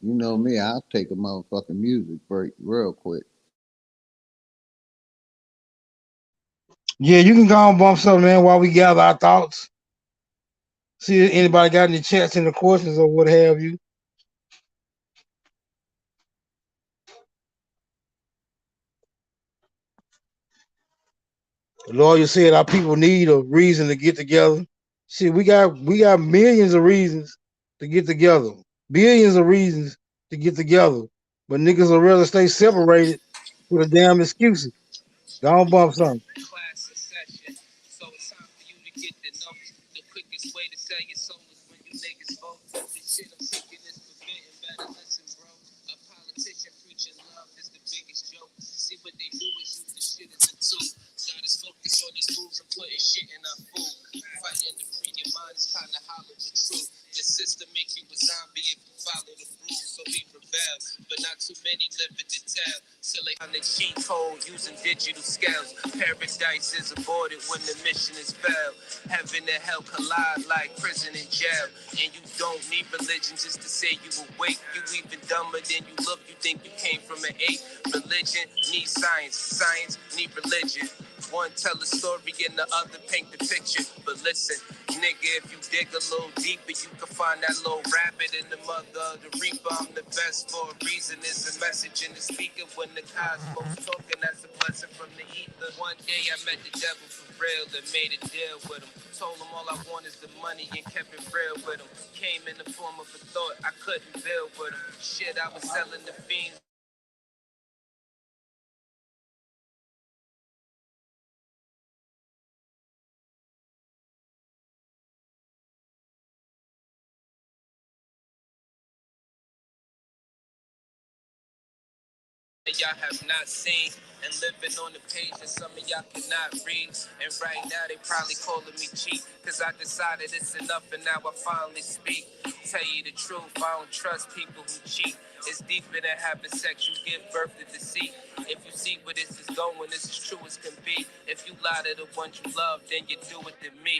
You know me, I'll take a motherfucking music break real quick. Yeah, you can go and bump something, man, while we gather our thoughts. See if anybody got any chats in the questions or what have you. The lawyer said our people need a reason to get together. Shit, we got millions of reasons to get together. Billions of reasons to get together. But niggas would rather stay separated with a damn excuses. Go on bump something. Class session. So it's time for you to get to know. The quickest way to sell your soul is when you niggas vote. The shit I'm seeking is forbidden. Better listen, bro. A politician preaching love is the biggest joke. See what they do is use the shit as a tool. Got us focused on these fools and putting shit in our food. Fighting to free your mind is kinda hollow but true. The system make you a zombie if you follow the rules. So we rebel, but not too many live it to tell. Till they on the cheat code using digital scales. Paradise is aborted when the mission is failed. Heaven and hell collide like prison and jail. And you don't need religion just to say you awake. You even dumber than you look. You think you came from an ape. Religion needs science. Science need religion. One tell a story and the other paint the picture. But listen, nigga, if you dig a little deeper, you can find that little rabbit in the mother of the reaper. I'm the best for a reason. It's a message in the speaker when the cosmos talking. That's a blessing from the ether. One day I met the devil for real and made a deal with him. Told him all I want is the money and kept it real with him. Came in the form of a thought I couldn't build with him. Shit, I was selling the fiends. Y'all have not seen and living on the page that some of y'all cannot read. And right now they probably calling me cheap because I decided it's enough and now I finally speak. Tell you the truth, I don't trust people who cheat. It's deeper than having sex, you give birth to deceit. If you see where this is going, this is true as can be. If you lie to the ones you love, then you do it to me.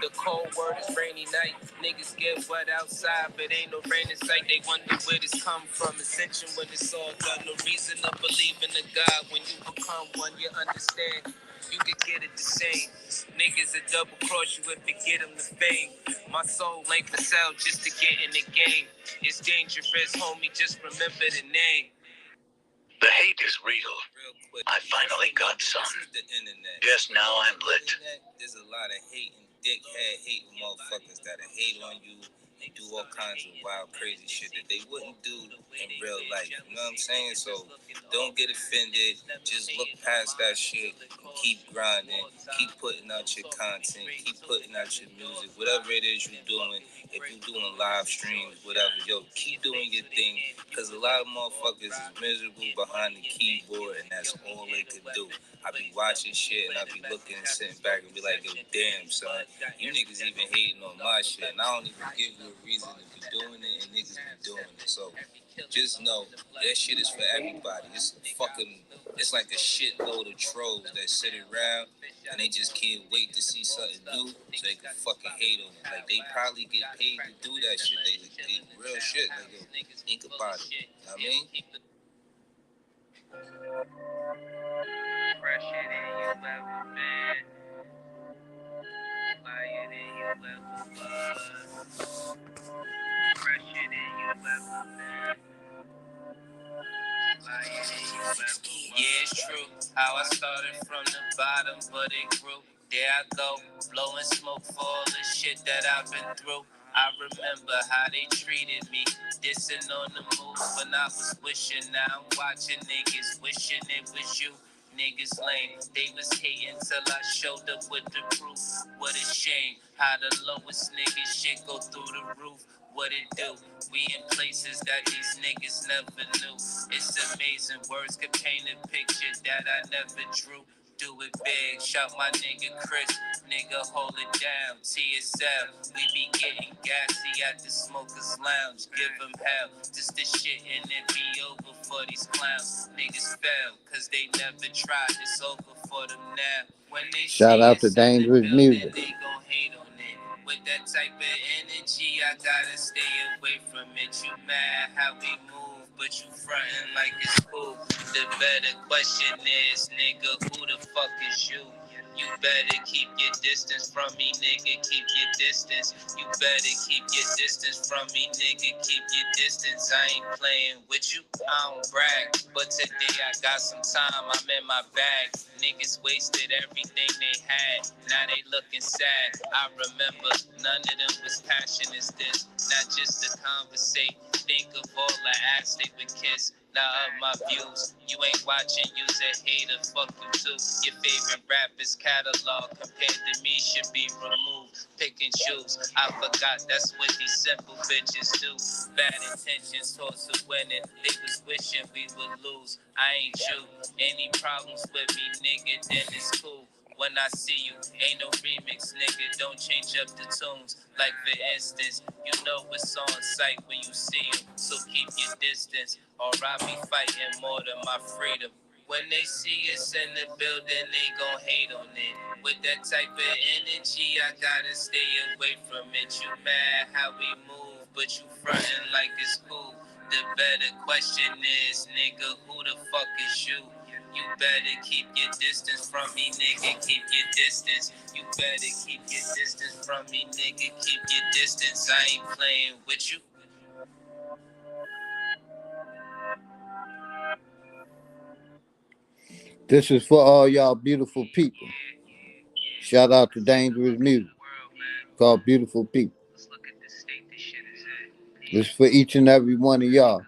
The cold word is rainy night. Niggas get wet outside, but ain't no rain in sight. They wonder where this come from. Ascension when it's all done. No reason to believe in a God. When you become one, you understand. You can get it the same. Niggas will double cross you if you get them the fame. My soul ain't for sale just to get in the game. It's dangerous, homie. Just remember the name. The hate is real. I finally got some. Just now I'm lit. There's a lot of hate and dickhead hating motherfuckers that'll hate on you and do all kinds of wild, crazy shit that they wouldn't do in real life. You know what I'm saying? So don't get offended. Just look past that shit and keep grinding. Keep putting out your content. Keep putting out your music. Whatever it is you're doing. If you're doing live streams, whatever, yo, keep doing your thing. Because a lot of motherfuckers is miserable behind the keyboard, and that's all they could do. I be watching shit, and I be looking and sitting back and be like, yo, damn, son, you niggas even hating on my shit, and I don't even give you a reason to be doing it, and niggas be doing it. So just know that shit is for everybody. It's like a shitload of trolls that sit around and they just can't wait to see something new so they can fucking hate on it. Like they probably get paid to do that shit. They real shit. Like yo, think about it. You know what I mean? Fresher than you ever been. Flyer than you ever was. Fresher than you ever been. Yeah, it's true. How I started from the bottom, but it grew. There I go, blowing smoke for all the shit that I've been through. I remember how they treated me, dissing on the move when I was wishing. Now I'm watching niggas wishing it was you. Niggas lame, they was hating till I showed up with the proof. What a shame, how the lowest niggas shit go through the roof. What it do? We in places that these niggas never knew. It's amazing, words could paint a picture that I never drew. Do it big, shout my nigga Chris, nigga hold it down, TSL. We be getting gassy at the smokers lounge, give them hell, just this shit and it be over for these clowns. Niggas fail, cause they never tried, it's over for them now. When they Shout see out to us in the Dangerous building, Music. they gon' hate on it. With that type of energy, I gotta stay away from it. You mad how we move, but you frontin' like it's cool. The better question is, nigga, who the fuck is you? You better keep your distance from me, nigga, keep your distance. You better keep your distance from me, nigga, keep your distance. I ain't playing with you, I don't brag. But today I got some time, I'm in my bag. Niggas wasted everything they had, now they looking sad. I remember none of them was passionate as this, not just to conversate. Think of all the acts they would kiss. Now up my views, you ain't watching, you's a hater, fuck you too. Your favorite rapper's catalog compared to me should be removed. Pick and choose, I forgot that's what these simple bitches do. Bad intentions towards the winning, they was wishing we would lose. I ain't you, any problems with me, nigga, then it's cool. When I see you, ain't no remix, nigga, don't change up the tunes. Like for instance, you know it's on sight when you see him, so keep your distance, or I'll be fighting more than my freedom. When they see us in the building, they gon' hate on it. With that type of energy, I gotta stay away from it. You mad how we move, but you frontin' like it's cool. The better question is, nigga, who the fuck is you? You better keep your distance from me, nigga, keep your distance. You better keep your distance from me, nigga, keep your distance. I ain't playing with you. This is for all y'all beautiful people. Shout out to Dangerous Music called Beautiful People. Let's look at the state this shit is in. This is for each and every one of y'all.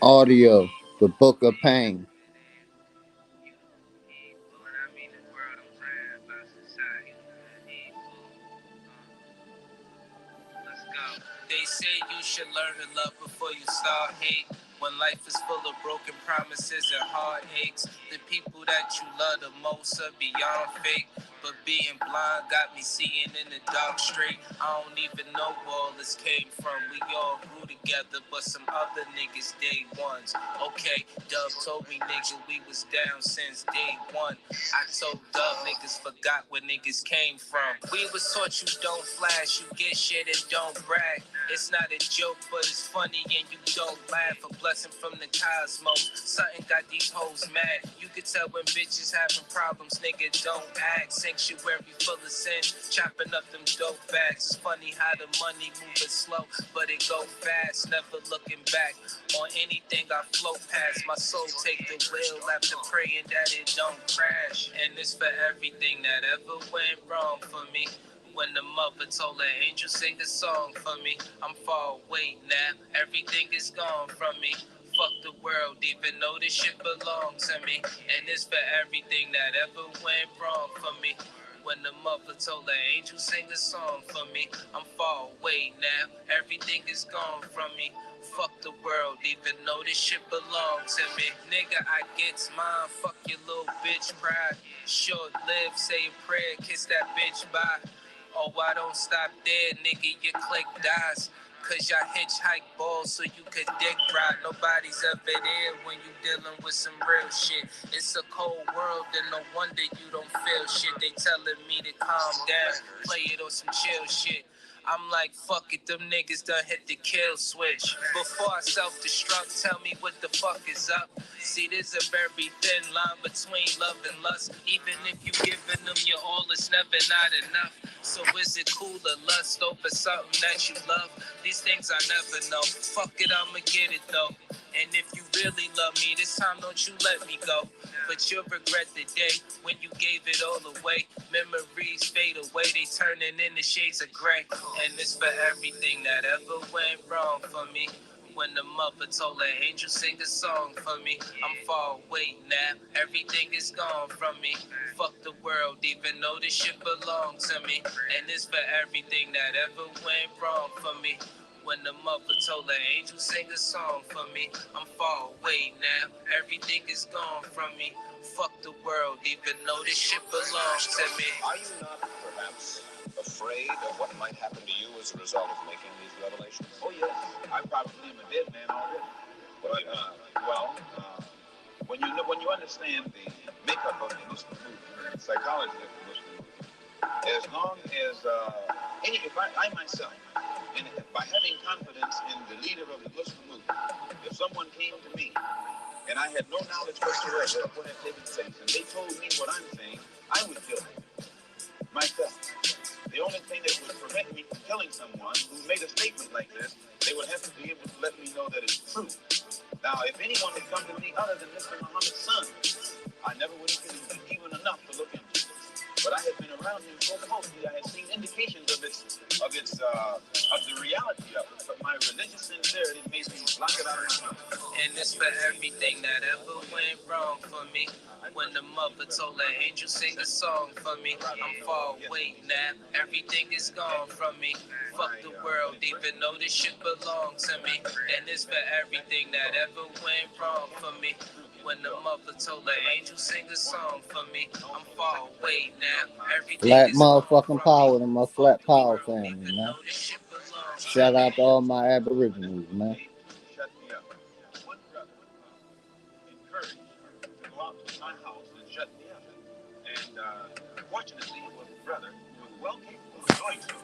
Audio, The Book of Pain. They say you should learn to love before you start hate. When life is full of broken promises and heartaches, the people that you love the most are beyond fake. But being blind got me seeing in the dark straight. I don't even know where all this came from. We all grew together, but some other niggas day ones. Okay, Dub told me nigga we was down since day one. I told Dub niggas forgot where niggas came from. We was taught you don't flash, you get shit and don't brag. It's not a joke, but it's funny and you don't laugh. A blessing from the cosmos. Something got these hoes mad. You can tell when bitches having problems, nigga don't act. Sanctuary full of sin, chopping up them dope bags. It's funny how the money moving slow, but it go fast. Never looking back on anything I float past. My soul take the wheel after praying that it don't crash. And it's for everything that ever went wrong for me. When the mother told her angel sing a song for me, I'm far away now, everything is gone from me. Fuck the world, even though this shit belongs to me. And it's for everything that ever went wrong for me. When the mother told her angel sing a song for me, I'm far away now, everything is gone from me. Fuck the world, even though this shit belongs to me. Nigga, I gets mine, fuck your little bitch pride. Short live, say a prayer, kiss that bitch bye. Oh, I don't stop there, nigga, your click dies. Cause y'all hitchhike balls so you could dick ride. Nobody's ever there when you dealing with some real shit. It's a cold world and no wonder you don't feel shit. They telling me to calm down, play it on some chill shit. I'm like, fuck it, them niggas done hit the kill switch. Before I self-destruct, tell me what the fuck is up. See, there's a very thin line between love and lust. Even if you giving them your all, it's never not enough. So is it cool to lust over something that you love? These things I never know. Fuck it, I'ma get it though. And if you really love me, this time don't you let me go. But you'll regret the day when you gave it all away. Memories fade away, they turning into shades of gray. And it's for everything that ever went wrong for me. When the mother told her angel sing a song for me, I'm far away now, everything is gone from me. Fuck the world, even though this shit belongs to me. And it's for everything that ever went wrong for me. When the mother told her angel sing a song for me, I'm far away now, everything is gone from me. Fuck the world, even though this shit belongs to me. Are you not, perhaps, afraid of what might happen to you as a result of making these revelations? Oh, yes. I probably am a dead man already. But, when you understand makeup of the Muslim movement, the psychology of the Muslim movement. As long as I myself, by having confidence in the leader of the Muslim movement, if someone came to me and I had no knowledge whatsoever of what had taken place, and they told me what I'm saying, I would kill them myself. The only thing that would prevent me from killing someone who made a statement like this, they would have to be able to let me know that it's true. Now, if anyone had come to me other than Mr. Muhammad's son, I never would have believed him, even enough to look into it. But I had been around him so closely, I had seen indications of the reality of it. But my religious sincerity made me block it out of my mind. And it's for everything that ever went wrong for me. When the mother told her angel sing a song for me, I'm far away now, everything is gone from me. Fuck the world, even though this shit belongs to me. And it's for everything that ever went wrong for me. When the mother told her angel sing a song for me, I'm far away now, everything Black is gone motherfucking from me. power to my Fuck flat the power world, family, even man. though this shit belongs to Shout me. out to all my aboriginals, man. Shut me up. One brother encouraged to go out to my house and shut me up. And fortunately, it was a brother who was well capable of doing so.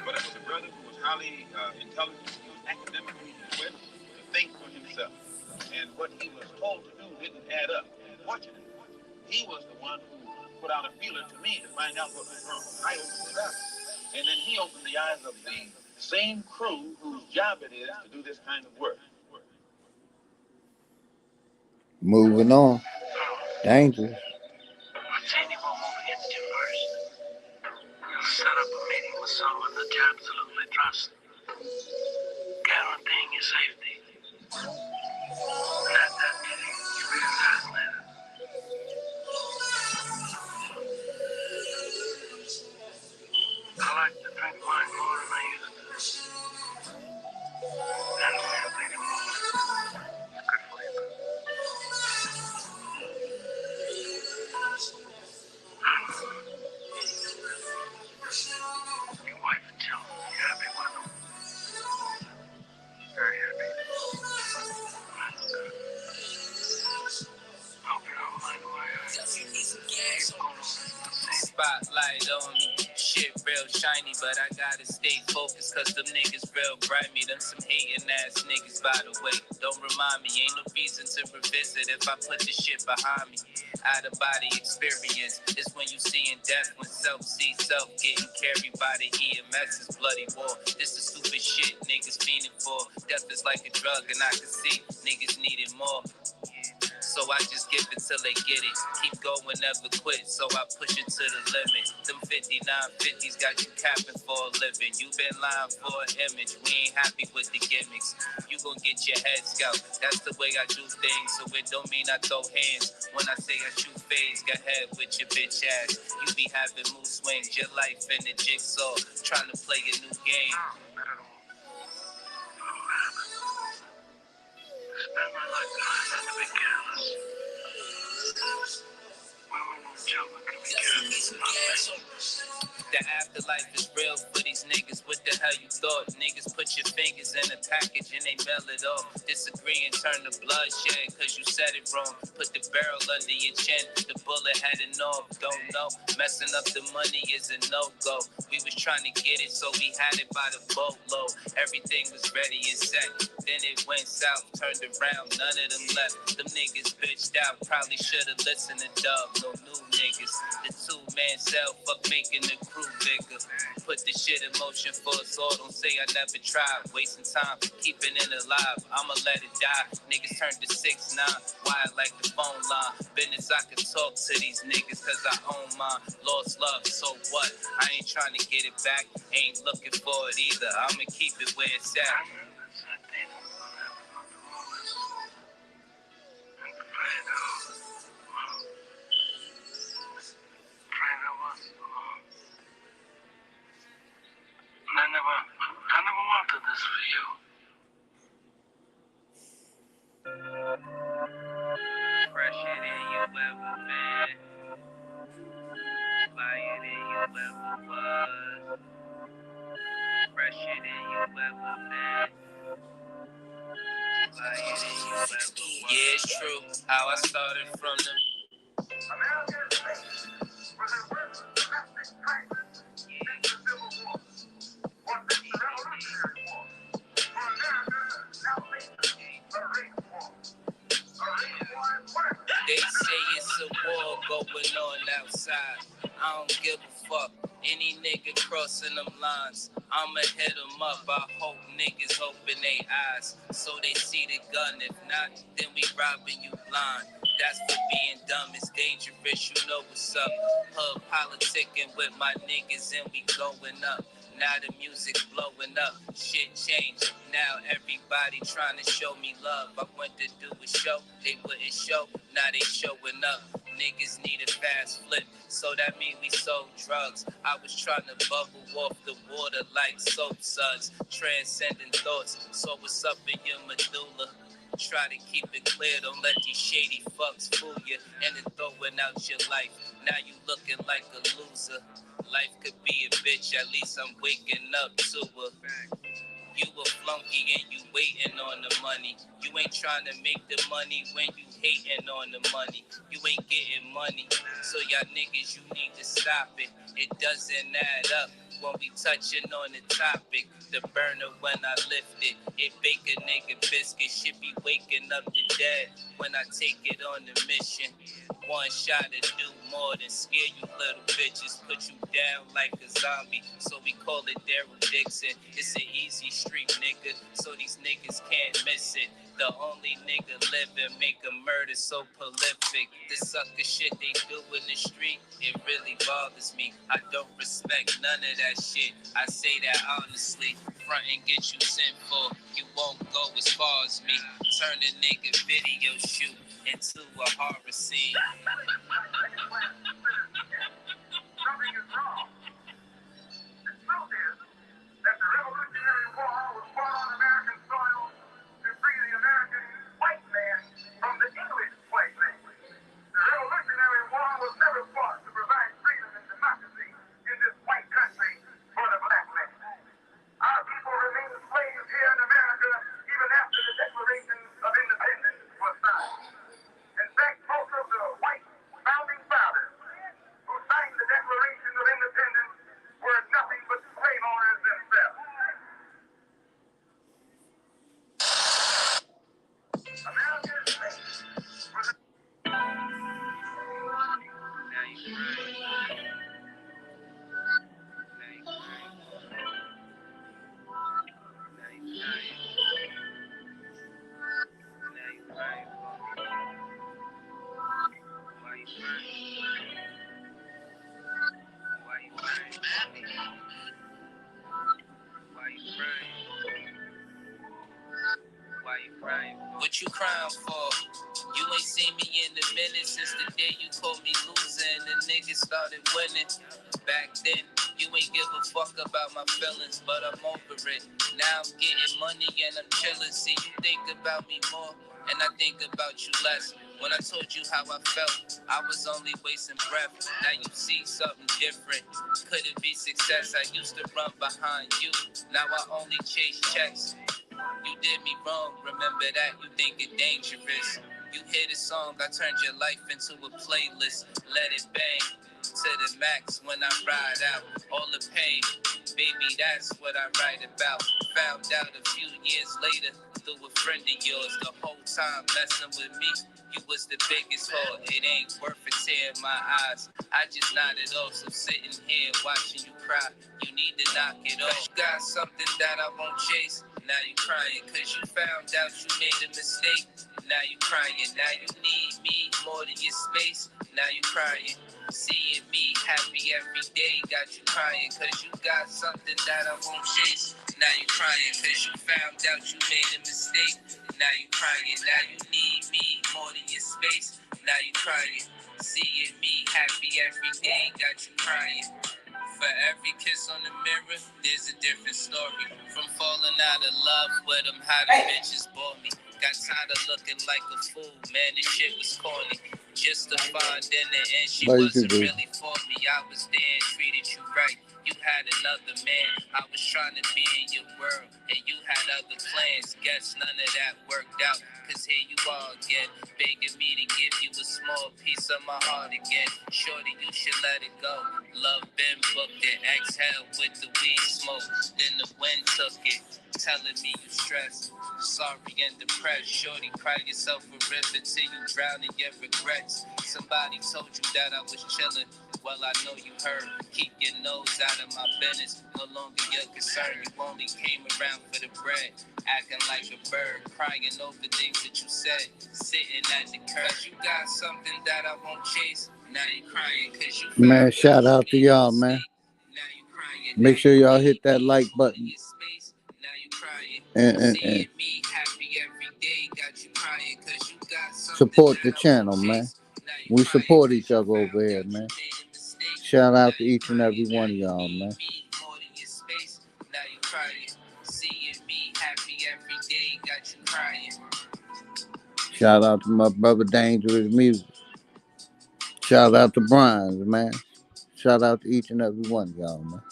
But it was a brother who was highly intelligent, he was academically equipped to think for himself. And what he was told to do didn't add up. Fortunately, he was the one who put out a feeler to me to find out what was wrong. I opened it up. And then he opened the eyes of the same crew whose job it is to do this kind of work. Moving on. Dangerous. Martini will move against you first. You'll set up a meeting with someone that you absolutely trust, guaranteeing your safety. And at that meeting, you'll be assassinated. I like to drink wine more than I used to. And when you're bleeding more, it's good for you. Your wife and children, you happy with them? Very happy. That's good. I hope you don't mind why I keep going over the scene. Spotlight on me, shit real shiny, but I gotta stay focused cause them niggas real grimy. Them some hating ass niggas, by the way. Don't remind me, ain't no reason to revisit if I put this shit behind me. Out of body experience is when you seeing death, when self sees self getting carried by the EMS is bloody war. This the stupid shit niggas fiending for. Death is like a drug and I can see niggas needing more. So I just give it till they get it. Keep going, never quit, so I push it to the limit. Them 5950s got you capping for a living. You been lying for an image, we ain't happy with the gimmicks. You gon' get your head scalped, that's the way I do things. So it don't mean I throw hands. When I say I shoot fades, go ahead with your bitch ass. You be having mood swings, your life in the jigsaw. Trying to play a new game. Spend my life trying not to be careless. Women and children can be careless about things. The afterlife is real for these niggas. What the hell you thought? Niggas put your fingers in a package and they mail it off. Disagree and turn to bloodshed cause you said it wrong. Put the barrel under your chin, the bullet heading off. Don't know, messing up the money is a no-go. We was trying to get it so we had it by the boatload. Everything was ready and set. Then it went south, turned around, none of them left. Them niggas bitched out, probably should've listened to Dub. No new niggas. The two-man cell, fuck making the crew bigger. Put the shit in motion for us all. Don't say I never tried. Wasting time, keeping it alive. I'ma let it die. Niggas turn to 6'9". Wired like the phone line. Business I can talk to these niggas cause I own mine. Lost love, so what? I ain't trying to get it back. Ain't looking for it either. I'ma keep it where it's at. I never wanted this for you. Fresher than you ever been. Flyer than you ever was. Fresher than you ever been. Flyer than you ever was. Yeah, it's true. How I started from the side. I don't give a fuck. Any nigga crossing them lines, I'ma hit them up. I hope niggas open their eyes so they see the gun. If not, then we robbing you blind. That's for being dumb. It's dangerous, you know what's up. Hood politicking with my niggas and we going up. Now the music blowing up, shit changed. Now everybody trying to show me love. I went to do a show, they wouldn't show. Now they showing up. Niggas need a fast flip, so that mean we sold drugs. I was trying to bubble off the water like soap suds. Transcending thoughts, so what's up in your medulla? Try to keep it clear, don't let these shady fucks fool you and then throwing out your life. Now you looking like a loser. Life could be a bitch, at least I'm waking up to her. You a flunky and you waiting on the money. You ain't trying to make the money when you hating on the money. You ain't getting money, so y'all niggas, you need to stop it. It doesn't add up when we touching on the topic. The burner when I lift it, it bake a nigga biscuit. Should be waking up the dead when I take it on the mission. One shot to do more than scare you little bitches. Put you down like a zombie, so we call it Daryl Dixon. It's an easy street, nigga, so these niggas can't miss it. The only nigga living make a murder so prolific. The sucker shit they do in the street, it really bothers me. I don't respect none of that shit. I say that honestly. Front and get you sent for, you won't go as far as me. Turn a nigga video shoot into a horror scene. Something is wrong. The truth is that the Revolutionary War was fought on American soil to free the American white man from the English slave language. The Revolutionary War was never fought to provide freedom and democracy in this white country for the black man. Our people remain slaves here in America even after the Declaration of Independence was signed. In fact, most of the white founding fathers who signed the Declaration of Independence were nothing but slave owners themselves. America's slave was a Now you crying. Now you crying. Now you crying. Now you crying. Why you crying? Why you crying? Why you crying? Why you crying? What you crying for? You ain't seen me in a minute since the day you called me loser and the niggas started winning. Back then, you ain't give a fuck about my feelings, but I'm over it. Now I'm getting money and I'm chilling. See, you think about me more, and I think about you less. When I told you how I felt, I was only wasting breath. Now you see something different. Could it be success? I used to run behind you. Now I only chase checks. You did me wrong, remember that, you think it dangerous. You hear the song, I turned your life into a playlist. Let it bang to the max when I ride out. All the pain, baby, that's what I write about. Found out a few years later through a friend of yours. The whole time messing with me, you was the biggest whore. It ain't worth a tear in my eyes. I just nodded off, so sitting here watching you cry, you need to knock it off. You got something that I won't chase. Now you crying, cause you found out you made a mistake. Now you crying, now you need me more than your space. Now you crying, seeing me happy every day got you crying, cause you got something that I won't chase. Now you crying, cause you found out you made a mistake. Now you crying, now you need me more than your space. Now you crying, seeing me happy every day got you crying. For every kiss on the mirror, there's a different story. From falling out of love with them, how the bitches bought me. Got tired of looking like a fool, man, this shit was corny. Just to find in the end she wasn't really for me. I was there and treated you right. You had another man, I was trying to be in your world, and you had other plans. Guess none of that worked out, cause here you are again, begging me to give you a small piece of my heart again. Shorty, you should let it go. Love been booked it. Exhale with the weed smoke, then the wind took it. Telling me you stressed, sorry and depressed. Shorty, cry yourself a river till you drown in your regrets. Somebody told you that I was chilling, Well, I know you heard. Keep your nose out of my business. No longer your concern. You only came around for the bread. Acting like a bird. Crying over things that you said. Sitting at the curb. You got something that I won't chase. Now you crying because you found Man, shout out to y'all, man. Now you crying. Make sure y'all hit that like button Now you crying. and Seeing me happy every day. Got you crying because you got something support the that I channel, won't man. chase. Now you We crying support 'cause each you other over found here, out you man. made a mistake. Shout Now out to you each and every crying. one Now of you y'all, need man. me more than your space. Now you crying. Seeing me happy every day. Got you crying. Shout out to my brother Dangerous Music. Shout out to Brian's, man. Shout out to each and every one of y'all, man.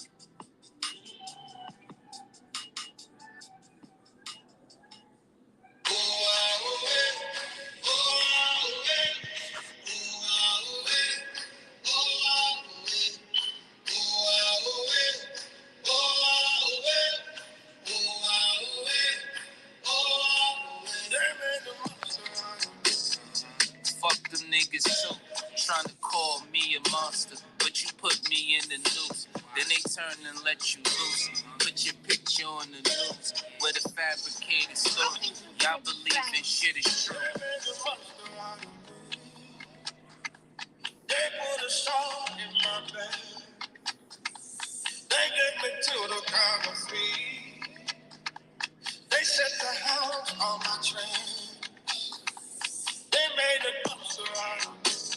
Fuck them niggas too. Trying to call me a monster, but you put me in the news. Then they turn and let you loose. Put your picture on the news with a fabricated story. Y'all believe this shit is true. They put a song in my bed. They get me to the counter fee. They set the house on my train. They made a dumpster out of me.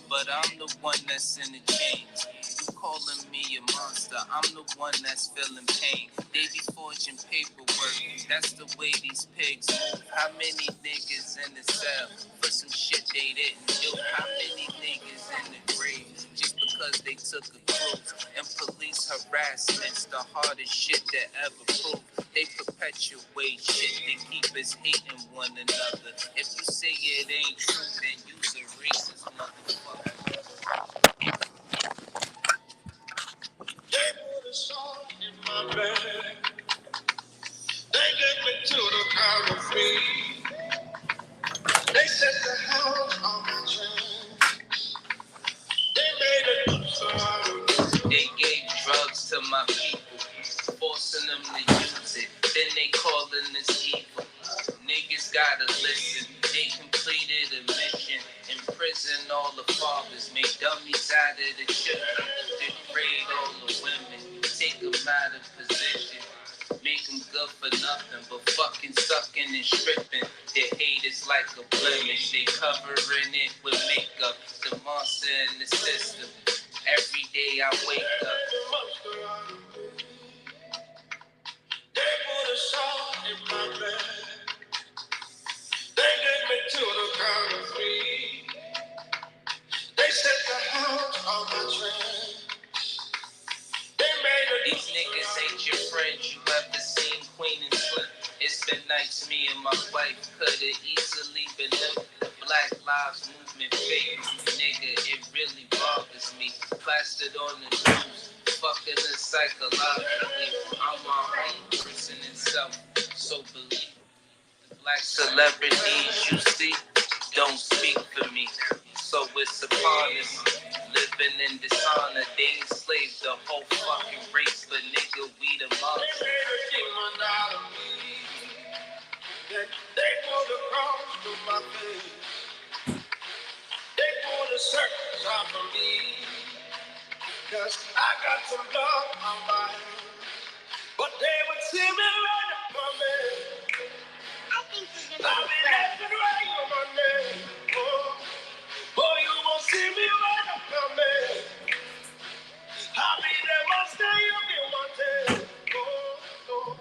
But I'm the one that's in the chains. You calling me a monster, I'm the one that's feeling pain. They be forging paperwork, that's the way these pigs move. How many niggas in the cell for some shit they didn't do? How many niggas in the grave just because they took a cruise? And police harassment's the hardest shit that ever proved. They perpetuate shit, they keep us hating one another. If you say it ain't true, then you's a racist motherfucker. They put a song in my bed. They get me to the counter fee. They set the house on my train. They made a dumpster out of me. They gave drugs to my people, forcing them to use it. Then they calling us evil. Niggas gotta listen. They completed a mission. Imprison all the fathers. Make dummies out of the children. Degrade all the women. Take them out of position. Make them good for nothing but fucking sucking and stripping. Their hate is like a blemish. They covering it with makeup. The monster in the system. Every day I wake up. They put a song in my bed. They get me to the counter fee. They set the house on my train. They made a These niggas ain't your friends. You ever seen Queen and Slim? It's been nights me and my wife coulda easily been living the Black Lives Movement fake. Nigga, it really bothers me. Plastered on the news, fucking us psychologically. I'm my own person itself, so believe. The black celebrities you see don't speak for me. So it's upon us, living in dishonor. They enslaved the whole fucking race, but nigga, we the monster. They made a demon out of me. They put a cross to my face. They put a circus out for me. Cause I got some blood on my hands. But they would see me right up my man. I'll be laughing right on my name. Oh, you won't see me right up my man. I'll be there once day, you'll be one day. Oh.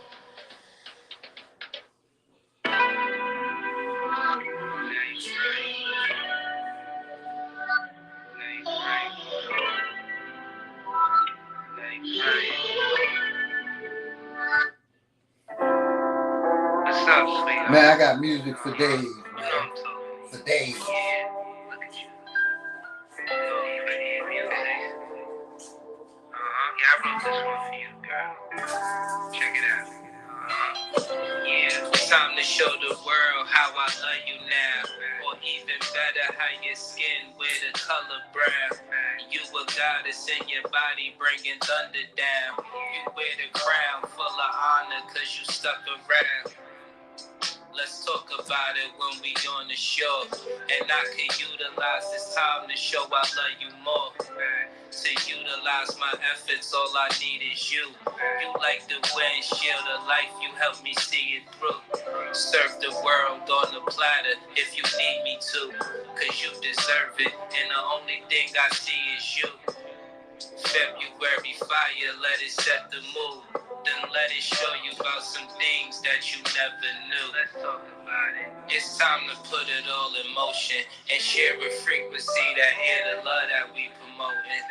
What's up, sweetheart? Man, I got music for days, man. For days. Yeah, look at you. Oh, you ready to hear music? Yeah, I wrote this one for you, girl. Check it out. Yeah, it's time to show the world how I love you now. Or even better hide your skin with a color brown. You a goddess in your body, bringing thunder down. You wear the crown full of honor, cause you stuck around. Let's talk about it when we on the show. And I can utilize this time to show I love you more. To utilize my efforts, all I need is you. You like the windshield of life, you help me see it through. Serve the world on the platter if you need me to. Cause you deserve it, and the only thing I see is you. February fire, let it set the mood. Then let it show you about some things that you never knew. Let's talk about it. It's time to put it all in motion and share a frequency that hear the love that we promoting.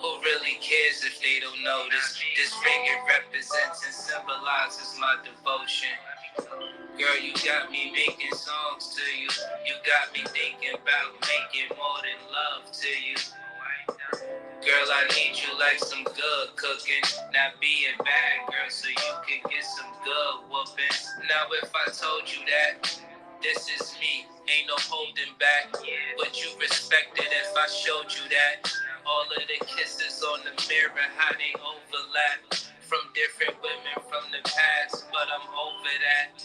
Who really cares if they don't notice? This ring, it represents and symbolizes my devotion. Girl, you got me making songs to you. You got me thinking about making more than love to you. Girl, I need you like some good cooking. Not being bad, girl, so you can get some good whoopings. Now if I told you that this is me, ain't no holding back. Would you respect it if I showed you that? All of the kisses on the mirror, how they overlap. From different women from the past, but I'm over that.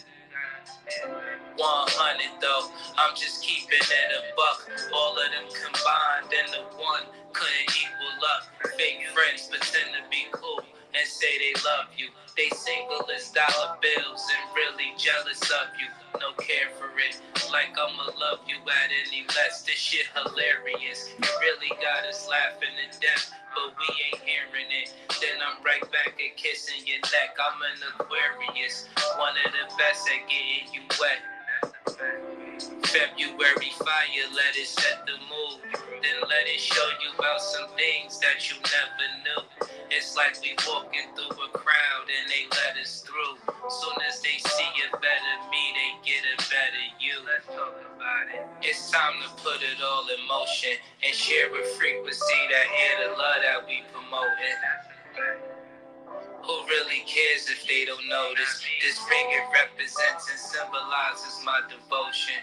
100 though, I'm just keeping it a buck. All of them combined and the one couldn't equal up. Fake friends pretend to be cool and say they love you. They single as dollar bills and really jealous of you. No care for it, like I'ma love you at any less. This shit hilarious. You really got us laughing to death, but we ain't hearing it. Then I'm right back at kissing your neck. I'm an Aquarius, one of the best at getting you wet. February fire, let it set the mood. Then let it show you about some things that you never knew. It's like we walking through a crowd and they let us through. Soon as they see a better me, they get a better you. Let's talk about it. It's time to put it all in motion and share a frequency that hear the love that we promoting. Who really cares if they don't notice? This ring, it represents and symbolizes my devotion.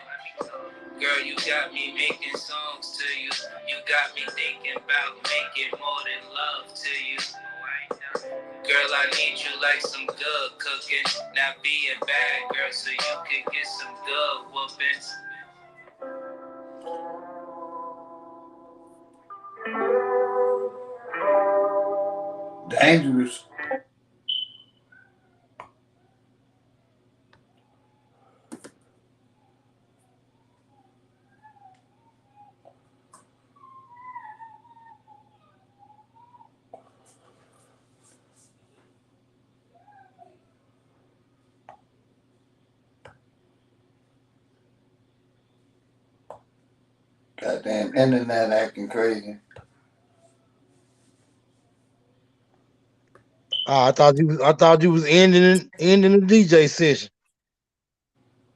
Girl, you got me making songs to you. You got me thinking about making more than love to you. Girl, I need you like some good cooking. Not being bad, girl, so you could get some good whoopings. Dangerous. Goddamn internet acting crazy. I thought you was ending the DJ session.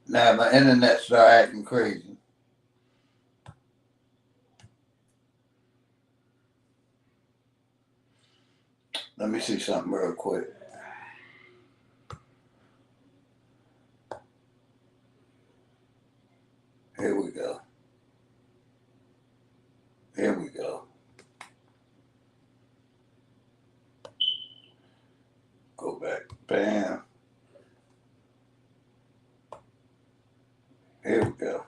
Now my internet start acting crazy. Let me see something real quick. Here we go. Here we go. Go back. Bam. Here we go.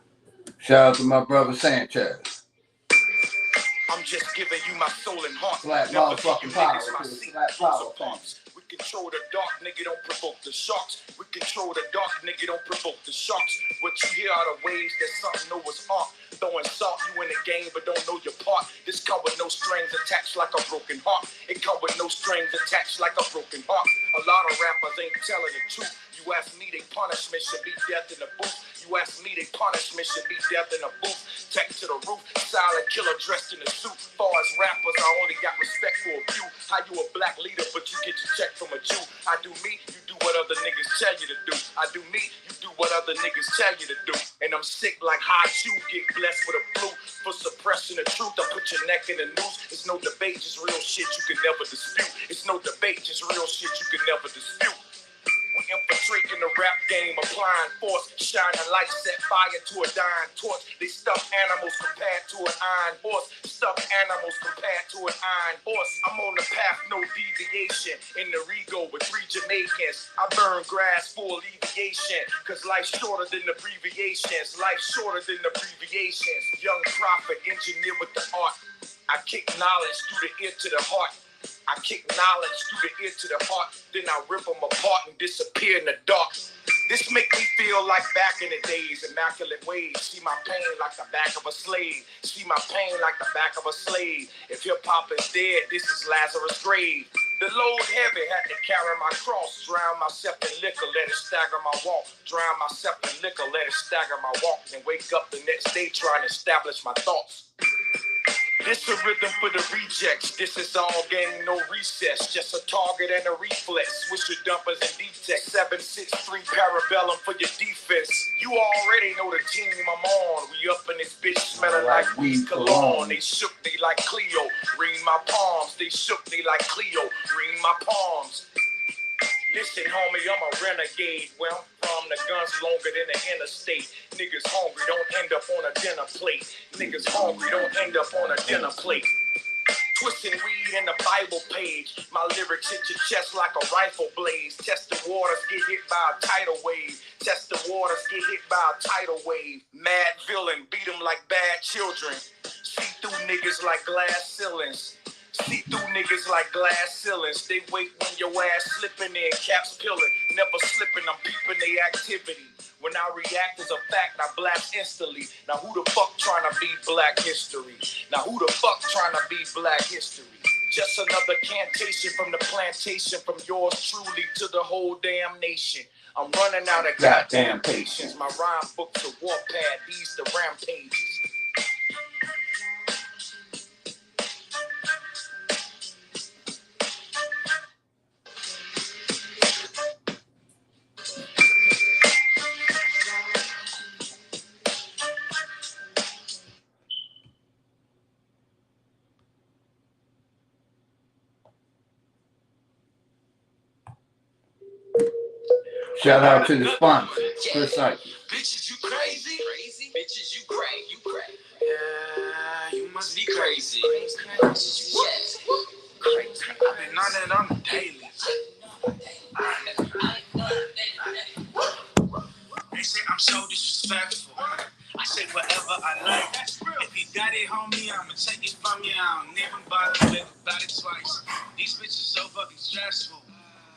Shout out to my brother Sanchez. I'm just giving you my soul and heart. Flat Never motherfucking give you power. niggas my To the seat. flat power thing. We control the dark, nigga, don't provoke the sharks. We control the dark, nigga, don't provoke the sharks. What you hear are the waves that something know is art. Throwing salt, you in the game, but don't know your part. This come with no strings attached like a broken heart. It come with no strings attached like a broken heart. A lot of rappers ain't telling the truth. You ask me, they punishment should be death in the booth. You ask me, they punishment should be death in the booth. Tech to the roof, silent killer dressed in a suit. Far as rappers, I only got respect for a few. How you a black leader, but you get your check from a Jew? I do me, you do what other niggas tell you to do. I do me, you do what other niggas tell you to do. And I'm sick like how you get blessed with a flu. For suppressing the truth, I put your neck in the noose. It's no debate, just real shit you can never dispute. It's no debate, just real shit you can never dispute. We infiltrating the rap game, applying force, shining light, set fire to a dying torch. They stuff animals compared to an iron horse. Stuffed animals compared to an iron horse. I'm on the path, no deviation. In the Rego with 3 Jamaicans. I burn grass for alleviation. Cause life's shorter than abbreviations. Life's shorter than abbreviations. Young prophet, engineer with the art. I kick knowledge through the ear to the heart. I kick knowledge through the ear to the heart. Then I rip them apart and disappear in the dark. This make me feel like back in the days, immaculate ways. See my pain like the back of a slave. See my pain like the back of a slave. If hip hop is dead, this is Lazarus' grave. The load heavy, had to carry my cross. Drown myself in liquor, let it stagger my walk. Drown myself in liquor, let it stagger my walk. And wake up the next day trying to establish my thoughts. This a rhythm for the rejects. This is all game, no recess. Just a target and a reflex. Switch your dumpers and D-Tech. 763 parabellum for your defense. You already know the team I'm on. We up in this bitch smelling like weed cologne. They shook, they like Cleo. Ring my palms. They shook, they like Cleo. Ring my palms. Listen, homie, I'm a renegade. Where I'm from, the guns longer than the interstate. Niggas hungry, don't end up on a dinner plate. Niggas hungry, don't end up on a dinner plate. Twisting weed in the Bible page. My lyrics hit your chest like a rifle blaze. Test the waters, get hit by a tidal wave. Test the waters, get hit by a tidal wave. Mad villain, beat them like bad children. See through niggas like glass ceilings. See through niggas like glass ceilings. They wait when your ass slipping in, caps peeling. Never slipping, I'm peeping they activity. When I react as a fact, I blast instantly. Now who the fuck trying to be black history? Now who the fuck trying to be black history? Just another cantation from the plantation, from yours truly to the whole damn nation. I'm running out of goddamn patience. My rhyme book's a warpad, these the rampages. Shout out to the sponsor, Chris Cycle. Bitches, you crazy? Bitches, you crazy? You crazy? Yeah, you must be crazy. Bitches, you crazy. I've been on it on the daily. They say I'm so disrespectful. I say whatever I like. If you got it, homie, I'ma take it from you. I don't even bother think about it twice. These bitches so fucking stressful.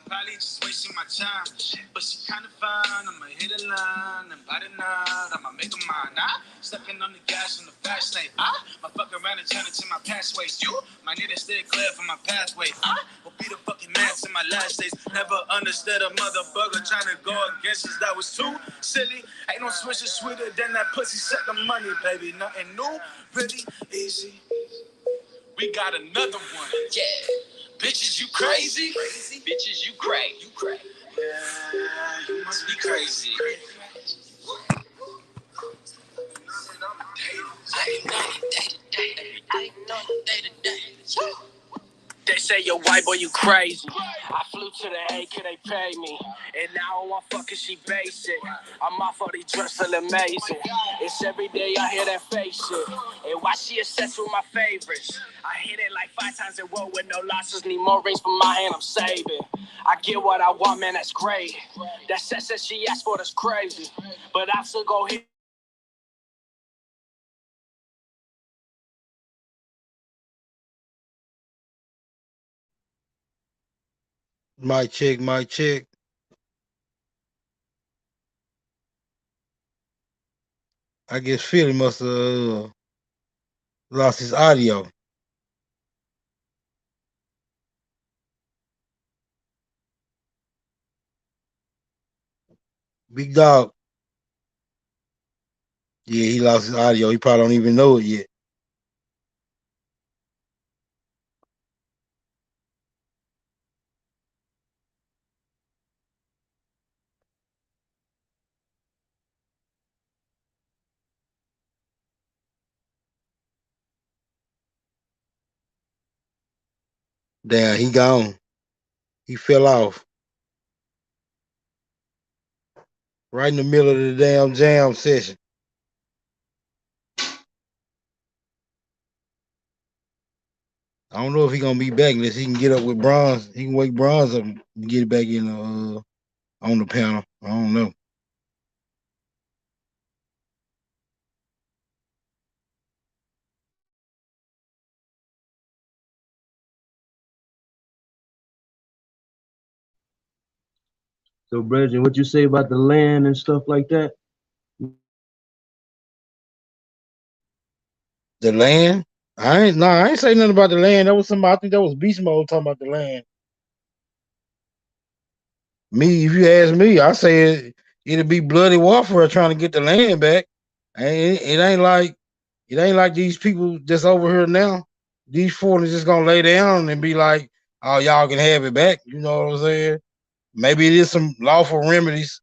Probably just wasting my time. But she kinda fine. I'ma hit a line and bite a nut. I'ma make a mine. Stepping on the gas on the fast lane. My fuck around and turn it to my pathways. You might need to stay clear from my pathway. Will be the fucking man to my last days. Never understood a motherfucker trying to go against us. That was too silly. Ain't no switcher sweeter than that pussy. Set the money, baby. Nothing new, really easy. We got another one. Yeah. Bitches, you crazy? Bitches, you crazy? You crazy? Yeah, you must be crazy. I know day to day. They say, yo, white boy, you crazy. I flew to the A, could they pay me? And now I'm fucking, she basic. I'm off all these drugs, feel amazing. It's every day I hear that face shit. And why she obsessed with my favorites? I hit it like 5 times in a row with no losses. Need more rings from my hand, I'm saving. I get what I want, man, that's great. That sex that she asked for, that's crazy. But I still go hit. Mic check, mic check. I guess Philly must have lost his audio. Big dog. Yeah, he lost his audio. He probably don't even know it yet. Damn, he gone. He fell off. right in the middle of the damn jam session. I don't know if he gonna be back unless he can get up with Bronze. He can wake Bronze up and get it back in on the panel. I don't know. So, Brethren, what you say about the land and stuff like that? The land. I ain't say nothing about the land. That was somebody. I think that was Beast Mode talking about the land. Me, if you ask me, I say it'd be bloody warfare trying to get the land back. It ain't like these people just over here now. These foreigners just gonna lay down and be like, "Oh, y'all can have it back." You know what I'm saying? Maybe it is some lawful remedies,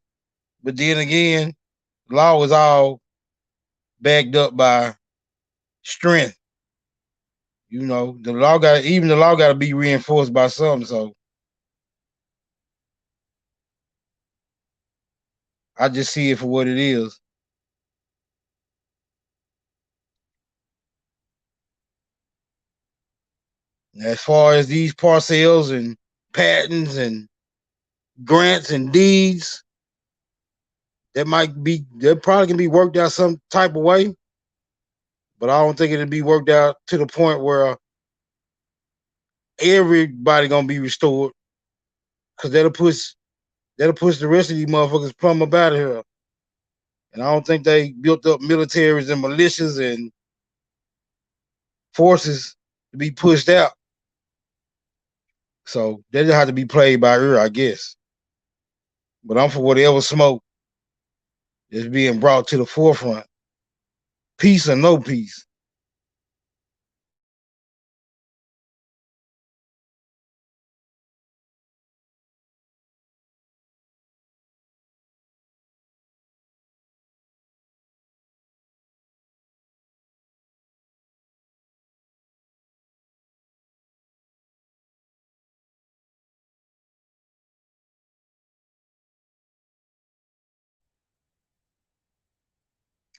but then again, law is all backed up by strength. You know, the law got to be reinforced by something. So I just see it for what it is. As far as these parcels and patents and grants and deeds, that probably can be worked out some type of way, but I don't think it'll be worked out to the point where everybody gonna be restored, because that'll push the rest of these motherfuckers plumb up out of here. And I don't think they built up militaries and militias and forces to be pushed out. So they just have to be played by ear, I guess. But I'm for whatever smoke is being brought to the forefront. Peace or no peace.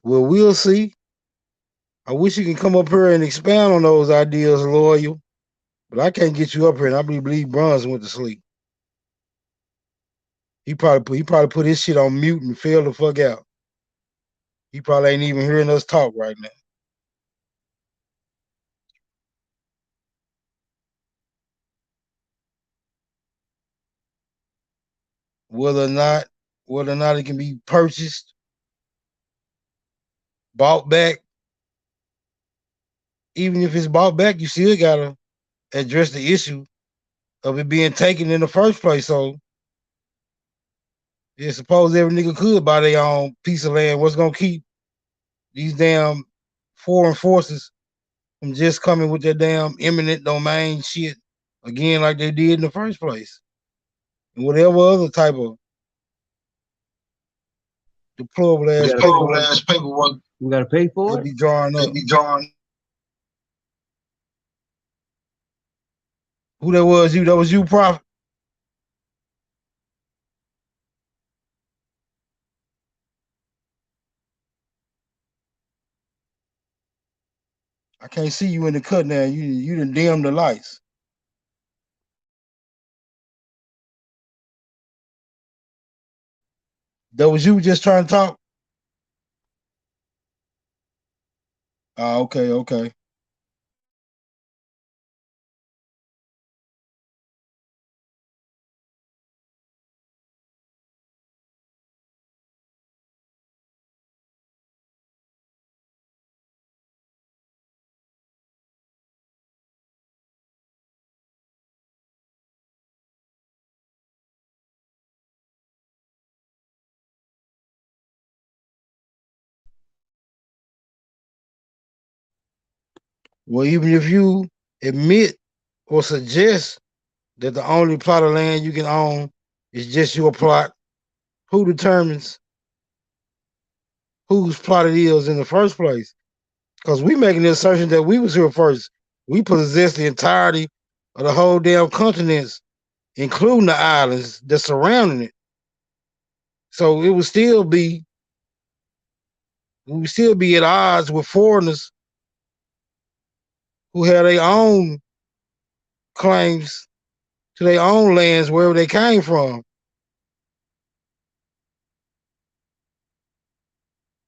Well, we'll see. I wish you can come up here and expound on those ideas, Loyal. But I can't get you up here, and I believe Bronze went to sleep. He probably put his shit on mute and fell the fuck out. He probably ain't even hearing us talk right now. Whether or not whether or not it can be purchased, bought back, even if it's bought back, you still gotta address the issue of it being taken in the first place. So yeah, suppose every nigga could buy their own piece of land. What's gonna keep these damn foreign forces from just coming with their damn eminent domain shit again like they did in the first place? And whatever other type of deplorable We ass gotta paperwork we gotta pay they for it. be drawing up. Who that was? You? That was you, Prophet? I can't see you in the cut now. You done dim the lights. That was you just trying to talk? Okay, okay. Well, even if you admit or suggest that the only plot of land you can own is just your plot, who determines whose plot it is in the first place? Because we making the assertion that we was here first. We possess the entirety of the whole damn continents, including the islands that's surrounding it. So we would still be at odds with foreigners who have their own claims to their own lands wherever they came from.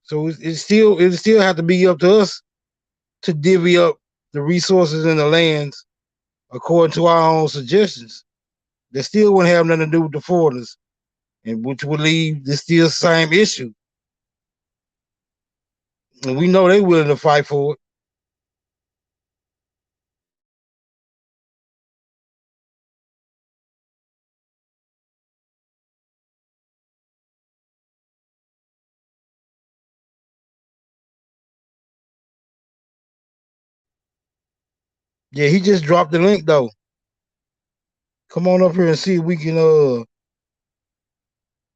So it still have to be up to us to divvy up the resources and the lands according to our own suggestions. That still wouldn't have nothing to do with the foreigners, and which would leave the still same issue. And we know they willing to fight for it. Yeah, he just dropped the link though. Come on up here and see if we can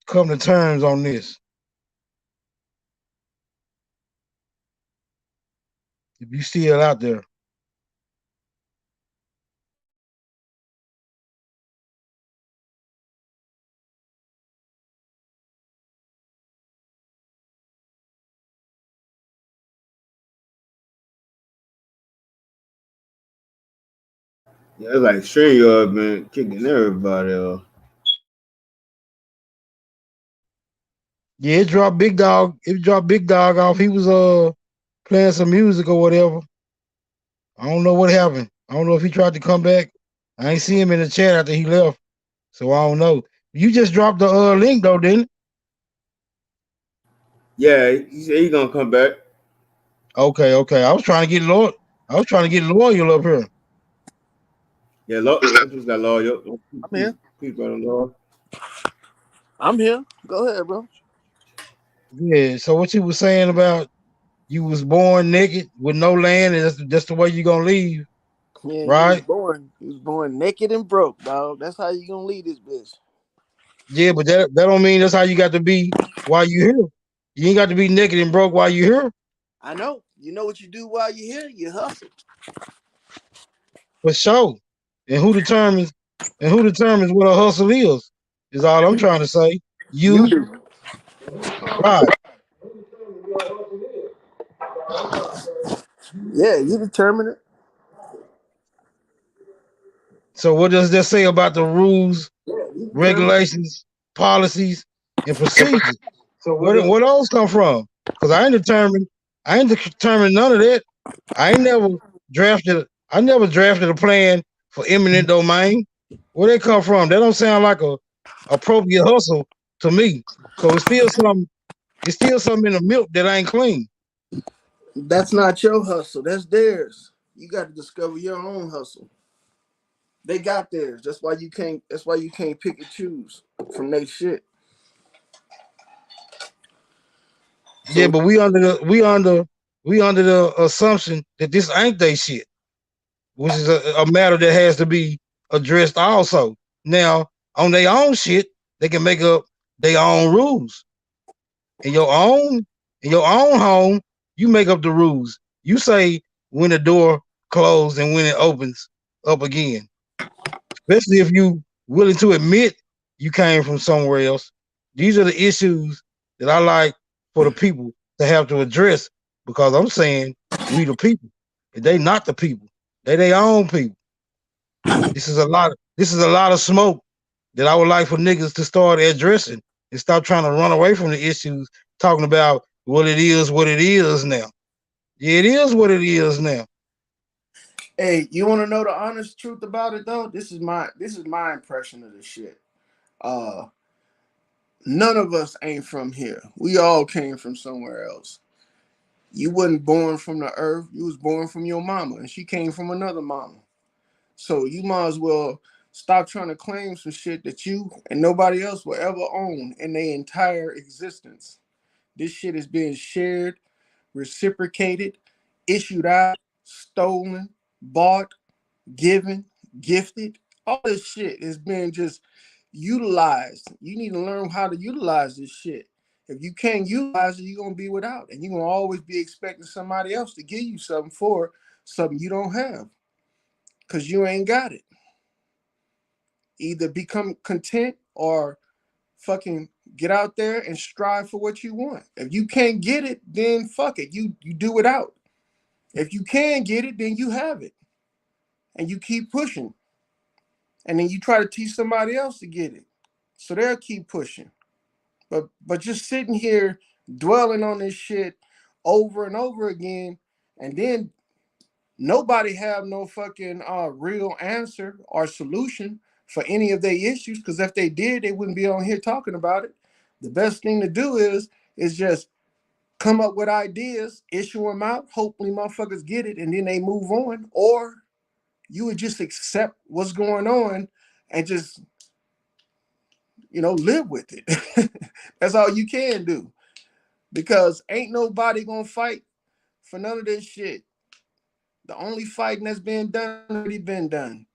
come to terms on this. If you still out there. Yeah, it's like StreamYard been kicking everybody off. Yeah, it dropped Big Dog. It dropped Big Dog off. He was playing some music or whatever. I don't know what happened. I don't know if he tried to come back. I ain't see him in the chat after he left. So I don't know. You just dropped the link though, didn't it? Yeah, he said he gonna come back. Okay, okay. I was trying to get loyal. I was trying to get loyal up here. Yeah, I just got loyal. I'm here. Please got a law. I'm here. Go ahead, bro. Yeah. So what you was saying about you was born naked with no land, and that's the way you gonna leave, Yeah, you was right? born. You was born naked and broke, dog. That's how you gonna leave this bitch. Yeah, but that don't mean that's how you got to be while you here. You ain't got to be naked and broke while you here. I know. You know what you do while you're here? You hustle. For sure. And who determines what a hustle is all I'm trying to say. You You, do. right. Yeah, you determine it. So what does that say about the rules, Yeah, you determine it. regulations, policies, and procedures? So what Where does where those come from? Because I ain't determined none of that. I ain't never I never drafted a plan for eminent domain. Where they come from? That don't sound like a appropriate hustle to me. So it's still something in the milk that ain't clean. that's not your hustle. That's theirs. You got to discover your own hustle. They got theirs. That's why you can't. That's why you can't pick and choose from their shit. Yeah, So but we under the assumption that this ain't they shit, which is a matter that has to be addressed also. Now, on their own shit, they can make up their own rules. In your own in your own home, you make up the rules. You say when the door closed and when it opens up again. Especially if you willing to admit you came from somewhere else. These are the issues that I like for the people to have to address because I'm saying we the people. If they not the people, they their own people. This is a lot of smoke that I would like for niggas to start addressing and stop trying to run away from the issues, talking about what it is now. Yeah, it is what it is now. hey, you want to know the honest truth about it though? This is my impression of this shit. Uh, None of us ain't from here. We all came from somewhere else. You wasn't born from the earth. You was born from your mama, and she came from another mama. So you might as well stop trying to claim some shit that you and nobody else will ever own in their entire existence. This shit is being shared, reciprocated, issued out, stolen, bought, given, gifted. All this shit is being just utilized. You need to learn how to utilize this shit. If you can't utilize it, you're gonna be without, and you're gonna always be expecting somebody else to give you something for something you don't have, because you ain't got it. Either become content or fucking get out there and strive for what you want. If you can't get it, then fuck it. You do without. If you can get it, then you have it. And you keep pushing. And then you try to teach somebody else to get it. So they'll keep pushing. But just sitting here dwelling on this shit over and over again, and then nobody have no fucking real answer or solution for any of their issues, because if they did, they wouldn't be on here talking about it. The best thing to do is just come up with ideas, issue them out, hopefully motherfuckers get it, and then they move on. Or you would just accept what's going on and just, live with it. That's all you can do, because ain't nobody gonna fight for none of this shit. The only fighting that's been done already been done.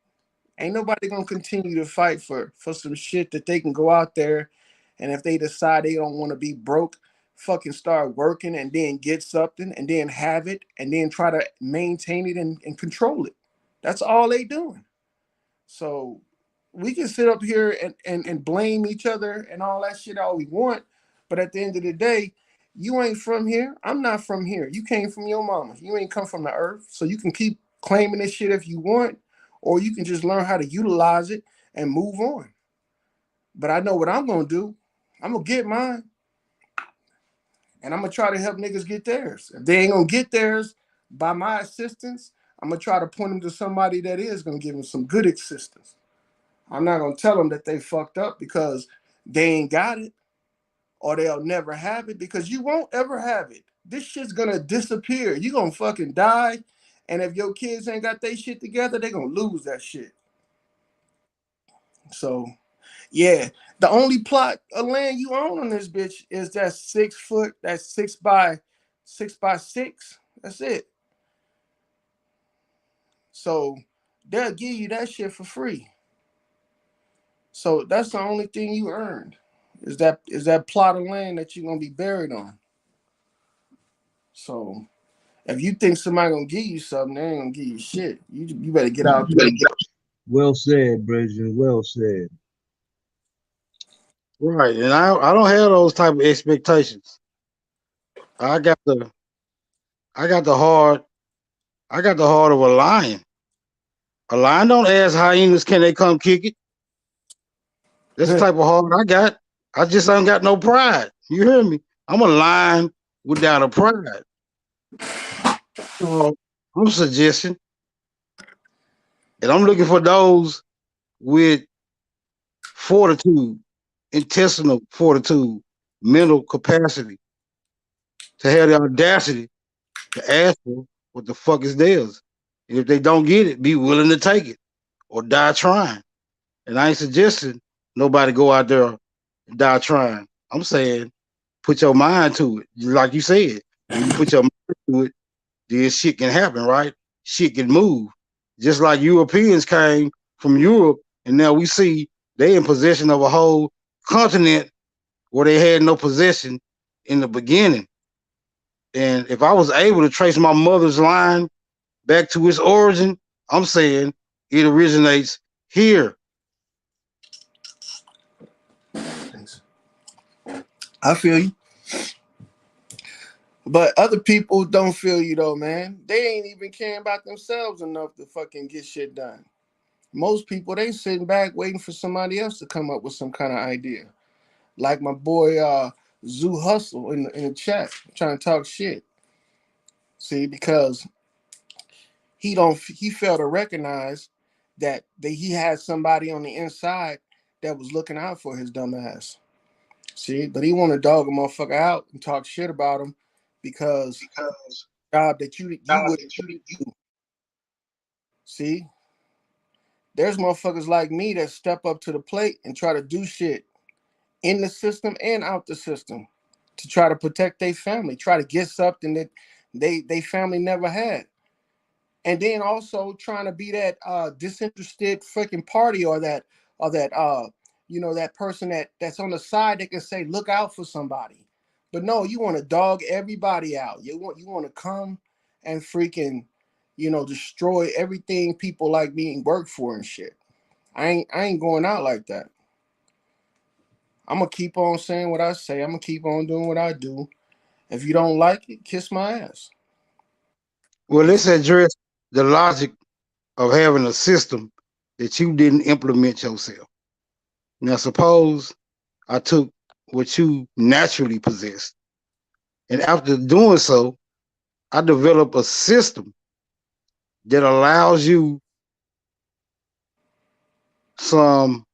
Ain't nobody gonna continue to fight for some shit that they can go out there, and if they decide they don't want to be broke, fucking start working and then get something and then have it and then try to maintain it and control it. That's all they doing. So we can sit up here and blame each other and all that shit all we want, but at the end of the day, you ain't from here. I'm not from here. You came from your mama. You ain't come from the earth. So you can keep claiming this shit if you want, or you can just learn how to utilize it and move on. But I know what I'm gonna do. I'm gonna get mine, and I'm gonna try to help niggas get theirs. If they ain't gonna get theirs by my assistance, I'm gonna try to point them to somebody that is gonna give them some good assistance. I'm not gonna tell them that they fucked up because they ain't got it, or they'll never have it, because you won't ever have it. This shit's gonna disappear. You gonna fucking die, and if your kids ain't got their shit together, they gonna lose that shit. So yeah, the only plot of land you own on this bitch is that 6 foot, that's 6 by 6. That's it. So they'll give you that shit for free. So that's the only thing you earned is that plot of land that you're gonna be buried on. So if you think somebody gonna give you something, they ain't gonna give you shit. You better get out there. Well said, Bridget. Well said. Right, and I don't have those type of expectations. I got the I got the heart I got the heart of a lion. A lion don't ask hyenas can they come kick it. That's the type of heart I got. I just ain't got no pride. You hear me? I'm a lion without a pride. So I'm suggesting, and I'm looking for those with fortitude, intestinal fortitude, mental capacity to have the audacity to ask for what the fuck is theirs. And if they don't get it, be willing to take it or die trying. And I ain't suggesting nobody go out there and die trying. I'm saying put your mind to it. Like you said, when you put your mind to it, then shit can happen, right? Shit can move. Just like Europeans came from Europe, and now we see they in possession of a whole continent where they had no possession in the beginning. And if I was able to trace my mother's line back to its origin, I'm saying it originates here. I feel you. But other people don't feel you though, man. They ain't even caring about themselves enough to fucking get shit done. Most people, they sitting back waiting for somebody else to come up with some kind of idea. Like my boy Zoo Hustle in the chat trying to talk shit. See, because he failed to recognize that he had somebody on the inside that was looking out for his dumb ass. See, but he want to dog a motherfucker out and talk shit about him because job that you would do. See, there's motherfuckers like me that step up to the plate and try to do shit in the system and out the system to try to protect their family, try to get something that they family never had. And then also trying to be that disinterested freaking party or that that person that's on the side that can say look out for somebody. But no, you want to dog everybody out. You want to come and freaking destroy everything people like me work for and shit. I ain't going out like that. I'm gonna keep on saying what I say. I'm gonna keep on doing what I do. If you don't like it, kiss my ass. Well, let's Because address the logic of having a system that you didn't implement yourself. Now, suppose I took what you naturally possessed, and after doing so, I develop a system that allows you some,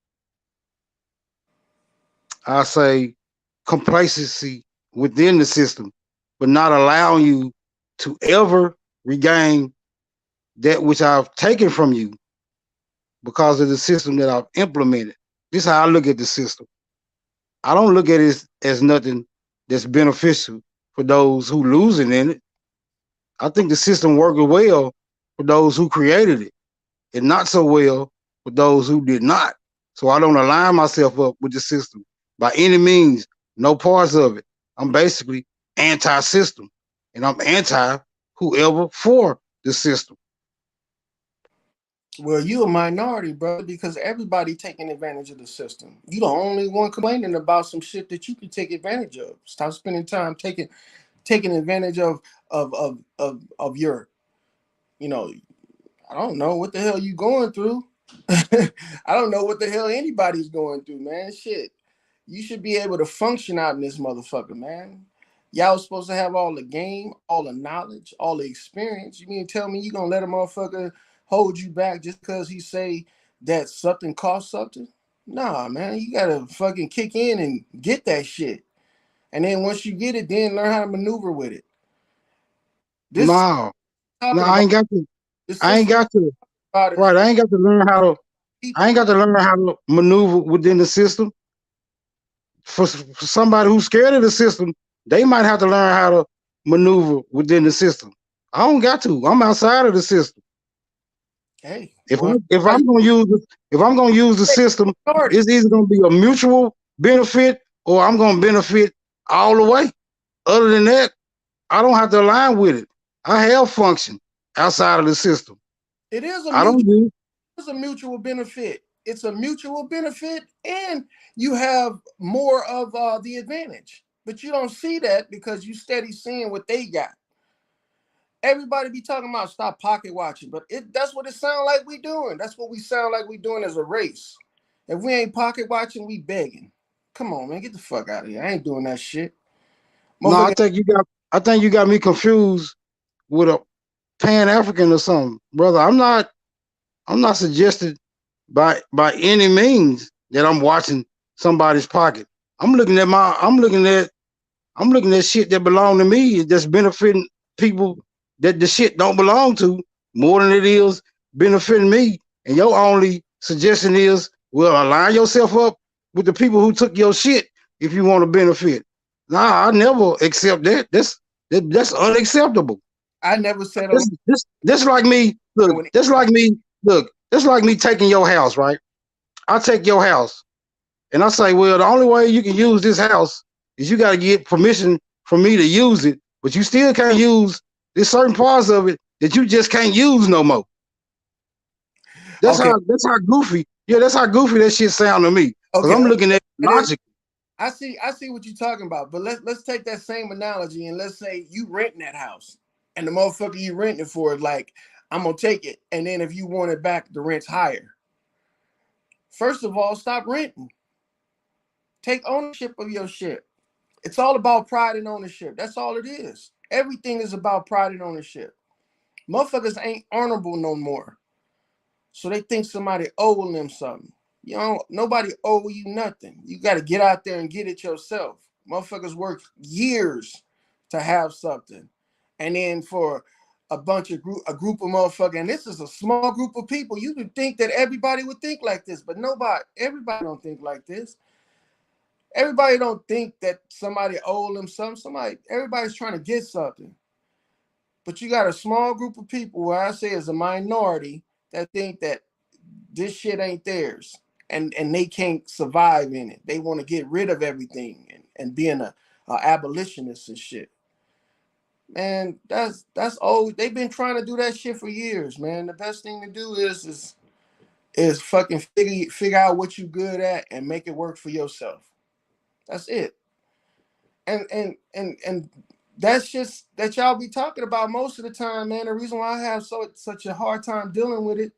I say, complacency within the system, but not allowing you to ever regain that which I've taken from you because of the system that I've implemented. This is how I look at the system. I don't look at it as nothing that's beneficial for those who losing in it. I think the system worked well for those who created it, and not so well for those who did not. So I don't align myself up with the system by any means, no parts of it. I'm basically anti-system, and I'm anti whoever for the system. well, you a minority, brother, because everybody taking advantage of the system. You the only one complaining about some shit that you can take advantage of. Stop spending time taking advantage of your, you know, I don't know what the hell you going through. I don't know what the hell anybody's going through, man. Shit. You should be able to function out in this motherfucker, man. Y'all was supposed to have all the game, all the knowledge, all the experience. You mean to tell me you gonna let a motherfucker hold you back just because he say that something costs something? Nah, man. You gotta fucking kick in and get that shit. And then once you get it, then learn how to maneuver with it. This No, no, talking I about ain't got to. the I ain't system got to. about it is Right, I ain't got to learn how to. I people. ain't got to learn how to maneuver within the system. For somebody who's scared of the system, they might have to learn how to maneuver within the system. I don't got to. I'm outside of the system. Hey, If well, I'm gonna use the system, minority. it's either gonna be a mutual benefit or I'm gonna benefit all the way. Other than that, I don't have to align with it. I have function outside of the system. It is a I don't mutual. use. It's a mutual benefit. It's a mutual benefit, and you have more of the advantage. But you don't see that because you steady seeing what they got. Everybody be talking about stop pocket watching, but that's what it sound like we doing. That's what we sound like we doing as a race. If we ain't pocket watching, we begging. Come on, man, get the fuck out of here. I ain't doing that shit. No, I Motherfucker, think you got. I think you got me confused with a Pan African or something, brother. I'm not. I'm not suggested by any means that I'm watching somebody's pocket. I'm looking at my. I'm looking at shit that belong to me that's benefiting people that the shit don't belong to more than it is benefiting me. And your only suggestion is, well, align yourself up with the people who took your shit if you want to benefit. Nah, I never accept that. That's unacceptable. I never said a lot. This like me. Look, When this like me. Look, this like me taking your house, right? I take your house. And I say, well, the only way you can use this house is you got to get permission from me to use it, but you still can't use there's certain parts of it that you just can't use no more. okay, That's how goofy. Yeah, that's how goofy that shit sound to me. Cause okay, I'm okay. looking at It is. logic. I see what you're talking about, but let's take that same analogy and let's say you renting that house, and the motherfucker you renting it for is like, I'm gonna take it, and then if you want it back, the rent's higher. First of all, stop renting. Take ownership of your shit. It's all about pride and ownership. That's all it is. Everything is about pride and ownership. Motherfuckers ain't honorable no more. So they think somebody owing them something. You know, nobody owe you nothing. You got to get out there and get it yourself. Motherfuckers work years to have something, and then for a group of motherfuckers, and this is a small group of people. You would think that everybody would think like this, but everybody don't think like this. Everybody don't think that somebody owe them something. Everybody's trying to get something. But you got a small group of people, where I say is a minority, that think that this shit ain't theirs, and they can't survive in it. They want to get rid of everything and being a abolitionist and shit. Man, that's old. They've been trying to do that shit for years, man. The best thing to do is fucking figure out what you good at and make it work for yourself. That's it. And that's just that y'all be talking about most of the time, man. The reason why I have such a hard time dealing with it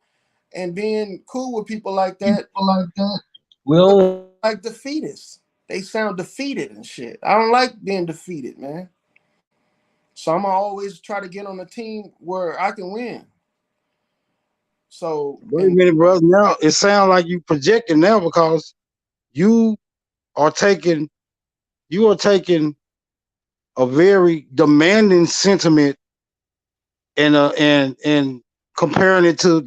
and being cool with people like that, People like that. because Well, like defeatists. They sound defeated and shit. I don't like being defeated, man. So I'm gonna always try to get on a team where I can win. So wait a and minute, brother. Now it sounds like you projecting now because you are taking you are taking a very demanding sentiment and comparing it to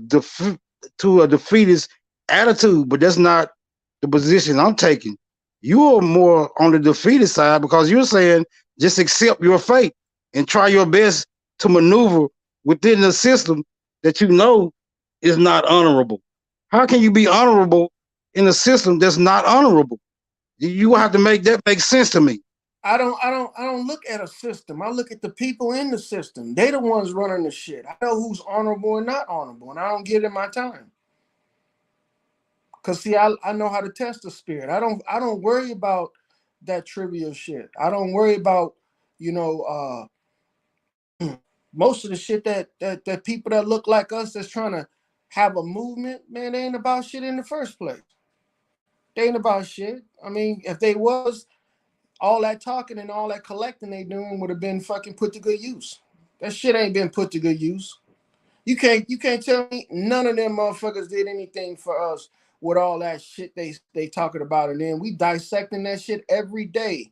to a defeatist attitude, but that's not the position I'm taking. You are more on the defeatist side because you're saying just accept your fate and try your best to maneuver within the system that you know is not honorable. How can you be honorable in a system that's not honorable? You have to make that make sense to me. I don't look at a system. I look at the people in the system. They the ones running the shit. I know who's honorable and not honorable, and I don't give it my time. Cause see, I know how to test the spirit. I don't worry about that trivial shit. I don't worry about, you know, most of the shit that people that look like us that's trying to have a movement, man, they ain't about shit in the first place. They ain't about shit. I mean, if they was, all that talking and all that collecting they doing would have been fucking put to good use. That shit ain't been put to good use. You can't tell me none of them motherfuckers did anything for us with all that shit they talking about, and then we dissecting that shit every day,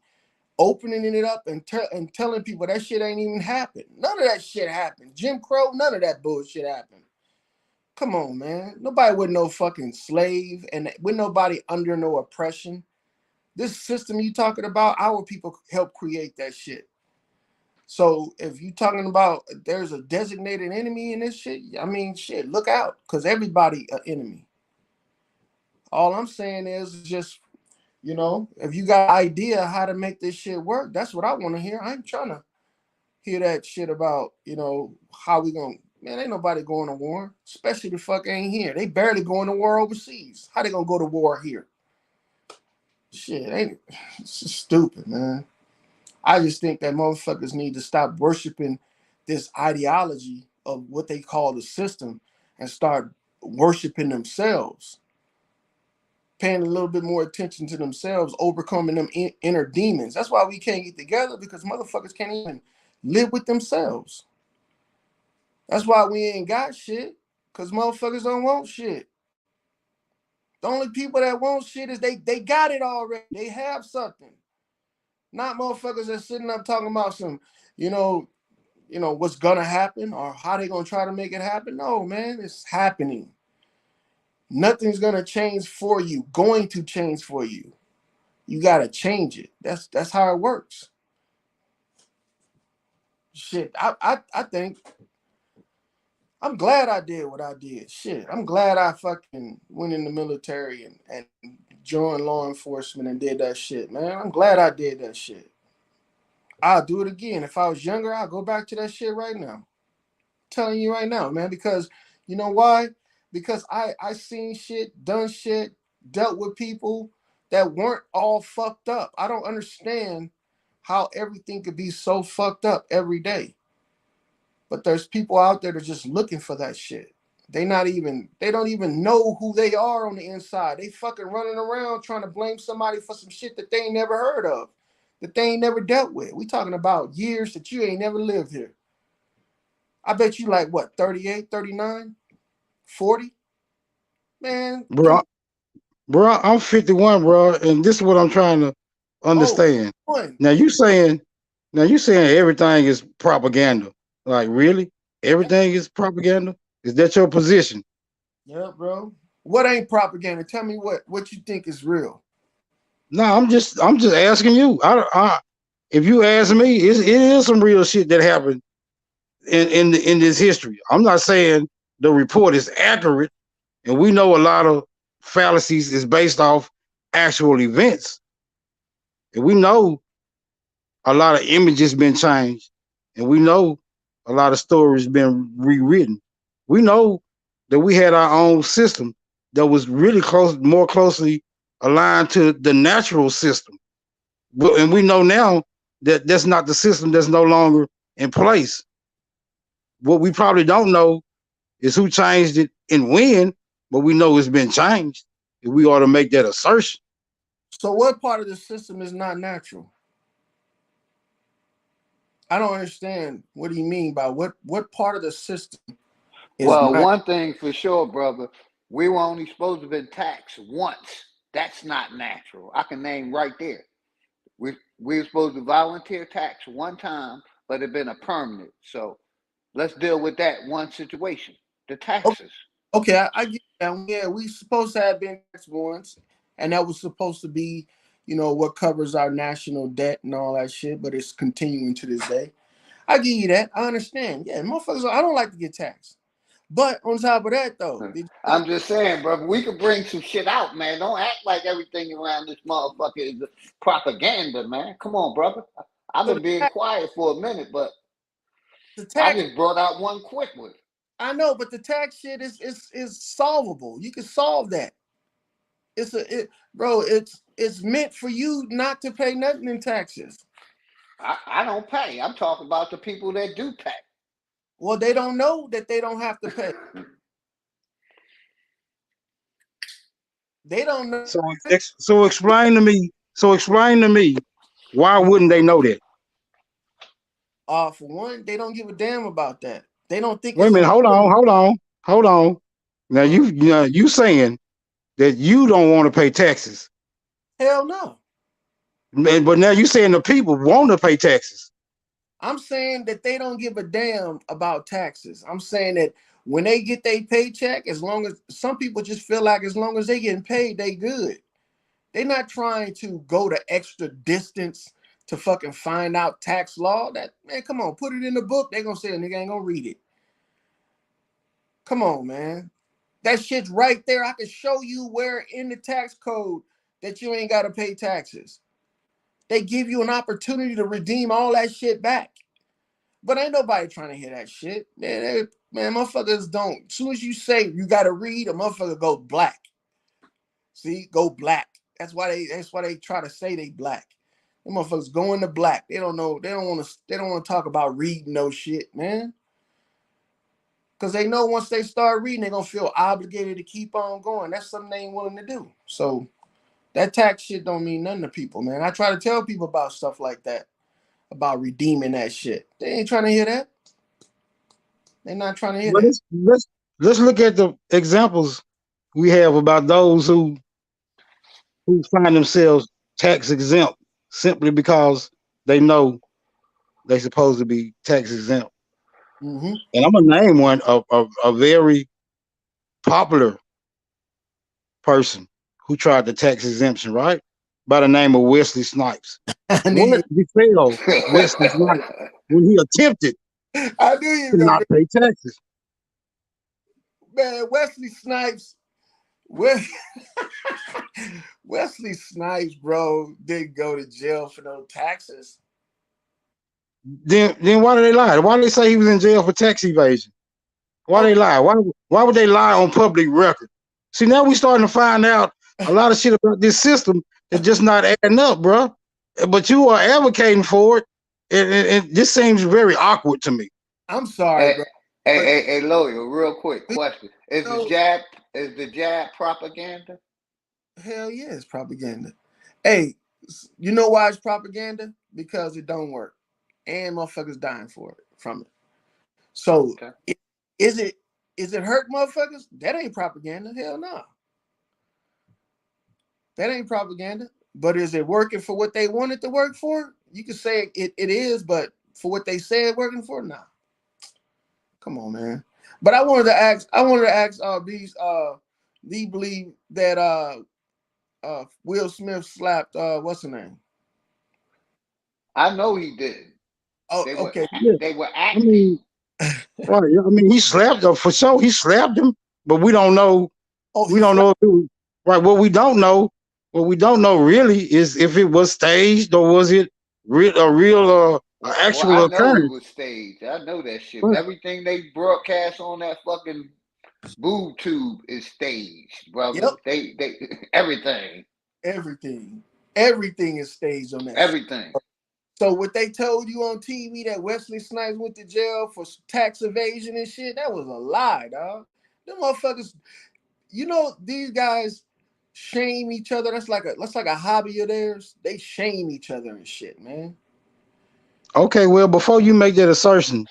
opening it up and telling people that shit ain't even happened. None of that shit happened. Jim Crow, none of that bullshit happened. Come on, man. Nobody with no fucking slave and with nobody under no oppression. This system you talking about, our people helped create that shit. So if you talking about there's a designated enemy in this shit, I mean, shit, look out, cause everybody an enemy. All I'm saying is just, if you got an idea how to make this shit work, that's what I want to hear. I ain't trying to hear that shit about, how we gonna. Man, ain't nobody going to war, especially the fuck ain't here. They barely going to war overseas. How they gonna go to war here? Shit, ain't it's just stupid, man. I just think that motherfuckers need to stop worshiping this ideology of what they call the system and start worshiping themselves, paying a little bit more attention to themselves, overcoming them inner demons. That's why we can't get together because motherfuckers can't even live with themselves. That's why we ain't got shit because motherfuckers don't want shit. The only people that want shit is they got it already. They have something. Not motherfuckers that's sitting up talking about some, you know, what's gonna happen or how they gonna try to make it happen. No, man, it's happening. Nothing's gonna change for you. Going to change for you. You gotta change it. That's how it works. Shit, I think I'm glad I did what I did. Shit, I'm glad I fucking went in the military and joined law enforcement and did that shit, man. I'm glad I did that shit. I'll do it again. If I was younger, I'll go back to that shit right now. Telling you right now, man, because you know why? Because I seen shit, done shit, dealt with people that weren't all fucked up. I don't understand how everything could be so fucked up every day. But there's people out there that are just looking for that shit. They don't even know who they are on the inside. They fucking running around trying to blame somebody for some shit that they ain't never heard of, that they ain't never dealt with. We talking about years that you ain't never lived here. I bet you like what, 38, 39, 40. Man, give me Bro, I'm 51, bro, and this is what I'm trying to oh understand. one. Now you saying, everything is propaganda. Like really, everything is propaganda. Is that your position? Yeah, bro. What ain't propaganda? Tell me what you think is real. No, I'm just asking you. If you ask me, it is some real shit that happened in this history. I'm not saying the report is accurate, and we know a lot of fallacies is based off actual events, and we know a lot of images been changed, and we know a lot of stories been rewritten. We know that we had our own system that was really more closely aligned to the natural system. and we know now that that's not the system that's no longer in place. What we probably don't know is who changed it and when, but we know it's been changed. And we ought to make that assertion. So what part of the system is not natural? I don't understand. What do you mean by what part of the system is Well, not? one thing for sure, brother, we were only supposed to be taxed once. That's not natural. I can name right there. We were supposed to volunteer tax one time, but it been a permanent. So let's deal with that one situation, the taxes. Okay, I get that. Yeah, we supposed to have been taxed once, and that was supposed to be, what covers our national debt and all that shit. But it's continuing to this day. I give you that. I understand. Yeah, motherfuckers. I don't like to get taxed. But on top of that, though, did you know? I'm just saying, brother, we could bring some shit out, man. Don't act like everything around this motherfucker is propaganda, man. Come on, brother. I've So been being quiet for a minute, but the I tax. just brought out one quick one. I know, but the tax shit is solvable. You can solve that. Bro. It's meant for you not to pay nothing in taxes. I don't pay. I'm talking about the people that do pay. Well, they don't know that they don't have to pay. They don't know. So explain to me. So explain to me why wouldn't they know that? For one, they don't give a damn about that. They don't think Wait a it's minute. important. Hold on. Now Uh, you saying that you don't want to pay taxes, Hell no. but now you saying the people want to pay taxes. I'm saying that they don't give a damn about taxes. I'm saying that when they get their paycheck, as long as some people just feel like as long as they getting paid, they good. They're not trying to go the extra distance to fucking find out tax law. That man, come on, put it in the book. They gonna say a nigga ain't gonna read it. Come on, man. That shit's right there. I can show you where in the tax code that you ain't gotta pay taxes. They give you an opportunity to redeem all that shit back. But ain't nobody trying to hear that shit. Man, motherfuckers don't. As soon as you say you gotta read, a motherfucker go black. See, go black. That's why they try to say they black. Them motherfuckers go into black. They don't know. They don't want to talk about reading no shit, man. Because they know once they start reading, they're gonna feel obligated to keep on going. That's something they ain't willing to do. So that tax shit don't mean nothing to people, man. I try to tell people about stuff like that, about redeeming that shit. They ain't trying to hear that. They're not trying to hear But that. let's look at the examples we have about those who find themselves tax exempt simply because they know they supposed to be tax exempt. Mm-hmm. And I'm gonna name one a very popular person who tried the tax exemption, right? By the name of Wesley Snipes. I knew What you. befell Wesley Snipes when he attempted I knew you to were not gonna. pay taxes? Man, Wesley Snipes. We- Wesley Snipes, bro, didn't go to jail for no taxes. Then why do they lie? Why do they say he was in jail for tax evasion? Why they Okay, lie? Why would they lie on public record? See, now we starting to find out a lot of shit about this system that's just not adding up, bro. But you are advocating for it, and this seems very awkward to me. I'm sorry, Hey, bro, hey, but hey, hey, lawyer, real quick question: no, is the jab propaganda? hell yeah, it's propaganda. Hey, you know why it's propaganda? Because it don't work, and motherfuckers dying for it from it. So, Okay. is it is it hurt motherfuckers? That ain't propaganda. Hell no, that ain't propaganda. But is it working for what they want it to work for? You can say it is, but for what they say it working for, nah. Come on, man. But I wanted to ask these do you believe that Will Smith slapped what's her name? I know he did. Oh, okay. Yeah, They were I acting. mean, right? I mean, he slapped him for sure. He slapped him, but we don't know. Oh, We he don't slapped. know if it was right. What we don't know really is if it was staged or was it a real Well, actual I know it occurrence. was staged. I know that shit. Right. Everything they broadcast on that fucking boob tube is staged, Yep, brother. They everything. everything. Everything is staged on that shit. Everything. So what they told you on TV that Wesley Snipes went to jail for tax evasion and shit, that was a lie, dog. Them motherfuckers, you know, these guys shame each other. That's like a hobby of theirs. They shame each other and shit, man. Okay, well, before you make that assertion,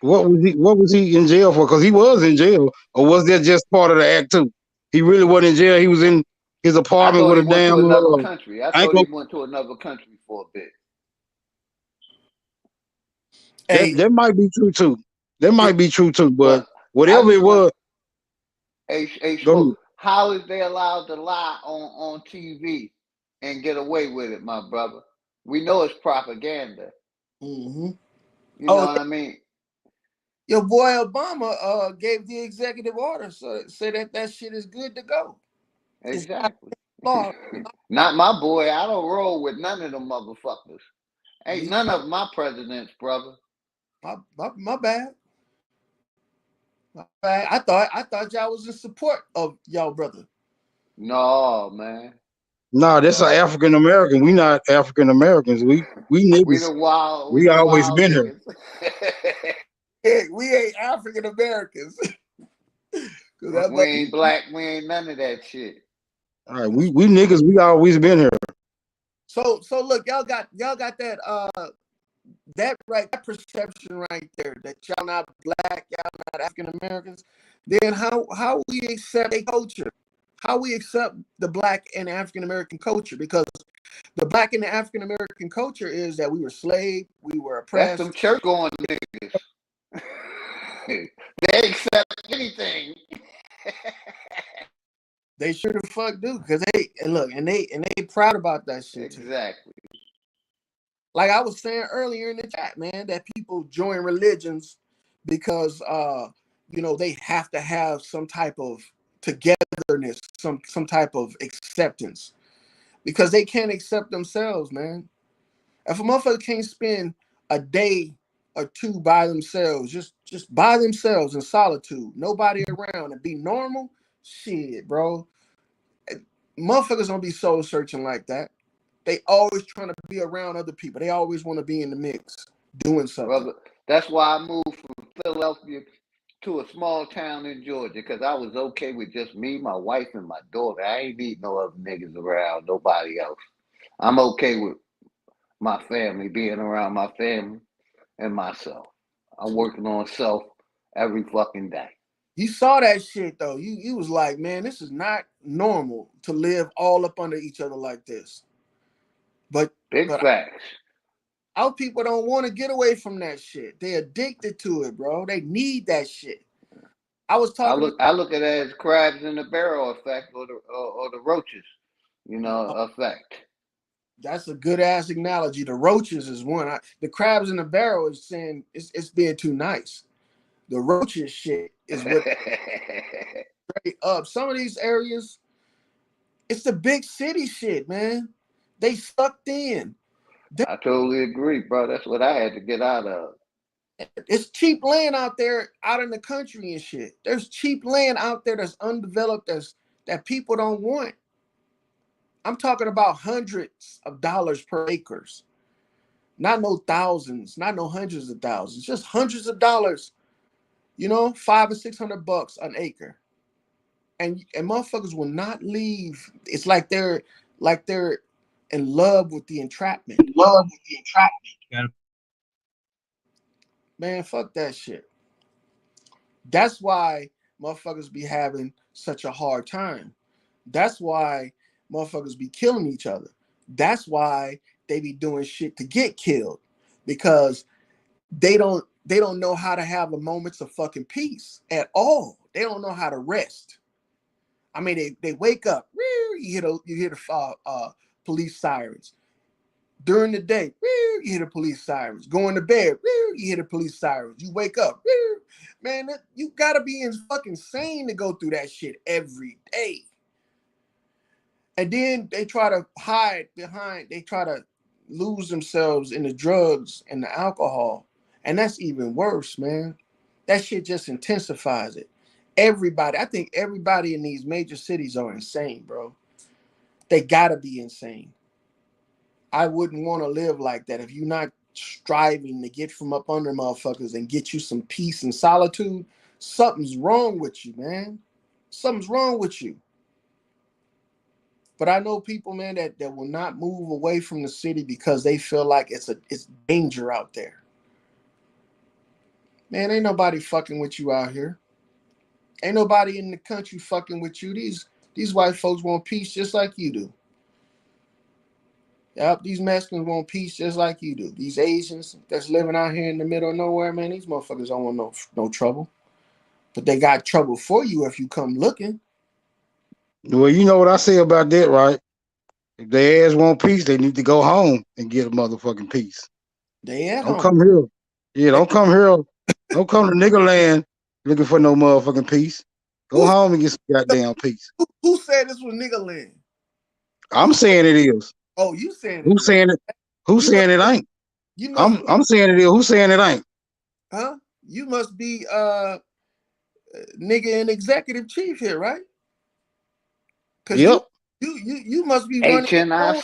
what was he in jail for? Because he was in jail, or was that just part of the act too? He really wasn't in jail. He was in his I apartment thought with he a went to damn. another country. I I ain't thought gonna, he went to another country for a bit. Hey, that might be true too. That it, might be true too. But But I whatever it just want was, a go ahead. smoke. How is they allowed to lie on TV and get away with it, my brother? We know it's propaganda. mm-hmm. You know Oh, what I mean? your boy Obama gave the executive order, so say that shit is good to go. It's not Exactly. law. Not my boy. I don't roll with none of them motherfuckers. Ain't Me, none of my presidents, brother. my bad. My bad. I thought y'all was in support of y'all brother. No, man. Nah, that's an No. African American. We not African Americans. We niggas. We We the always wild been here. niggas. Hey, we ain't African Americans. That We ain't black. We ain't none of that shit. All right, we niggas. We always been here. so look, y'all got that that right, that perception right there that y'all not black, y'all not African Americans. Then how we accept a culture? How we accept the black and African American culture? Because the black and the African American culture is that we were slave, we were That's some oppressed. church going niggas. They accept anything. They sure the fuck do, because they proud about that shit too. Exactly. Like I was saying earlier in the chat, man, that people join religions because they have to have some type of togetherness, some type of acceptance. Because they can't accept themselves, man. If a motherfucker can't spend a day or two by themselves, just by themselves in solitude, nobody around, and be normal, shit, bro. Motherfuckers don't be soul searching like that. They always trying to be around other people. They always want to be in the mix, doing something. Brother, that's why I moved from Philadelphia to a small town in Georgia, because I was okay with just me, my wife, and my daughter. I ain't need no other niggas around, nobody else. I'm okay with my family, being around my family and myself. I'm working on self every fucking day. You saw that shit though. You was like, man, this is not normal to live all up under each other like this. But Big but facts. our people don't want to get away from that shit. They addicted to it, bro. They need that shit. I was talking to I look at it as crabs in the barrel effect, or the roaches, effect. that's a good ass analogy. The roaches is one. The crabs in the barrel is saying it's being too nice. The roaches shit is what straight up. Some of these areas, it's the big city shit, man. They sucked in. I totally agree, bro. That's what I had to get out of. It's cheap land out there, out in the country and shit. There's cheap land out there that's undeveloped, that people don't want. I'm talking about hundreds of dollars per acres, not no thousands, not no hundreds of thousands, just hundreds of dollars. $500 or $600 an acre, and motherfuckers will not leave. It's like they're in love with the entrapment. Love with the entrapment. Man, fuck that shit. That's why motherfuckers be having such a hard time. That's why motherfuckers be killing each other. That's why they be doing shit to get killed, because they don't know how to have a moments of fucking peace at all. They don't know how to rest. I mean, they wake up, you hear the police sirens. During the day, you hear the police sirens. Going to bed, you hear the police sirens. You wake up, man, you gotta be fucking sane to go through that shit every day. And then they try to hide behind, they try to lose themselves in the drugs and the alcohol. And that's even worse, man. That shit just intensifies it. I think everybody in these major cities are insane, bro. They gotta be insane. I wouldn't want to live like that. If you're not striving to get from up under motherfuckers and get you some peace and solitude, something's wrong with you, man. Something's wrong with you. But I know people, man, that will not move away from the city because they feel like it's danger out there. Man, ain't nobody fucking with you out here. Ain't nobody in the country fucking with you. These white folks want peace just like you do. Yep, these Mexicans want peace just like you do. These Asians that's living out here in the middle of nowhere, man, these motherfuckers don't want no trouble. But they got trouble for you if you come looking. Well, you know what I say about that, right? If their ass want peace, they need to go home and get a motherfucking peace. They at Don't home. come here. Yeah, don't come here. Don't come to nigga land looking for no motherfucking peace. Go home and get some goddamn peace. Who said this was nigga land? I'm saying it is. Oh, you saying it Who's is. saying it? Who's saying it ain't? You must I'm saying it is. Who's saying it ain't? huh? You must be nigga and executive chief here, right? Cause Yep. you must be running your own.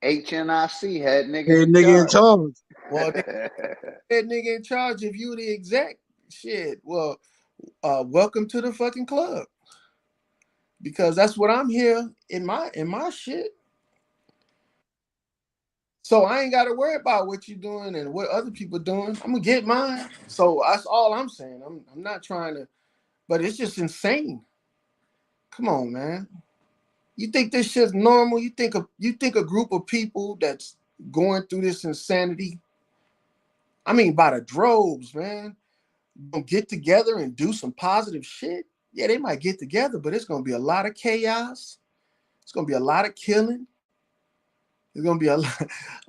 HNIC had nigga Hey, in nigga in charge. charge. Well, that nigga in charge. If you the exec, shit. Well, welcome to the fucking club. Because that's what I'm here in my shit. So I ain't got to worry about what you doing and what other people doing. I'm gonna get mine. So that's all I'm saying. I'm not trying to, but it's just insane. Come on, man. You think this shit's normal? You think a group of people that's going through this insanity? I mean, by the droves, man. Gonna get together and do some positive shit. Yeah, they might get together, but it's gonna be a lot of chaos. It's gonna be a lot of killing. There's gonna be a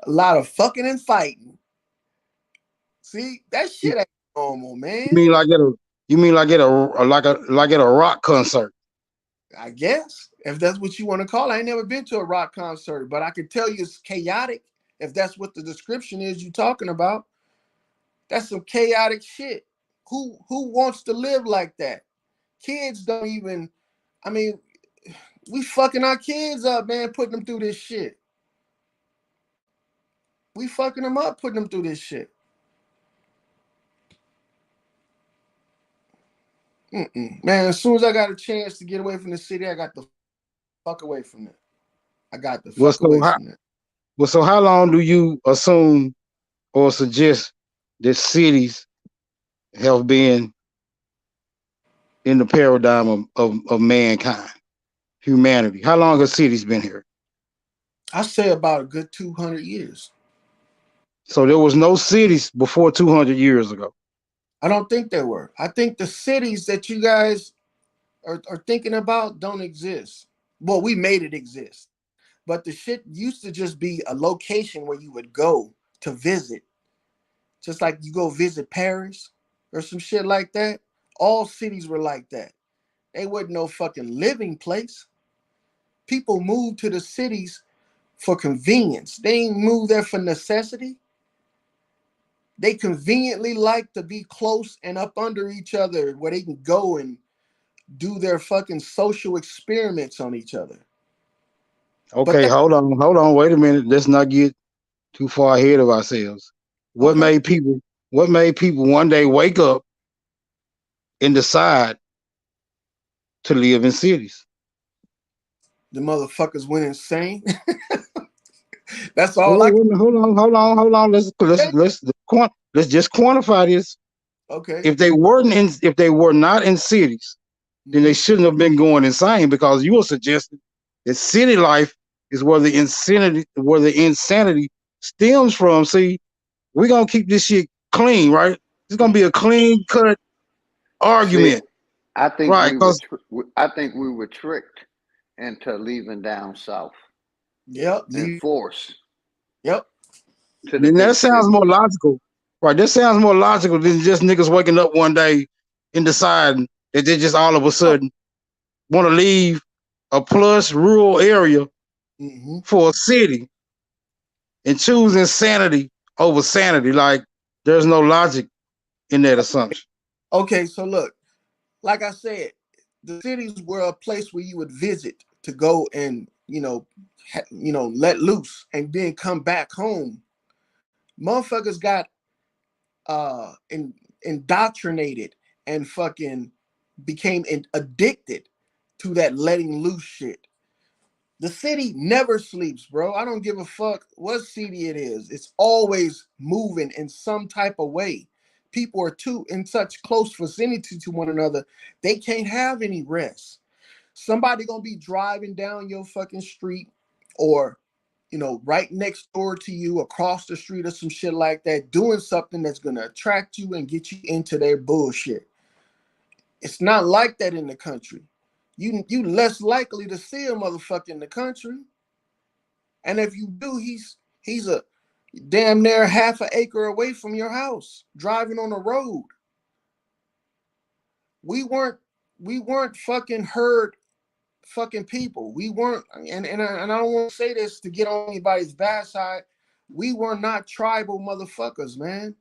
lot of fucking and fighting. See, that You shit ain't normal, man. mean like at a like at a rock concert? I guess if that's what you want to call it. I ain't never been to a rock concert, but I can tell you it's chaotic. If that's what the description is you talking about, that's some chaotic shit. Who wants to live like that? Kids don't even. I mean, we fucking our kids up, man, putting them through this shit. We fucking them up, putting them through this shit. Man, as soon as I got a chance to get away from the city, I got the fuck away from it. I got the Well, fuck away from it. so how long do you assume or suggest that cities have been in the paradigm of mankind, humanity? How long has cities been here? I say about a good 200 years. So there was no cities before 200 years ago. I don't think there were. I think the cities that you guys are thinking about don't exist. Well, we made it exist. But the shit used to just be a location where you would go to visit. Just like you go visit Paris or some shit like that. All cities were like that. They wasn't no fucking living place. People moved to the cities for convenience. They ain't move there for necessity. They conveniently like to be close and up under each other where they can go and do their fucking social experiments on each other. But Okay, hold on, wait a minute. Let's not get too far ahead of ourselves. What okay. made people one day wake up and decide to live in cities? The motherfuckers went insane. That's all I Wait, can wait, hold on. say. Let's just quantify this. Okay. If they were not in cities, then they shouldn't have been going insane, because you were suggesting that city life is where the insanity stems from. See, we're gonna keep this shit clean, right? It's gonna be a clean cut See, argument, I think right? Because we were tricked into leaving down south Yep. and forced Yep. to the then that big sounds cities. more logical, right? That sounds more logical than just niggas waking up one day and deciding that they just all of a Oh. sudden want to leave a plush rural area Mm-hmm. for a city and choose insanity over sanity. Like, there's no logic in that assumption. Okay, so look, like I said, the cities were a place where you would visit to go and, let loose and then come back home. Motherfuckers got indoctrinated and fucking became addicted to that letting loose shit. The city never sleeps, bro. I don't give a fuck what city it is. It's always moving in some type of way. People are too in such close vicinity to one another, they can't have any rest. Somebody gonna be driving down your fucking street, or right next door to you, across the street, or some shit like that, doing something that's gonna attract you and get you into their bullshit. It's not like that in the country. You less likely to see a motherfucker in the country. And if you do, he's a damn near half an acre away from your house, driving on the road. We weren't fucking herd fucking people. We weren't, and I don't want to say this to get on anybody's bad side. We were not tribal motherfuckers, man.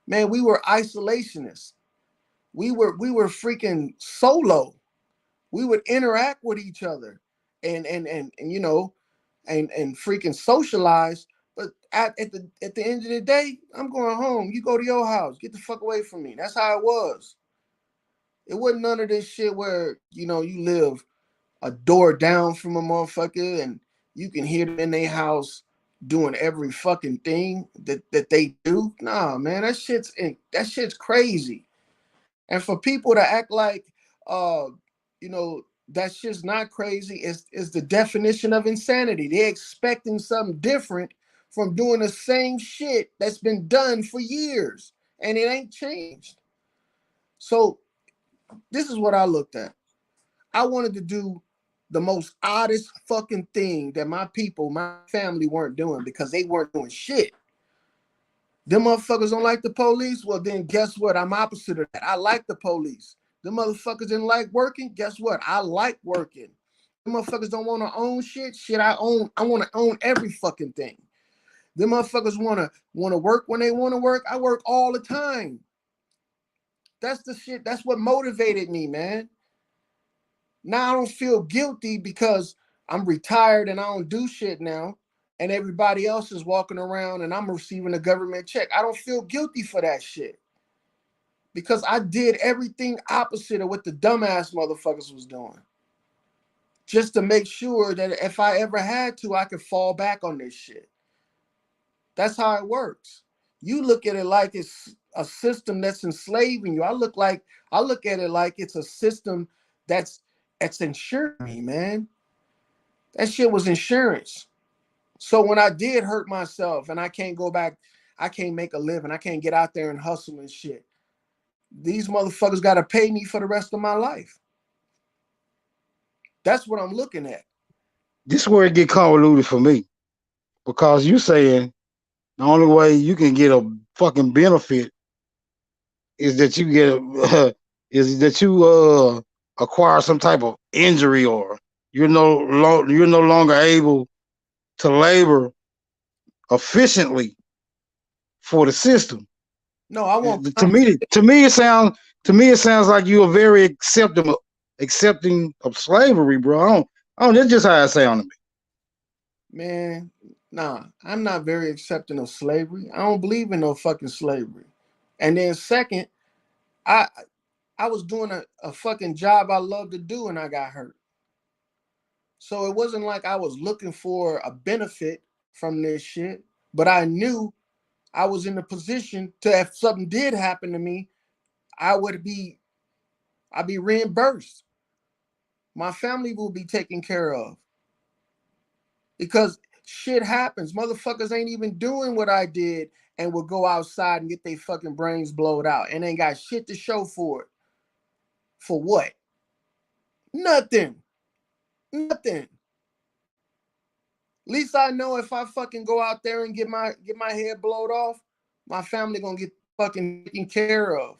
Man, we were isolationists. We were freaking solo. We would interact with each other and freaking socialize. But at the end of the day, I'm going home. You go to your house. Get the fuck away from me. That's how it was. It wasn't none of this shit where you live a door down from a motherfucker and you can hear them in their house doing every fucking thing that they do. Nah, man, that shit's crazy. And for people to act like that shit's not crazy is the definition of insanity. They're expecting something different from doing the same shit that's been done for years and it ain't changed. So this is what I looked at. I wanted to do the most oddest fucking thing that my people, my family weren't doing because they weren't doing shit. Them motherfuckers don't like the police. Well, then guess what? I'm opposite of that. I like the police. Them motherfuckers didn't like working. Guess what? I like working. Them motherfuckers don't want to own shit. Shit, I own. I want to own every fucking thing. Them motherfuckers want to work when they want to work. I work all the time. That's the shit. That's what motivated me, man. Now I don't feel guilty because I'm retired and I don't do shit now, and everybody else is walking around and I'm receiving a government check. I don't feel guilty for that shit because I did everything opposite of what the dumbass motherfuckers was doing, just to make sure that if I ever had to, I could fall back on this shit. That's how it works. You look at it like it's a system that's enslaving you. I look at it like it's a system that's insuring me, man. That shit was insurance. So when I did hurt myself and I can't go back, I can't make a living, I can't get out there and hustle and shit, these motherfuckers got to pay me for the rest of my life. That's what I'm looking at. This is where it get convoluted for me because you saying the only way you can get a fucking benefit is that you is that you acquire some type of injury or you're no longer able to labor efficiently for the system. No, I want To me it sounds like you are very accepting of slavery, bro. I don't. That's just how it sounds to me. man. Nah, I'm not very accepting of slavery. I don't believe in no fucking slavery. And then second, I I was doing a fucking job I love to do and I got hurt. So it wasn't like I was looking for a benefit from this shit, but I knew I was in a position to, if something did happen to me, I'd be reimbursed. My family will be taken care of because shit happens. Motherfuckers ain't even doing what I did and will go outside and get their fucking brains blowed out and ain't got shit to show for it. For what? Nothing. Nothing. At least I know if I fucking go out there and get my head blowed off, my family gonna get fucking taken care of.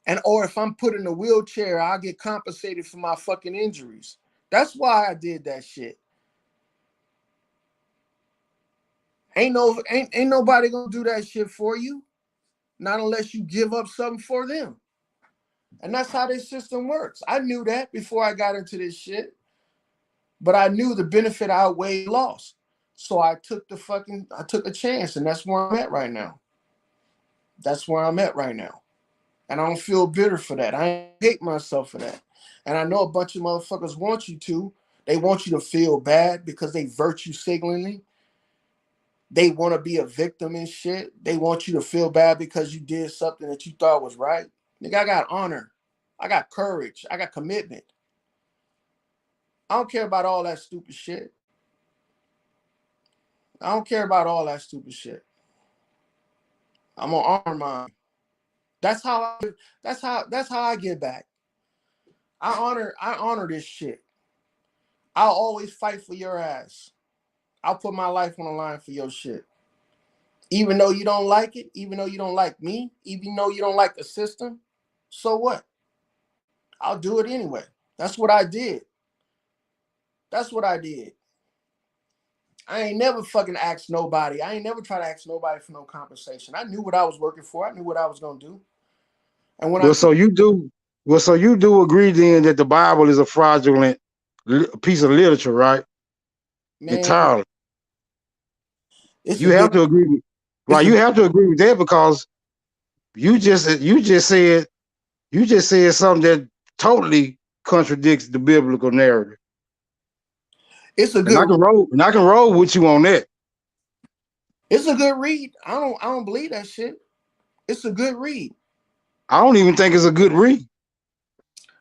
And or if I'm put in a wheelchair, I'll get compensated for my fucking injuries. That's why I did that shit. Ain't nobody gonna do that shit for you, not unless you give up something for them. And that's how this system works. I knew that before I got into this shit. but I knew the benefit outweighed loss. So I took a chance, and that's where I'm at right now. That's where I'm at right now. And I don't feel bitter for that. I hate myself for that. And I know a bunch of motherfuckers want you to. They want you to feel bad because they virtue signaling. They want to be a victim and shit. They want you to feel bad because you did something that you thought was right. Nigga, I got honor. I got courage. I got commitment. I don't care about all that stupid shit. I don't care about all that stupid shit. I'm gonna honor mine. That's how I get back. I honor this shit. I'll always fight for your ass. I'll put my life on the line for your shit. Even though you don't like it, even though you don't like me, even though you don't like the system, so what? I'll do it anyway. That's what I did. That's what I did. I ain't never fucking asked nobody. I ain't never tried to ask nobody for no compensation. I knew what I was working for. I knew what I was gonna do. And when I Well, took, so you do agree then that the Bible is a fraudulent piece of literature, right? man, Entirely. it's a You good, have to agree with, it's right? a You have to agree with that because you just said something that totally contradicts the biblical narrative. it's a And I good can roll with you on that. it's a good read. I don't believe that shit. It's a good read. I don't even think it's a good read.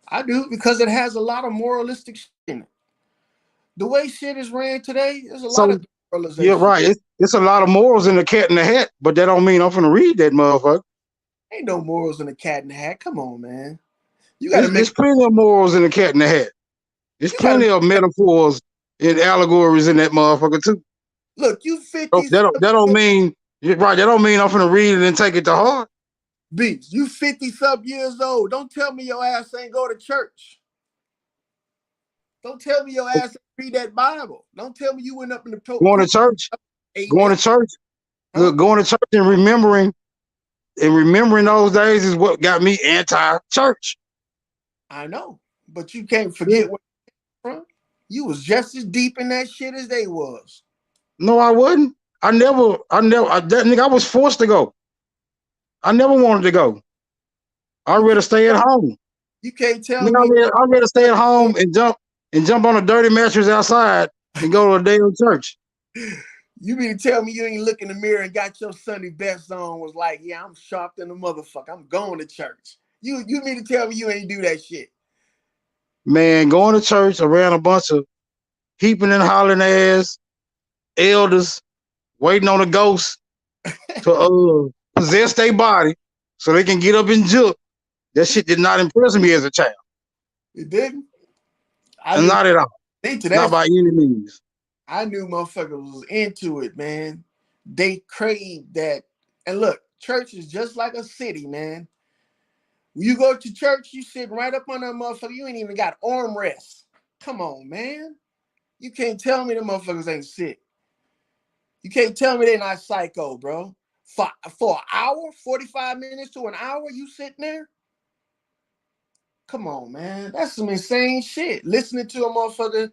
I do because it has a lot of moralistic shit in it. The way shit is ran today, there's a lot So of yeah, demoralization. right. It's a lot of morals in the cat in the hat, but that don't mean I'm finna read that motherfucker. Ain't no morals in a cat in the hat. Come on, man. You gotta It's, make it's plenty of morals in the cat in the hat. There's you gotta plenty of metaphors and allegories in that motherfucker too. look, you So 50 that don't mean right. That don't mean I'm finna read it and take it to heart. beats. You 50 sub years old. Don't tell me your ass ain't go to church. Don't tell me your ass ain't read that Bible. Don't tell me you went up in the Going to church, going amen. to church, Huh? going to church and remembering those days is what got me anti-church. I know. But you can't Yeah. forget where you're from. You was just as deep in that shit as they was. No, I wasn't. That nigga, I was forced to go. I never wanted to go. I'd You rather can't stay at tell, home. you can't tell Nigga, me I'd rather stay at home and jump on a dirty mattress outside and go to a damn church. you mean to tell me you ain't look in the mirror and got your Sunday best on was like, yeah, I'm sharp than a motherfucker. I'm going to church. You mean to tell me you ain't do that shit? Man, going to church around a bunch of heaping and hollering ass elders waiting on a ghost to possess their body so they can get up and jump. That shit did not impress me as a child. It didn't. I And knew not at all. into Not that. by any means. I knew motherfuckers was into it, man. They craved that. And look, church is just like a city, man. When you go to church, you sitting right up on that motherfucker. You ain't even got armrests. Come on, man. You can't tell me the motherfuckers ain't sick. You can't tell me they not psycho, bro. For an hour, 45 minutes to an hour, you sitting there? Come on, man. That's some insane shit. Listening to a motherfucker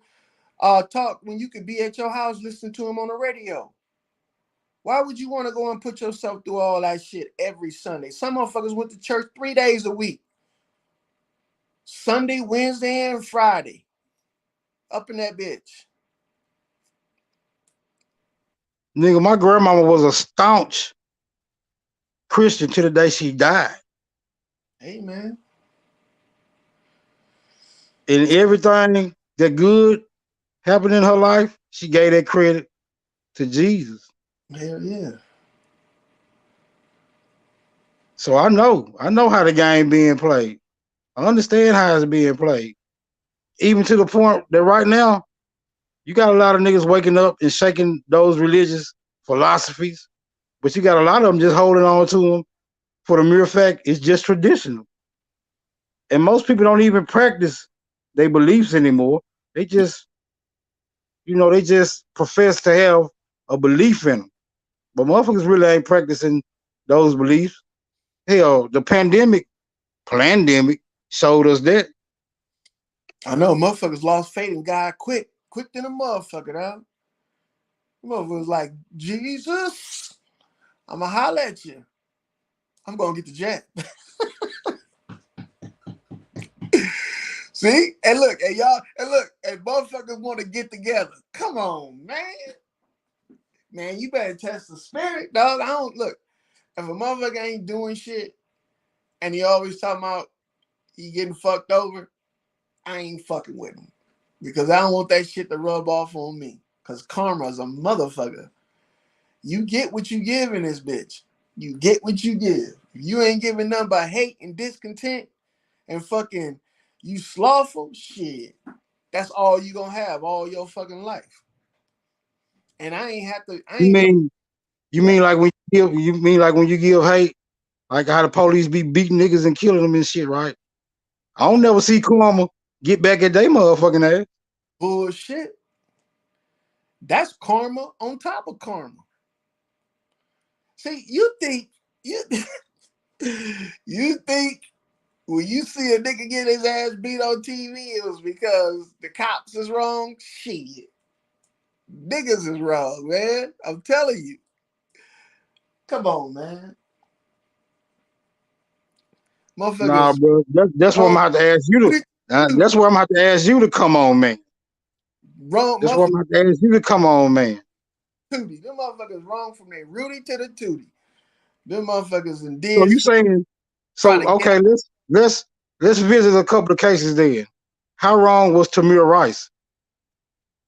talk when you could be at your house listening to him on the radio. Why would you want to go and put yourself through all that shit every Sunday? Some motherfuckers went to church 3 days a week. Sunday, Wednesday, and Friday. Up in that bitch. Nigga, my grandmama was a staunch Christian to the day she died. Hey, man. And everything that good happened in her life, she gave that credit to Jesus. Hell yeah. So I know how the game being played. I understand how it's being played. Even to the point that right now, you got a lot of niggas waking up and shaking those religious philosophies, but you got a lot of them just holding on to them for the mere fact it's just traditional. And most people don't even practice their beliefs anymore. They just, they just profess to have a belief in them. But motherfuckers really ain't practicing those beliefs. Hell, the pandemic showed us that. I know motherfuckers lost faith in God quick. quick than a motherfucker, dog. The motherfucker was like, Jesus, I'ma holler at you. I'm gonna get the jet. See? And look, and y'all, and motherfuckers want to get together. Come on, man. Man, you better test the spirit, dog. I don't look. If a motherfucker ain't doing shit and he always talking about he getting fucked over, I ain't fucking with him. Because I don't want that shit to rub off on me. Because karma's a motherfucker. You get what you give in this bitch. You get what you give. If you ain't giving nothing but hate and discontent and fucking you slothful, shit. That's all you gonna have all your fucking life. And I ain't have to, I You ain't mean you yeah, mean like when you mean like when you give hate, like how the police be beating niggas and killing them and shit, right? I don't never see karma get back at they motherfucking ass. bullshit. That's karma on top of karma. See, you you think when you see a nigga get his ass beat on TV, it was because the cops is wrong? Shit. Niggas is wrong, man. I'm telling you. Come on, man. Nah, Motherfuckers bro. That's what I'm wrong. gonna have to ask you to. That's what I'm gonna have to ask you to come on, man. Wrong, That's what I'm motherfuckers. gonna have to ask you to come on, man. Tootie. Them motherfuckers wrong from their Rudy to the Tootie. Them motherfuckers and So did you shit saying trying so? to get Okay, let's visit a couple of cases then. How wrong was Tamir Rice?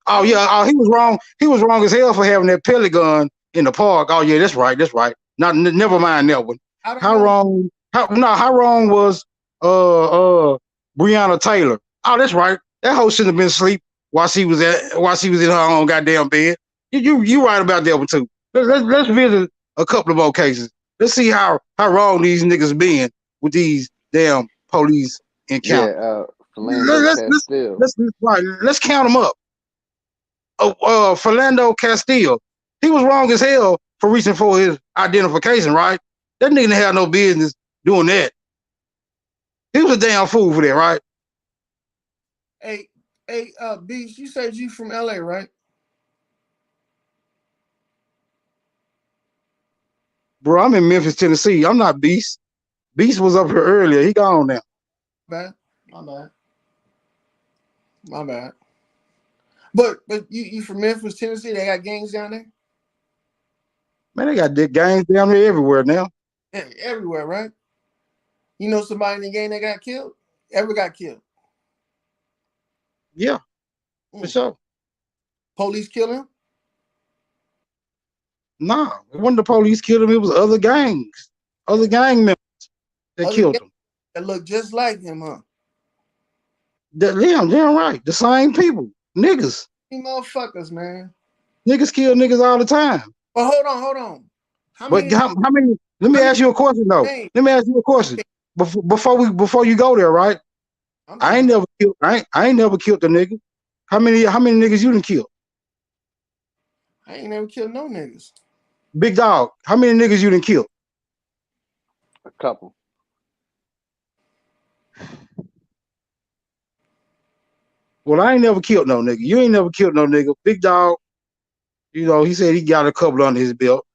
Oh I don't yeah, oh, he was wrong. He was wrong as hell for having that pellet gun in the park. Oh yeah, that's right. That's right. Not never mind that one. I don't How know. wrong? How wrong was Breonna Taylor? Oh, that's right. That hoe shouldn't have been asleep while she was in her own goddamn bed. You right about that one too. Let's visit a couple of more cases. Let's see how wrong these niggas been with these damn police Yeah, encounters. Philando Castile. Let's count them up. Philando Castile. He was wrong as hell for reaching for his identification, right? That nigga didn't have no business doing that. He was a damn fool for that, right? Hey, Beast, you said you from LA, right? Bro, I'm in Memphis, Tennessee. I'm not Beast. Beast was up here earlier. He gone now. Bad. My bad. My bad. But you from Memphis, Tennessee, they got gangs down there? Man, they got dick gangs down there everywhere now. Yeah, everywhere, right? You know somebody in the gang that got killed? Ever got killed? Yeah, for Mm. sure. Police kill him? Nah, it wasn't the police killed him. It was other gangs, other Yeah. gang members that Other killed gangs him. that look just like him, huh? Damn right. The same people. Niggas. You motherfuckers, man. Niggas kill niggas all the time. But hold on. How But many how many? Let me how many ask you a question though. names? Let me ask you a question before you go there, right? I'm I just ain't never killed. I ain't never killed a nigga. How many niggas you done killed? I ain't never killed no niggas. Big dog. How many niggas you done killed? A couple. Well, I ain't never killed no nigga. You ain't never killed no nigga. Big dog. You know, he said he got a couple under his belt.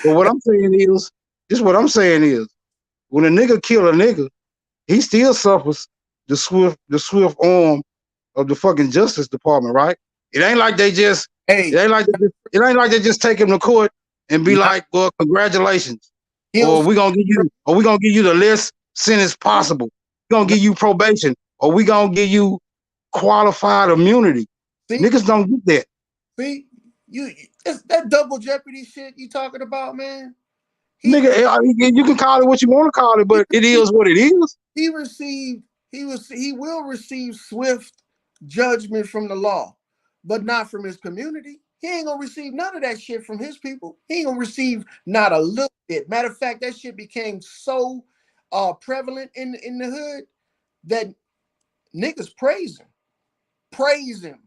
But what I'm saying is, this what I'm saying is, when a nigga kill a nigga, he still suffers the swift arm of the fucking Justice Department, right? It ain't like they just it Hey, ain't like they just take him to court and be not like, well, congratulations. he'll Or we gonna give you the less sentence possible. We're gonna give you probation, or we gonna give you qualified immunity. see, Niggas don't get that. see, you it's that double jeopardy shit you talking about, man. He Nigga, you can call it what you want to call it, he but it received is what it is. he received he will receive swift judgment from the law, but not from his community. He ain't gonna receive none of that shit from his people. He ain't gonna receive not a little bit. Matter of fact, that shit became so prevalent in the hood that niggas praise him,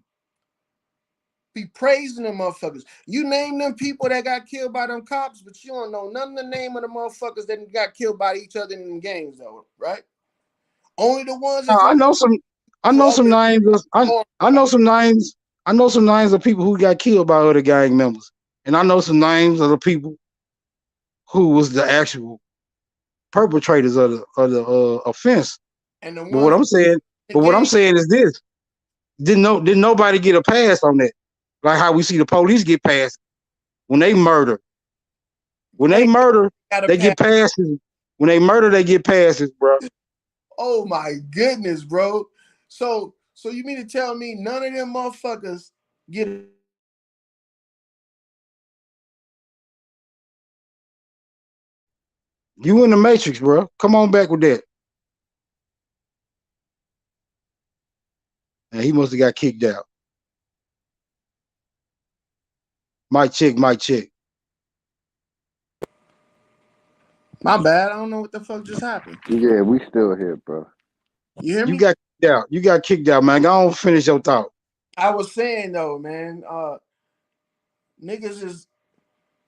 be praising them motherfuckers. You name them people that got killed by them cops, but you don't know none of the name of the motherfuckers that got killed by each other in them gangs, though, right? Only the ones Now, that's I know some. I know some Florida, names. I know some names. I know some names of people who got killed by other gang members, and I know some names of the people who was the actual perpetrators of the offense. and the But what ones I'm saying, in but the what I'm game, saying is this: didn't nobody get a pass on that? Like how we see the police get passed when they murder. When they they murder, got a they pass. get passes. When they murder, they get passes, bro. Oh my goodness, bro. So you mean to tell me none of them motherfuckers get You in the matrix, bro. Come on back with that. And he must have got kicked out. Mic check, mic check. my bad? I don't know what the fuck just happened. Yeah, we still here, bro. You hear You me? got kicked out. You got kicked out, man. Go on, finish your thought. I was saying though, man, niggas is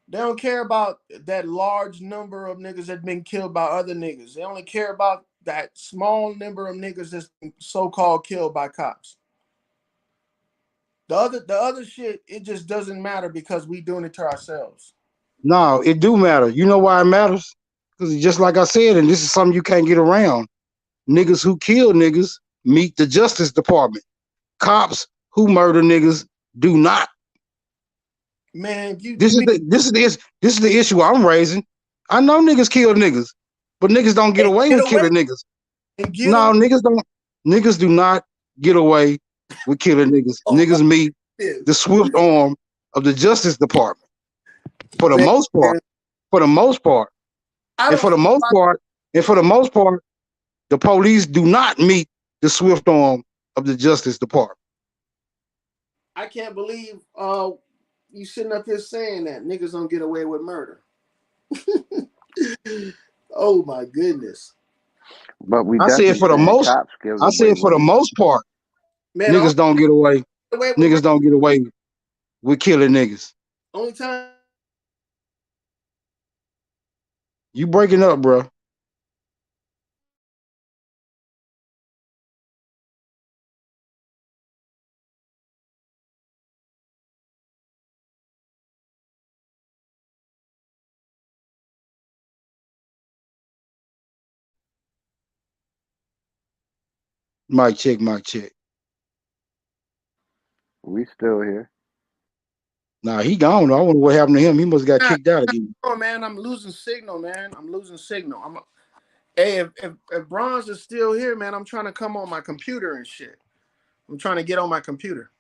they don't care about that large number of niggas that been killed by other niggas. They only care about that small number of niggas that's been so-called killed by cops. The other shit, it just doesn't matter because we doing it to ourselves. No, it do matter. You know why it matters? Because just like I said, and this is something you can't get around. Niggas who kill niggas meet the Justice Department. Cops who murder niggas do not. Man, you This you is mean the issue I'm raising. I know niggas kill niggas, but niggas don't get and away get with away killing niggas. and get No, away? niggas don't. Niggas do not get away with killing niggas. Oh my Niggas meet goodness. the swift arm of the Justice Department for the Man, most part. For the most part, I and don't for the see most why part, and for the most part, the police do not meet the swift arm of the Justice Department. I can't believe you sitting up here saying that niggas don't get away with murder. Oh my goodness. But we I said definitely for the saying most. cops give I away said for with the it. most part, Man, the only niggas don't get away. away with Niggas murder, don't get away with killing niggas. only time You breaking up, bro. Mic check, mic check. We still here. Nah, he gone. I wonder what happened to him. He must have got nah, kicked out again. oh man, I'm losing signal, man. I'm losing signal. Hey, if Bronze is still here, man, I'm trying to come on my computer and shit. I'm trying to get on my computer.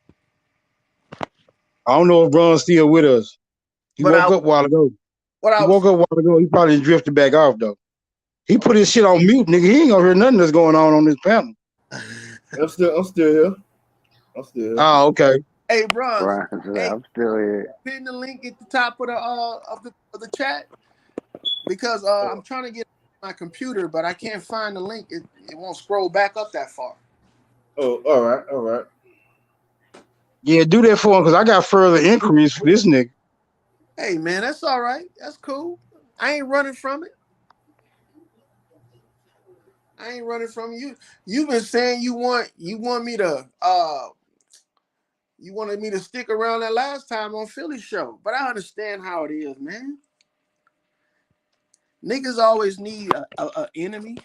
I don't know if Bron's still with us. He But woke up a while ago. what He I woke was up a while ago. He probably drifted back off though. He put his shit on mute, nigga. He ain't gonna hear nothing that's going on this panel. I'm still here. I'm still here. Oh, okay. Hey, Bronze. Brian said, Hey, I'm still here. pin the link at the top of the chat because I'm trying to get my computer, but I can't find the link. It won't scroll back up that far. Oh, all right, all right. Yeah, do that for him because I got further inquiries for this nigga. Hey, man, that's all right. That's cool. I ain't running from it. I ain't running from you. You've been saying you want me to you wanted me to stick around that last time on Philly show, but I understand how it is, man. Niggas always need a enemy.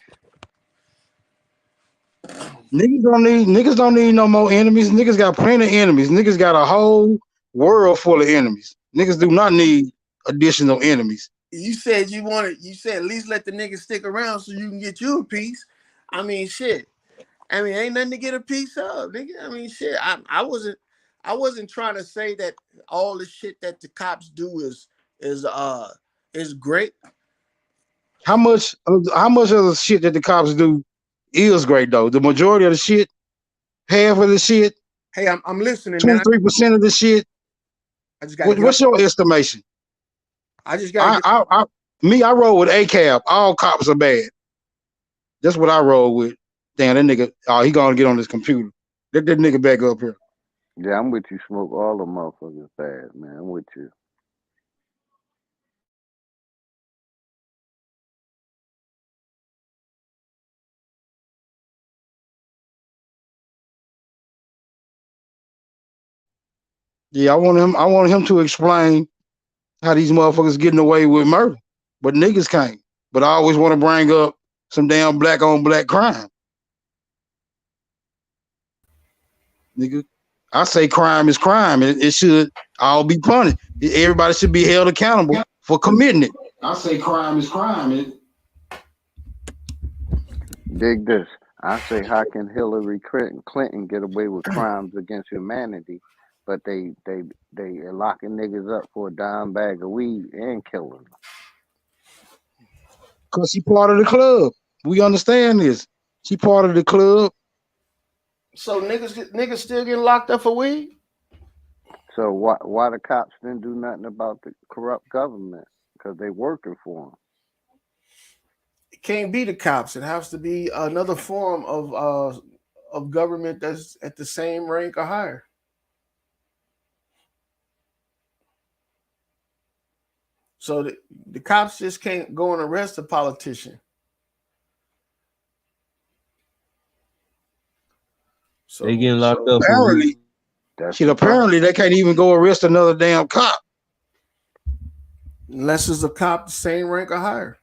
Niggas don't need no more enemies. Niggas got plenty of enemies. Niggas got a whole world full of enemies. Niggas do not need additional enemies. You said at least let the niggas stick around so you can get you a piece. I mean, shit. I mean, ain't nothing to get a piece of, nigga. I mean, shit. I wasn't trying to say that all the shit that the cops do is is great. How much of the shit that the cops do is great though? The majority of the shit, half of the shit, Hey, I'm listening, man. 23% of the shit. I just gotta get on. What's your estimation? I just gotta I, get. I, I, me, I roll with ACAB. All cops are bad. That's what I roll with. Damn, that nigga. Oh, he gonna get on his computer. Let that nigga back up here. Yeah, I'm with you. Smoke all the motherfuckers bad, man. I'm with you. Yeah, I want him to explain how these motherfuckers getting away with murder, but niggas can't. But I always want to bring up some damn black on black crime, nigga. I say crime is crime, and it should all be punished. Everybody should be held accountable for committing it. I say crime is crime. Dig this. I say, how can Hillary Clinton get away with crimes against humanity, but they are locking niggas up for a dime bag of weed and killing them? Because she part of the club. We understand this. She part of the club. So niggas still getting locked up for weed? So why the cops didn't do nothing about the corrupt government? Because they working for them. It can't be the cops. It has to be another form of government that's at the same rank or higher. So the cops just can't go and arrest a politician. So They getting locked up for apparently, apparently they can't even go arrest another damn cop. Unless it's a cop the same rank or higher.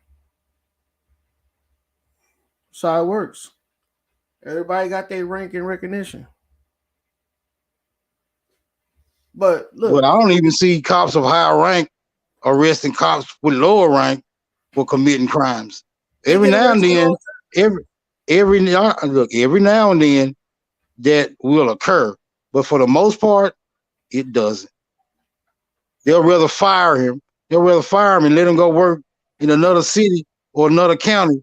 That's how it works. Everybody got their rank and recognition. But look, But I don't even see cops of higher rank arresting cops with lower rank for committing crimes. Every now and then, every now and then that will occur. But for the most part, it doesn't. They'll rather fire him. They'll rather fire him and let him go work in another city or another county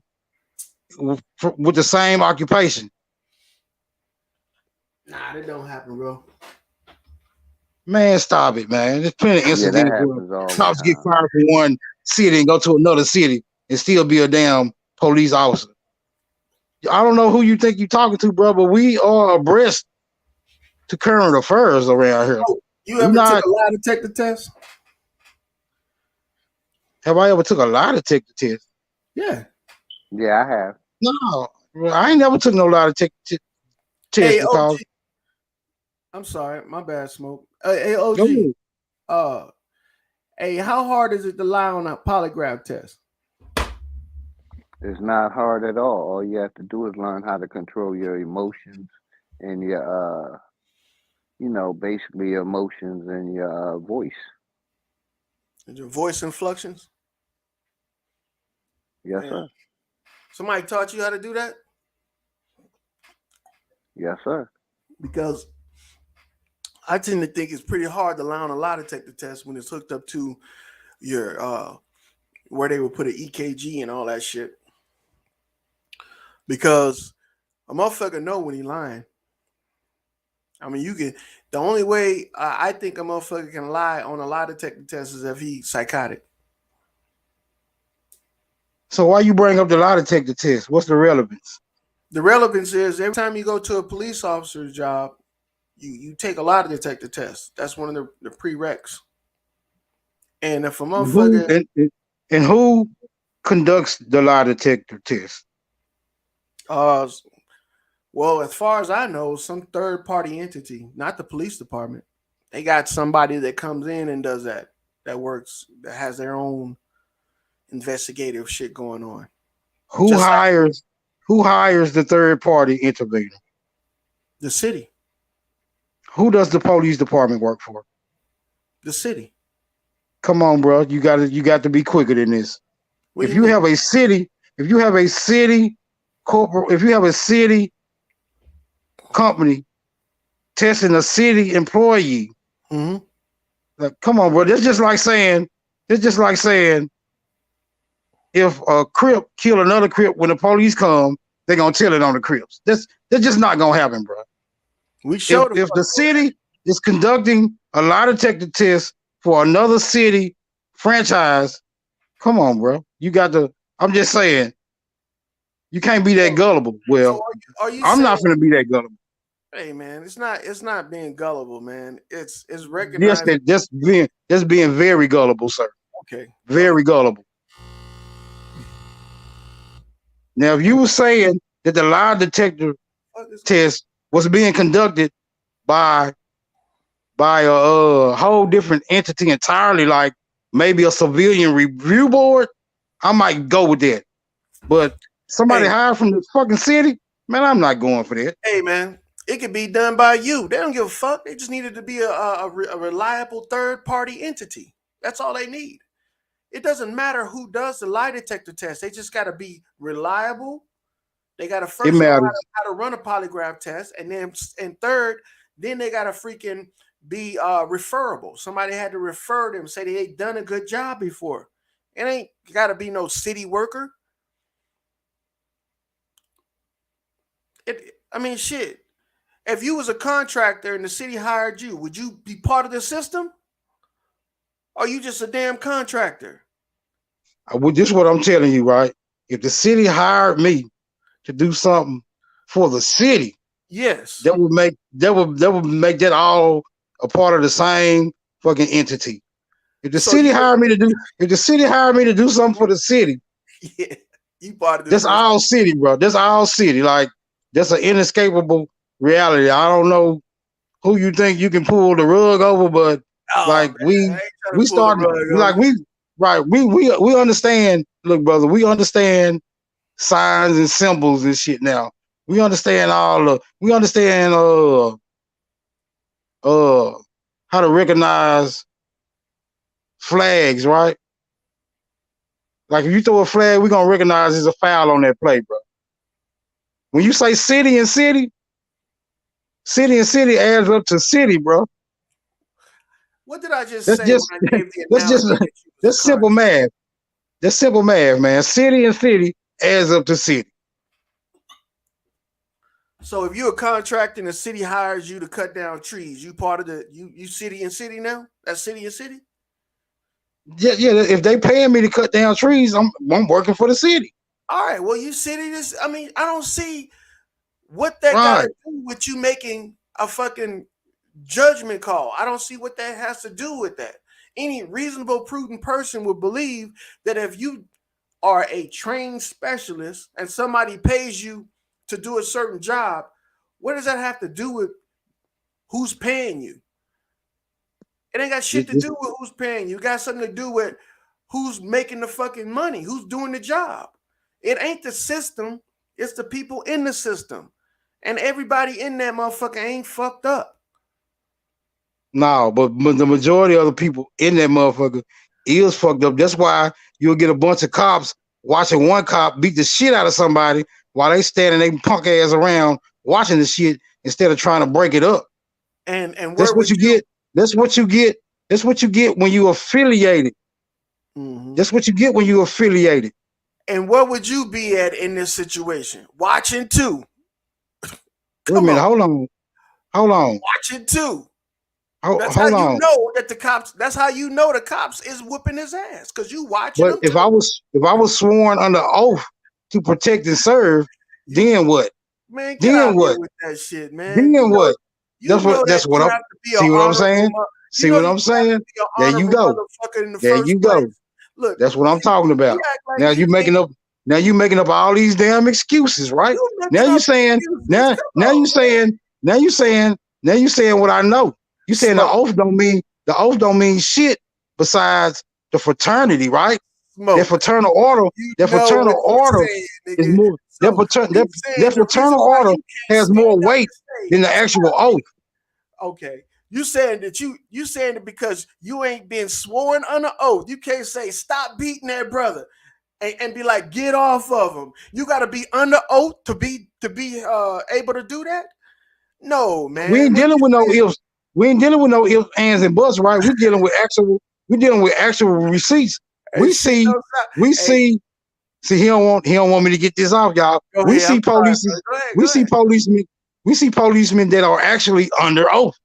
with the same occupation. Nah, that don't happen, bro. Man, stop it, man. There's plenty of incidents where cops get fired from one city and go to another city and still be a damn police officer. I don't know who you think you're talking to, bro, but we are abreast to current affairs around here. You ever took a lie detector test? Have I ever took a lie detector test? Yeah. Yeah, I have. No, I ain't never took no lie detector test because. I'm sorry, my bad, Smoke. Hey, OG. Hey, how hard is it to lie on a polygraph test? It's not hard at all. All you have to do is learn how to control your emotions and your, basically your emotions and your voice. And your voice inflections? Yes, sir. Somebody taught you how to do that? Yes, sir. Because I tend to think it's pretty hard to lie on a lie detector test when it's hooked up to your where they would put an EKG and all that shit. Because a motherfucker know when he lying. I mean, the only way I think a motherfucker can lie on a lie detector test is if he's psychotic. So why you bring up the lie detector test? What's the relevance? The relevance is every time you go to a police officer's job, you take a lie detector test. That's one of the prereqs. And if a motherfucker and who conducts the lie detector test? Well, as far as I know, some third party entity, not the police department. They got somebody that comes in and does that works, that has their own investigative shit going on. Who hires the third party intervener? The city. Who does the police department work for? The city. Come on, bro. You got to be quicker than this. If you have a city company testing a city employee, like, come on, bro. It's just like saying if a Crip kill another Crip when the police come, they're gonna tell it on the Crips. That's just not gonna happen, bro. If the city is conducting a lie detector test for another city franchise, come on, bro. You got to. I'm just saying, you can't be that gullible. Well, I'm not gonna be that gullible. Hey, man, it's not being gullible, man. It's recognizing. Yes, that's being very gullible, sir. Okay. Very gullible. Now, if you were saying that the lie detector test was being conducted by by a whole different entity entirely, like maybe a civilian review board, I might go with that. But somebody Hey, hired from the fucking city, man, I'm not going for that. hey, man, it could be done by you. They don't give a fuck. They just needed to be a reliable third party entity. That's all they need. It doesn't matter who does the lie detector test. They just got to be reliable. They got to It first know matters. how to run a polygraph test, and third, then they got to freaking be referable. Somebody had to refer them, say they ain't done a good job before. It ain't got to be no city worker. I mean, shit. If you was a contractor and the city hired you, would you be part of the system? Or are you just a damn contractor? This is what I'm telling you, right? If the city hired me to do something for the city, yes, that would make that all a part of the same fucking entity. If the so city hired me to do something for the city, yeah, you part of the that's system. all city, bro. That's all city. Like that's an inescapable reality. I don't know who you think you can pull the rug over, but Oh like man, I ain't trying we to pull the started rug like over. we understand. Look, brother, we understand signs and symbols and shit now. We understand we understand how to recognize flags, right? Like if you throw a flag, we're gonna recognize there's a foul on that play, bro. When you say city and city adds up to city, bro. What did I just That's say when just I gave the that's just analogy that you was a that's simple contractor? math. That's simple math, man. City and city adds up to city. So if you're a contractor and the city hires you to cut down trees, you part of the you city and city now? That's city and city? Yeah, yeah. If they paying me to cut down trees, I'm working for the city. All right, well you city this I mean, I don't see what that got to Right. do with you making a fucking judgment call. I don't see what that has to do with that. Any reasonable, prudent person would believe that if you are a trained specialist and somebody pays you to do a certain job, what does that have to do with who's paying you? It ain't got shit to This, do with who's paying you. It got something to do with who's making the fucking money, who's doing the job. It ain't the system, it's the people in the system. And everybody in that motherfucker ain't fucked up. no, but the majority of the people in that motherfucker is fucked up. That's why you'll get a bunch of cops watching one cop beat the shit out of somebody while they standing they punk ass around watching the shit instead of trying to break it up. And where That's what would you you get. That's what you get. That's what you get when you affiliated. Mhm. That's what you get when you affiliated. And where would you be at in this situation? Watching too. Wait a Come minute. on. Hold on. Hold on. Watching too. That's how Hold you on. know that the cops, that's how you know the cops is whooping his ass. Cause you watching But them if too. I was sworn under oath to protect and serve, You then what? man, get Then out here what? with that shit, man. Then what? You know that That's what you I'm have to be an see what I'm honorable saying? you See know what you I'm have to saying? be an There you honorable go. motherfucker in the There first you place. go. Look, That's what I'm talking you about. act like Now you you can't making up all these damn excuses, right? you Now making you up saying excuses. Come now on, you man. saying now you saying what I know. You saying Smoke, the oath don't mean shit besides the fraternity, right? smoke. You That know what fraternal you order saying, is nigga. more So you that saying the reason fraternal why order you can't has stand more up weight and than say the actual oath. okay. You saying that you saying that because you ain't been sworn under oath, you can't say stop beating that brother and be like get off of him. You got to be under oath to be able to do that. No, We man. ain't What dealing you with no saying? ifs. We ain't dealing with no ifs, ands, and buts, right? We're dealing with actual receipts. Hey, We shit, see, don't stop. we Hey, see, see, he don't want me to get this off, y'all. go We ahead. I'm see sorry, police, bro. Go ahead. we Go see ahead. policemen, we see policemen that are actually under oath.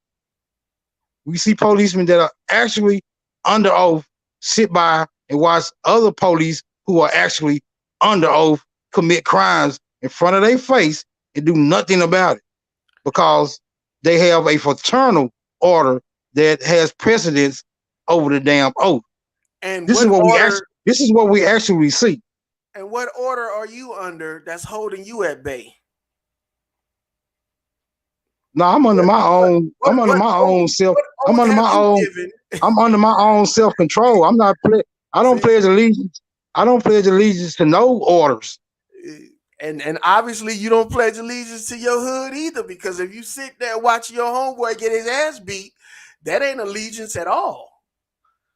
We see policemen that are actually under oath sit by and watch other police who are actually under oath commit crimes in front of their face and do nothing about it because they have a fraternal order that has precedence over the damn oath. And what order? This is what we actually see. And what order are you under that's holding you at bay? No, I'm under my own. I'm under my own self. What I'm oath under have my you own. given? I'm under my own self control. I'm not. I don't See? pledge allegiance. I don't pledge allegiance to no orders. And obviously you don't pledge allegiance to your hood either, because if you sit there watching your homeboy get his ass beat, that ain't allegiance at all.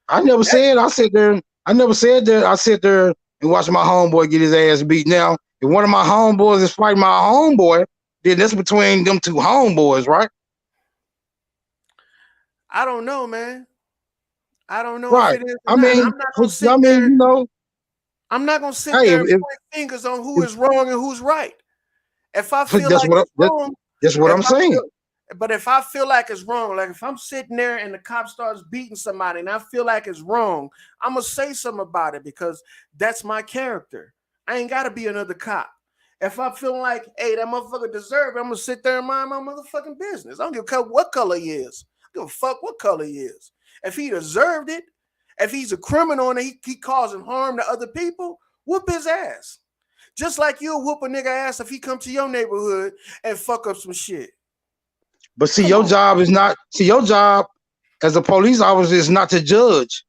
I never said I sit there. I never said that I sit there and watch my homeboy get his ass beat. Now, if one of my homeboys is fighting my homeboy, then that's between them two homeboys, right? I don't know, man. I don't know if Right. it is or I not. mean, I'm not gonna sit I mean, there. you know, I'm not gonna sit hey, there and point fingers on who is wrong and who's right. If I feel that's like what it's wrong, that's what if I'm I feel, saying. but if I feel like it's wrong, like if I'm sitting there and the cop starts beating somebody and I feel like it's wrong, I'm gonna say something about it because that's my character. I ain't gotta be another cop. If I feel like, hey, that motherfucker deserve it, I'm gonna sit there and mind my motherfucking business. I don't give a fuck what color he is. I don't give a fuck what color he is. If he deserved it, if he's a criminal and he causing harm to other people, whoop his ass. Just like you'll whoop a nigga ass if he come to your neighborhood and fuck up some shit. But see, Come your on. job is not. See, your job as a police officer is not to judge.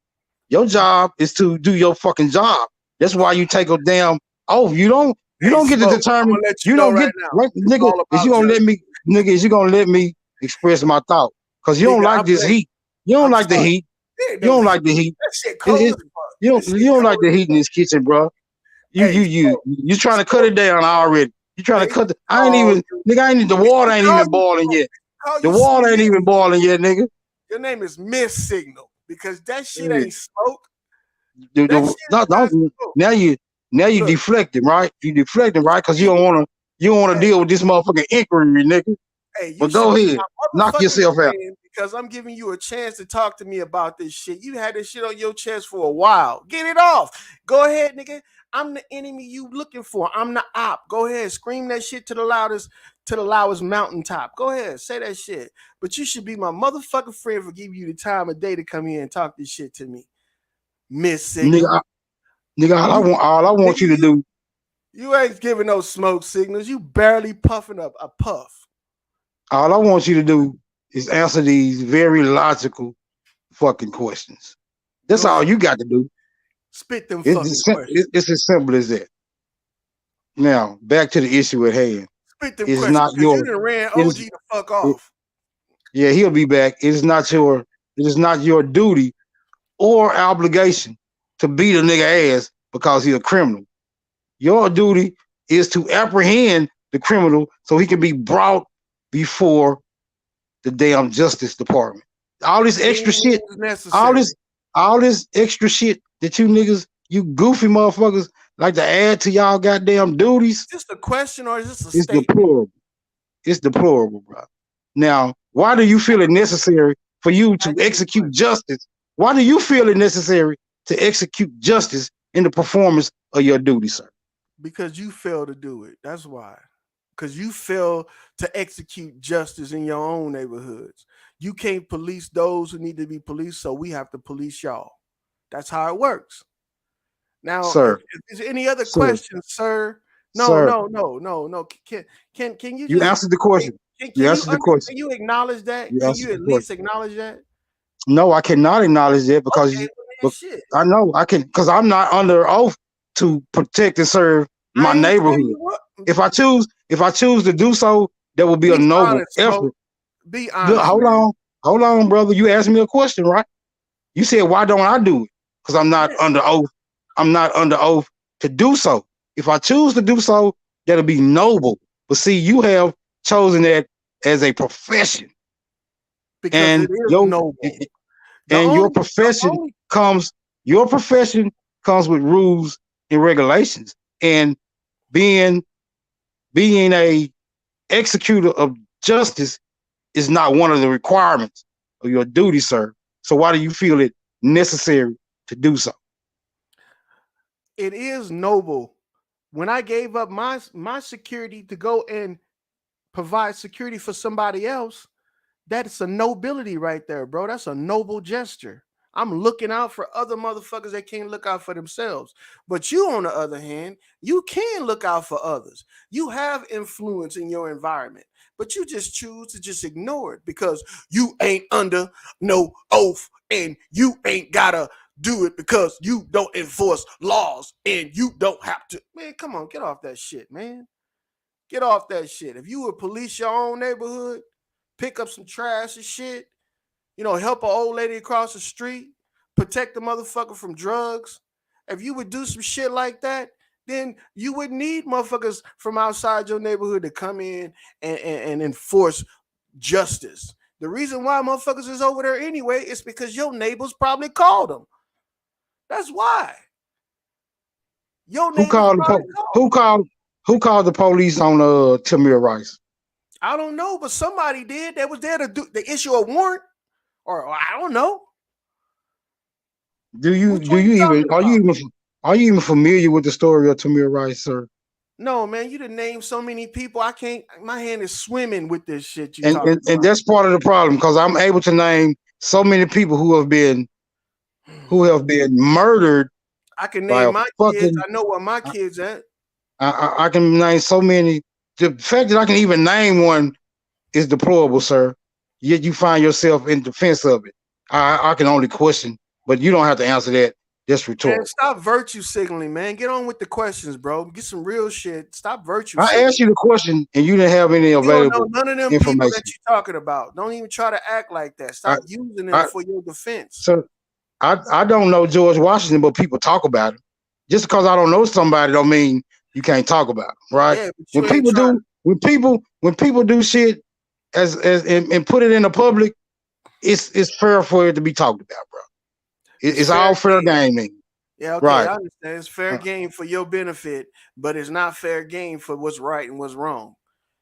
Your job is to do your fucking job. That's why you take a damn oath. You don't. You Hey, don't get to Smoke, I'm determine. gonna let you You know don't right get now. like It's nigga. all Is you about gonna let judgment. me, nigga? Is you gonna let me express my thought? Because you don't Nigga, like this heat. You don't I'm like the sorry. heat. There ain't You no don't heat. like the heat. That shit cold as fuck. That You shit don't cold like the as heat in fuck. this kitchen, bro. Hey, Smoke. You trying to cut Smoke. it down already. You trying to They cut. I ain't call even you. nigga. I ain't the They water ain't call even you boiling Smoke. yet. They call The you water ain't Miss. even boiling yet, nigga. Your name is Miss Signal because that shit Yeah. ain't smoke. That shit No, is not don't smoke. now you Look, deflecting, right? You deflecting, you right? should Because be. you don't want to Hey, deal with this motherfucking inquiry, nigga. hey, you But should go be ahead, my knock motherfucking yourself out. friend because I'm giving you a chance to talk to me about this shit. You had this shit on your chest for a while. Get it off. Go ahead, nigga. I'm the enemy you looking for. I'm the op. Go ahead, scream that shit to the loudest mountaintop. Go ahead, say that shit. But you should be my motherfucking friend for giving you the time of day to come here and talk this shit to me, Miss Nigga, Signal. nigga, You, all I want nigga, you to do, you ain't giving no smoke signals. You barely puffing up a puff. all I want you to do is answer these very logical fucking questions. That's Go all ahead. you got to do. Spit them fucking questions. It's as simple as that. Now, back to the issue at hand. Spit them It is questions not because you your done ran it OG is the fuck it, off. yeah, he'll be back. It is not your duty or obligation to beat a nigga ass because he's a criminal. Your duty is to apprehend the criminal so he can be brought before the damn Justice Department. All this extra Any shit, means all necessary. this, all this extra shit that you niggas, you goofy motherfuckers, like to add to y'all goddamn duties Is this a question or is this a is statement? deplorable. It's deplorable, bro. Now, why do you feel it necessary for you to Ask me a execute question. justice? Why do you feel it necessary to execute justice in the performance of your duty, sir? Because you fail to do it. That's why. Because you fail to execute justice in your own neighborhoods. You can't police those who need to be policed, so we have to police y'all. That's how it works. Now, Sir, if there's any other sir, questions, sir? No, sir. no, no, no, no. Can you You just answered the question. You answered the question. can you acknowledge that? You Can answered you the at question. least acknowledge that? No, I cannot acknowledge that because Okay, you, well, man, but shit. I know I can because I'm not under oath to protect and serve I my ain't telling neighborhood. you what. If I choose to do so, that will be a Be noble honest, Smoke. effort. Be Look, honest, man. hold on, brother. You asked me a question, right? You said why don't I do it? Because I'm not Yeah, under oath. I'm not under oath to do so. If I choose to do so, that'll be noble. But see, you have chosen that as a profession, because it and is noble. The your only, the profession only, comes your profession comes with rules and regulations, and being a executor of justice is not one of the requirements of your duty, sir. So why do you feel it necessary to do so? it is noble. When I gave up my security to go and provide security for somebody else, that's a nobility right there, bro. That's a noble gesture. I'm looking out for other motherfuckers that can't look out for themselves. But you, on the other hand, you can look out for others. You have influence in your environment, but you just choose to just ignore it because you ain't under no oath and you ain't gotta do it because you don't enforce laws and you don't have to. Man, come on, get off that shit, man. Get off that shit. If you would police your own neighborhood, pick up some trash and shit, help an old lady across the street, protect the motherfucker from drugs. If you would do some shit like that, then you wouldn't need motherfuckers from outside your neighborhood to come in and enforce justice. The reason why motherfuckers is over there anyway is because your neighbors probably called them. That's why. Your Who neighbors called probably the called them. who called the police on Tamir Rice? I don't know, but somebody did. That was there to issue a warrant, or I don't know. Do you Which one you talking about? are you even familiar with the story of Tamir Rice, sir? No, man, you done named so many people. I can't. My hand is swimming with this shit you And talking and about. that's part of the problem because I'm able to name so many people who have been murdered I can by name a my kids. fucking. I know where my kids at. I can name so many. The fact that I can even name one is deplorable, sir. Yet you find yourself in defense of it. I can only question, but you don't have to answer that. That's Man, rhetorical. stop virtue signaling, man. Get on with the questions, bro. Get some real shit. Stop virtue I asked signaling. you the question and you didn't have any You don't know available none of them people that information. you're talking about. Don't even try to act like that. I, Stop using them I, for your defense. so I don't know George Washington, but people talk about him. Just because I don't know somebody don't mean you can't talk about him, right? Yeah, but When you ain't people trying. do when people do shit and put it in the public, it's fair for it to be talked about, bro. It's It's fair all fair game. gaming, Yeah, okay, right? I understand. It's fair Uh, game for your benefit, but it's not fair game for what's right and what's wrong.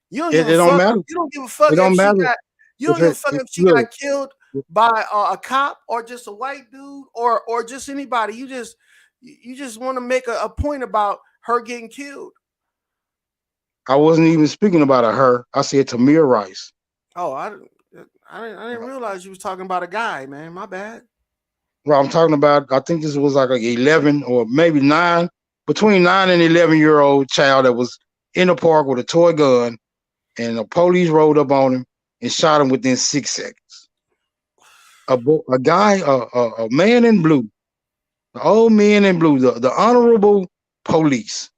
You don't give It a don't fuck. matter. You don't give a fuck It if don't she matter got. You don't if give a fuck if she got look. killed by a cop or just a white dude or just anybody. You just want to make a point about her getting killed. I wasn't even speaking about her. I said Tamir Rice. Oh, I didn't realize you was talking about a guy, man. My bad. Well, I'm talking about. I think this was like a 11 or maybe 9, between 9 and 11-year-old child that was in the park with a toy gun, and the police rolled up on him and shot him within 6 seconds. A guy, a man in blue, the old man in blue, the honorable police.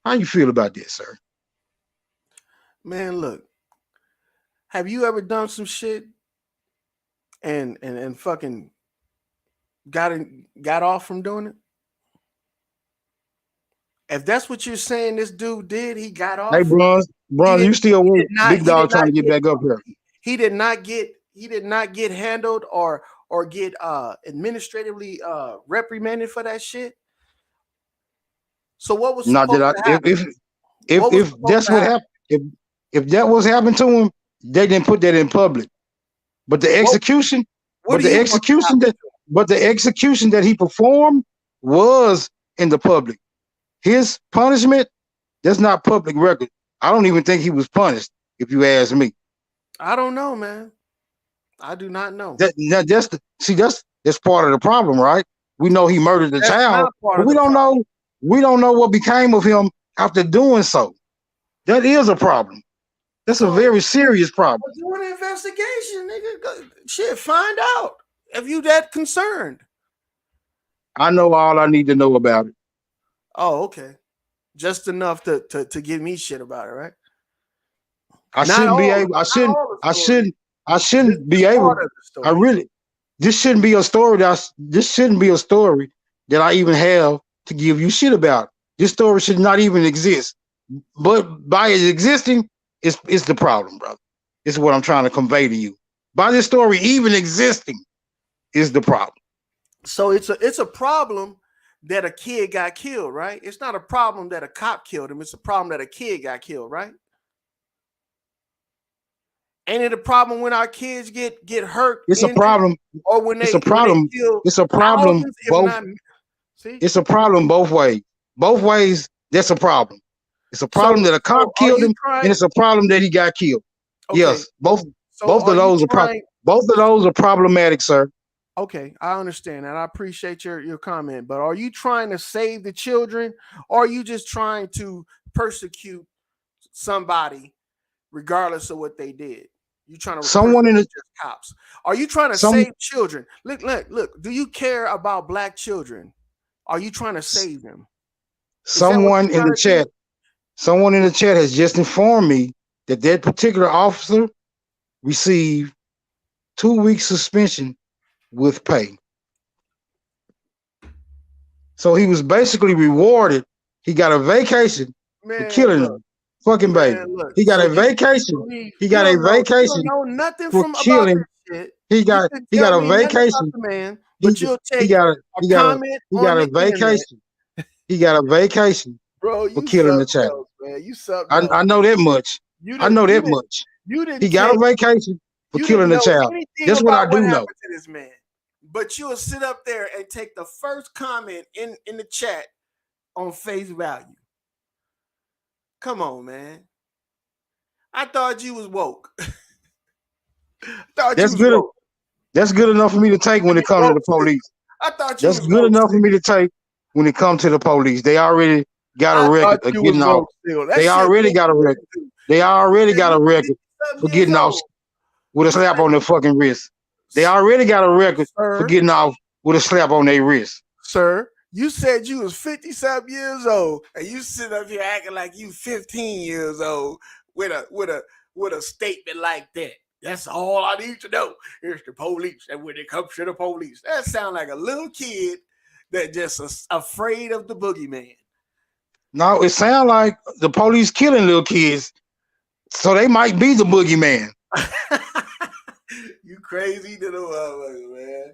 How you feel about this, sir? Man, look. Have you ever done some shit and fucking got off from doing it? If that's what you're saying, this dude did. He got Hey, off. Bronze, you still He with did not. Big He did Dog not trying to get get. back up here? He did not get. He did not get handled or get administratively reprimanded for that shit. So what was Not that supposed I, to happen? What was if supposed that's to what happen? happened, if that was happened to him, they didn't put that in public. But the What execution, What but do the you want to execution happen that, to him? but the execution that he performed was in the public. His punishment, that's not public record. I don't even think he was punished, if you ask me. I don't know, man. I do not know. That's part of the problem, right? We know he murdered the That's child, not part but of the problem. we don't know what became of him after doing so. That is a problem. That's a So very serious problem. do an investigation, nigga. Shit, find out if you that concerned. I know all I need to know about it. Oh, okay. Just enough to give me shit about it, right? I Not shouldn't be all. able. Not all the story. I shouldn't be Just able. part of the I story. really. This shouldn't be a story. This shouldn't be a story that I even have to give you shit about. This story should not even exist. But by it existing, it's the problem, brother. It's what I'm trying to convey to you. By this story even existing is the problem. So it's a problem that a kid got killed, right? It's not a problem that a cop killed him. It's a problem that a kid got killed, right? Ain't it a problem when our kids get hurt, It's a injured, problem. or when It's a they problem. kill It's a problem thousands, if both. not? See, It's a problem both ways. Both ways, that's a problem. It's a problem so that a cop are killed you him, and trying? it's a problem that he got killed. Okay, Yes, both so of those are problems. Both of those are problematic, sir. Okay, I understand that. I appreciate your comment. But are you trying to save the children, or are you just trying to persecute somebody regardless of what they did? You trying to Someone in persecute the just cops? Are you trying to some save children? Look. Do you care about black children? Are you trying to save them? Is that what someone you're in the trying to do? chat, someone in the chat has just informed me that that particular officer received 2 weeks suspension with pay. So he was basically rewarded. He got a vacation for Man, killing look, a fucking baby. man, look. He got So a you vacation. believe He got a you don't vacation know nothing for from about killing. this shit. He You got can he tell got a me nothing about vacation. the man, He but you'll he take got a a he got a comment he on got a the internet. vacation. He got a vacation Bro, for you killing the something child. else, man. You something else. I know that much. You I didn't know you that didn't much. you He didn't got a take vacation for you killing didn't the know child. anything That's what I about what do know. happened to this man. But you'll sit up there and take the first comment in the chat on face value. Come on, man. I thought you was woke. thought you That's was good. woke. That's good enough for me to take when it comes to Woke the stick. police. I thought you That's was good woke enough for still. me to take when it comes to the police. They already got a I thought record of you was getting off. woke still. That They shit already make got a you record. listen to. They already Man, got you a record 57 for years getting off old. with a You slap said, on their fucking wrist. They already got a record for sir, getting off with a slap on their wrist. sir, you said you was 57 years old, and you sit up here acting like you 15 years old with a statement like that. That's all I need to know. It's the police, and when it comes to the police, that sounds like a little kid that just afraid of the boogeyman. No, it sounds like the police killing little kids, so they might be the boogeyman. You crazy to the motherfucker, man.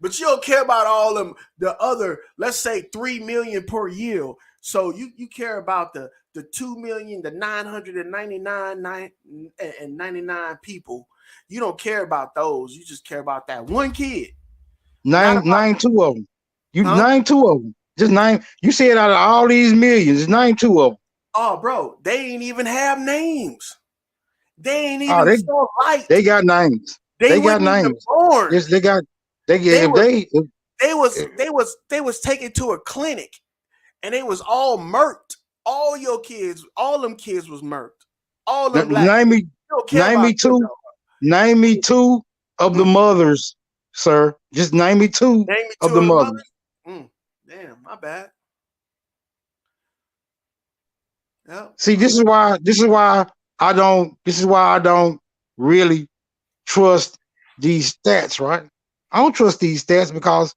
But you don't care about all them the other, let's say 3 million per year. So you care about the 2 million, the 999 people. You don't care about those. You just care about that one kid. Not Name about name two of them. You huh? name two of them. Just name. You said out of all these millions, name two of them. Oh, bro, they ain't even have names. They ain't Oh, even saw they light. got names. They They got wasn't even names. born. Yes, they got. They They if was they if, they was taken to a clinic and they was all murked. All your kids, all them kids was murked. All them black name kids. me You don't care name about me them. two name me two of the Mm. mothers, sir. Just name me two Name me of two the of the mothers. mothers. Damn, my bad. Yep, See, my bad. this is why I don't really trust these stats, right? I don't trust these stats because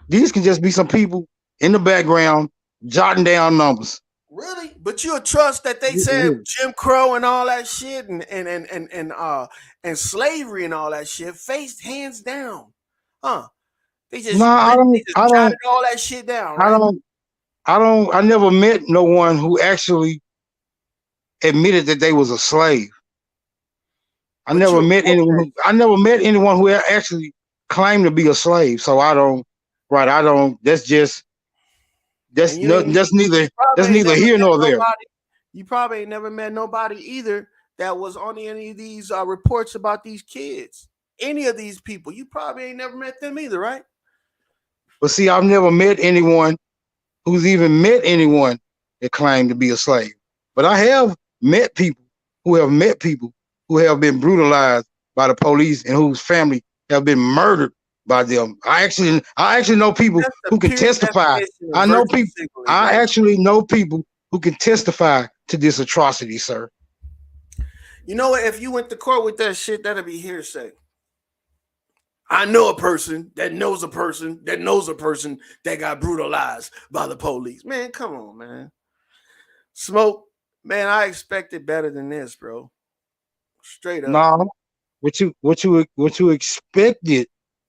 these can just be some people in the background jotting down numbers. Really? But you'll trust that they said Jim Crow and all that shit and slavery and all that shit faced hands down. Huh. No, They just jotted all that shit down, I right? don't, I never met no one who actually admitted that they was a slave. But you I never met anyone who actually claimed to be a slave. So I don't, right? I don't. and you ain't you That's probably ain't neither never here met nor there. nobody. You probably ain't never met nobody either that was on any of these reports about these kids. Any of these people, you probably ain't never met them either, right? But see, I've never met anyone who's even met anyone that claimed to be a slave. But I have met people who have been brutalized by the police and whose family have been murdered by them. I actually know people That's the who can pure testify. definition of I know virtue people. signaling, I brother. actually know people who can testify to this atrocity, sir. You know what? If you went to court with that shit, that'd be hearsay. I know a person that knows a person that knows a person that got brutalized by the police. Man, come on, man. Smoke, man, I expected better than this, bro. Straight up. No, what you expected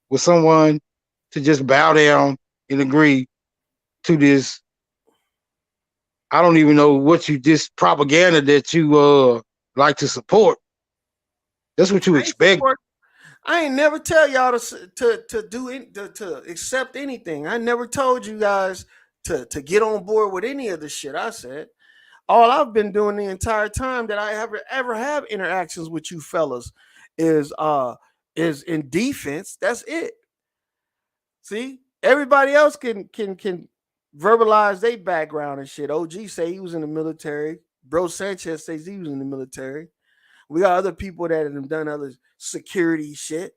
was someone to just bow down and agree to this. I don't even know what you this propaganda that you like to support. That's what you I ain't expect. support. I ain't never tell y'all to do it to accept anything. I never told you guys to get on board with any of the shit I said. All I've been doing the entire time that I ever have interactions with you fellas is is in defense. That's it. See, everybody else can verbalize their background and shit. OG say he was in the military. Bro Sanchez says he was in the military. We got other people that have done other security shit.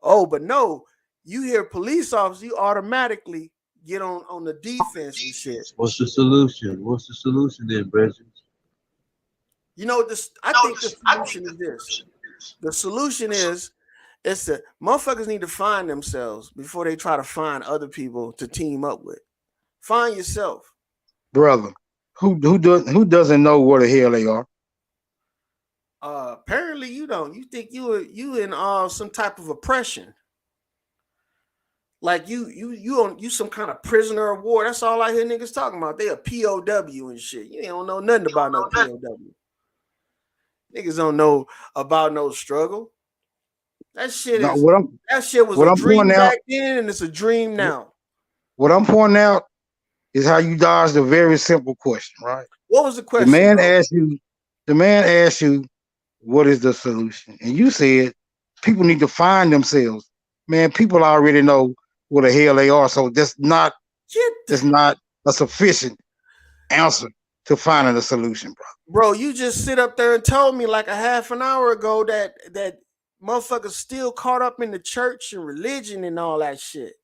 Oh, but no, you hear police officers, you automatically get on the defense and shit. What's the solution? What's the solution then, Bridget? You know, this. I think the solution is this. The solution is it's the motherfuckers need to find themselves before they try to find other people to team up with. Find yourself, brother. Who doesn't know where the hell they are? Apparently you don't. You think you in some type of oppression. Like you some kind of prisoner of war. That's all I hear niggas talking about. They a POW and shit. You don't know nothing about no POW. Niggas don't know about no struggle. That shit is that shit was a dream back then, and it's a dream now. What I'm pointing out is how you dodged a very simple question, right? What was the question? The man asked you, what is the solution? And you said people need to find themselves. Man, people already know where the hell they are, so that's not a sufficient answer to finding a solution, bro. Bro, you just sit up there and told me like a half an hour ago that motherfuckers still caught up in the church and religion and all that shit.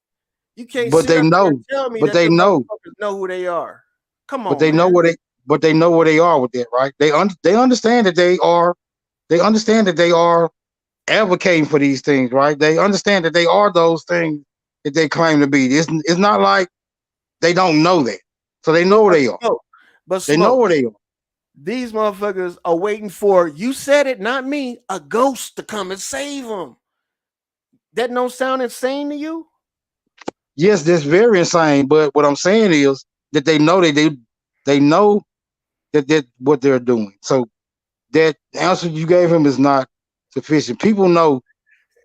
You can't but they know, and tell me but they know who they are. Come on, but they know where they are with that, right? They understand that they are advocating for these things, right? They understand that they are those things that they claim to be. It's not like they don't know that. So they know where they are. But they know where they are. These motherfuckers are waiting for, you said it, not me, a ghost to come and save them. That don't sound insane to you? Yes, that's very insane. But what I'm saying is that they know they know that what they're doing. So that answer you gave him is not sufficient. People know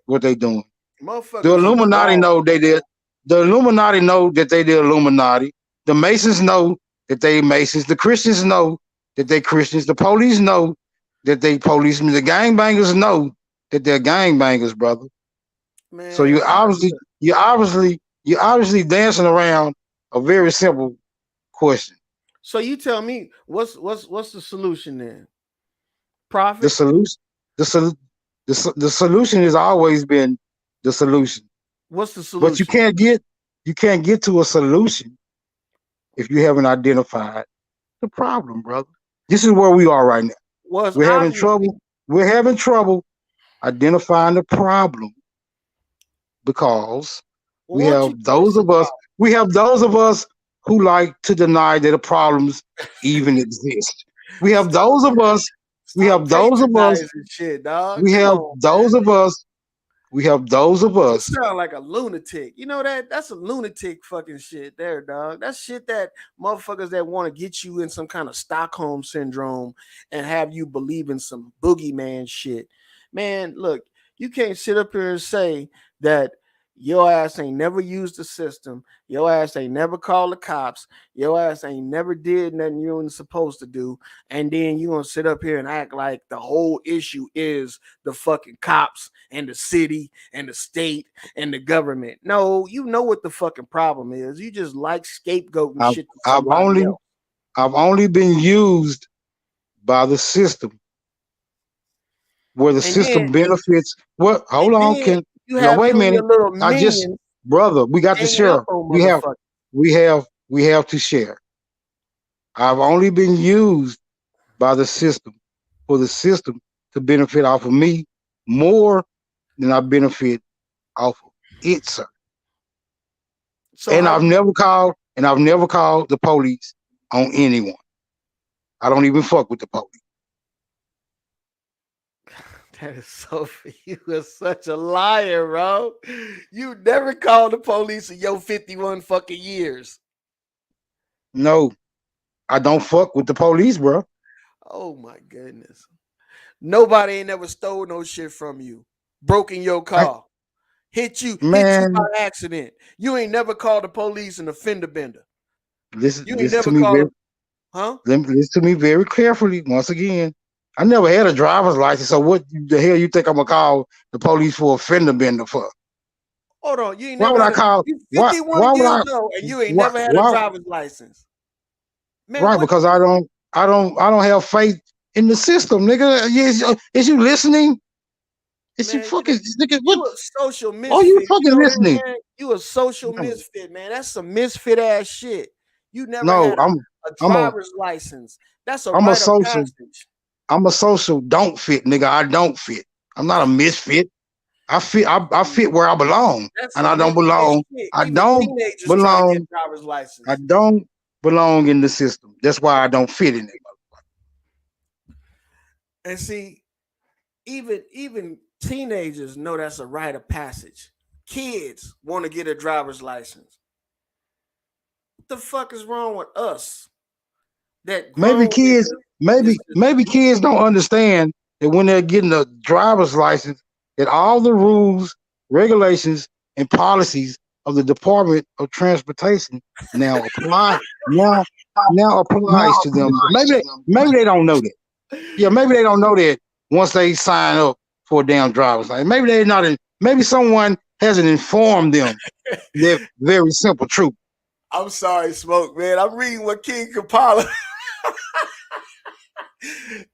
what they're doing. The Illuminati know they did. The Illuminati know that they did Illuminati. The Masons know that they Masons. The Christians know that they Christians. The police know that they policemen. The gangbangers know that they're gangbangers, brother. Man, so you're obviously dancing around a very simple question. So you tell me what's the solution then? Profit. The solution has always been the solution. What's the solution? But you can't get to a solution if you haven't identified the problem, brother. This is where we are right now. We're having trouble identifying the problem because we have those of us who like to deny that the problems even exist. We have those of us. We have those of us. You sound like a lunatic. You know that? That's a lunatic fucking shit there, dog. That's shit that motherfuckers that want to get you in some kind of Stockholm syndrome and have you believe in some boogeyman shit. Man, look, you can't sit up here and say that your ass ain't never used the system. Your ass ain't never called the cops. Your ass ain't never did nothing you weren't supposed to do. And then you gonna sit up here and act like the whole issue is the fucking cops and the city and the state and the government. No, you know what the fucking problem is. You just like scapegoating shit. I've only been used by the system where the system benefits. What? Hold on, wait a minute. Brother, we got to share. We have to share. I've only been used by the system for the system to benefit off of me more than I benefit off of it, sir. I've never called the police on anyone. I don't even fuck with the police. That is so. You are such a liar, bro. You never called the police in your 51 fucking years. No, I don't fuck with the police, bro. Oh my goodness. Nobody ain't never stole no shit from you. Broken your car. Hit you by accident. You ain't never called the police in a fender bender. Listen to me very carefully. Once again, I never had a driver's license. So what the hell you think I'm gonna call the police for a fender bender for? Hold on, you ain't Why never would I had a. call? You Why? 51 Why would years I? old and you ain't Why? never had a Why? driver's license, man. Right? What, Because I don't have faith in the system, nigga. Is you listening? Is you man? fucking nigga? What? You a social Are you misfit. You fucking know that, listening? man. You a social No, misfit, man. That's some misfit ass shit. You never no, had a I'm a driver's license. That's a I'm a rite of social. passage. I'm a social don't fit, nigga. I don't fit. I'm not a misfit. I fit. I fit where I belong, That's and I some don't misfit belong. shit. I Even don't teenagers try to get belong. driver's I license. don't belong in the system. That's why I don't fit in it. And see, even teenagers know that's a rite of passage. Kids want to get a driver's license. What the fuck is wrong with us? That Maybe grown kids, niggas is maybe kids don't understand that when they're getting a driver's license, that all the rules, regulations, and policies of the Department of Transportation now apply now now applies to them. Maybe they don't know that. Yeah, maybe they don't know that once they sign up for a damn driver's license. Maybe they're not. Maybe someone hasn't informed them that very simple truth. I'm sorry, Smoke, man. I'm reading what King Kapala.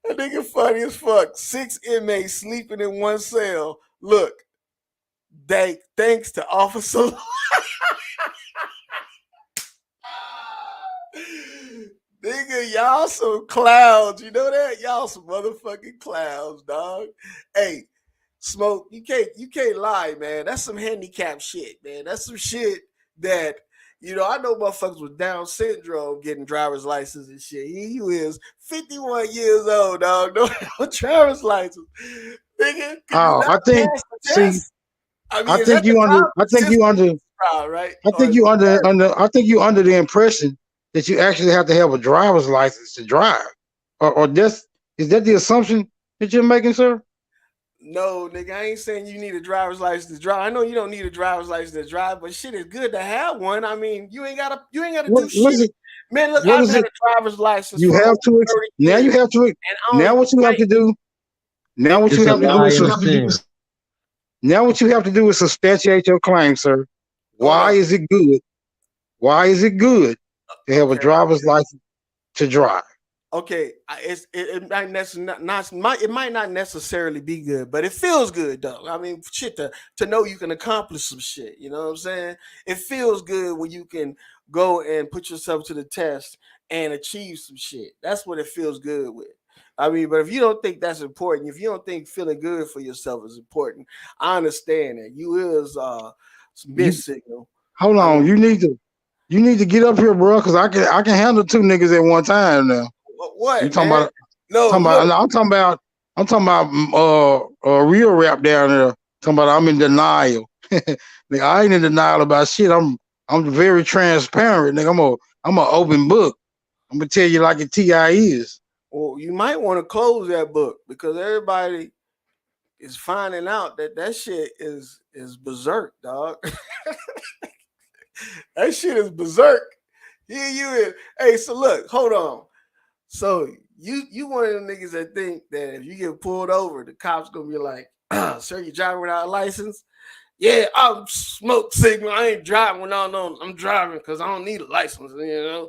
That nigga funny as fuck. 6 inmates sleeping in one cell. Look, thanks to Officer. Nigga, y'all some clowns. You know that? Y'all some motherfucking clowns, dog. Hey, Smoke, you can't lie, man. That's some handicap shit, man. That's some shit that I know motherfuckers with Down syndrome getting driver's license and shit. He is 51 years old, dog. No driver's license. Nigga, could you Oh, not I think. pass the See, test? I I mean, is think that the you under. driver's I think you assistance under. trial, right? I Or think is you it under. I think you under the impression that you actually have to have a driver's license to drive, or that's is that the assumption that you're making, sir? No, nigga, I ain't saying you need a driver's license to drive. I know you don't need a driver's license to drive, but shit is good to have one. I mean, you ain't gotta do What shit. is it? Man, look, What I've is had it? a driver's license You for have over to. 30 Now you years, have to. and I don't Now even what you have fight. to do. Now what you It's a have to do is. liar sin. Now what you have to do is substantiate your claim, sir. Hold Why on. is it good? Why is it good to have a Okay. driver's license to drive? Okay, it might not necessarily be good, but it feels good though. I mean, shit to know you can accomplish some shit. You know what I'm saying? It feels good when you can go and put yourself to the test and achieve some shit. That's what it feels good with. I mean, but if you don't think that's important, if you don't think feeling good for yourself is important, I understand that you is You miss signal. hold I mean, on. You need to get up here, bro, because I can handle two niggas at one time now. You what talking man? about? No, Talking about? look. I'm talking about real rap down there. Talking about I'm in denial. Nigga, I ain't in denial about shit. I'm very transparent. Nigga, I'm an open book. I'm gonna tell you like a Ti is. Well, you might want to close that book because everybody is finding out that shit is berserk, dog. That shit is berserk. Yeah, you is. Hey, so look, hold on. So you one of them niggas that think that if you get pulled over, the cops gonna be like, "Sir, you driving without a license?" Yeah, I'm smoke signal. I ain't driving without no. I'm driving because I don't need a license. And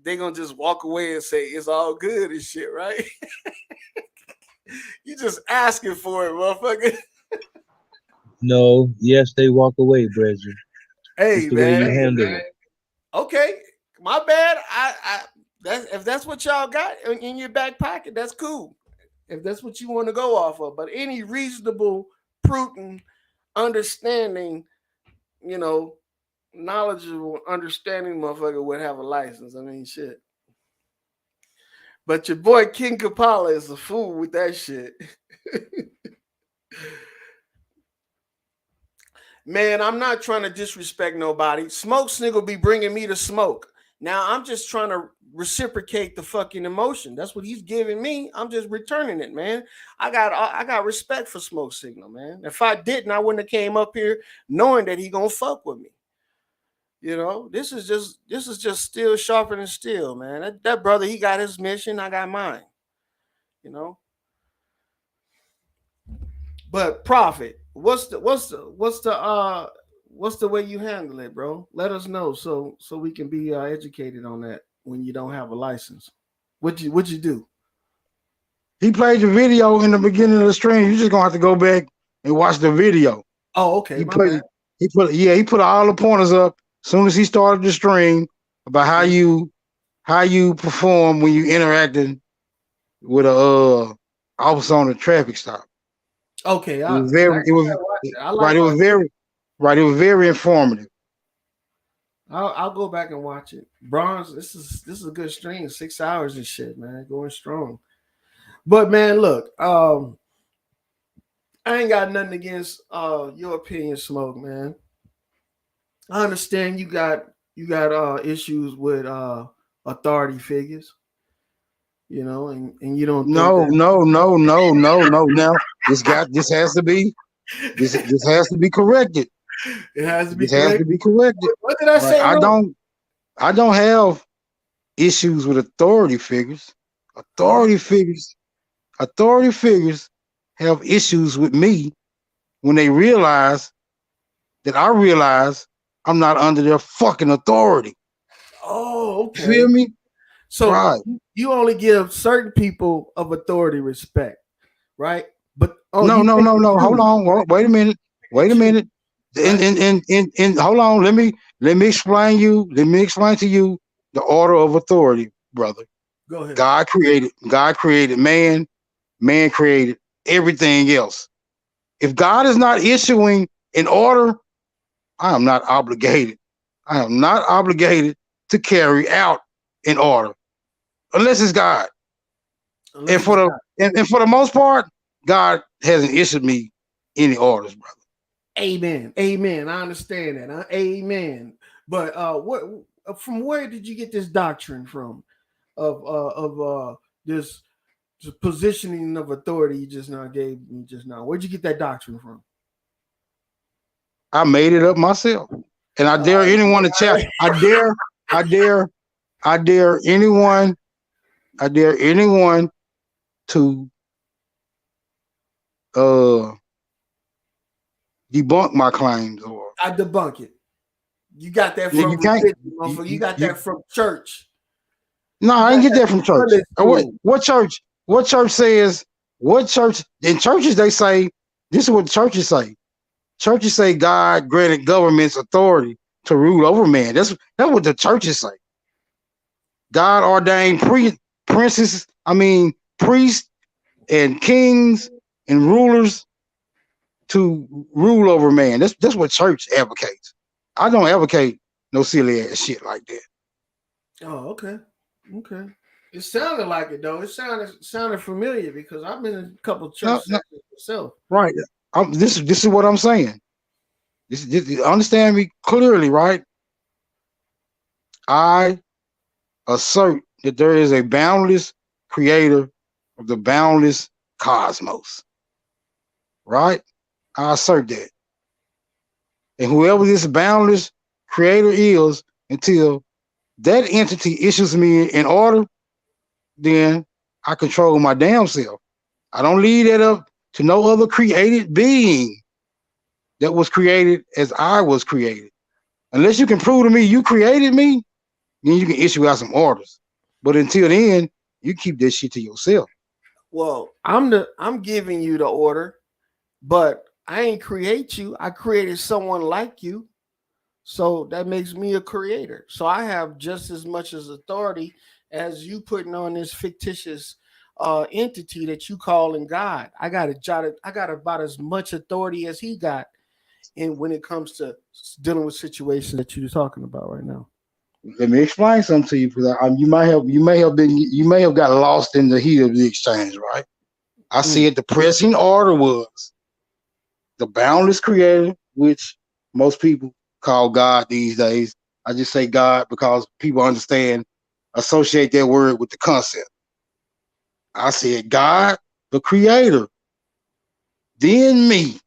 they gonna just walk away and say it's all good and shit, right? You just asking for it, motherfucker. No, yes, they walk away, Bridget. It's Hey the way you man. handle it. Okay, my bad. If that's what y'all got in your back pocket, that's cool. If that's what you want to go off of, but any reasonable, prudent, understanding, you know, knowledgeable, understanding motherfucker would have a license. I mean, shit. But your boy King Kapala is a fool with that shit. Man, I'm not trying to disrespect nobody. Smoke Sniggle be bringing me the smoke. Now I'm just trying to reciprocate the fucking emotion. That's what he's giving me. I'm just returning it, man. I got respect for Smoke Signal, man. If I didn't, I wouldn't have came up here knowing that he gonna fuck with me. This is just steel sharper than steel, man. That brother, he got his mission, I got mine. You know. But Prophet, what's the way you handle it, bro? Let us know so we can be educated on that when you don't have a license. What you do? He played the video in the beginning of the stream. You just gonna have to go back and watch the video. Oh, okay, He my bad. he put all the pointers up as soon as he started the stream about how you perform when you interacting with a officer on a traffic stop. Okay, It was very it was I right. like It all. was very right. It was very informative. I'll go back and watch it. Bronze, this is a good stream. 6 hours and shit, man, going strong. But man, look, I ain't got nothing against your opinion, Smoke, man. I understand you got issues with authority figures, and you don't think No, that no, no, no, no, no. Now this has to be this has to be corrected. it has to be This has to correct. be corrected. What did I Right. say wrong? I don't have issues with authority figures. Uh-huh. Authority figures have issues with me when they realize that I realize I'm not under their fucking authority. Oh, You feel okay. me? So Right. you only give certain people of authority respect, right? But No, you no, pick no, and no. Hold choose. on. Wait a minute. Pick and Wait a choose, minute. right? And hold on. Let me explain to you the order of authority, brother. Go ahead. God created man, man created everything else. If God is not issuing an order, I am not obligated. I am not obligated to carry out an order unless it's God. And Unless it's for the God. and for the most part, God hasn't issued me any orders, brother. Amen. Amen. I understand that. Amen. But what from where did you get this doctrine from of this positioning of authority you just now gave me just now? Where'd you get that doctrine from? I made it up myself. And I dare anyone to chat. I dare, I dare anyone, I dare anyone to uh debunk my claims or I debunk it. You got that you from can't religion, motherfucker. You got that from church. no, You I got didn't get that that from from church. Sunday school. What church? What church says? What church? In churches they say this is what churches say. Churches say God granted governments authority to rule over man. That's what the churches say. God ordained princes. I mean priests and kings and rulers to rule over man. That's what church advocates. I don't advocate no silly ass shit like that. Oh, okay. Okay. It sounded like it though. It sounded familiar because I've been in a couple of church No, no, sessions myself. right. This is what I'm saying. This understand me clearly, right? I assert that there is a boundless creator of the boundless cosmos, right? I assert that. And whoever this boundless creator is, until that entity issues me an order, then I control my damn self. I don't leave that up to no other created being that was created as I was created. Unless you can prove to me you created me, then you can issue out some orders. But until then, you keep that shit to yourself. Well, I'm giving you the order, but I ain't create you. I created someone like you. So that makes me a creator. So I have just as much as authority as you putting on this fictitious entity that you calling God. I got about as much authority as he got in when it comes to dealing with situations that you're talking about right now. Let me explain something to you because you may have got lost in the heat of the exchange, right? I Mm. said the pressing order was the boundless creator, which most people call God these days. I just say God because people understand, associate that word with the concept. I said God, the creator, then me,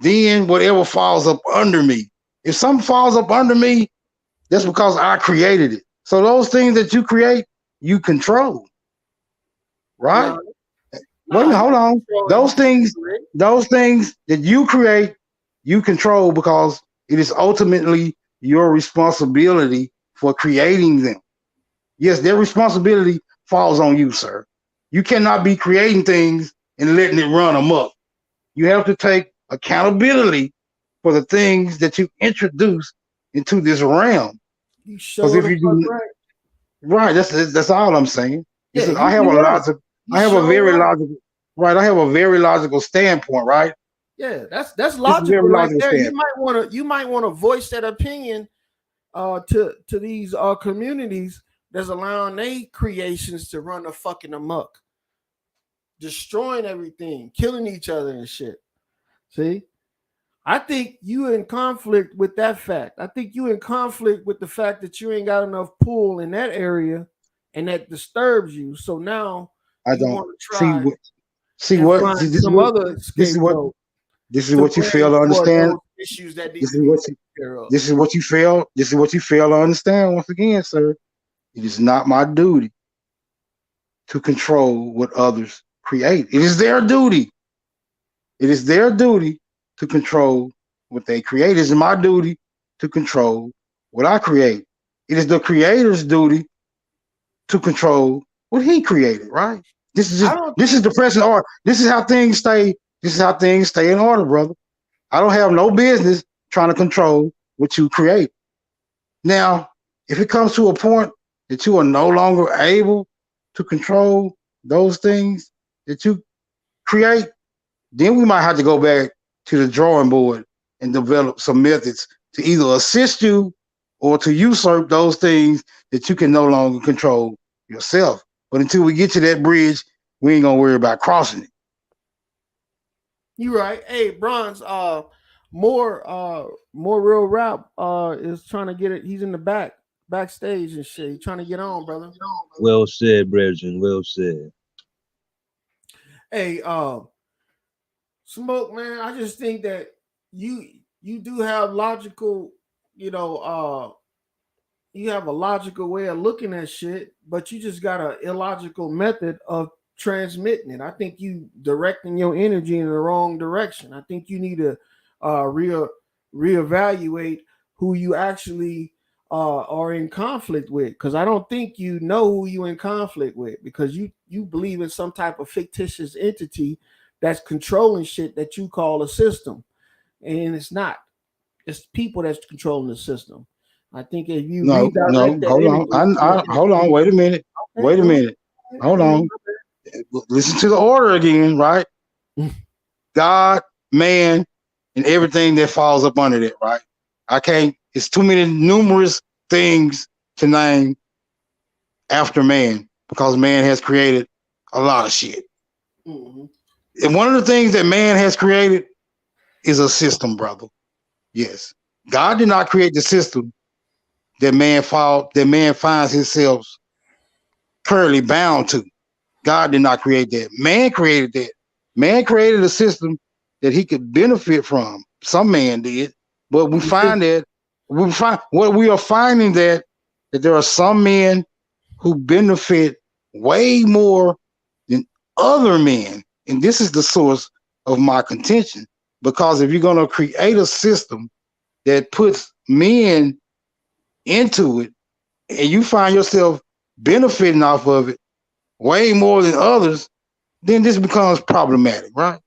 then whatever falls up under me. If something falls up under me, that's because I created it. So those things that you create, you control, right? Now, Wait a minute, You hold on. control Those everything you things, create. those things that you create, you control because it is ultimately your responsibility for creating them. Yes, their responsibility falls on you, sir. You cannot be creating things and letting it run amok. You have to take accountability for the things that you introduce into this realm. You Because show if the you fuck do right. right, that's all I'm saying. This Yeah, is I you have a right. logic. You I have a show very right. logical. Right, I have a very logical standpoint. Right, Yeah, that's this is a very logical right logical there. standpoint. You might want to voice that opinion to these communities that's allowing their creations to run the fucking amok, destroying everything, killing each other and shit. See? I think you in conflict with that fact. I think you in conflict with the fact that you ain't got enough pull in that area and that disturbs you. So now I you don't want to see try what see and what see find some other this is what scapegoat this is to what you blame fail to for understand. those issues that need This to is be what taken you care of. this is what you fail. This is what you fail to understand. Once again, sir, it is not my duty to control what others create. It is their duty. It is their duty to control what they create. It is my duty to control what I create. It is the creator's duty to control what he created, right? I don't This is think the present order. This is how things stay. This is how things stay in order, brother. I don't have no business trying to control what you create. Now, if it comes to a point that you are no longer able to control those things that you create, then we might have to go back to the drawing board and develop some methods to either assist you or to usurp those things that you can no longer control yourself. But until we get to that bridge, we ain't gonna worry about crossing it. you're right. Hey, Bronze, more real rap is trying to get it. He's in the backstage and shit. He's trying to get on, brother. Well said, brethren. Well said. Hey, Smoke, man, I just think that you you do have logical, you know, you have a logical way of looking at shit, but you just got an illogical method of transmitting it. I think you directing your energy in the wrong direction. I think you need to reevaluate who you actually are in conflict with, because I don't think you know who you in conflict with, because you believe in some type of fictitious entity that's controlling shit that you call a system, and it's not. It's people that's controlling the system. I think if you No, redirect no, that hold on. energy, Hold on. Wait a minute. okay, Wait a go minute. Hold ahead. on. Listen to the order again, right? God, man, and everything that falls up under that, right? I can't, it's too many numerous things to name after man because man has created a lot of shit. Mm-hmm. And one of the things that man has created is a system, brother. Yes. God did not create the system that man finds himself currently bound to. God did not create that. Man created that. Man created a system that he could benefit from. Some man did, but we find that we find what we are finding that there are some men who benefit way more than other men, and this is the source of my contention. Because if you're going to create a system that puts men into it, and you find yourself benefiting off of it way more than others, then this becomes problematic, right?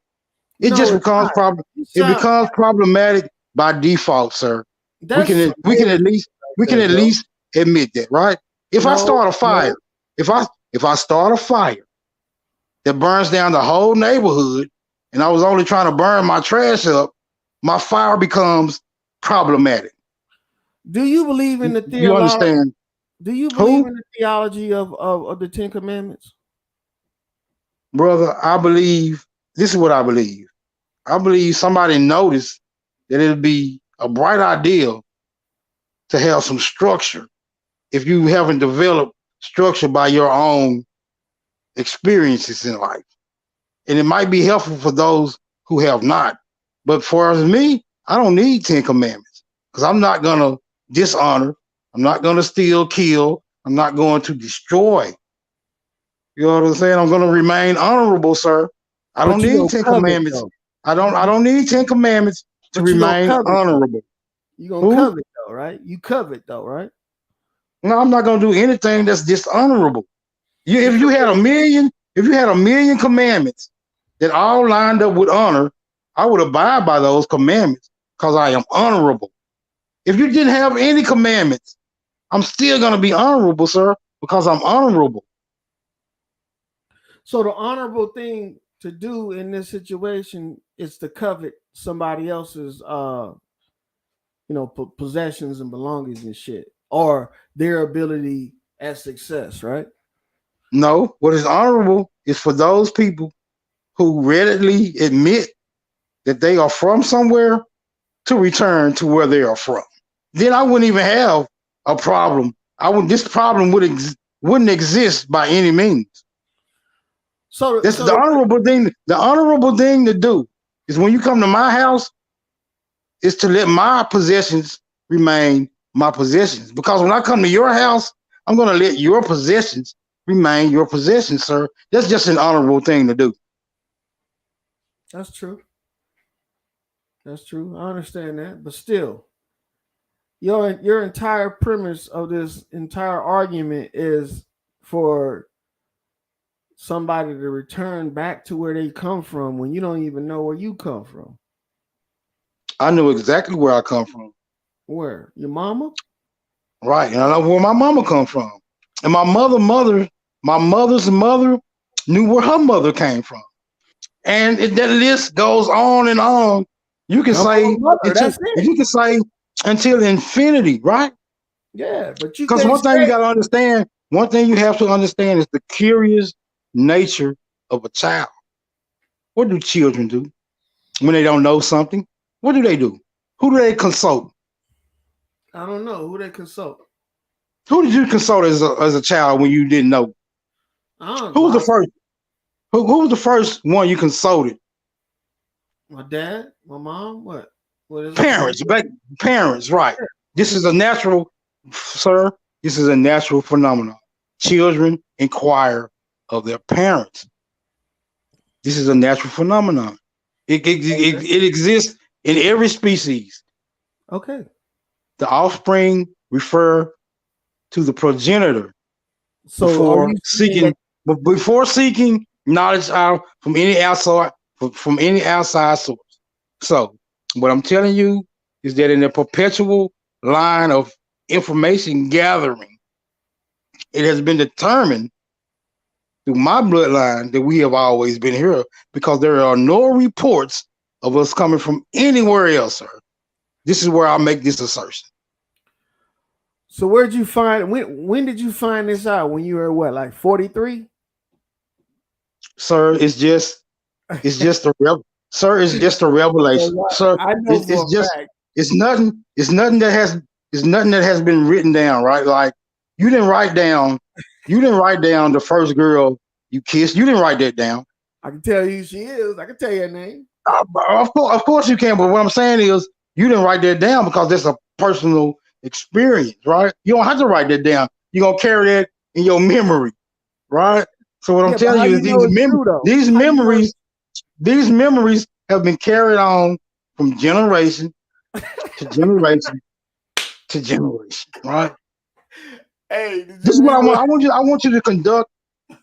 It No, just it's becomes not. problem. You It sound becomes problematic by default, sir. We that's can some we can at bullshit least right we can there, at bro. least admit that, right? If I No, start a fire, no. if I start a fire that burns down the whole neighborhood, and I was only trying to burn my trash up, my fire becomes problematic. Do you believe in the You theology? understand? Do you believe Who, in the theology of the Ten Commandments? brother? I believe this is what I believe. I believe somebody noticed that it'd be a bright idea to have some structure if you haven't developed structure by your own experiences in life. And it might be helpful for those who have not. But for me, I don't need 10 commandments because I'm not going to dishonor. I'm not going to steal, kill. I'm not going to destroy. You know what I'm saying? I'm gonna remain honorable, sir. I But don't you need don't 10 covet commandments. though. I don't need 10 commandments to But you don't remain covet though. honorable. You gonna Who? covet though, right? You covet though, right? No, I'm not gonna do anything that's dishonorable. Yeah, If you had a million commandments that all lined up with honor, I would abide by those commandments because I am honorable. If you didn't have any commandments, I'm still gonna be honorable, sir, because I'm honorable. so the honorable thing to do in this situation is to covet somebody else's possessions and belongings and shit, or their ability at success, right? No, what is honorable is for those people who readily admit that they are from somewhere to return to where they are from. Then I wouldn't even have a problem. This problem wouldn't exist by any means. So, That's so the the, honorable thing. The honorable thing to do is when you come to my house, is to let my possessions remain my possessions. Because when I come to your house, I'm going to let your possessions remain your possessions, sir. That's just an honorable thing to do. that's true. That's true. I understand that, but still, your entire premise of this entire argument is for somebody to return back to where they come from when you don't even know where you come from. I know exactly where I come from. Where? Your mama? Right. And I know where my mama come from. And my mother's mother knew where her mother came from. And that list goes on and on. You can Her mama say mother, that's it. you can say until infinity, right? Yeah, but you Because can't one thing you say got to understand, one thing you have to understand is the curious nature of a child. What do children do when they don't know something? What do they do? Who do they consult? I don't know who they consult. Who did you consult as a child when you didn't know? I don't Who was the lost first? Who was the first one you consulted? my dad, my mom. What is it? Parents, parents, right? This is a natural, sir. This is a natural phenomenon. Children inquire of their parents. This is a natural phenomenon. It exists in every species. Okay. The offspring refer to the progenitor So are you saying that? before seeking knowledge out from any outside source. So what I'm telling you is that in a perpetual line of information gathering, it has been determined through my bloodline that we have always been here because there are no reports of us coming from anywhere else, sir. This is where I make this assertion. So where'd you find when did you find this out? When you were what, like 43? Sir, it's just a revelation. Sir, I know for it's just a fact. it's nothing that has been written down, right? Like you didn't write down the first girl you kissed. You didn't write that down. I can tell you who she is. I can tell you her name. Of course you can, but what I'm saying is you didn't write that down because that's a personal experience, right? You don't have to write that down. You're gonna carry that in your memory, right? So what I'm Yeah, but telling how you is you know it's true though? How you know these memories have been carried on from generation to generation to generation, right? Hey, did This you is what read I want. what? I want you to conduct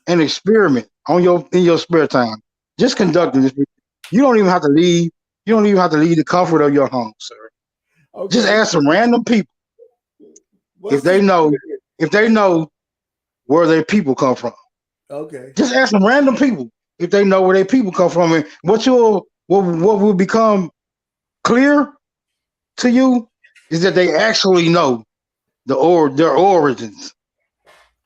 an experiment in your spare time. Just conducting this. You don't even have to leave. You don't even have to leave the comfort of your home, sir. Just Okay. ask some random people if What's the they know if they know where their people come from. Okay. Just ask some random people if they know where their people come from, and what will become clear to you is that they actually know their origins.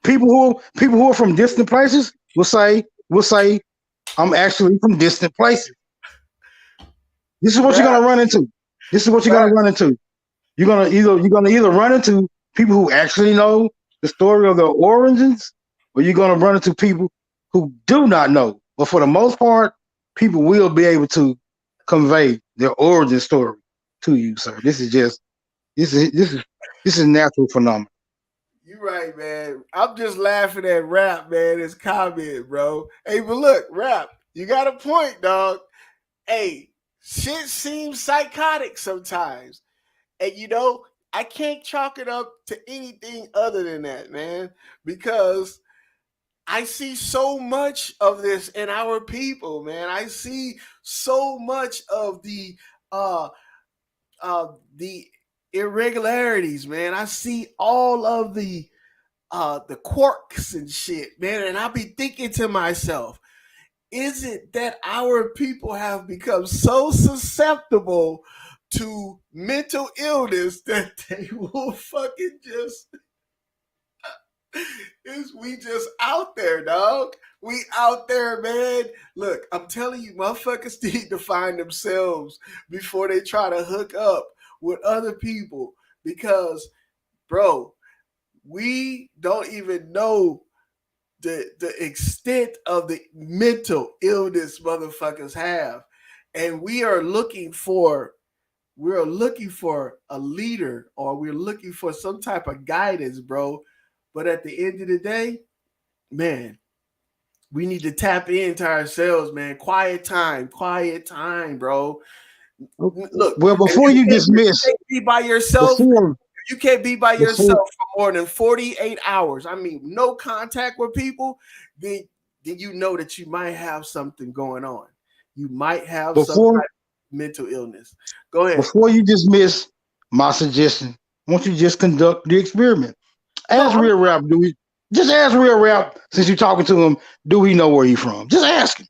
People who are from distant places will say I'm actually from distant places. This is what you're Rap, gonna run into. This is what you're rap. gonna run into. You're gonna either run into people who actually know the story of their origins, or you're gonna run into people who do not know. But for the most part, people will be able to convey their origin story to you, sir. This is natural phenomenon. You right, man. I'm just laughing at Rap, man. His comment, bro. Hey, but look, Rap, you got a point, dog. Hey, shit seems psychotic sometimes. And I can't chalk it up to anything other than that, man, because I see so much of this in our people, man. I see so much of uh the irregularities, man. I see all of the quirks and shit, man. And I'll be thinking to myself, is it that our people have become so susceptible to mental illness that they will fucking just we just out there, dog. We out there, man. Look, I'm telling you, motherfuckers need to find themselves before they try to hook up with other people because, bro, we don't even know the extent of the mental illness motherfuckers have. And we're looking for a leader, or we're looking for some type of guidance, bro. But at the end of the day, man, we need to tap into ourselves, man. Quiet time, bro. Look, Well, if before you you can't, dismiss, be by yourself, before you can't be by before yourself for more than 48 hours. I mean, no contact with people, then you know that you might have something going on. You might have some before type of mental illness. Go ahead. before you dismiss my suggestion, won't you just conduct the experiment? No, Ask I'm Real Rap, just ask Real Rap since you're talking to him, do he know where you're from? Just ask him.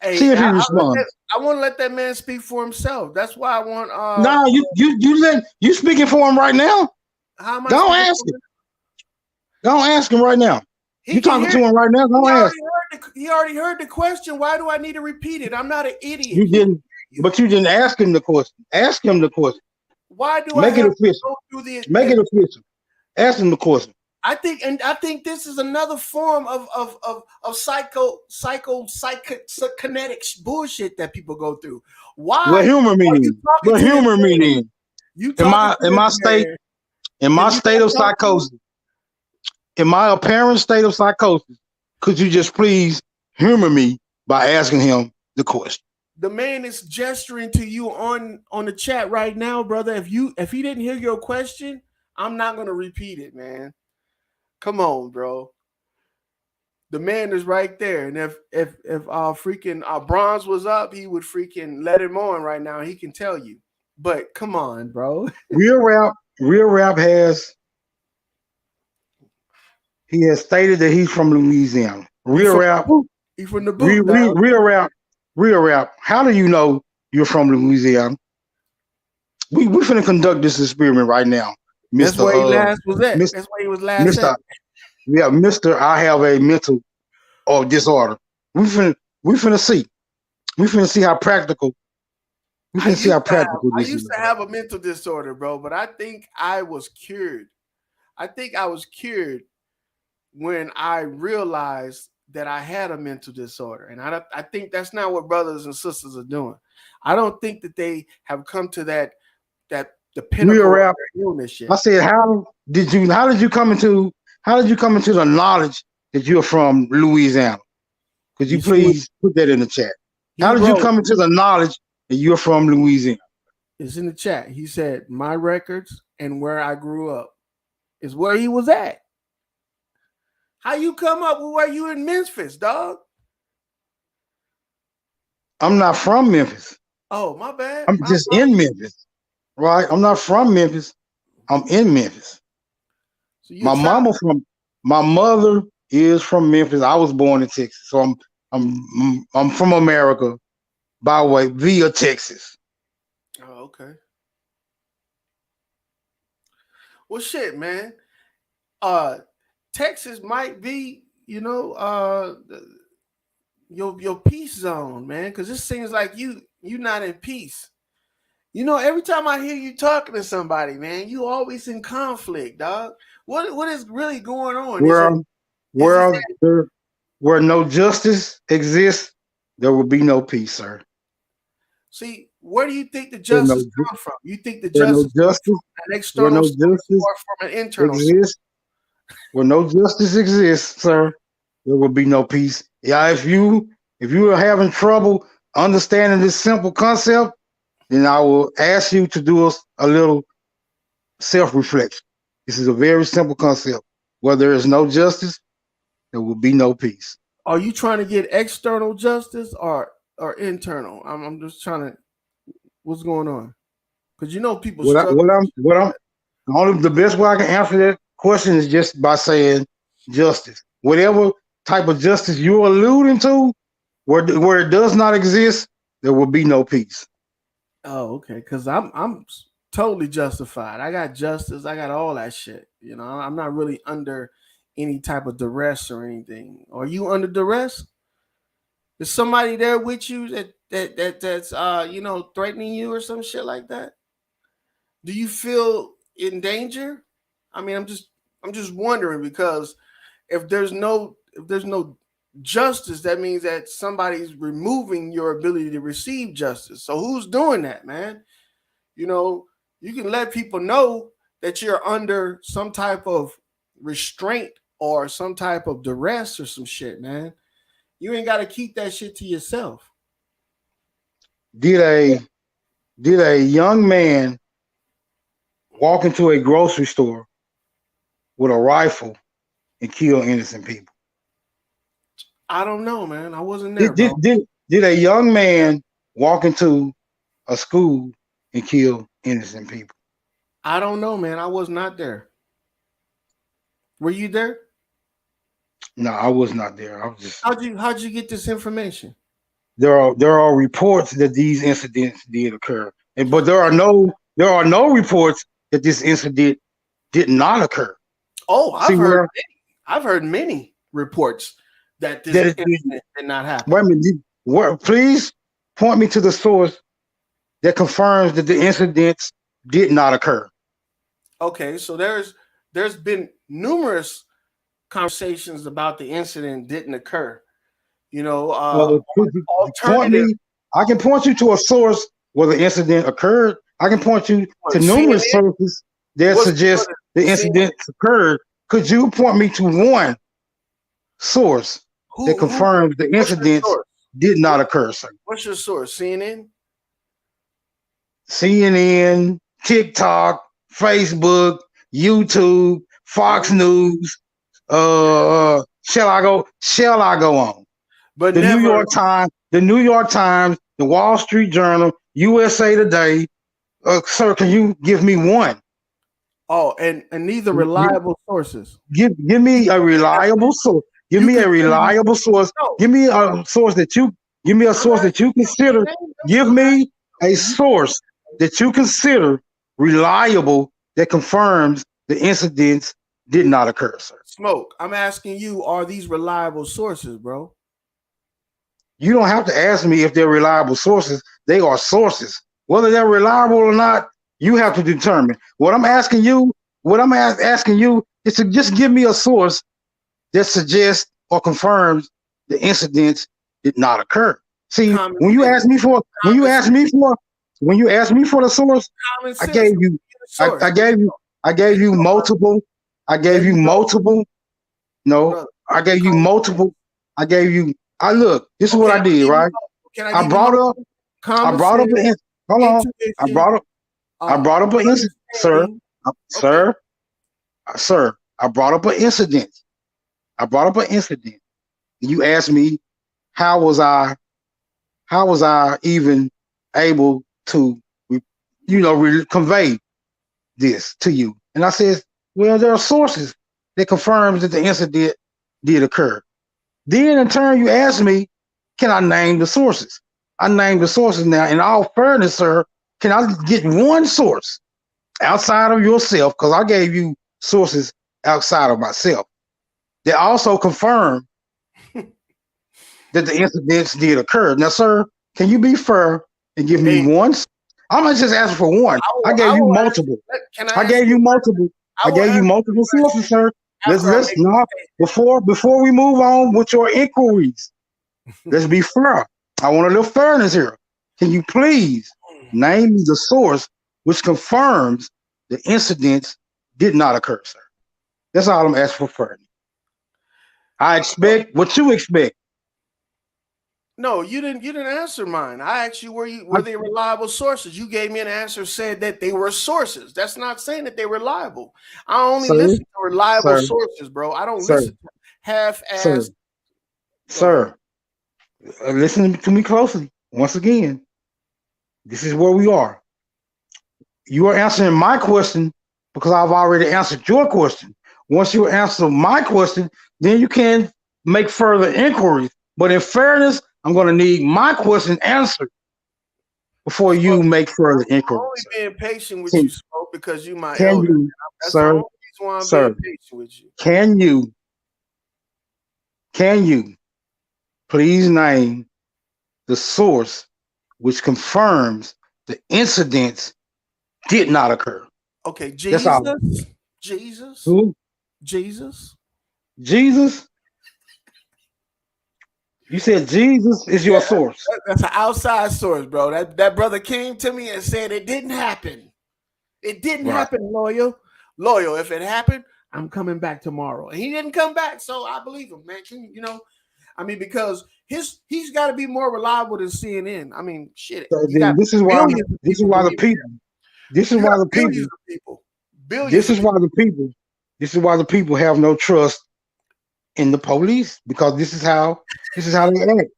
See hey, if he responds. I want to let that man speak for himself. That's why I want No, you speaking for him right now. how am I Don't speaking ask for him. him? Don't ask him right now. He You can talking hear to it. him right now? Don't ask. He already heard the question. Why do I need to repeat it? I'm not an idiot. You He can didn't, hear you. but you didn't ask him the question. Ask him the question. Why do I Make it have to official. go through Make it official. Ask him the question. I think this is another form of psychokinetic bullshit that people go through. Well, Why humor me are you then. talking Well, to this humor me man? then. You In talking my to in this my state, man? in Can my you state not of talk to him? psychosis, in my apparent state of psychosis, could you just please humor me by asking him the question? The man is gesturing to you on the chat right now, brother. If he didn't hear your question, I'm not gonna repeat it, man. Come on, bro. The man is right there, and if freaking Bronze was up, he would freaking let him on right now. He can tell you. But come on, bro. Real Rap he has stated that he's from Louisiana. He Real from Rap, the boot. He from the boot, dog. Real Rap. How do you know you're from Louisiana? We finna conduct this experiment right now, That's Mister where he last was at. Mister That's where he was last Mister. at. Yeah, Mister. I have a mental or disorder. We finna see. We finna see how practical. We finna see how practical I this is. used to have a mental disorder, bro, but I think I was cured. I think I was cured when I realized that I had a mental disorder. And I think that's not what brothers and sisters are doing. I don't think that they have come to that the Real pinnacle of Rap. their illness I yet. said, how did you come into the knowledge that you're from Louisiana? Could you You see, please put that in the chat? he How did you wrote, come into the knowledge that you're from Louisiana? it's in the chat. He said, my records and where I grew up is where he was at. How you come up with where you in Memphis, dog? I'm not from Memphis. Oh, my bad. I'm just in Memphis, right? I'm not from Memphis. I'm in Memphis. So you My child. my mother is from Memphis. I was born in Texas, so I'm from America by way via Texas. Oh, okay. Well, shit, man. Texas might be, your peace zone, man, because it seems like you not in peace. Every time I hear you talking to somebody, man, you always in conflict, dog. What is really going on? Is Where it where that, there where no justice exists, there will be no peace, sir. see, where do you think the Where no justice come from? You think the where no justice comes justice from an where external no source justice or from an internal source? exists, Where no justice exists, sir, there will be no peace. Yeah, if you are having trouble understanding this simple concept, then I will ask you to do a little self-reflection. This is a very simple concept. Where there is no justice, there will be no peace. Are you trying to get external justice or internal? I'm just trying to. What's going on? Because you know people What I, struggle. what I'm only the best way I can answer that question is just by saying justice. Whatever type of justice you're alluding to, where it does not exist, there will be no peace. Oh, okay. Because I'm totally justified. I got justice. I got all that shit. You know, I'm not really under any type of duress or anything. Are you under duress? Is somebody there with you that's threatening you or some shit like that? Do you feel in danger? I mean, I'm just wondering because if there's no justice, that means that somebody's removing your ability to receive justice. So who's doing that, man? You know, you can let people know that you're under some type of restraint or some type of duress or some shit, man. You ain't got to keep that shit to yourself. Did a young man walk into a grocery store with a rifle and kill innocent people? I don't know, man. I wasn't there, Did bro. did, did a young man walk into a school and kill innocent people? I don't know, man. I was not there. Were you there? No, I was not there. I was just How'd you get this information? there are reports that these incidents did occur, but there are no reports that this incident did not occur. Oh, See where I've heard many reports that this that it did. incident did not happen. Wait a minute. Please point me to the source that confirms that the incidents did not occur. Okay, so there's been numerous conversations about the incident didn't occur. You know, Point alternative. me. I can point you to a source where the incident occurred. I can point you to numerous CNN. sources that suggest the CNN? incident occurred. Could you point me to one source that Who? confirms the What's your incidents source? did not occur, sir? What's your source? CNN. CNN, TikTok, Facebook, YouTube, Fox News. Shall I go? Shall I go on? But The New never. York Times, the Wall Street Journal, USA Today. Sir, can you give me one? Oh, and these are reliable sources. Give me a reliable source. Give You me a can reliable source. no. Give me a source that you consider. Give me a source that you consider reliable that confirms the incidents did not occur, sir. Smoke. I'm asking you, are these reliable sources, bro? You don't have to ask me if they're reliable sources. They are sources. Whether they're reliable or not, you have to determine. What I'm asking you is to just give me a source that suggests or confirms the incidents did not occur. See, Common when you sense. ask me for the source, Common I sense. gave you Source. I gave you multiple. I gave you multiple. No, Brother, I gave you multiple. I gave you. I look. This is what I did, right? Can I brought up. I brought up an. Hold on. I brought up an incident, sir. Sir. Sir. I brought up an incident. You asked me how was I even able to convey this to you? And I said, well, there are sources that confirms that the incident did occur. Then in turn you asked me, can I name the sources? I named the sources. Now, in all fairness, sir, can I get one source outside of yourself? Because I gave you sources outside of myself that also confirm that the incidents did occur. Now, sir, can you be fair and give me one? I'm not just asking for one. I gave you multiple. I gave you multiple. I gave you multiple sources, sir. Let's not before we move on with your inquiries. Let's be fair. I want a little fairness here. Can you please name the source which confirms the incidents did not occur, sir? That's all I'm asking for, Fernie. I expect what you expect. No, you didn't answer mine. I asked you were they reliable sources? You gave me an answer said that they were sources. That's not saying that they were reliable. I only Sir, listen to reliable sir, sources, bro. I don't sir, listen to half-assed. sir, sir. Listen to me closely. Once again, this is where we are. You are answering my question because I've already answered your question. Once you answer my question, then you can make further inquiries. But in fairness, I'm going to need my question answered before you make further I'm inquiries. only being patient with Can, you, Smoke, because you my can elder. you, That's the sir, only reason why I'm sir, being patient with you. can you please name the source which confirms the incidents did not occur? Okay, That's all. Jesus, Who? Jesus. Jesus? You said Jesus is Yeah, your source. that's an outside source, bro. That brother came to me and said it didn't happen. It didn't Right. happen, loyal. Loyal. If it happened, I'm coming back tomorrow. And he didn't come back, so I believe him, man. I mean, because he's got to be more reliable than CNN. I mean, shit. So You then got billions of this is people why the believing people this is it. You why got the billions people of people. this Billions of is why people. the people this is why the people have no trust in the police because this is how they act.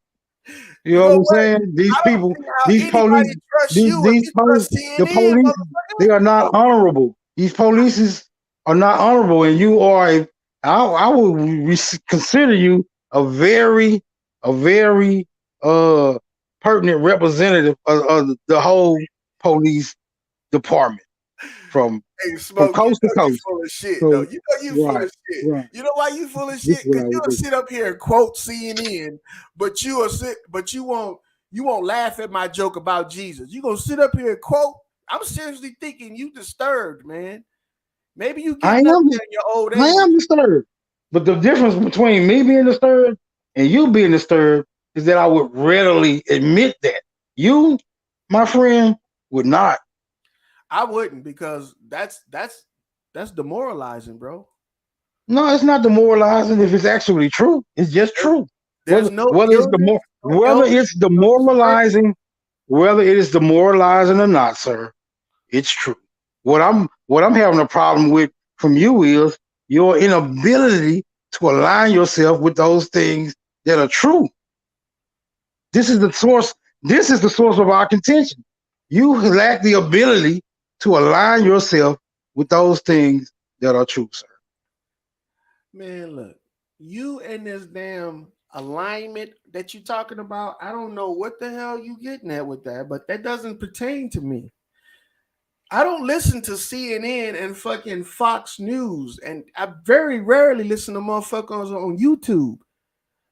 You You know know what I'm what? saying? These I don't people, see how these police, anybody trusts you if you trust the CNN, police, motherfucker. they are not honorable. These polices are not honorable, and you are I will consider you a very pertinent representative of the whole police department from Hey, Smoke, you coast to know you coast. full of shit, though. So You know you full right, of shit. right. You know why you full of This is shit? what Because I would you'll do. sit up here and quote CNN, but you won't laugh at my joke about Jesus. You gonna sit up here and quote. I'm seriously thinking you disturbed, man. Maybe you I getting up am there in your old I age. am disturbed. But the difference between me being disturbed and you being disturbed is that I would readily admit that. You, my friend, would not. I wouldn't because that's demoralizing, bro. No, it's not demoralizing if it's actually true. It's just There's, true. there's no illness, no Whether illness, it's no discernment. whether it is demoralizing or not, sir, it's true. What I'm having a problem with from you is your inability to align yourself with those things that are true. This is the source. This is the source of our contention. You lack the ability to align yourself with those things that are true, sir. Man, look, you and this damn alignment that you talking about, I don't know what the hell you getting at with that, but that doesn't pertain to me. I don't listen to CNN and fucking Fox News, and I very rarely listen to motherfuckers on YouTube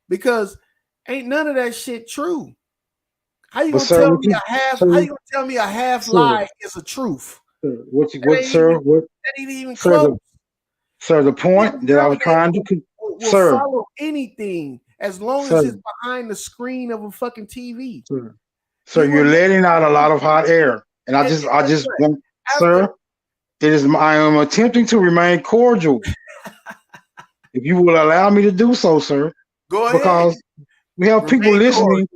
because ain't none of that shit true. How you But gonna sir, tell what me you, a half? How sir, you gonna tell me a half sir, lie is a truth? That what, ain't even sir, what, that ain't even sir, close. the The point that I was government trying to, will sir, follow anything as long as sir, it's behind the screen of a fucking TV. sir, sir, You will you're never letting out a lot of hot air, and and I guess just what? want, After sir, I am attempting to remain cordial. If you will allow me to do so, sir, go ahead, because we have people remain listening. cordial.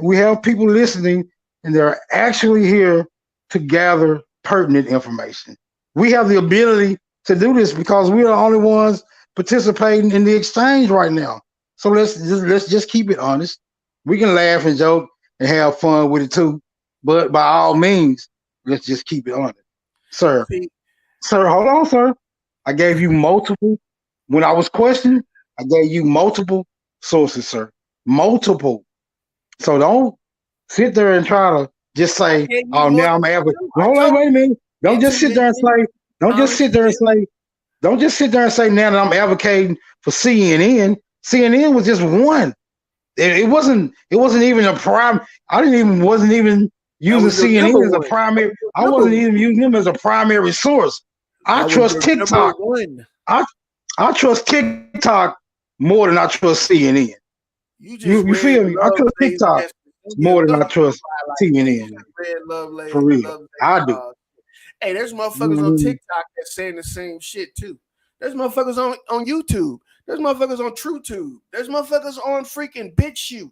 We have people listening, and they're actually here to gather pertinent information. We have the ability to do this because we are the only ones participating in the exchange right now. So let's just keep it honest. We can laugh and joke and have fun with it too, but by all means, let's just keep it honest, sir. See, Sir, hold on, sir. I gave you multiple. When I was questioned, I gave you multiple sources, sir. Multiple. So don't sit there and try to just I say, gave you "Oh, now I'm multiple advocating." too. I Hold on, told wait a minute. you, Don't just sit there and intermission, say. Don't just sit there and punishment. say. Don't just sit there and say now that I'm advocating for CNN. CNN was just one. It wasn't. It wasn't even a prime. I didn't even wasn't even That using was your number CNN as a one. That primary. was your I number wasn't one. even using them as a primary source. I That was trust your number TikTok. one. I I trust TikTok more than I trust CNN. You just You read feel me? I trust Lovelace TikTok message. more than Don't I even trust lie like that. You CNN. just read For real, Lovelace. I do. Hey, there's You know motherfuckers what I on mean? TikTok that's saying the same shit too. There's motherfuckers on YouTube. There's motherfuckers on TrueTube. There's motherfuckers on freaking BitChute.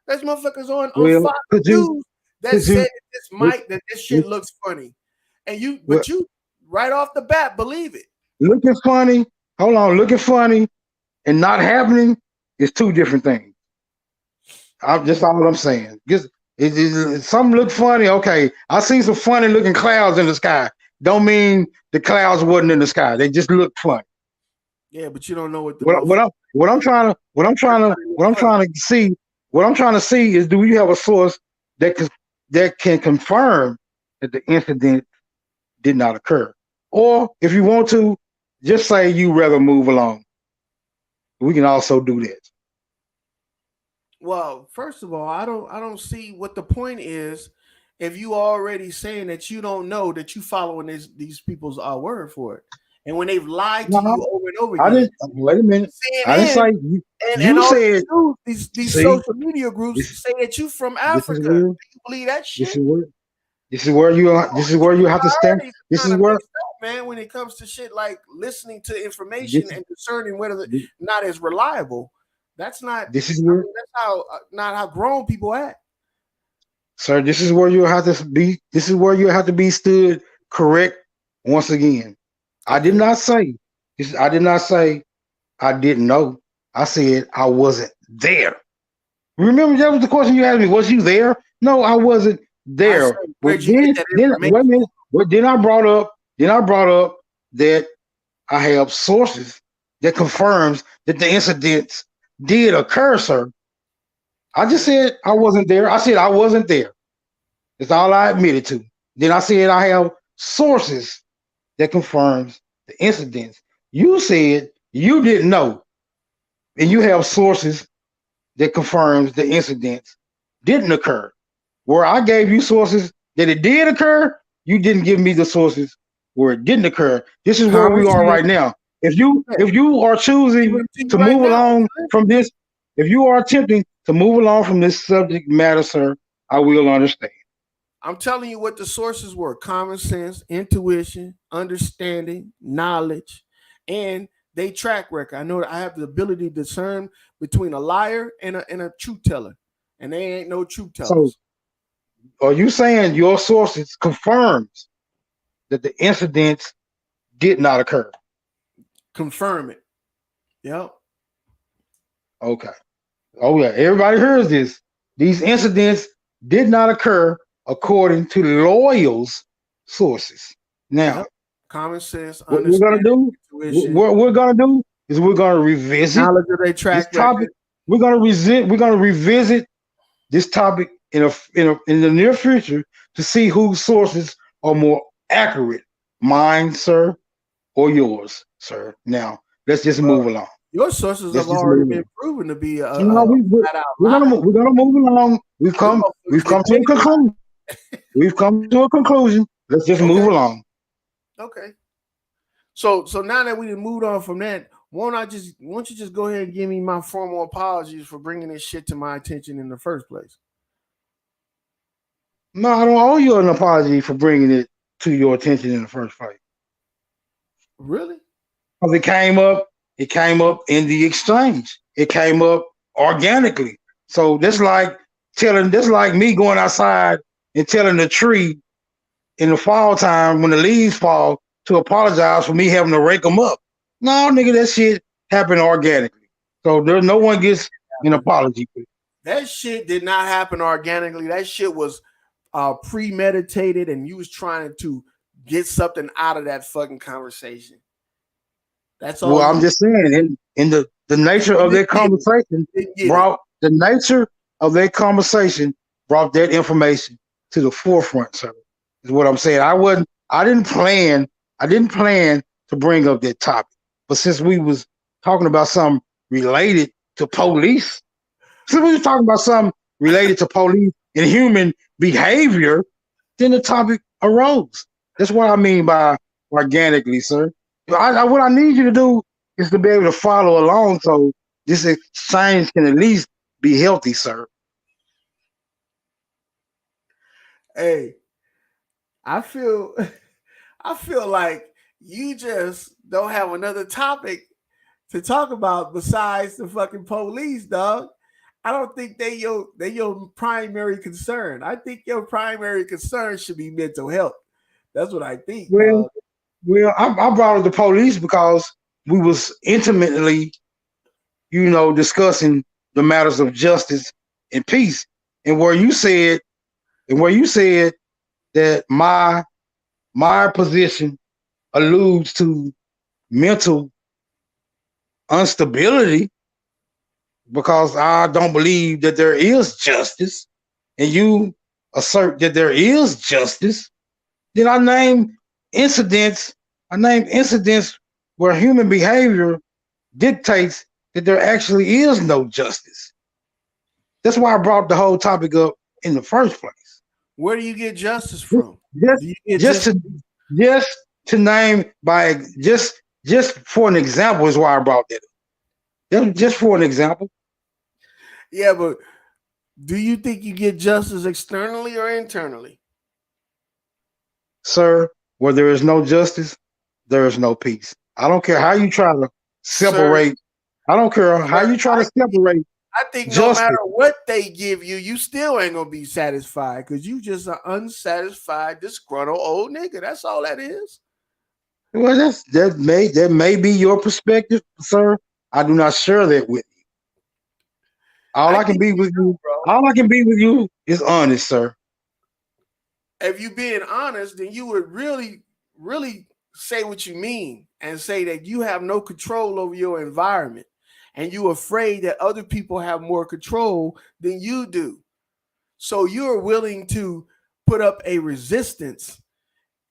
There's motherfuckers on Well, Fox News that could said you, that this shit looks funny, and you right off the bat believe it. looking funny. Hold on, looking funny and not happening is two different things. I'm just all I'm saying. Just something look funny. Okay, I see some funny looking clouds in the sky. Don't mean the clouds wasn't in the sky. They just look funny. Yeah, but you don't know what the What I'm trying to see is, do you have a source that can confirm that the incident did not occur? Or if you want to, just say you rather move along. We can also do that. Well, first of all, I don't see what the point is if you already saying that you don't know, that you following these people's word for it. And when they've lied to you over and over I again, didn't. Wait a minute. I didn't say you. and You all said these see, social media groups this say that you from this is Africa. where Do you believe that shit? this is where you have to stand. Priorities This kind is of where mixed up, man, when it comes to shit like listening to information this and discerning whether this, not as reliable. That's not. this is I where, mean, that's how not how grown people act. sir. This is where you have to be. This is where you have to be stood correct once again. I did Okay. not say this. I did not say I didn't know. I said I wasn't there. Remember that was the question you asked me. Was you there? No, I wasn't I said, there. But where'd you get that then wait a information? minute. But then I brought up that I have sources that confirms that the incidents did occur, sir. I just said I wasn't there. I said I wasn't there. That's all I admitted to. Then I said I have sources that confirms the incidents. You said you didn't know, and you have sources that confirms the incidents didn't occur. Where I gave you sources that it did occur, you didn't give me the sources where it didn't occur. This is where we Common are sense. right now. If you are Give choosing them to you to right move now. along from this, if you are attempting to move along from this subject matter, sir, I will understand. I'm telling you what the sources were: common sense, intuition, understanding, knowledge, and they track record. I know that I have the ability to discern between a liar and a truth teller, and they ain't no truth So tellers. are you saying your sources confirms that the incidents did not occur? Confirm it. Yep. Okay. Oh yeah, everybody hears this. These incidents did not occur according to Loyal's sources. Now, Yep. Common sense, what we're gonna understanding, do, intuition, is we're gonna revisit knowledge of their this track topic. record. We're gonna revisit this topic in the near future to see whose sources are more accurate, mine, sir, or yours, sir. Now, let's just move along. Your sources Let's have just already move been along. proven to be You know, flat out lie. we're gonna move along. Them We've motherfuckers come didn't to a make it lie. conclusion. We've come to a conclusion. Let's just move Okay. along. Okay. So now that we done moved on from that, won't you just go ahead and give me my formal apologies for bringing this shit to my attention in the first place? No, I don't owe you an apology for bringing it to your attention in the first place. Really? Because it came up in the exchange. It came up organically. So that's like me going outside and telling the tree in the fall time when the leaves fall to apologize for me having to rake them up. No, nigga, that shit happened organically. So there's no one gets an apology. That shit did not happen organically. That shit was premeditated, and you was trying to get something out of that fucking conversation. That's all. Well, I'm just saying, in the nature of that conversation brought the nature of that conversation brought that information to the forefront, sir. Is what I'm saying. I didn't plan to bring up that topic. But since we was talking about something related to police, since we was talking about something related to police and human behavior, then the topic arose. That's what I mean by organically, sir. What I need you to do is to be able to follow along so this exchange can at least be healthy, sir. Hey, I feel like You just don't have another topic to talk about besides the fucking police, dog. I don't think they your primary concern. I think your primary concern should be mental health. That's what I think, Well, dog. I brought up the police because we was intimately, discussing the matters of justice and peace, and where you said that my position alludes to mental instability because I don't believe that there is justice, and you assert that there is justice, then incidents. I name incidents where human behavior dictates that there actually is no justice. That's why I brought the whole topic up in the first place. Where do you get justice from? Just, Do you get just just to just to name by just for an example is why I brought that up. Just for an example, yeah, but do you think you get justice externally or internally? sir. Where there is no justice, there is no peace. I don't care how you try to Sir, separate. I don't care how sir, you try to separate I think no justice. matter what they give you, you still ain't gonna be satisfied because you just an unsatisfied, disgruntled old nigga. That's all that is. Well, that may be your perspective, sir. I do not share that with you. All I I can think be you with do, you, bro. all I can be with you is honest, sir. If you being honest, then you would really, really say what you mean and say that you have no control over your environment and you're afraid that other people have more control than you do. So you're willing to put up a resistance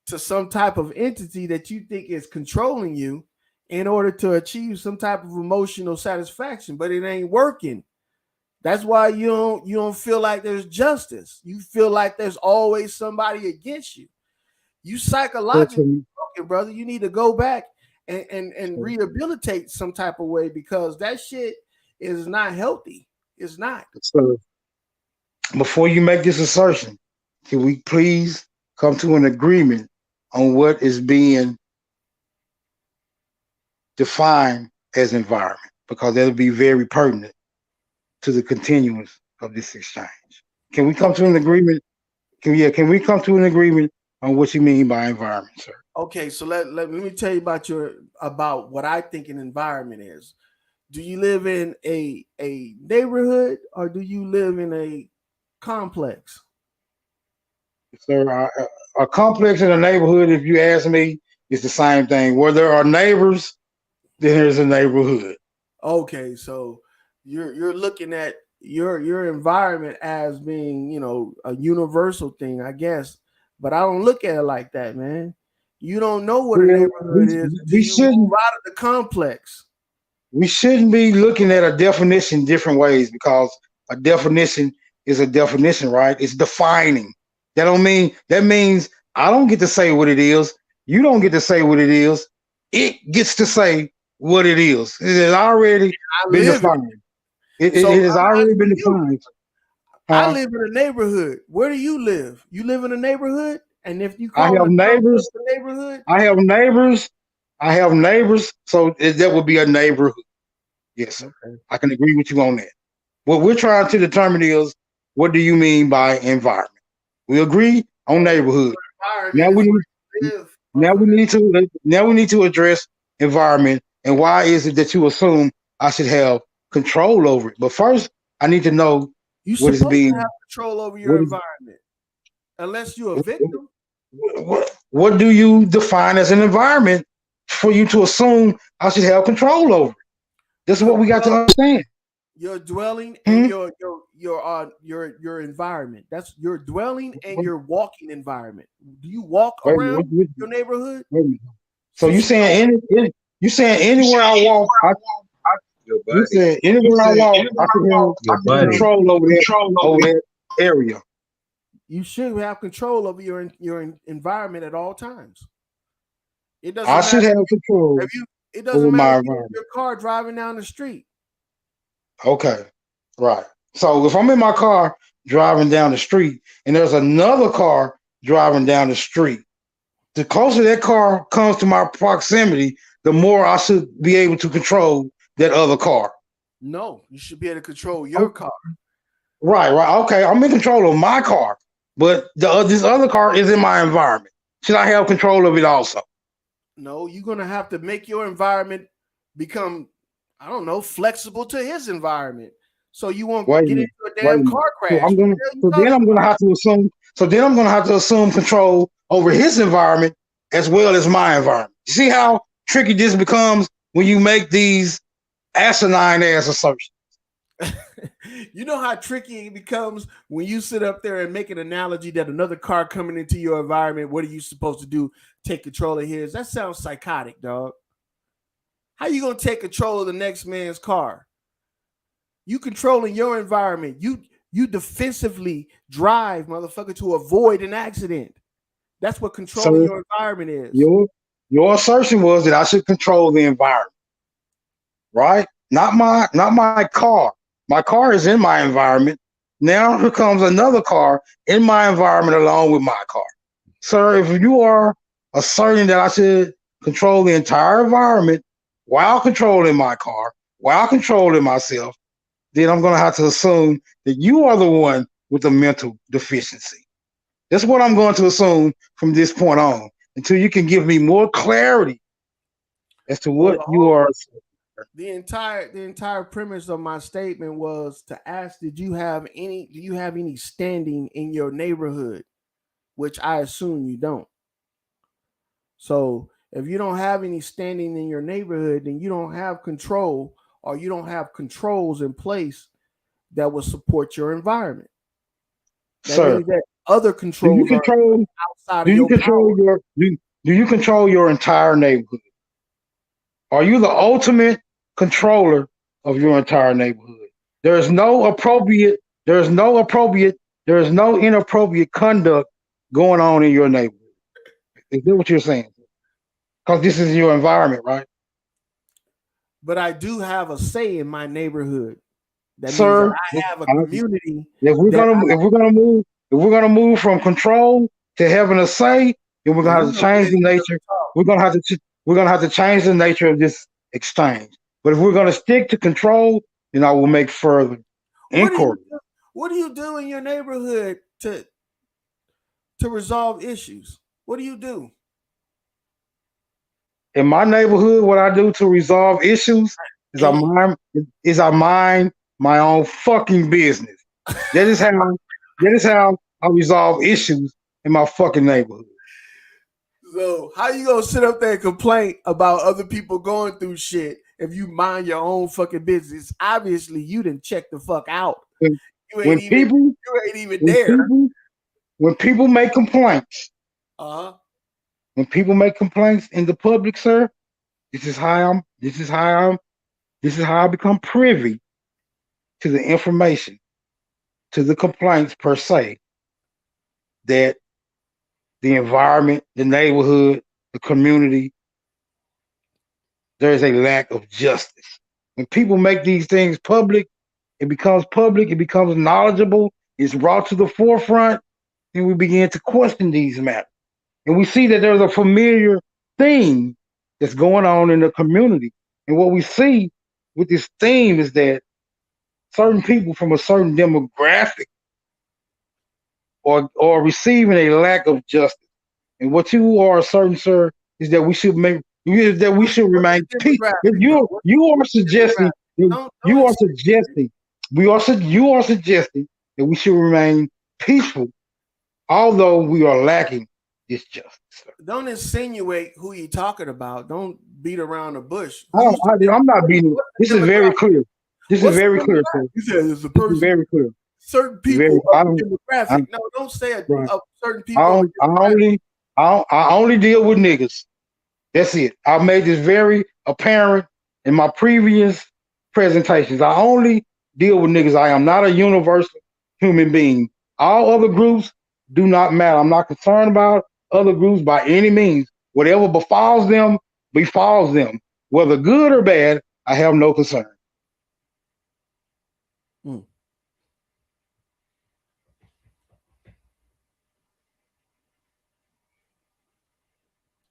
to some type of entity that you think is controlling you in order to achieve some type of emotional satisfaction, but it ain't working. That's why you don't feel like there's justice. You feel like there's always somebody against you. You So, psychologically to, broken, brother. You need to go back and rehabilitate some type of way because that shit is not healthy. It's not. so before you make this assertion, can we please come to an agreement on what is being defined as environment? Because that'll be very pertinent to the continuance of this exchange. Can we come to Okay, an agreement? Can we come to an agreement on what you mean by environment, sir? okay. So let me tell you about what I think an environment is. Do you live in a neighborhood or do you live in a complex? Sir, a complex in a neighborhood, if you ask me, is the same thing. Where there are neighbors, then there's a neighborhood. Okay, so you're looking at your environment as being, a universal thing, I guess. But I don't look at it like that, man. You don't know what a Well, neighborhood is until we you move shouldn't out of the complex. we shouldn't be looking at a definition different ways because a definition is a definition, right? It's defining. That means I don't get to say what it is. You don't get to say what it is. It gets to say what it is. It has already I been live in it. defined. It So has I'm already been asking you. defined. I Huh? live in a neighborhood. Where do you live? You live in a neighborhood? And if you I call have a complex neighbors. a neighborhood, I have neighbors. I have neighbors. So that would be a neighborhood. Yes, sir. okay. I can agree with you on that. What we're trying to determine is what do you mean by environment? We agree on So neighborhood. environment Now is we need where you live, now we motherfucker. need to now we need to address environment and why is it that you assume I should have control over it? But first, I need to know You're what is supposed to have being control over your what is environment, unless you're a victim. what do you define as an environment for you to assume I should have control over it? This is Your what we got to dwelling, understand. your dwelling, and Hmm? your environment. That's your dwelling and your walking environment. Do you walk Wait, around wait, your neighborhood? wait a minute. So So see, you saying anywhere I walk, Your you buddy. said anywhere I walk, I should have Your buddy. control over that area. you should have control over your environment at all times. It I doesn't should matter have control if you. It doesn't over matter my if you're in environment. your car driving down the street. Okay, right. So if I'm in my car driving down the street and there's another car driving down the street, the closer that car comes to my proximity, the more I should be able to control that other car. No, you should be able to control your car. Right. Okay, I'm in control of my car, but this other car is in my environment. Should I have control of it also? No, you're gonna have to make your environment become, I don't know, flexible to his environment, so you won't Wait a get into minute. a Wait a damn minute. car So crash. I'm What gonna. the hell you So then talking I'm gonna about? have to assume. So then I'm gonna have to assume control over his environment as well as my environment. You see how tricky this becomes when you make these asinine ass assertions. You know how tricky it becomes when you sit up there and make an analogy that another car coming into your environment, what are you supposed to do? Take control of his? That sounds psychotic, dog. How you gonna take control of the next man's car? You controlling your environment. You defensively drive, motherfucker, to avoid an accident. That's what controlling So your environment is. your assertion was that I should control the environment, right? Not my car. My car is in my environment. Now here comes another car in my environment along with my car. Sir, if you are asserting that I should control the entire environment while controlling my car, while controlling myself, then I'm going to have to assume that you are the one with the mental deficiency. That's what I'm going to assume from this point on until you can give me more clarity as to Hold what on, you hold on. are. The entire premise of my statement was to ask, do you have any standing in your neighborhood? Which I assume you don't. So if you don't have any standing in your neighborhood, then you don't have control, or you don't have controls in place that will support your environment. That Sir, means that other do you controls are control outside do of you your control power. do you control your entire neighborhood? Are you the ultimate controller of your entire neighborhood? There is no appropriate, there is no appropriate, there is no inappropriate conduct going on in your neighborhood. Is that what you're saying? Because this is your environment, right? But I do have a say in my neighborhood. That means that Sir, I have a I- community if we're that gonna if we're gonna move from control to having a say, then we're gonna you have to don't change let the each nature. other talk. We're gonna have to change the nature of this exchange. But if we're gonna stick to control, then I will make further What do you inquiry. do? What do you do in your neighborhood to resolve issues? What do you do? In my neighborhood, what I do to resolve issues is And I mind my own fucking business. That is how I resolve issues in my fucking neighborhood. so how you gonna sit up there and complain about other people going through shit if you mind your own fucking business? Obviously, you didn't check the fuck out. When, You ain't when even people you ain't even when there. people when people make complaints, Uh huh. when people make complaints in the public, sir, this is how I become privy to the information, to the complaints per se, that the environment, the neighborhood, the community, there is a lack of justice. When people make these things public, it becomes knowledgeable, it's brought to the forefront, and we begin to question these matters. And we see that there's a familiar theme that's going on in the community. And what we see with this theme is that certain people from a certain demographic are receiving a lack of justice. And what you are asserting, sir, is that we should What's remain the peace. demographic though? What's the demographic? Don't You are insinuate. suggesting you are suggesting that we should remain peaceful, although we are lacking this justice, sir. Don't insinuate who you talking about. Don't beat around the bush. I'm not beating. What's This the is very demographic? clear. This is What's the very clear, sir. demographic? You said it's a This is person, very clear. certain Very. people of a demographic. I'm No, don't say right. of certain I, people of don't- a demographic. I only deal with niggas. That's it. I made this very apparent in my previous presentations. I only deal with niggas. I am not a universal human being. All other groups do not matter. I'm not concerned about other groups by any means. Whatever befalls them. Whether good or bad, I have no concern. Hmm.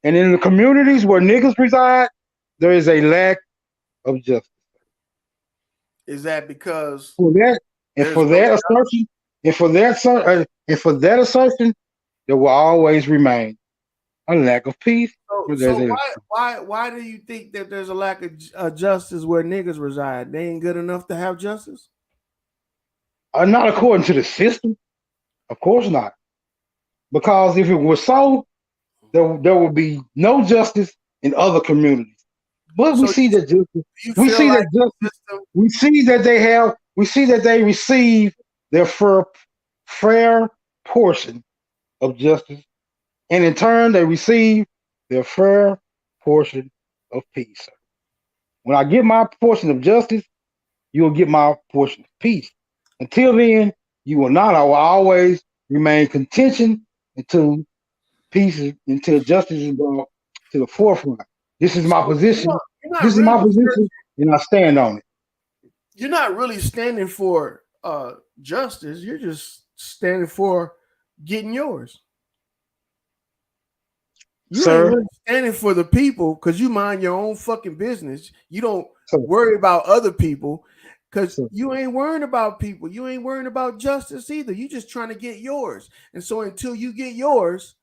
And in the communities where niggas reside, there is a lack of justice. Is that because For that, and there's for no that assertion, and for that assertion, there will always remain a lack of peace. Where there's so a why do you think that there's a lack of justice where niggas reside? They ain't good enough to have justice? not according to the system, of course not. Because if it was so, there would be no justice in other communities. But we So see that justice, you we feel see like that the justice, system, we see that they receive their fair portion of justice, and in turn they receive their fair portion of peace. When I get my portion of justice, you'll get my portion of peace. Until then, you will not. I will always remain contention until until justice is brought to the forefront. This is my so position. you're not This is really my position, and I stand on it. you're not really standing for justice. You're just standing for getting yours. You ain't Sir. really standing for the people because you mind your own fucking business. You don't Sir, worry about other people because sir, you ain't worrying about people. You ain't worrying about justice either. You just trying to get yours. And so until you get yours,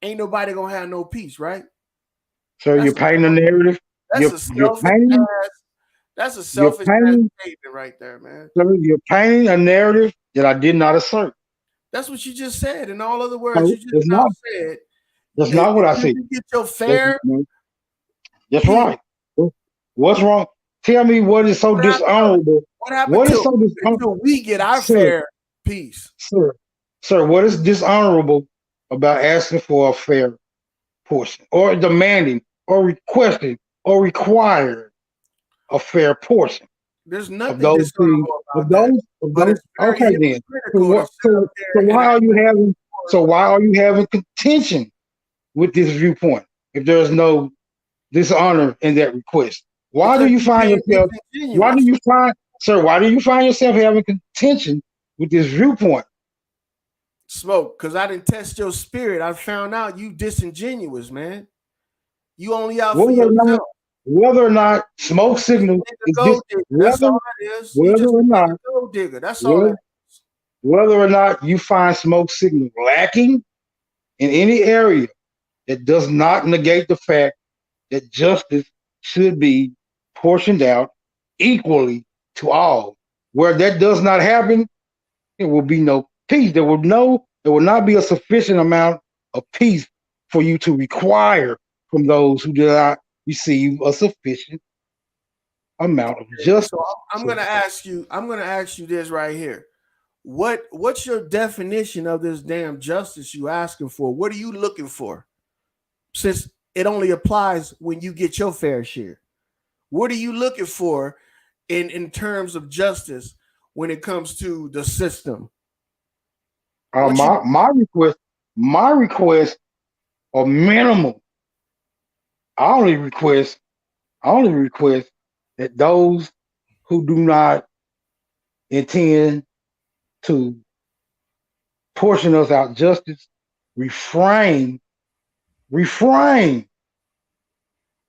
ain't nobody gonna have no peace, right? sir, you're That's painting a narrative. that's a You're selfish painting, ass. That's a you're selfish ass painting, statement right there, man. sir, you're painting a narrative that I did not assert. That's what you just said. In all other words, So you just it's now not. said That's that not what I until said. you get your That's, fair no, that's peace. right. What's wrong? Tell me what is so What happened? dishonorable. What happened What is so dishonorable, until we get our sir? fair piece? Sir, sir, what is dishonorable about asking for a fair portion, or demanding, or requesting, or requiring a fair portion There's of nothing those things? dishonorable about that, Of but those. it's very Okay, then. So hypocritical to what? sit up So there and why ask are you having? for. So why are you having contention with this viewpoint if there's no dishonor in that request? Why do Because you you're find being yourself? Why do disingenuous. you find, sir? Why do you find yourself having contention with this viewpoint? Smoke, because I didn't test your spirit. I found out you disingenuous, man. You only out for Whether or not, yourself. whether or not smoke You just a signal nigga is this, gold digger. That's whether all that is. You whether just or a not, nigga gold digger. That's all whether, that is. whether or not you find smoke signal lacking in any area, that does not negate the fact that justice should be portioned out equally to all. Where that does not happen, there will be no peace. There will not be a sufficient amount of peace for you to require from those who do not receive a sufficient amount of So justice. I'm So, gonna ask you. I'm gonna ask you this right here. What's your definition of this damn justice you asking for? What are you looking for? Since it only applies when you get your fair share. What are you looking for in terms of justice when it comes to the system? What you my request are minimal. I only request I only request that those who do not intend to portion us out justice refrain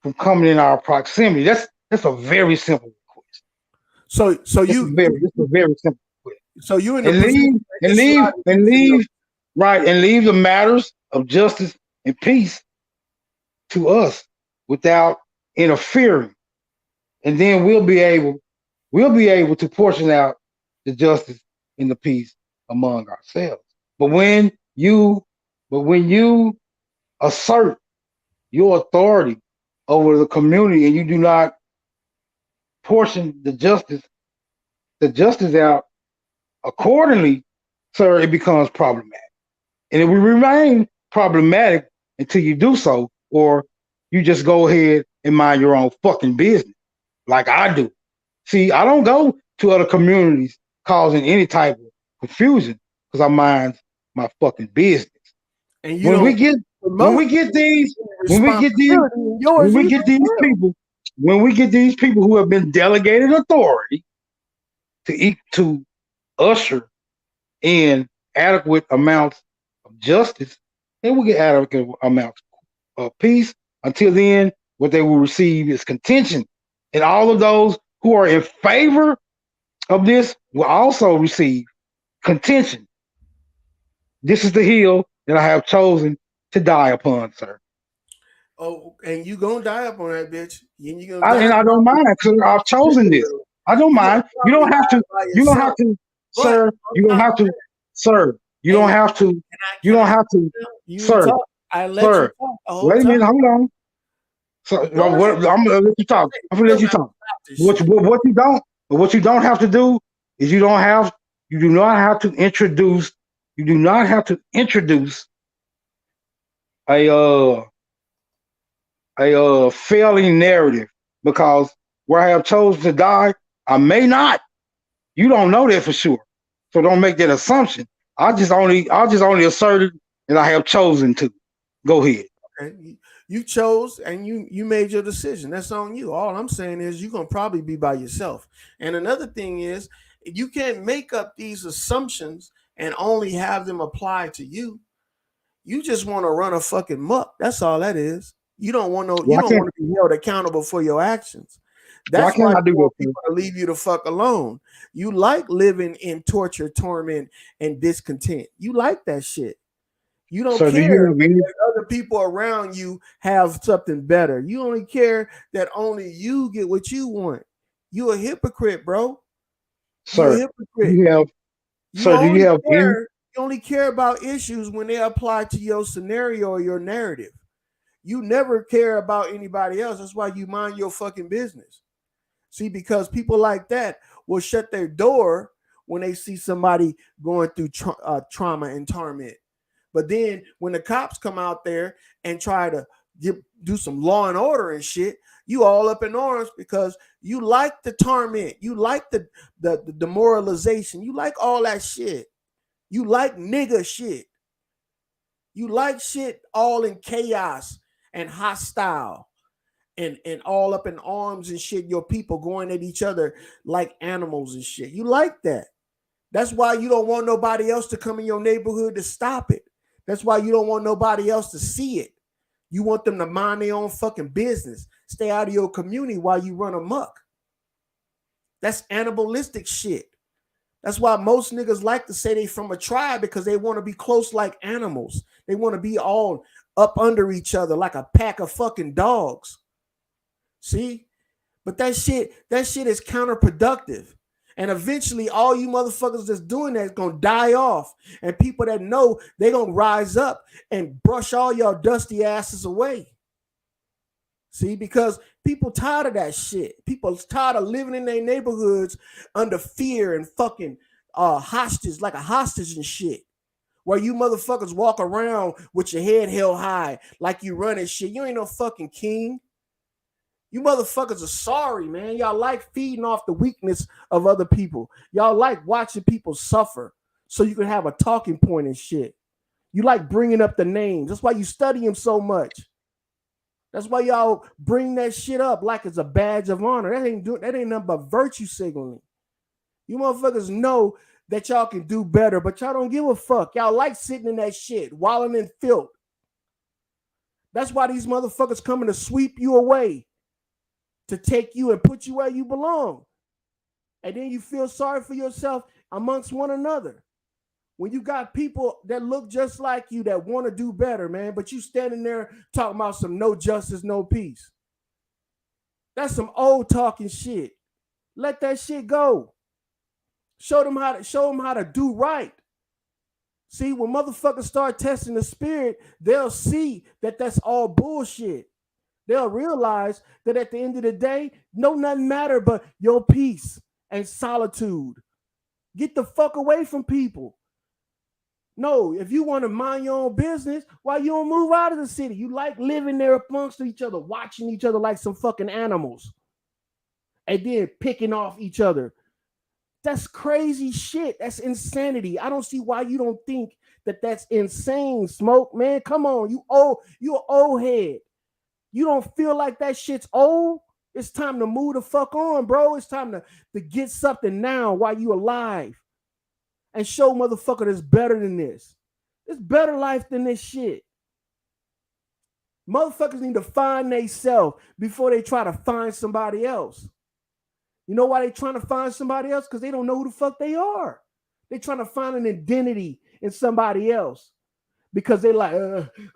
from coming in our proximity. That's a very simple request. so you This is a very simple request. so you in a And position leave that it's a lot of and things in your leave right and leave the matters of justice and peace to us without interfering. And then we'll be able to portion out the justice and the peace among ourselves. But when you assert your authority over the community and you do not portion the justice out accordingly, sir, it becomes problematic. And it will remain problematic until you do so, or you just go ahead and mind your own fucking business, like I do. See, I don't go to other communities causing any type of confusion because I mind my fucking business. and you When we don't get when promote we get these when we get these responsibility in yours when we either get as these well. people when we get these people who have been delegated authority to usher in adequate amounts of justice, then we get adequate amounts. of peace. Until then, what they will receive is contention. And all of those who are in favor of this will also receive contention. This is the hill that I have chosen to die upon, sir. Oh, and you gonna die up on that bitch. And you gonna And die I don't mind because I've chosen this. I don't you gonna mind. You probably don't have to. die by You don't have yourself. to, But sir. You on don't top have of to, that, sir. You hey, don't have to. You can don't I have to, you ain't sir. talk? I let you Sir. talk the whole Wait a time. minute. Hold on. So Go ahead. I'm gonna let you talk. You I'm gonna still let you gotta talk. stop this What shit. what you don't have to do is you do not have to introduce you do not have to introduce a failing narrative because where I have chosen to die, I may not. You don't know that for sure. So don't make that assumption. I just only asserted that I have chosen to. Go ahead. Okay. You chose and you made your decision. That's on you. All I'm saying is you're gonna probably be by yourself. And another thing is you can't make up these assumptions and only have them apply to you. You just want to run a fucking muck. That's all that is. You don't want no. You Why don't can't want to be held accountable for your actions. why That's why can't I you do that, want sir? people to leave you the fuck alone. You like living in torture, torment, and discontent. You like that shit. You don't So do care you have any that other people around you have something better. You only care that only you get what you want. You a hypocrite, bro. You a sir, hypocrite. you have You sir, do you only have any care. You only care about issues when they apply to your scenario or your narrative. You never care about anybody else. That's why you mind your fucking business. See, because people like that will shut their door when they see somebody going through trauma and torment. But then when the cops come out there and try to do some law and order and shit, you all up in arms because you like the torment, you like the demoralization, you like all that shit. You like nigga shit. You like shit all in chaos and hostile and all up in arms and shit. Your people going at each other like animals and shit. You like that. That's why you don't want nobody else to come in your neighborhood to stop it. That's why you don't want nobody else to see it. You want them to mind their own fucking business. Stay out of your community while you run amok. That's animalistic shit. That's why most niggas like to say they from a tribe because they want to be close like animals. They want to be all up under each other like a pack of fucking dogs. See? But that shit is counterproductive. And eventually all you motherfuckers that's doing that is gonna die off. And people that know they gonna rise up and brush all your dusty asses away. See, because people tired of that shit. People tired of living in their neighborhoods under fear and fucking hostage, like a hostage and shit. Where you motherfuckers walk around with your head held high like you running shit. You ain't no fucking king. You motherfuckers are sorry, man. Y'all like feeding off the weakness of other people. Y'all like watching people suffer so you can have a talking point and shit. You like bringing up the names. That's why you study them so much. That's why y'all bring that shit up like it's a badge of honor. That ain't nothing but virtue signaling. You motherfuckers know that y'all can do better, but y'all don't give a fuck. Y'all like sitting in that shit, wallowing in filth. That's why these motherfuckers coming to sweep you away, to take you and put you where you belong. And then you feel sorry for yourself amongst one another. When you got people that look just like you that want to do better, man, but you standing there talking about some no justice, no peace. That's some old talking shit. Let that shit go. Show them how to do right. See, when motherfuckers start testing the spirit, they'll see that that's all bullshit. They'll realize that at the end of the day, nothing matter but your peace and solitude. Get the fuck away from people. No, if you want to mind your own business, why you don't move out of the city? You like living there amongst each other, watching each other like some fucking animals, and then picking off each other. That's crazy shit. That's insanity. I don't see why you don't think that that's insane, Smoke, man. Come on, you an old head. You don't feel like that shit's old? It's time to move the fuck on, bro. It's time to get something now while you alive. And show motherfucker that's better than this. It's better life than this shit. Motherfuckers need to find themselves before they try to find somebody else. You know why they trying to find somebody else? Because they don't know who the fuck they are. They trying to find an identity in somebody else because they like,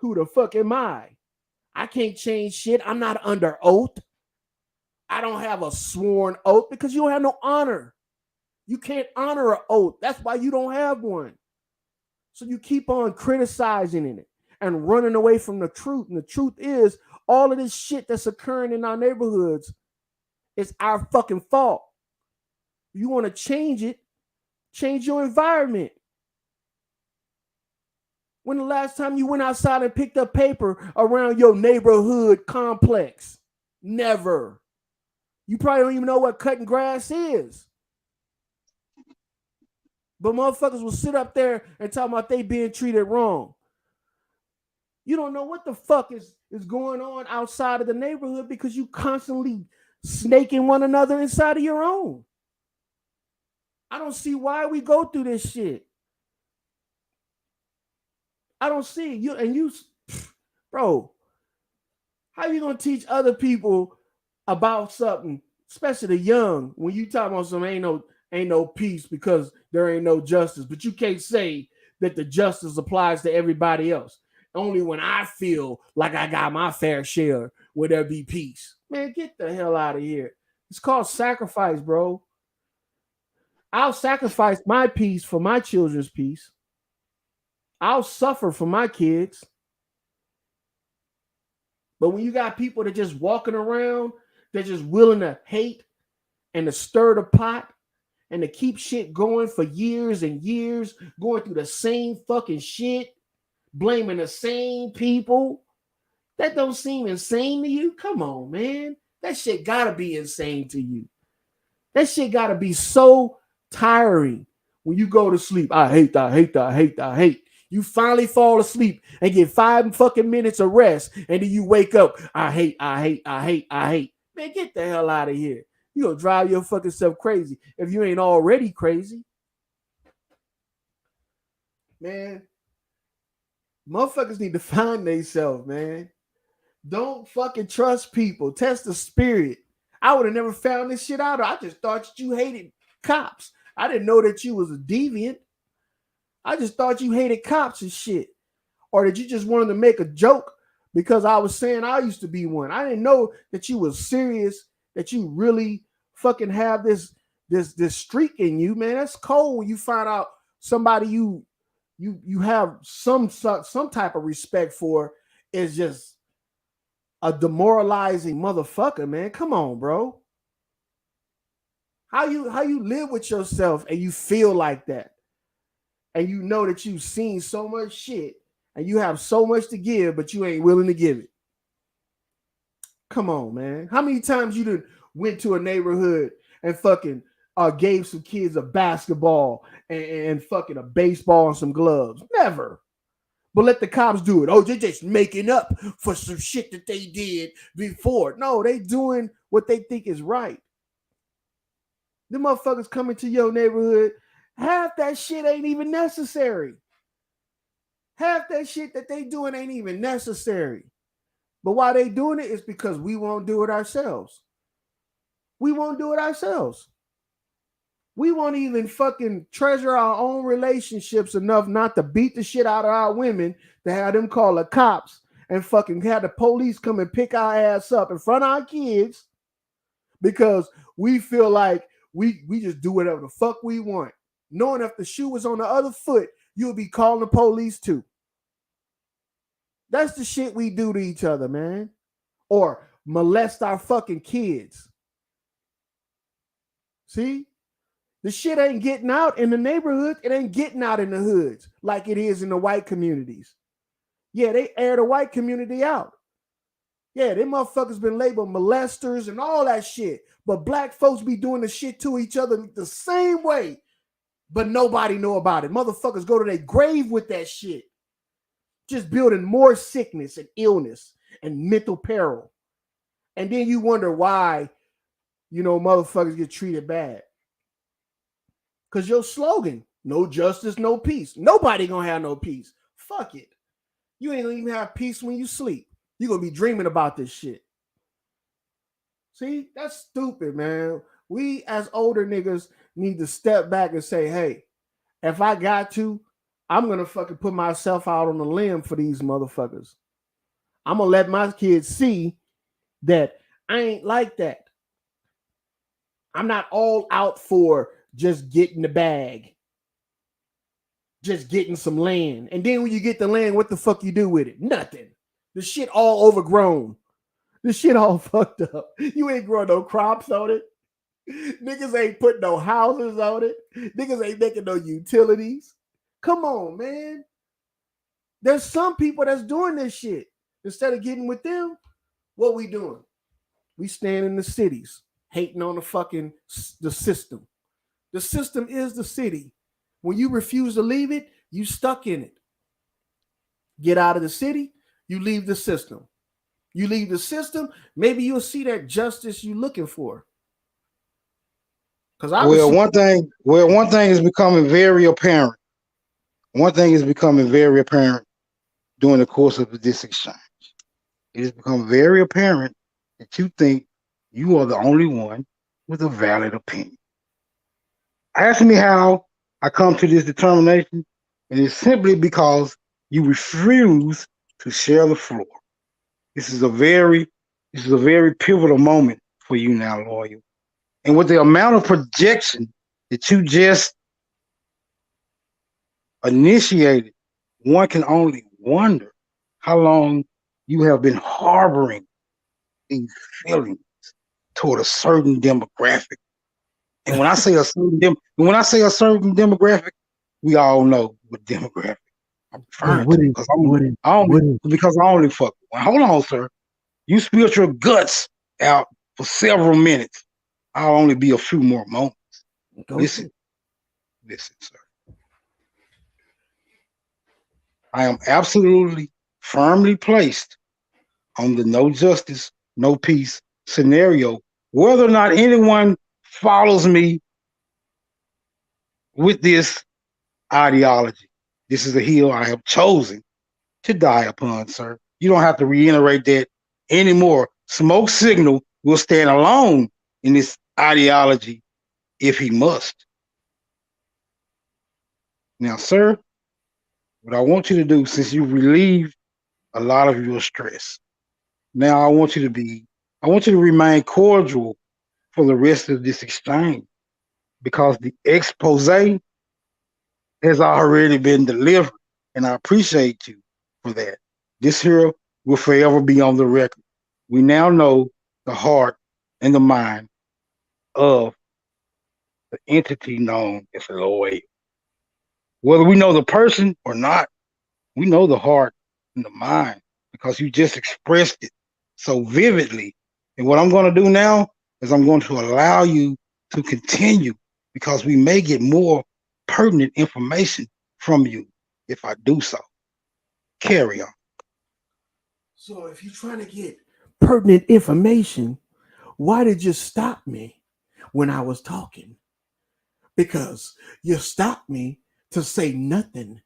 who the fuck am I? I can't change shit. I'm not under oath. I don't have a sworn oath because you don't have no honor. You can't honor an oath. That's why you don't have one. So you keep on criticizing it and running away from the truth. And the truth is, all of this shit that's occurring in our neighborhoods is our fucking fault. You want to change it, change your environment. When the last time you went outside and picked up paper around your neighborhood complex? Never. You probably don't even know what cutting grass is. But motherfuckers will sit up there and talk about they being treated wrong. You don't know what the fuck is going on outside of the neighborhood because you constantly snaking one another inside of your own. I don't see why we go through this shit. I don't see you. And you, bro, how you gonna teach other people about something, especially the young, when you talk about some ain't no peace because there ain't no justice, but you can't say that the justice applies to everybody else. Only when I feel like I got my fair share will there be peace. Man, get the hell out of here. It's called sacrifice, bro. I'll sacrifice my peace for my children's peace. I'll suffer for my kids. But when you got people that just walking around, they're just willing to hate and to stir the pot and to keep shit going for years and years, going through the same fucking shit, blaming the same people, that don't seem insane to you? Come on, man. That shit gotta be insane to you. That shit gotta be so tiring when you go to sleep. I hate. You finally fall asleep and get 5 fucking minutes of rest, and then you wake up. I hate. Man, get the hell out of here. You gonna drive your fucking self crazy if you ain't already crazy. Man, motherfuckers need to find themselves, man. Don't fucking trust people. Test the spirit. I would have never found this shit out. I just thought you hated cops. I didn't know that you was a deviant. I just thought you hated cops and shit. Or that you just wanted to make a joke because I was saying I used to be one. I didn't know that you was serious, that you really fucking have this streak in you, man. That's cold when you find out somebody you have some type of respect for is just a demoralizing motherfucker, man. Come on, bro. How you live with yourself and you feel like that? And you know that you've seen so much shit and you have so much to give, but you ain't willing to give it. Come on, man. How many times you done went to a neighborhood and fucking gave some kids a basketball and fucking a baseball and some gloves? Never. But let the cops do it. Oh, they're just making up for some shit that they did before. No, they doing what they think is right. The motherfuckers coming to your neighborhood, half that shit ain't even necessary. Half that shit that they doing ain't even necessary. But why they doing it is because we won't do it ourselves. We won't do it ourselves. We won't even fucking treasure our own relationships enough not to beat the shit out of our women to have them call the cops and fucking have the police come and pick our ass up in front of our kids because we feel like we just do whatever the fuck we want. Knowing if the shoe was on the other foot, you'll be calling the police too. That's the shit we do to each other, man. Or molest our fucking kids. See? The shit ain't getting out in the neighborhood. It ain't getting out in the hoods like it is in the white communities. Yeah, they air the white community out. Yeah, them motherfuckers been labeled molesters and all that shit. But black folks be doing the shit to each other the same way. But nobody know about it. Motherfuckers go to their grave with that shit. Just building more sickness and illness and mental peril. And then you wonder why, motherfuckers get treated bad. Because your slogan, no justice, no peace. Nobody gonna have no peace. Fuck it. You ain't gonna even have peace when you sleep. You're gonna be dreaming about this shit. See, that's stupid, man. We as older niggas need to step back and say, hey, if I got to, I'm gonna fucking put myself out on a limb for these motherfuckers. I'm gonna let my kids see that I ain't like that. I'm not all out for just getting the bag, just getting some land. And then when you get the land, what the fuck you do with it? Nothing. The shit all overgrown. The shit all fucked up. You ain't growing no crops on it. Niggas ain't putting no houses on it. Niggas ain't making no utilities. Come on, man. There's some people that's doing this shit. Instead of getting with them, what we doing? We stand in the cities, hating on the system. The system is the city. When you refuse to leave it, you stuck in it. Get out of the city, you leave the system. You leave the system, maybe you'll see that justice you're looking for. Because one thing is becoming very apparent. One thing is becoming very apparent during the course of this exchange. It has become very apparent that you think you are the only one with a valid opinion. Ask me how I come to this determination, and it's simply because you refuse to share the floor. This is a very pivotal moment for you now, lawyer. And with the amount of projection that you just initiated, one can only wonder how long you have been harboring these feelings toward a certain demographic. And when I say a certain demographic, we all know what demographic I'm referring to. Because I only fuck with one. Hold on, sir. You spilled your guts out for several minutes. I'll only be a few more moments. Listen, sir. I am absolutely firmly placed on the no justice, no peace scenario, whether or not anyone follows me with this ideology. This is a hill I have chosen to die upon, sir. You don't have to reiterate that anymore. Smoke Signal will stand alone in this ideology if he must. Now, sir, what I want you to do, since you've relieved a lot of your stress, now I want you to remain cordial for the rest of this exchange, because the expose has already been delivered, and I appreciate you for that. This here will forever be on the record. We now know the heart and the mind of the entity known as Lloyd. Whether we know the person or not, we know the heart and the mind because you just expressed it so vividly. And what I'm going to do now is I'm going to allow you to continue, because we may get more pertinent information from you if I do so. Carry on. So if you're trying to get pertinent information, why did you stop me when I was talking? Because you stopped me to say nothing.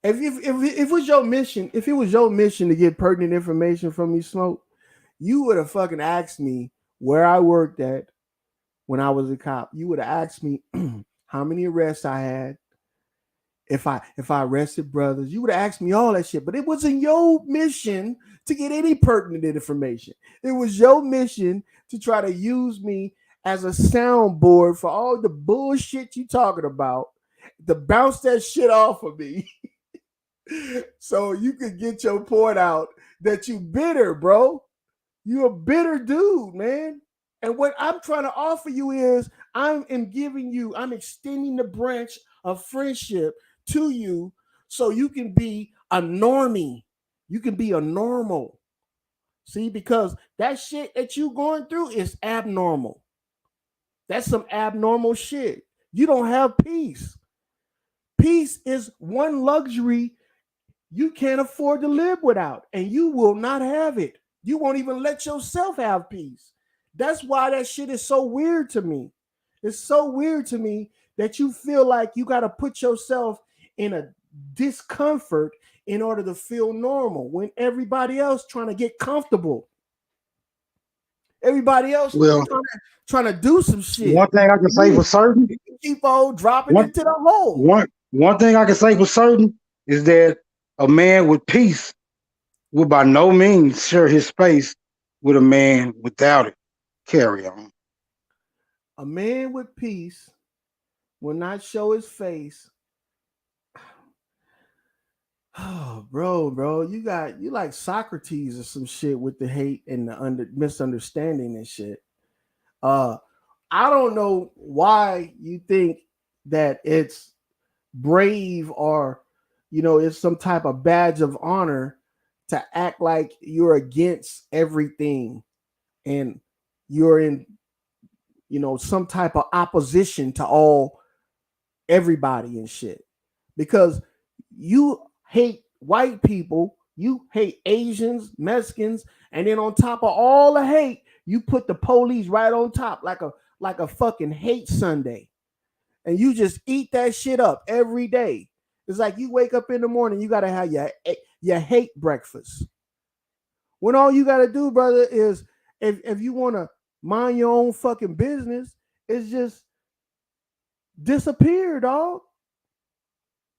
If it was your mission, to get pertinent information from me, Smoke, you would have fucking asked me where I worked at when I was a cop. You would have asked me how many arrests I had, if I arrested brothers. You would have asked me all that shit. But it wasn't your mission to get any pertinent information. It was your mission to try to use me as a soundboard for all the bullshit you talking about, to bounce that shit off of me. So you could get your point out that you bitter, bro. You a bitter dude, man. And what I'm trying to offer you is I'm extending the branch of friendship to you so you can be a normie. You can be a normal. See, because that shit that you going through is abnormal. That's some abnormal shit. You don't have peace. Peace is one luxury you can't afford to live without, and you will not have it. You won't even let yourself have peace. That's why that shit is so weird to me. It's so weird to me that you feel like you got to put yourself in a discomfort in order to feel normal when everybody else trying to get comfortable. Everybody else Well, trying to do some shit. one thing I can say for certain, You keep on dropping one into the hole. one thing I can say for certain is that a man with peace will by no means share his space with a man without it. Carry on. A man with peace will not show his face. Oh, bro, you like Socrates or some shit with the hate and the misunderstanding and shit. I don't know why you think that it's brave or it's some type of badge of honor to act like you're against everything and you're in some type of opposition to everybody and shit, because you hate white people, you hate Asians, Mexicans, and then on top of all the hate, you put the police right on top like a fucking hate Sunday, and you just eat that shit up every day. It's like you wake up in the morning, you gotta have your hate breakfast. When all you gotta do, brother, is if you want to mind your own fucking business, is just disappear, dog.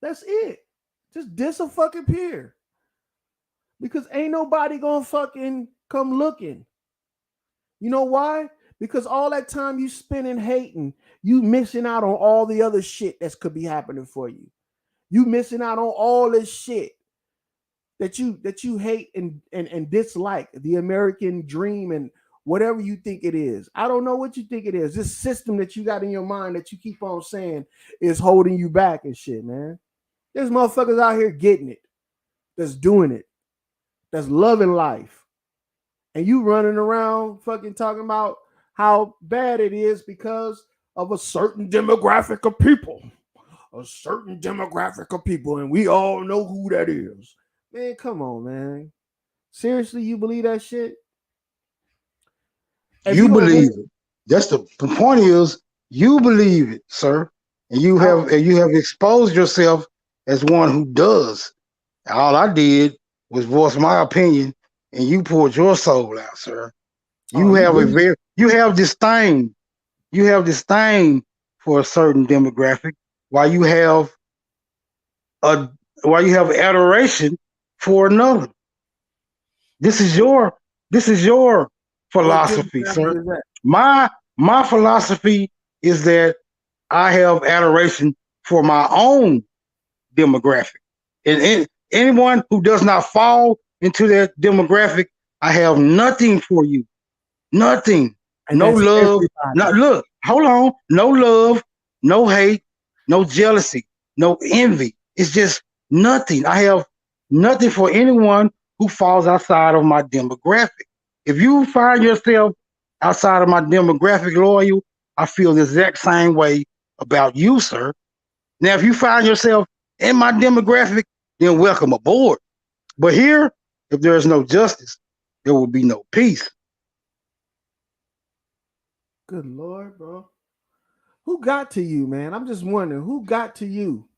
That's it. Just disappear. Because ain't nobody gonna fucking come looking. You know why? Because all that time you spending hating, you missing out on all the other shit that could be happening for you. You missing out on all this shit that you hate and dislike, the American dream and whatever you think it is. I don't know what you think it is. This system that you got in your mind that you keep on saying is holding you back and shit, man. There's motherfuckers out here getting it, that's doing it, that's loving life. And you running around fucking talking about how bad it is because of a certain demographic of people. A certain demographic of people, and we all know who that is. Man, come on, man. Seriously, you believe that shit? If You gonna believe it. That's the point is you believe it, sir. And you have exposed yourself as one who does. All I did was voice my opinion and you poured your soul out, sir. You have this thing. You have this thing for a certain demographic while you have adoration for another. This is your philosophy, sir. My philosophy is that I have adoration for my own demographic. And anyone who does not fall into that demographic, I have nothing for you. Nothing. And no love. Everybody. Hold on. No love, no hate, no jealousy, no envy. It's just nothing. I have nothing for anyone who falls outside of my demographic. If you find yourself outside of my demographic, loyal, I feel the exact same way about you, sir. Now, if you find yourself in my demographic, then welcome aboard. But here, if there is no justice, there will be no peace. Good Lord, bro. Who got to you, man? I'm just wondering who got to you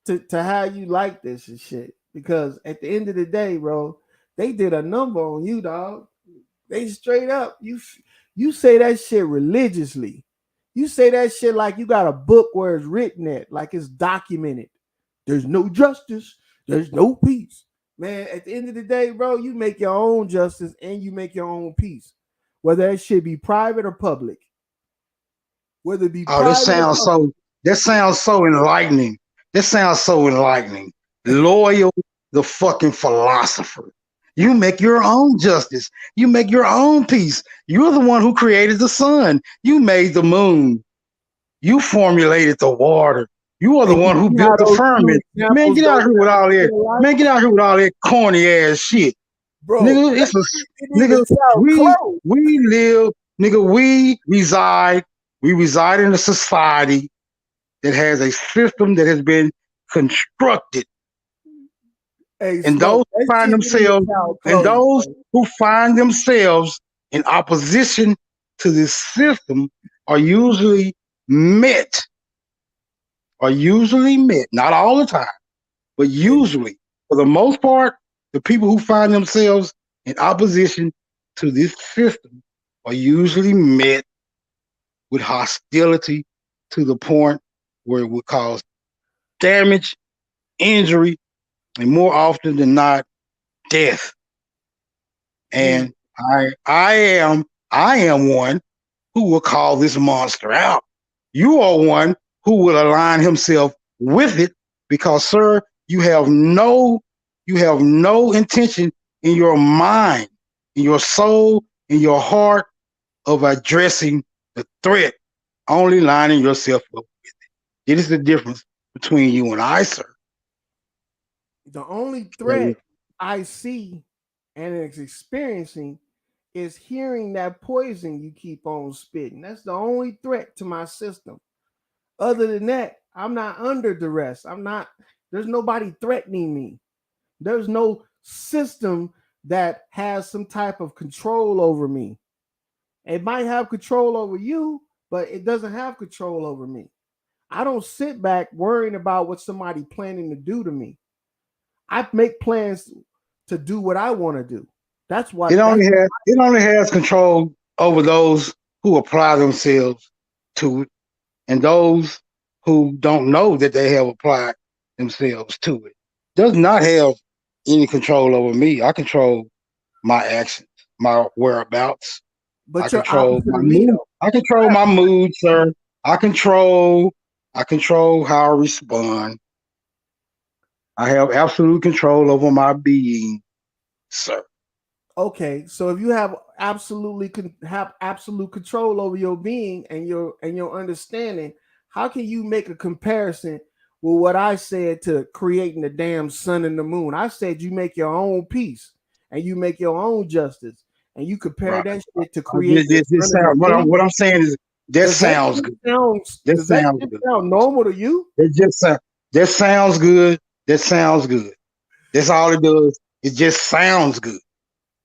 to how you like this and shit. Because at the end of the day, bro, they did a number on you, dog. They straight up, you say that shit religiously. You say that shit like you got a book where it's written at, like it's documented. There's no justice. There's no peace. Man, at the end of the day, bro, you make your own justice and you make your own peace. Whether that shit be private or public. Whether it be private that sounds so enlightening. That sounds so enlightening. Loyal, the fucking philosopher. You make your own justice. You make your own peace. You're the one who created the sun. You made the moon. You formulated the water. You are the one who built the firmament. Man, get out here with all that. Man, get out here with all that corny ass shit. Bro, nigga, we live, nigga, we reside in a society that has a system that has been constructed. And those who find themselves in opposition to this system are usually met, not all the time, but usually for the most part, the people who find themselves in opposition to this system are usually met with hostility to the point where it would cause damage, injury, and more often than not, death. And I am one who will call this monster out. You are one who will align himself with it because, sir, you have no intention in your mind, in your soul, in your heart of addressing the threat, only lining yourself up with it. It is the difference between you and I, sir. The only threat I see and is experiencing is hearing that poison you keep on spitting. That's the only threat to my system. Other than that, I'm not under duress. There's nobody threatening me. There's no system that has some type of control over me. It might have control over you, but it doesn't have control over me. I don't sit back worrying about what somebody planning to do to me. I make plans to do what I want to do. That's what it only has control over those who apply themselves to it and those who don't know that they have applied themselves to it. Does not have any control over me. I control my actions, my whereabouts. But I you're control opposite my of me, mood. though. I control my mood, sir. I control how I respond. I have absolute control over my being, sir. Okay, so if you have absolute control over your being and your understanding, how can you make a comparison with what I said to creating the damn sun and the moon? I said you make your own peace and you make your own justice, and you compare Right. that shit to creating the This sun and the sound, moon. what I'm saying is that Does that sounds shit good. sound? That Does that sounds shit good. sound normal to you? That sounds good. That sounds good. That's all it does. It just sounds good.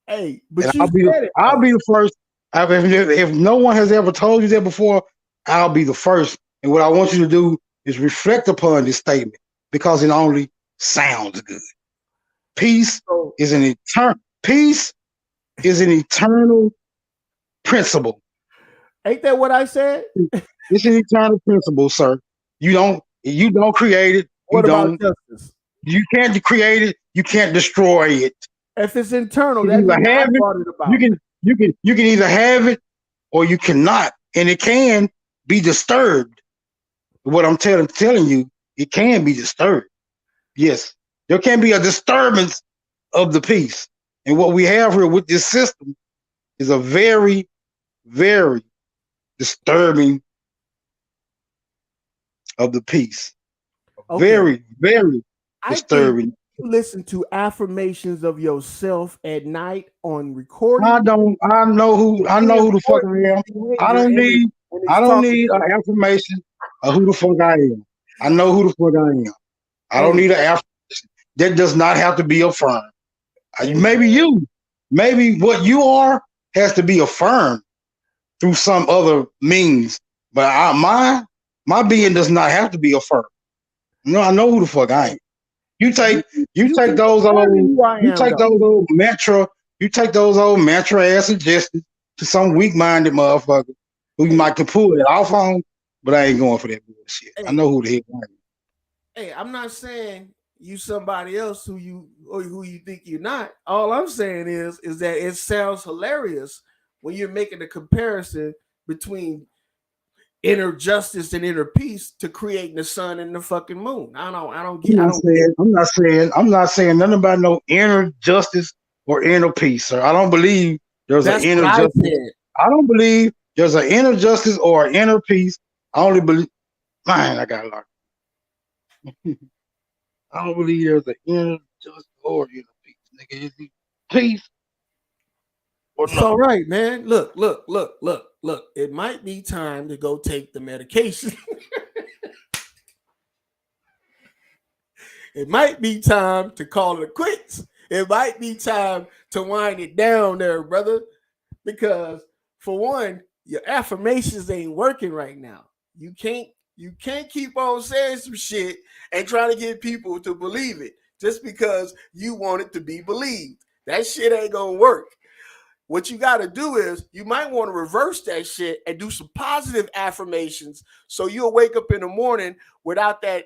Hey, And but you said it I'll though. be the first. If no one has ever told you that before, I'll be the first. And what I want you to do is reflect upon this statement because it only sounds good. Peace So, is an eternal principle. ain't that what I said? It's an eternal principle, sir. You don't create it. What about justice? You can't create it. You can't destroy it. If it's internal, You that can means either I have it. brought it about. You can either have it or you cannot, and it can be disturbed. What I'm telling you, it can be disturbed. Yes, there can be a disturbance of the peace, and what we have here with this system is a very, very disturbing of the peace. Okay, Very, very I think disturbing. you listen to affirmations of yourself at night on recording. I know who the fuck I am. I Behavior don't need and it's talking an to you. affirmation of who the fuck I am. I know who the fuck I am. I don't Hey, need an affirmation. That does not have to be affirmed. hey, Maybe what you are has to be affirmed through some other means. But my being does not have to be affirmed. No, I know who the fuck I am. You take you you take keep those affirming old who I you am, take though. those old mantra ass suggestions to some weak minded motherfucker who you Hey, might can pull it off on, but I ain't going for that bullshit. I hey, know who the hell I am. hey, I'm not saying you somebody else who you think you're not. All I'm saying is that it sounds hilarious when you're making a comparison between inner justice and inner peace to creating the sun and the fucking moon. I'm not saying nothing about no inner justice or inner peace, sir. I don't believe there's an That's inner what I justice. said. I don't believe there's an inner justice or an inner peace. I only believe man, I got a lot. I don't believe there's an inner justice or inner peace. Nigga, is it peace or It's no? all right, man. Look. It might be time to go take the medication. It might be time to call it quits. It might be time to wind it down there, brother. Because for one, your affirmations ain't working right now. You can't keep on saying some shit and trying to get people to believe it. just because you want it to be believed. That shit ain't gonna work. What you got to do is you might want to reverse that shit and do some positive affirmations so you'll wake up in the morning without that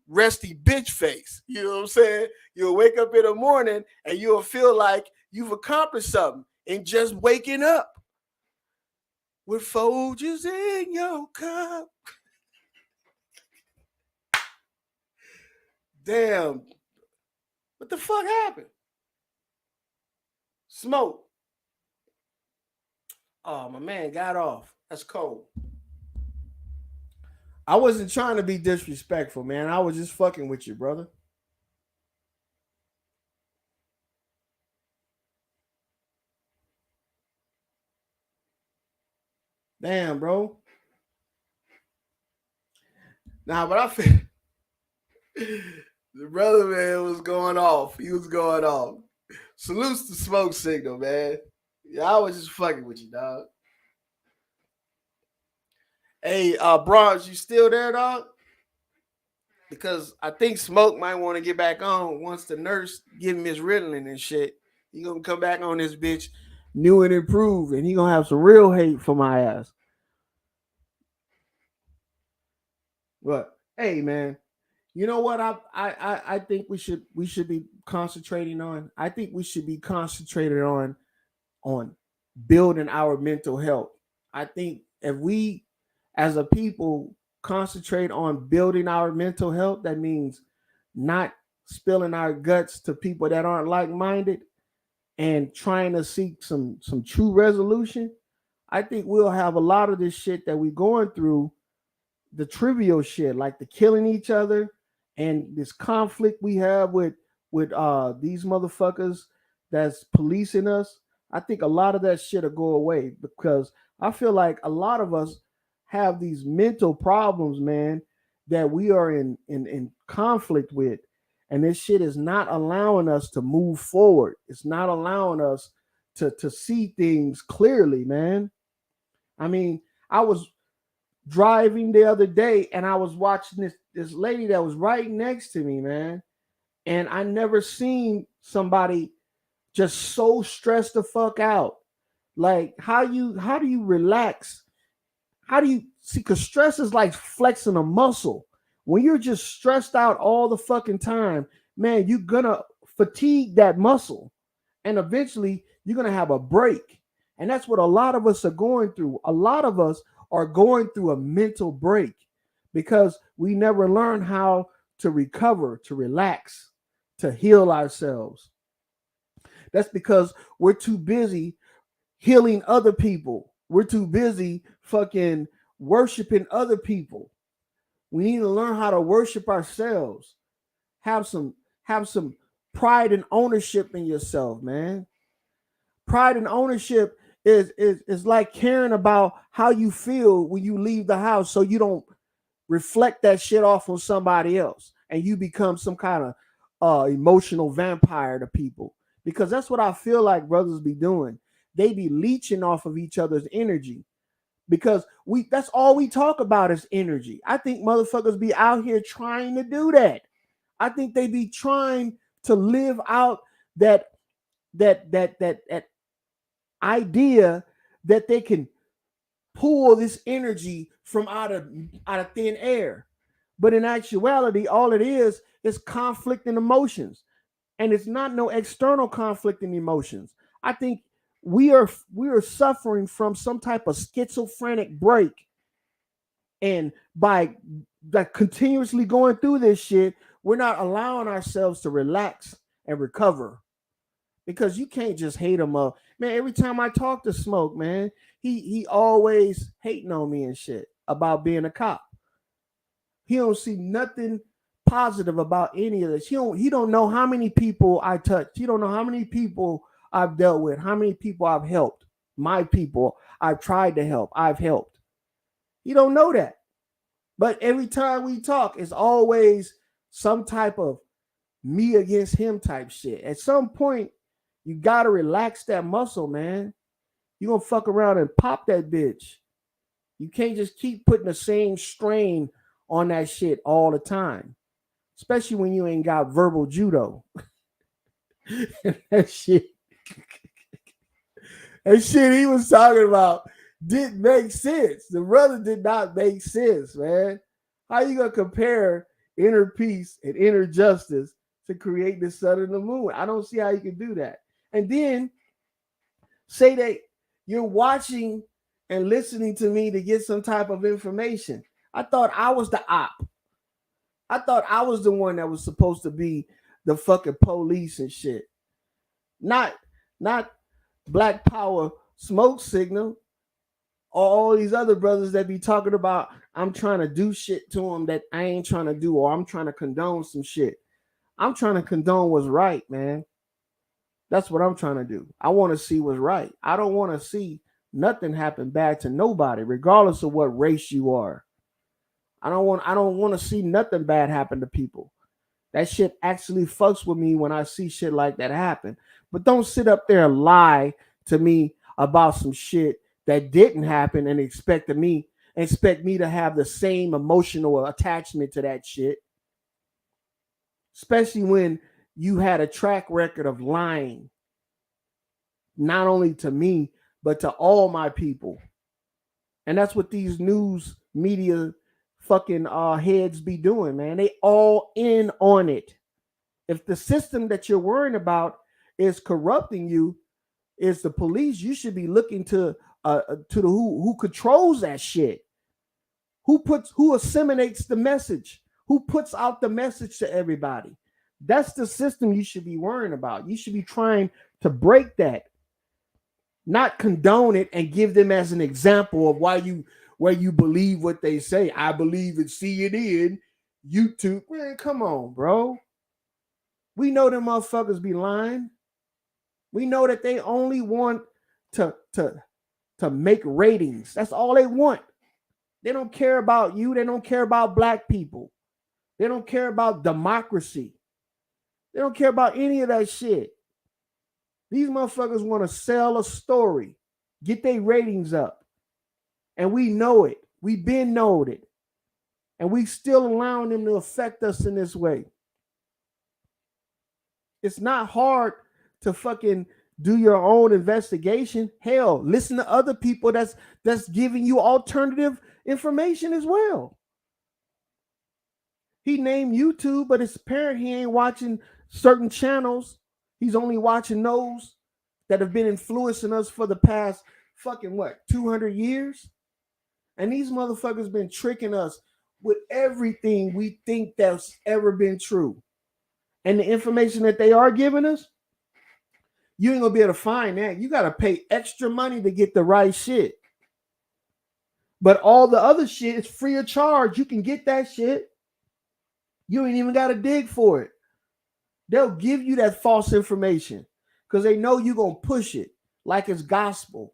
resty bitch face. You know what I'm saying? You'll wake up in the morning and you'll feel like you've accomplished something in just waking up. With Folgers in your cup. Damn. What the fuck happened? Smoke. Oh, my man got off. That's cold. I wasn't trying to be disrespectful, man. I was just fucking with you, brother. Damn, bro. Nah, but I feel the brother, man, was going off. He was going off. Salutes to Smoke Signal, man. Yeah, I was just fucking with you, dog. Hey, Bronze, you still there, dog? Because I think Smoke might want to get back on once the nurse give him his Ritalin and shit. He gonna come back on this bitch new and improved, and he gonna have some real hate for my ass. But hey, man, you know what? I think we should be concentrating on. I think we should be concentrated on building our mental health. I think if we as a people concentrate on building our mental health, that means not spilling our guts to people that aren't like-minded and trying to seek some true resolution. I think we'll have a lot of this shit that we're going through, the trivial shit like the killing each other and this conflict we have with these motherfuckers that's policing us. I think a lot of that shit'll go away because I feel like a lot of us have these mental problems, man, that we are in conflict with. And this shit is not allowing us to move forward. It's not allowing us to see things clearly, man. I mean, I was driving the other day and I was watching this lady that was right next to me, man. And I never seen somebody just so stressed the fuck out. Like how do you relax? How do you see? Because stress is like flexing a muscle. When you're just stressed out all the fucking time, man, you're gonna fatigue that muscle. And eventually you're gonna have a break. And that's what a lot of us are going through. A lot of us are going through a mental break because we never learn how to recover, to relax, to heal ourselves. That's because we're too busy healing other people. We're too busy fucking worshiping other people. We need to learn how to worship ourselves. Have some pride and ownership in yourself, man. Pride and ownership is like caring about how you feel when you leave the house so you don't reflect that shit off on somebody else and you become some kind of emotional vampire to people. Because that's what I feel like brothers be doing. They be leeching off of each other's energy because that's all we talk about is energy. I think motherfuckers be out here trying to do that. I think they be trying to live out that idea that they can pull this energy from out of thin air. But in actuality, all it is conflicting emotions. And it's not no external conflicting emotions. I think we are suffering from some type of schizophrenic break. And by continuously going through this shit, we're not allowing ourselves to relax and recover. Because you can't just hate him up. Man, every time I talk to Smoke, man, he always hating on me and shit about being a cop. He don't see nothing positive about any of this. He don't know how many people I touched. He don't know how many people I've dealt with, how many people I've helped. My people I've tried to help. I've helped. He don't know that. But every time we talk, it's always some type of me against him type shit. At some point, you gotta relax that muscle, man. You gonna fuck around and pop that bitch. You can't just keep putting the same strain on that shit all the time. especially when you ain't got verbal judo. that shit, that shit he was talking about didn't make sense. The brother did not make sense, man. How you gonna compare inner peace and inner justice to create the sun and the moon? I don't see how you can do that. And then say that you're watching and listening to me to get some type of information. I thought I was the op. I thought I was the one that was supposed to be the fucking police and shit. Not Black Power Smoke Signal or all these other brothers that be talking about I'm trying to do shit to them that I ain't trying to do, or I'm trying to condone some shit. I'm trying to condone what's right, man. That's what I'm trying to do. I want to see what's right. I don't want to see nothing happen bad to nobody, regardless of what race you are. I don't want to see nothing bad happen to people. That shit actually fucks with me when I see shit like that happen. But don't sit up there and lie to me about some shit that didn't happen and expect me to have the same emotional attachment to that shit. Especially when you had a track record of lying, not only to me, but to all my people. And that's what these news media fucking heads be doing, man. They all in on it. If the system that you're worrying about is corrupting you, is the police, you should be looking to the who controls that shit. Who assimilates the message? Who puts out the message to everybody? That's the system you should be worrying about. You should be trying to break that, not condone it and give them as an example of why you believe what they say. I believe in CNN, YouTube. Man, come on, bro. We know them motherfuckers be lying. We know that they only want to make ratings. That's all they want. They don't care about you. They don't care about black people. They don't care about democracy. They don't care about any of that shit. These motherfuckers want to sell a story, get their ratings up. And we know it. We've been knowed it. And we still allowing them to affect us in this way. It's not hard to fucking do your own investigation. Hell, listen to other people that's giving you alternative information as well. He named YouTube, but it's apparent he ain't watching certain channels. He's only watching those that have been influencing us for the past fucking 200 years? And these motherfuckers been tricking us with everything we think that's ever been true. And the information that they are giving us, you ain't gonna be able to find that. You gotta pay extra money to get the right shit. But all the other shit is free of charge. You can get that shit. You ain't even gotta dig for it. They'll give you that false information because they know you're gonna push it like it's gospel.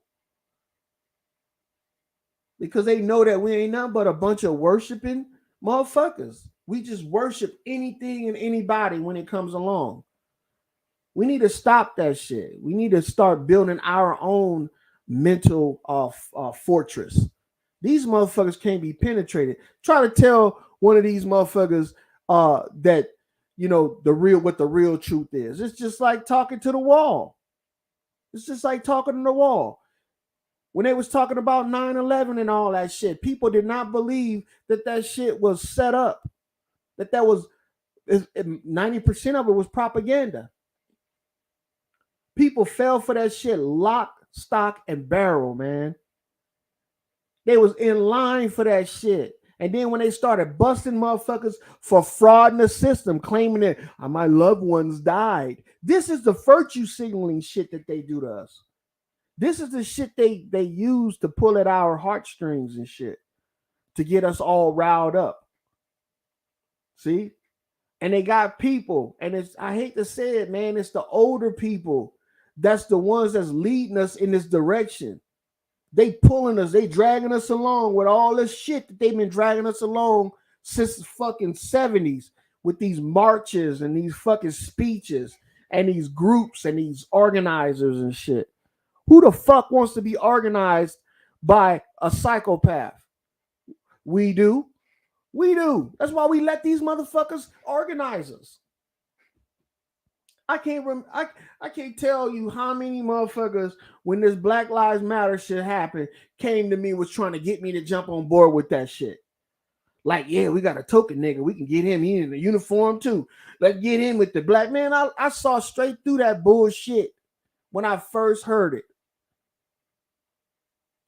Because they know that we ain't nothing but a bunch of worshiping motherfuckers. We just worship anything and anybody when it comes along. We need to stop that shit. We need to start building our own mental fortress. These motherfuckers can't be penetrated. Try to tell one of these motherfuckers that what the real truth is. It's just like talking to the wall. It's just like talking to the wall. When they was talking about 9/11 and all that shit, people did not believe that shit was set up. That was 90% of it was propaganda. People fell for that shit lock, stock, and barrel, man. They was in line for that shit. And then when they started busting motherfuckers for fraud in the system, claiming that my loved ones died. This is the virtue signaling shit that they do to us. This is the shit they use to pull at our heartstrings and shit to get us all riled up. See? And they got people, and I hate to say it, man, it's the older people. That's the ones that's leading us in this direction. They pulling us, they dragging us along with all this shit that they've been dragging us along since the fucking 70s with these marches and these fucking speeches and these groups and these organizers and shit. Who the fuck wants to be organized by a psychopath? We do. We do. That's why we let these motherfuckers organize us. I can't tell you how many motherfuckers when this Black Lives Matter shit happened came to me was trying to get me to jump on board with that shit. Like, yeah, we got a token nigga. We can get him. He in the uniform too. Let's get him with the black man. I saw straight through that bullshit when I first heard it.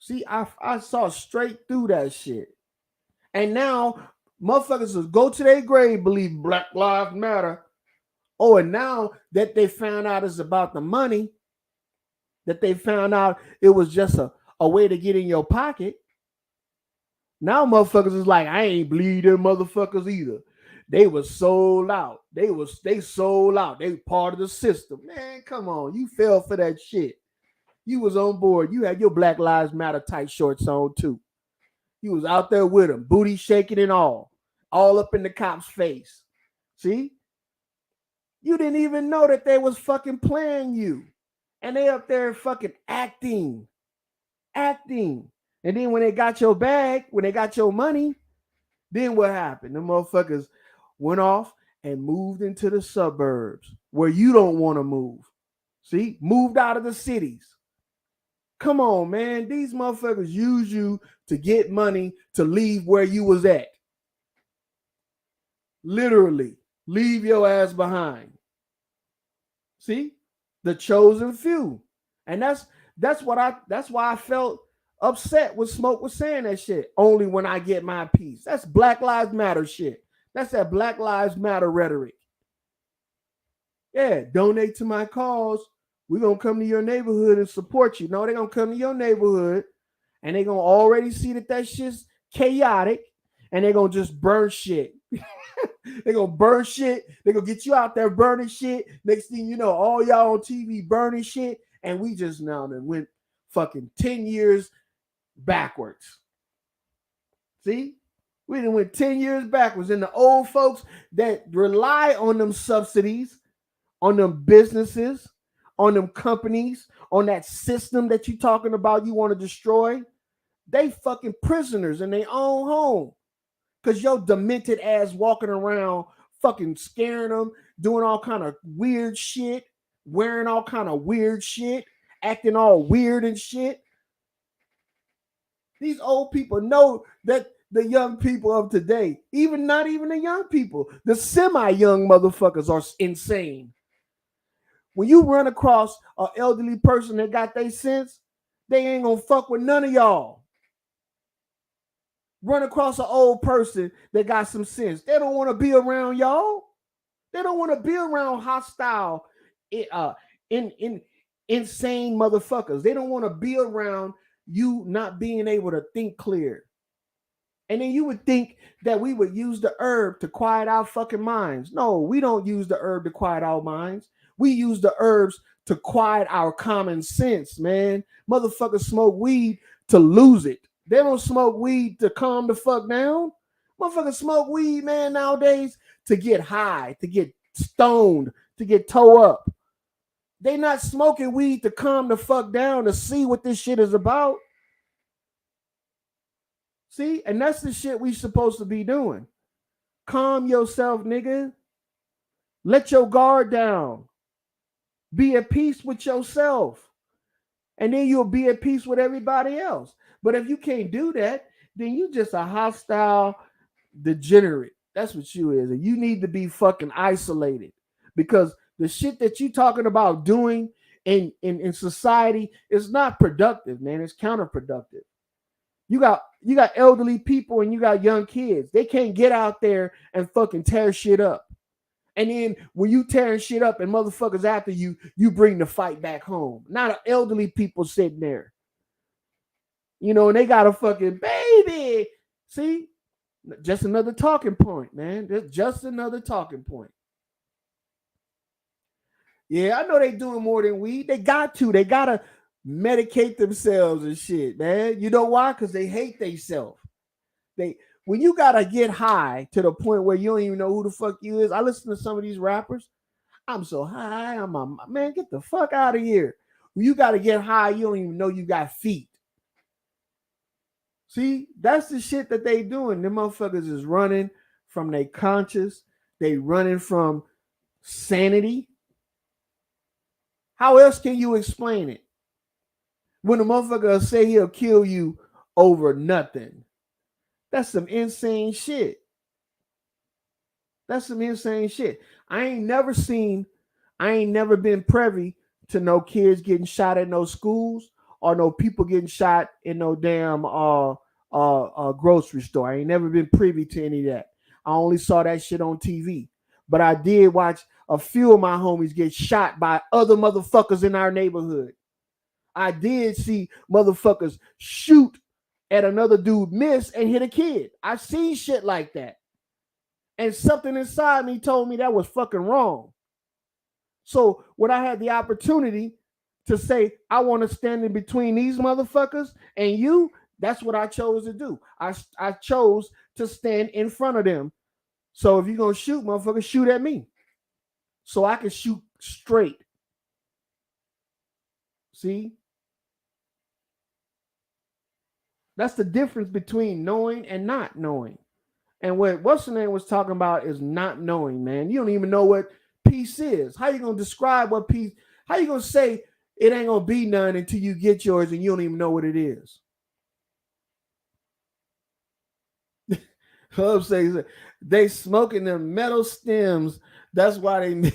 See, I saw straight through that shit. And now motherfuckers will go to their grave, believe Black Lives Matter. Oh, and now that they found out it's about the money, that they found out it was just a way to get in your pocket. Now motherfuckers is like, I ain't bleed them motherfuckers either. They was sold out. They sold out. They part of the system. Man, come on. You fell for that shit. You was on board. You had your Black Lives Matter tight shorts on too. You was out there with them, booty shaking and all up in the cop's face. See? You didn't even know that they was fucking playing you. And they up there fucking acting. And then when they got your bag, when they got your money, then what happened? The motherfuckers went off and moved into the suburbs where you don't want to move. See? Moved out of the cities. Come on, man. These motherfuckers use you to get money to leave where you was at. Literally, leave your ass behind. See? The chosen few. And that's why I felt upset when Smoke was saying that shit. Only when I get my piece. That's Black Lives Matter shit. That's that Black Lives Matter rhetoric. Yeah, donate to my cause. We're going to come to your neighborhood and support you. No, they're going to come to your neighborhood and they're going to already see that shit's chaotic and they're going to just burn shit. They're going to burn shit. They're going to get you out there burning shit. Next thing you know, all y'all on TV burning shit. And we just now then went fucking 10 years backwards. See? We done went 10 years backwards. And the old folks that rely on them subsidies, on them businesses, on them companies, on that system that you talking about you want to destroy, they fucking prisoners in their own home. Because your demented ass walking around fucking scaring them, doing all kind of weird shit, wearing all kind of weird shit, acting all weird and shit. These old people know that the young people of today, not even the young people, the semi-young motherfuckers are insane. When you run across an elderly person that got their sense, they ain't gonna fuck with none of y'all. Run across an old person that got some sense. They don't want to be around y'all. They don't want to be around hostile, insane motherfuckers. They don't want to be around you not being able to think clear. And then you would think that we would use the herb to quiet our fucking minds. No, we don't use the herb to quiet our minds. We use the herbs to quiet our common sense, man. Motherfuckers smoke weed to lose it. They don't smoke weed to calm the fuck down. Motherfuckers smoke weed, man, nowadays to get high, to get stoned, to get toe up. They not smoking weed to calm the fuck down, to see what this shit is about. See? And that's the shit we supposed to be doing. Calm yourself, nigga. Let your guard down. Be at peace with yourself. And then you'll be at peace with everybody else. But if you can't do that, then you just a hostile degenerate. That's what you is. And you need to be fucking isolated. Because the shit that you talking about doing in society is not productive, man. It's counterproductive. You got elderly people and you got young kids. They can't get out there and fucking tear shit up. And then when you tearing shit up and motherfuckers after you, you bring the fight back home. Not elderly people sitting there. You know, and they got a fucking baby. See? Just another talking point, man. Just another talking point. Yeah, I know they doing more than weed. They got to. They got to medicate themselves and shit, man. You know why? Because they hate themselves. When you got to get high to the point where you don't even know who the fuck you is. I listen to some of these rappers. I'm so high. Man, get the fuck out of here. When you got to get high, you don't even know you got feet. See, that's the shit that they doing. Them motherfuckers is running from their conscience. They running from sanity. How else can you explain it? When a motherfucker say he'll kill you over nothing. That's some insane shit. That's some insane shit. I ain't never been privy to no kids getting shot at no schools or no people getting shot in no damn grocery store. I ain't never been privy to any of that. I only saw that shit on TV. But I did watch a few of my homies get shot by other motherfuckers in our neighborhood. I did see motherfuckers shoot at another dude, miss, and hit a kid. I seen shit like that. And something inside me told me that was fucking wrong. So when I had the opportunity to say, I want to stand in between these motherfuckers and you, that's what I chose to do. I chose to stand in front of them. So if you're going to shoot, motherfucker, shoot at me. So I can shoot straight. See? That's the difference between knowing and not knowing. And what's the name was talking about is not knowing, man. You don't even know what peace is. How you gonna describe what peace? How you gonna say it ain't gonna be none until you get yours and you don't even know what it is? Hub says they smoking them metal stems. That's why they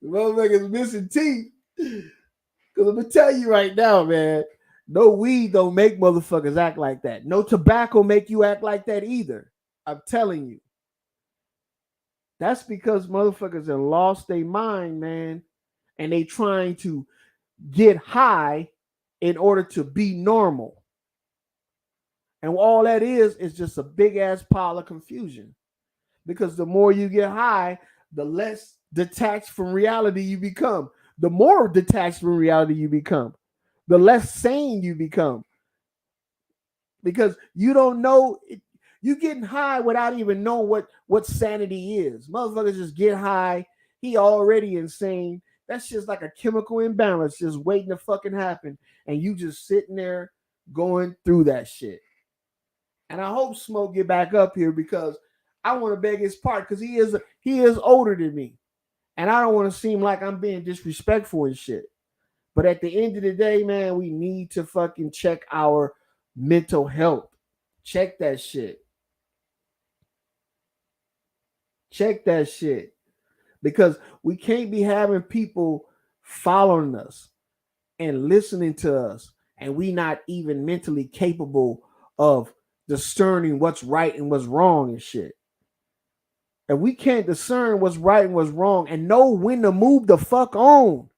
motherfuckers missing teeth. Because I'm gonna tell you right now, man. No weed don't make motherfuckers act like that. No tobacco make you act like that either. I'm telling you. That's because motherfuckers have lost their mind, man. And they trying to get high in order to be normal. And all that is just a big ass pile of confusion. Because the more you get high, the less detached from reality you become. The more detached from reality you become, the less sane you become. Because you don't know, you getting high without even knowing what sanity is. Motherfuckers just get high. He already insane. That's just like a chemical imbalance just waiting to fucking happen. And you just sitting there going through that shit. And I hope Smoke get back up here because I want to beg his part because he is older than me. And I don't want to seem like I'm being disrespectful and shit. But at the end of the day, man, we need to fucking check our mental health. Check that shit. Check that shit. Because we can't be having people following us and listening to us, and we not even mentally capable of discerning what's right and what's wrong and shit. And we can't discern what's right and what's wrong and know when to move the fuck on.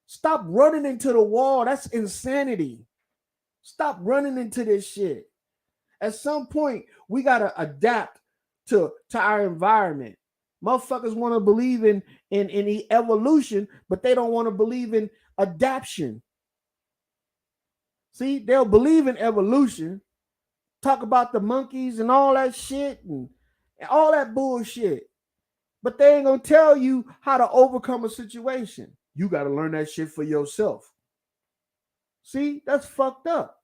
Stop running into the wall. That's insanity. Stop running into this shit. At some point, we got to adapt to our environment. Motherfuckers want to believe in evolution, but they don't want to believe in adaptation. See, they'll believe in evolution, talk about the monkeys and all that shit and all that bullshit. But they ain't going to tell you how to overcome a situation. You got to learn that shit for yourself. See, that's fucked up.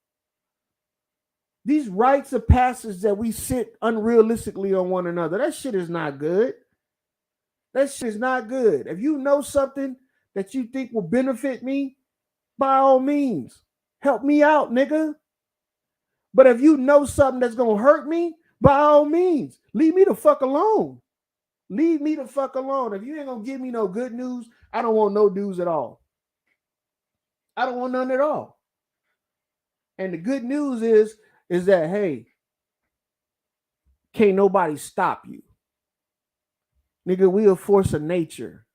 These rites of passage that we sit unrealistically on one another, that shit is not good. That shit is not good. If you know something that you think will benefit me, by all means, help me out, nigga. But if you know something that's going to hurt me, by all means, leave me the fuck alone. Leave me the fuck alone. If you ain't going to give me no good news, I don't want no news at all. I don't want none at all. And the good news is that, hey, can't nobody stop you. Nigga, we a force of nature.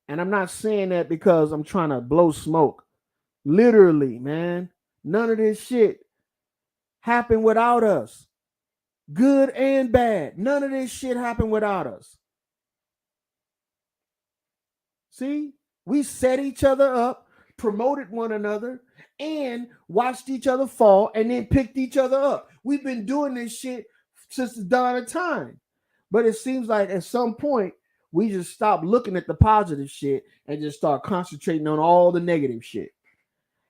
And I'm not saying that because I'm trying to blow smoke. Literally, man. None of this shit happened without us. Good and bad. None of this shit happened without us. See? We set each other up, promoted one another, and watched each other fall, and then picked each other up. We've been doing this shit since the dawn of time. But it seems like at some point, we just stop looking at the positive shit and just start concentrating on all the negative shit.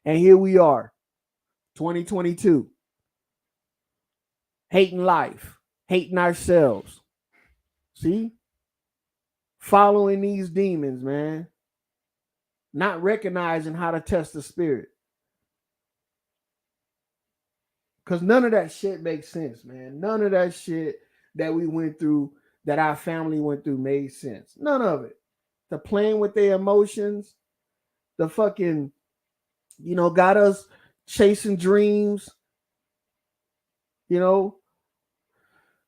And here we are. 2022. Hating life, hating ourselves. See? Following these demons, man. Not recognizing how to test the spirit. Because none of that shit makes sense, man. None of that shit that we went through, that our family went through, made sense. None of it. The playing with their emotions, the fucking, got us chasing dreams.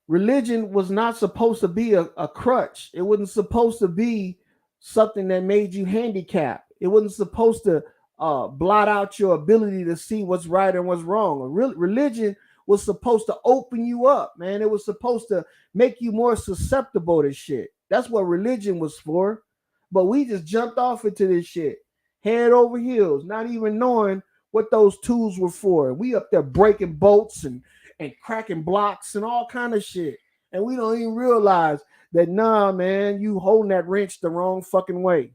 Religion was not supposed to be a crutch. It wasn't supposed to be something that made you handicapped. It wasn't supposed to blot out your ability to see what's right and what's wrong. Religion was supposed to open you up, man. It was supposed to make you more susceptible to shit. That's what religion was for. But we just jumped off into this shit, head over heels, not even knowing what those tools were for. We up there breaking bolts and cracking blocks and all kind of shit. And we don't even realize that, nah, man, you holding that wrench the wrong fucking way.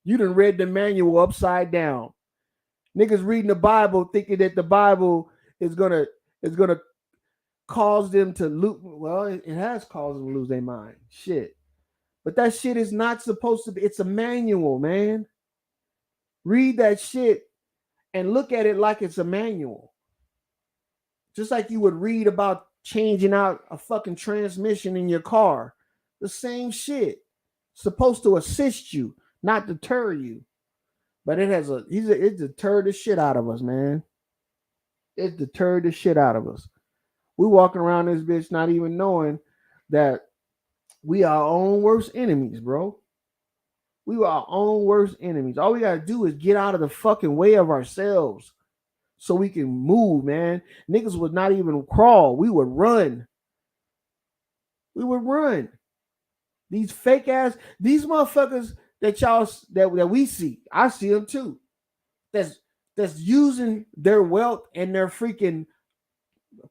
You done read the manual upside down. Niggas reading the Bible thinking that the Bible is gonna cause them to lose. Well, it has caused them to lose their mind. Shit. But that shit is not supposed to be. It's a manual, man. Read that shit and look at it like it's a manual. Just like you would read about changing out a fucking transmission in your car. The same shit. Supposed to assist you, not deter you. But it deterred the shit out of us, man. It deterred the shit out of us. We walking around this bitch not even knowing that we are our own worst enemies, bro. We are our own worst enemies. All we gotta do is get out of the fucking way of ourselves so we can move, man. Niggas would not even crawl. We would run. We would run. These fake ass, these motherfuckers that we see, I see them too. That's using their wealth and their freaking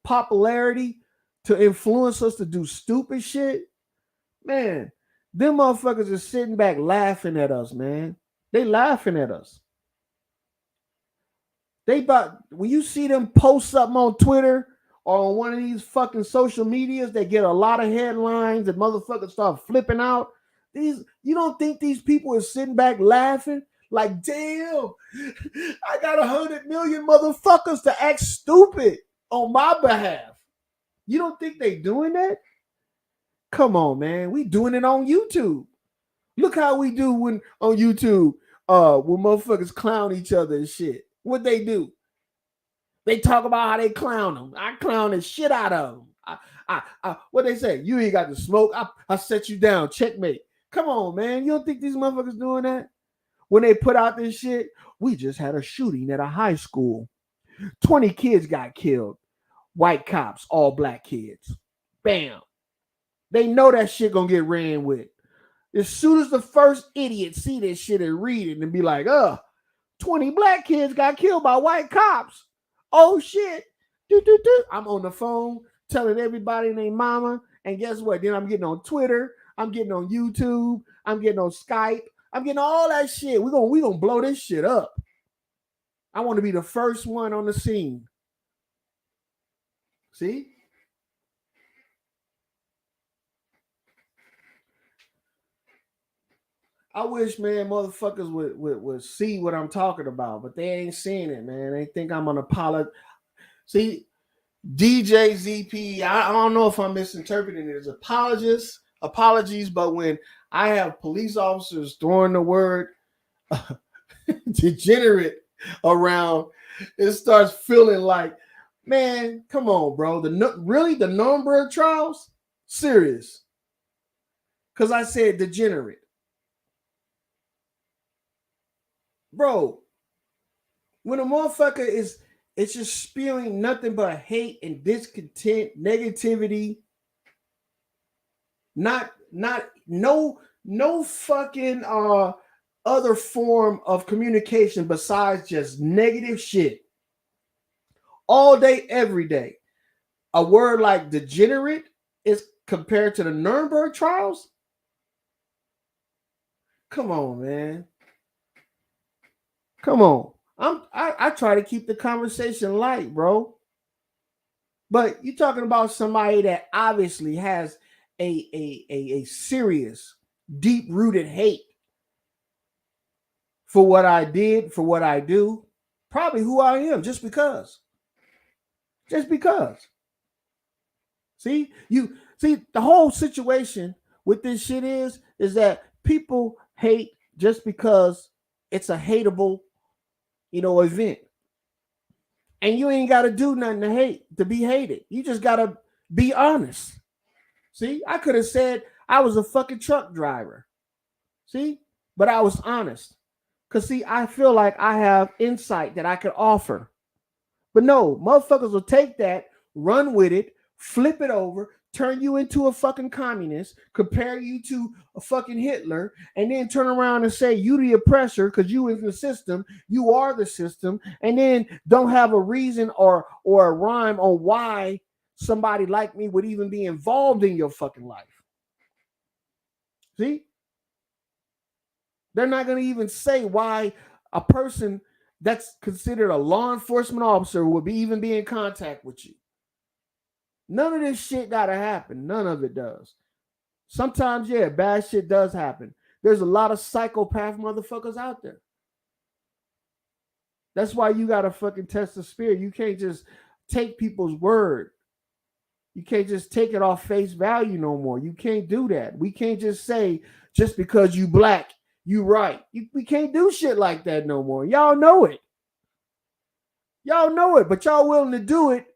popularity to influence us to do stupid shit. Man, them motherfuckers are sitting back laughing at us, man. They laughing at us. When you see them post something on Twitter or on one of these fucking social medias, they get a lot of headlines and motherfuckers start flipping out. You don't think these people are sitting back laughing? Like, damn, I got 100 million motherfuckers to act stupid on my behalf. You don't think they doing that? Come on, man. We doing it on YouTube. Look how we do when on YouTube, when motherfuckers clown each other and shit. What they do? They talk about how they clown them. I clown the shit out of them. What they say? You ain't got to smoke. I set you down. Checkmate. Come on, man. You don't think these motherfuckers doing that? When they put out this shit, we just had a shooting at a high school. 20 kids got killed. White cops, all black kids. Bam. They know that shit gonna get ran with. As soon as the first idiot see this shit and read it and be like, 20 black kids got killed by white cops. Oh shit. I'm on the phone telling everybody and their mama. And guess what? Then I'm getting on Twitter. I'm getting on YouTube. I'm getting on Skype. I'm getting all that shit. We're gonna blow this shit up. I want to be the first one on the scene. See? I wish, man, motherfuckers would see what I'm talking about, but they ain't seeing it, man. They think I'm an apologist. See, DJ ZP, I don't know if I'm misinterpreting it as apologies, but when I have police officers throwing the word degenerate around, it starts feeling like, man, come on, bro. The Nuremberg trials? Serious. Because I said degenerate. Bro, when a motherfucker it's just spewing nothing but hate and discontent, negativity, no fucking other form of communication besides just negative shit. All day, every day. A word like degenerate is compared to the Nuremberg trials? Come on, man. Come on. I try to keep the conversation light, bro. But you're talking about somebody that obviously has a serious, deep rooted hate for what I did, for what I do, probably who I am, just because. Just because. See, the whole situation with this shit is that people hate just because it's a hateable, event. And you ain't gotta do nothing to be hated. You just gotta be honest. See, I could have said I was a fucking truck driver. See, but I was honest. Cause see, I feel like I have insight that I could offer. But no, motherfuckers will take that, run with it, flip it over, turn you into a fucking communist, compare you to a fucking Hitler, and then turn around and say you the oppressor because you in the system, you are the system, and then don't have a reason or a rhyme on why somebody like me would even be involved in your fucking life. See? They're not going to even say why a person that's considered a law enforcement officer would even be in contact with you. None of this shit gotta happen. None of it does. Sometimes, yeah, bad shit does happen. There's a lot of psychopath motherfuckers out there. That's why you gotta fucking test the spirit. You can't just take people's word. You can't just take it off face value no more. You can't do that. We can't just say just because you black, you right. We can't do shit like that no more. Y'all know it. Y'all know it, but y'all willing to do it.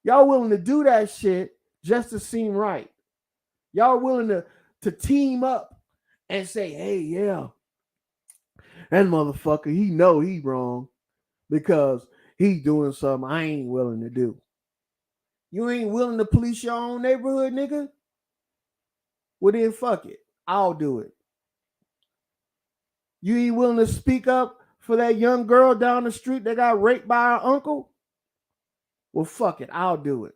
Y'all willing to do that shit just to seem right. Y'all willing to team up and say, hey, yeah, that motherfucker, he know he wrong because he doing something I ain't willing to do. You ain't willing to police your own neighborhood, nigga? Well, then fuck it. I'll do it. You ain't willing to speak up for that young girl down the street that got raped by her uncle? Well, fuck it. I'll do it.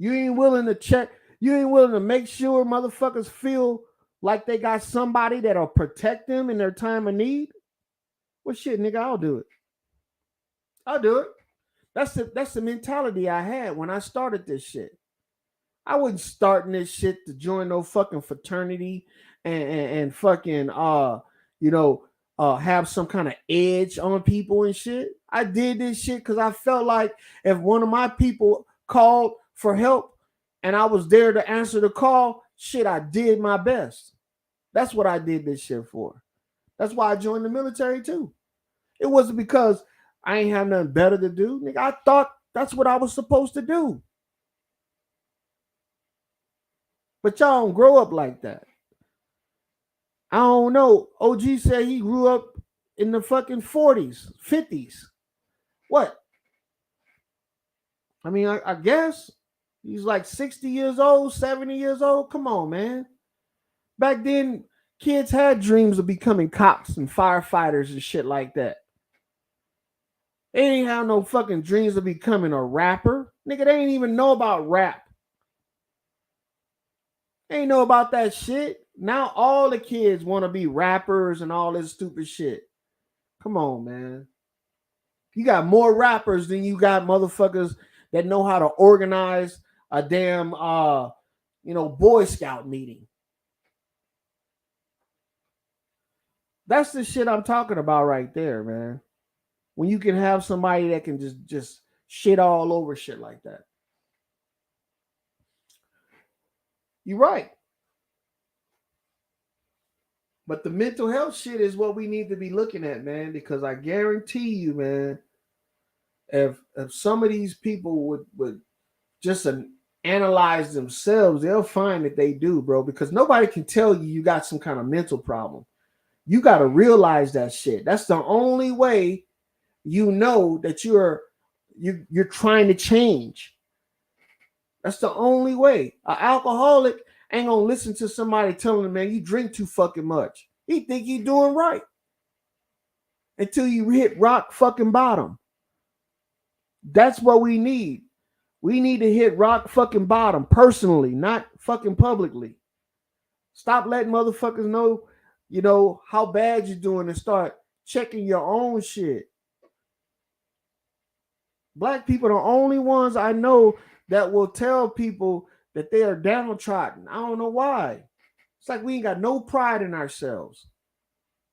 You ain't willing to check. You ain't willing to make sure motherfuckers feel like they got somebody that'll protect them in their time of need? Well, shit, nigga, I'll do it. I'll do it. That's the mentality I had when I started this shit. I wasn't starting this shit to join no fucking fraternity and fucking have some kind of edge on people and shit. I did this shit because I felt like if one of my people called for help and I was there to answer the call, shit, I did my best. That's what I did this shit for. That's why I joined the military too. It wasn't because I ain't have nothing better to do. Nigga, I thought that's what I was supposed to do. But y'all don't grow up like that. I don't know. OG said he grew up in the fucking 40s, 50s. What? I mean, I guess he's like 60 years old, 70 years old. Come on, man. Back then, kids had dreams of becoming cops and firefighters and shit like that. They ain't have no fucking dreams of becoming a rapper. Nigga, they ain't even know about rap. They ain't know about that shit. Now all the kids want to be rappers and all this stupid shit. Come on, man. You got more rappers than you got motherfuckers that know how to organize a damn Boy Scout meeting. That's the shit I'm talking about right there, man. When you can have somebody that can just shit all over shit like that. You're right. But the mental health shit is what we need to be looking at, man, because I guarantee you, man, if some of these people would just analyze themselves, they'll find that they do, bro, because nobody can tell you got some kind of mental problem. You got to realize that shit. That's the only way you know that you're trying to change. That's the only way. An alcoholic ain't gonna listen to somebody telling him, man, you drink too fucking much. He think he doing right until you hit rock fucking bottom. That's what we need. We need to hit rock fucking bottom personally, not fucking publicly. Stop letting motherfuckers know how bad you're doing and start checking your own shit. Black people are the only ones I know that will tell people that they are downtrodden. I don't know why. It's like we ain't got no pride in ourselves.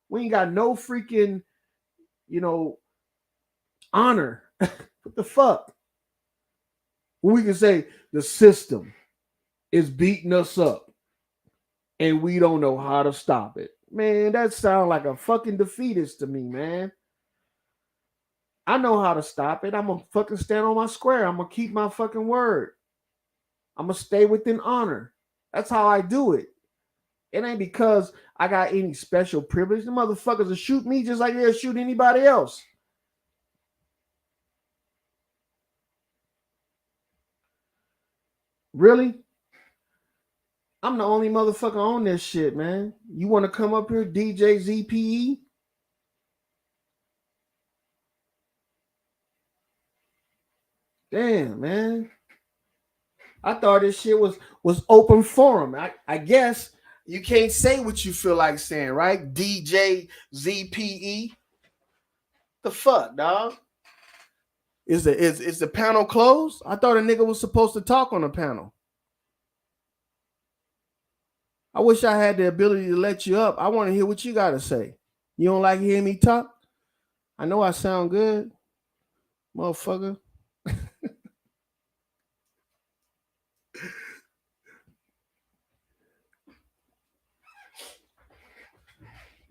We ain't got no freaking, honor. What the fuck? We can say the system is beating us up and we don't know how to stop it. Man, that sounds like a fucking defeatist to me, man. I know how to stop it. I'm gonna fucking stand on my square. I'm gonna keep my fucking word. I'm gonna stay within honor. That's how I do it. It ain't because I got any special privilege. The motherfuckers will shoot me just like they'll shoot anybody else. Really? I'm the only motherfucker on this shit, man. You want to come up here, DJ ZPE? Damn, man. I thought this shit was open forum. I guess you can't say what you feel like saying, right? DJ ZPE. The fuck, dog? Is the panel closed? I thought a nigga was supposed to talk on the panel. I wish I had the ability to let you up. I want to hear what you got to say. You don't like hearing me talk? I know I sound good, motherfucker.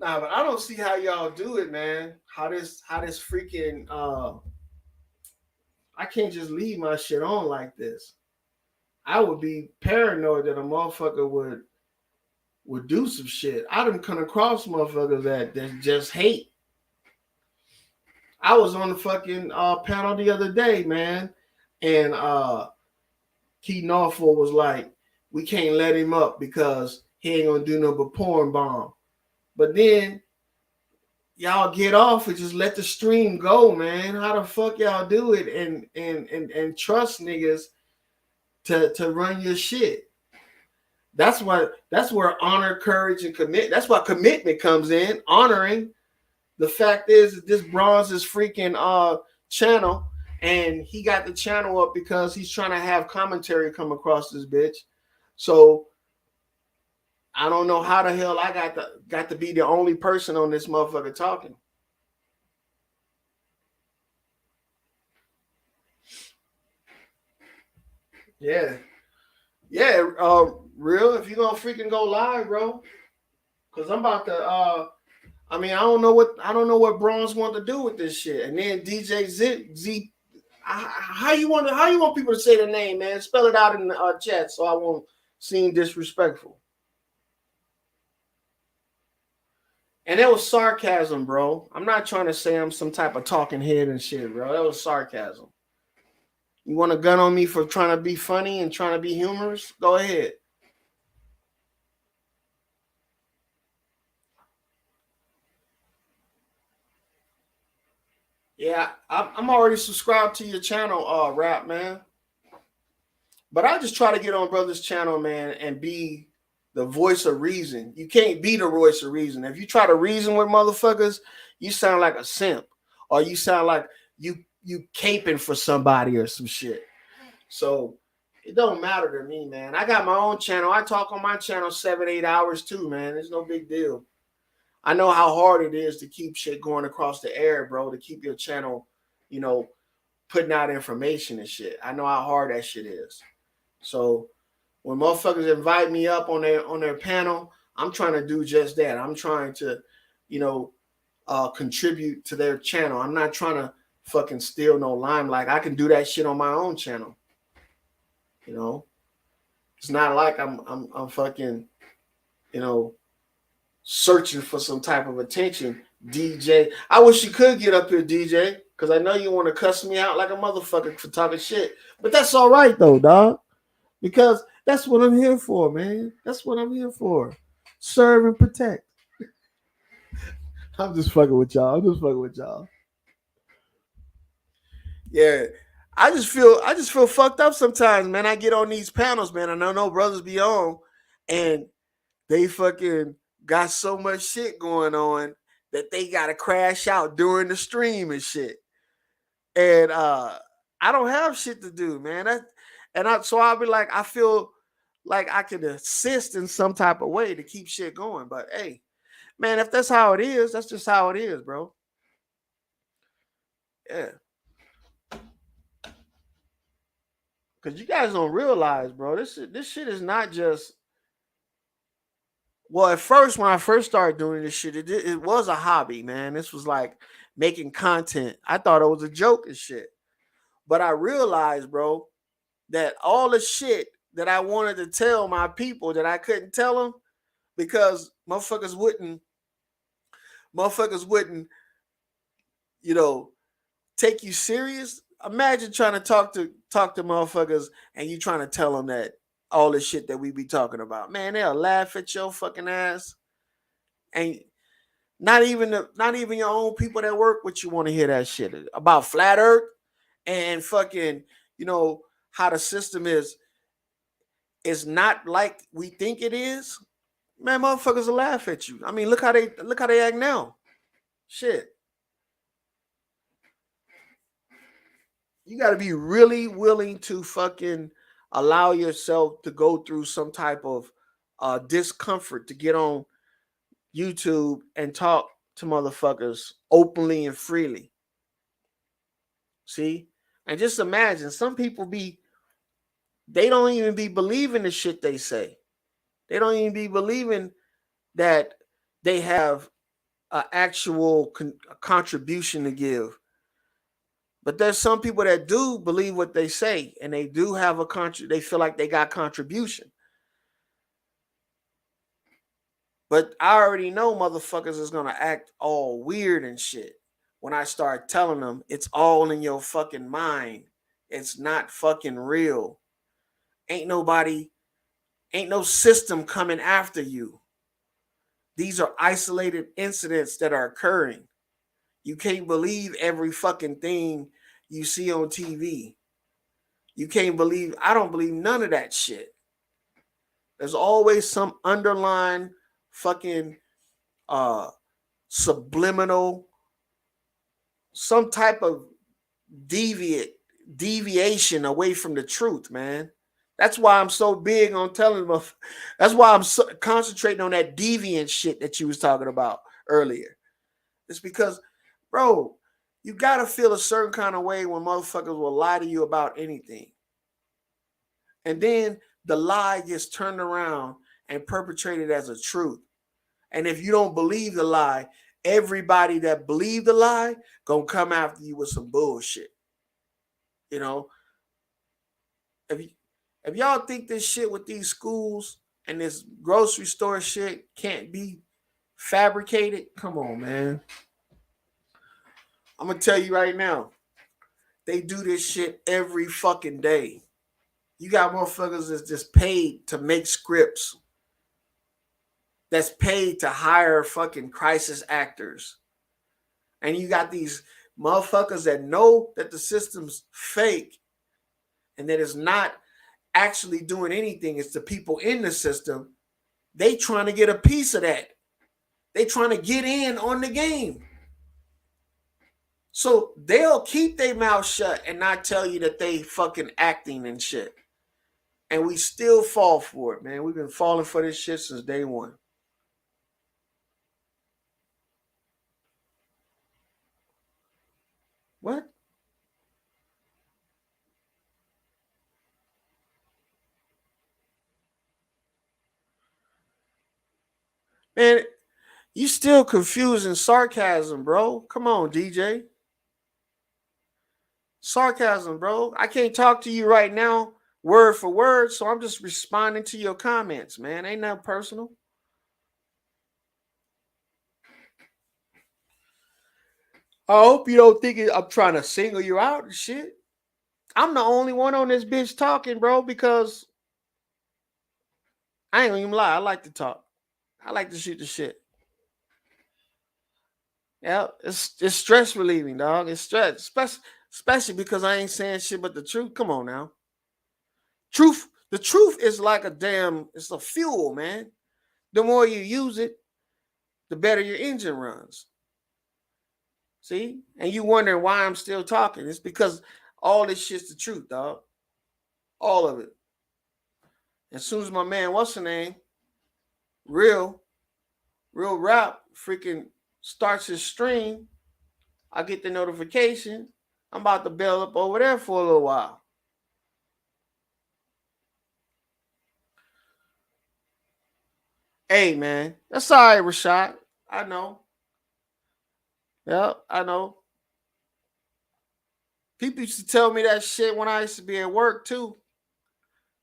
Nah, but I don't see how y'all do it, man. How this freaking I can't just leave my shit on like this. I would be paranoid that a motherfucker would do some shit. I done come across motherfuckers that just hate. I was on the fucking panel the other day, man, and Keith Norfolk was like, we can't let him up because he ain't gonna do no but porn bomb. But then y'all get off and just let the stream go, man. How the fuck y'all do it and trust niggas to run your shit? That's where honor, courage, and commit. That's why commitment comes in. Honoring the fact is that this bronze is freaking channel, and he got the channel up because he's trying to have commentary come across this bitch. So I don't know how the hell I got to be the only person on this motherfucker talking. Yeah. Real, if you gonna freaking go live, bro, because I'm about to. I don't know what Bronze want to do with this shit. And then DJ Z, how you want people to say the name, man? Spell it out in the chat so I won't seem disrespectful. And that was sarcasm, bro. I'm not trying to say I'm some type of talking head and shit, bro. That was sarcasm. You want a gun on me for trying to be funny and trying to be humorous? Go ahead. Yeah, I'm already subscribed to your channel, Rap, man. But I just try to get on brother's channel, man, and be the voice of reason. You can't be the voice of reason. If you try to reason with motherfuckers, you sound like a simp. Or you sound like you caping for somebody or some shit. So it don't matter to me, man. I got my own channel. I talk on my channel 7-8 hours too, man. It's no big deal. I know how hard it is to keep shit going across the air, bro, to keep your channel, putting out information and shit. I know how hard that shit is. So when motherfuckers invite me up on their panel, I'm trying to do just that. I'm trying to, contribute to their channel. I'm not trying to fucking steal no limelight. I can do that shit on my own channel. It's not like I'm fucking, searching for some type of attention. DJ, I wish you could get up here, DJ, because I know you want to cuss me out like a motherfucker for talking shit. But that's all right though, dog, because that's what I'm here for, man. That's what I'm here for. Serve and protect. I'm just fucking with y'all. Yeah. I just feel fucked up sometimes, man. I get on these panels, man, and I know brothers be on, and they fucking got so much shit going on that they gotta crash out during the stream and shit. And I don't have shit to do, man. So I'll be like, I feel like I could assist in some type of way to keep shit going. But hey, man, if that's how it is, that's just how it is, bro. Yeah. Cause you guys don't realize, bro, this shit is not just. Well, at first, when I first started doing this shit, it was a hobby, man. This was like making content. I thought it was a joke and shit. But I realized, bro, that all the shit that I wanted to tell my people that I couldn't tell them because motherfuckers wouldn't, you know, take you serious. Imagine trying to talk to motherfuckers and you trying to tell them that all the shit that we be talking about. Man, they'll laugh at your fucking ass. And not even your own people that work with you want to hear that shit about flat earth and fucking, how the system is not like we think it is. Man, motherfuckers will laugh at you. I mean, look how they act now. Shit. You got to be really willing to fucking allow yourself to go through some type of discomfort to get on YouTube and talk to motherfuckers openly and freely. See? And just imagine, some people they don't even be believing the shit they say. They don't even be believing that they have an actual contribution to give. But there's some people that do believe what they say, and they do have they feel like they got contribution. But I already know motherfuckers is gonna act all weird and shit when I start telling them it's all in your fucking mind. It's not fucking real. Ain't no system coming after you. These are isolated incidents that are occurring. You can't believe every fucking thing you see on TV. I don't believe none of that shit. There's always some underlying fucking subliminal, some type of deviation away from the truth, man. That's why I'm so big on telling them. That's why I'm concentrating on that deviant shit that you was talking about earlier. It's because, bro, you gotta feel a certain kind of way when motherfuckers will lie to you about anything. And then the lie gets turned around and perpetrated as a truth. And if you don't believe the lie, everybody that believed the lie gonna come after you with some bullshit. If y'all think this shit with these schools and this grocery store shit can't be fabricated, come on, man. I'm gonna tell you right now, they do this shit every fucking day. You got motherfuckers that's just paid to make scripts, that's paid to hire fucking crisis actors. And you got these motherfuckers that know that the system's fake and that it's not actually doing anything. It's the people in the system. They trying to get a piece of that. They trying to get in on the game. So they'll keep their mouth shut and not tell you that they fucking acting and shit. And we still fall for it, man. We've been falling for this shit since day one. What? Man, you still confusing sarcasm, bro. Come on, DJ. Sarcasm, bro. I can't talk to you right now word for word, so I'm just responding to your comments, man. Ain't nothing personal. I hope you don't think I'm trying to single you out and shit. I'm the only one on this bitch talking, bro, because I ain't gonna even lie. I like to talk. I like to shoot the shit. Yeah, it's stress relieving, dog. It's stress, especially because I ain't saying shit but the truth. Come on now. The truth is like it's a fuel, man. The more you use it, the better your engine runs. See? And you wondering why I'm still talking. It's because all this shit's the truth, dog. All of it. As soon as my man, what's the name? Real rap freaking starts his stream, I get the notification. I'm about to bail up over there for a little while. Hey, man. That's all right, Rashad. I know. Yep, I know. People used to tell me that shit when I used to be at work, too.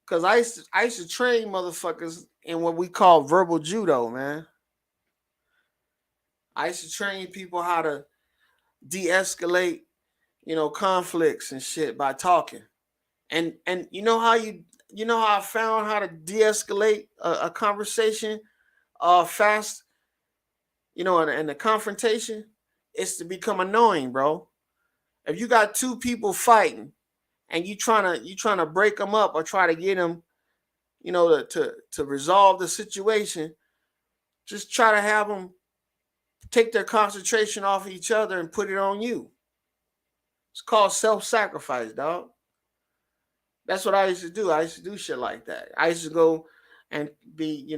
Because I used to train motherfuckers in what we call verbal judo, man. I used to train people how to de-escalate, conflicts and shit by talking. And you know how I found how to de-escalate a conversation fast, in the confrontation? It's to become annoying, bro. If you got two people fighting and you trying to break them up or try to get them, to resolve the situation, just try to have them take their concentration off each other and put it on you. It's called self-sacrifice, dog. That's what I used to do. I used to do shit like that. I used to go and be,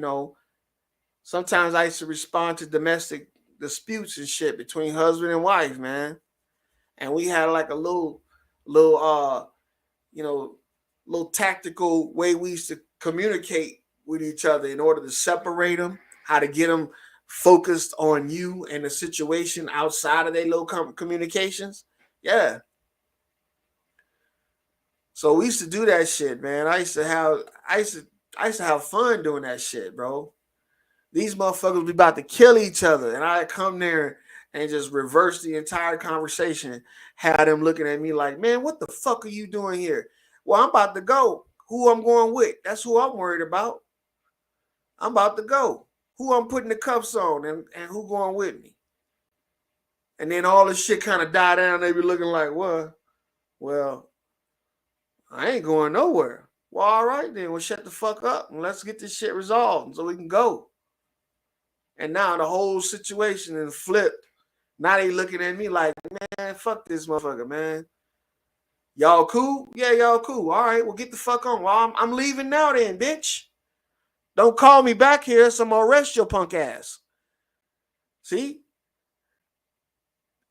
sometimes I used to respond to domestic disputes and shit between husband and wife, man. And we had like a little little tactical way we used to communicate with each other in order to separate them, how to get them focused on you and the situation outside of their low communications. Yeah. So we used to do that shit, man. I used to have fun doing that shit, bro. These motherfuckers be about to kill each other, and I come there and just reverse the entire conversation. Had them looking at me like, man, what the fuck are you doing here? Well, I'm about to go. Who I'm going with? That's who I'm worried about. I'm about to go. Who I'm putting the cuffs on and who going with me? And then all this shit kind of die down. They be looking like, what? Well, I ain't going nowhere. Well, all right then. Well, shut the fuck up and let's get this shit resolved so we can go. And now the whole situation is flipped. Now they looking at me like, man, fuck this motherfucker, man. Y'all cool? Yeah, y'all cool. All right, well, get the fuck on. Well, I'm leaving now then, bitch. Don't call me back here, so I'm gonna arrest your punk ass. See?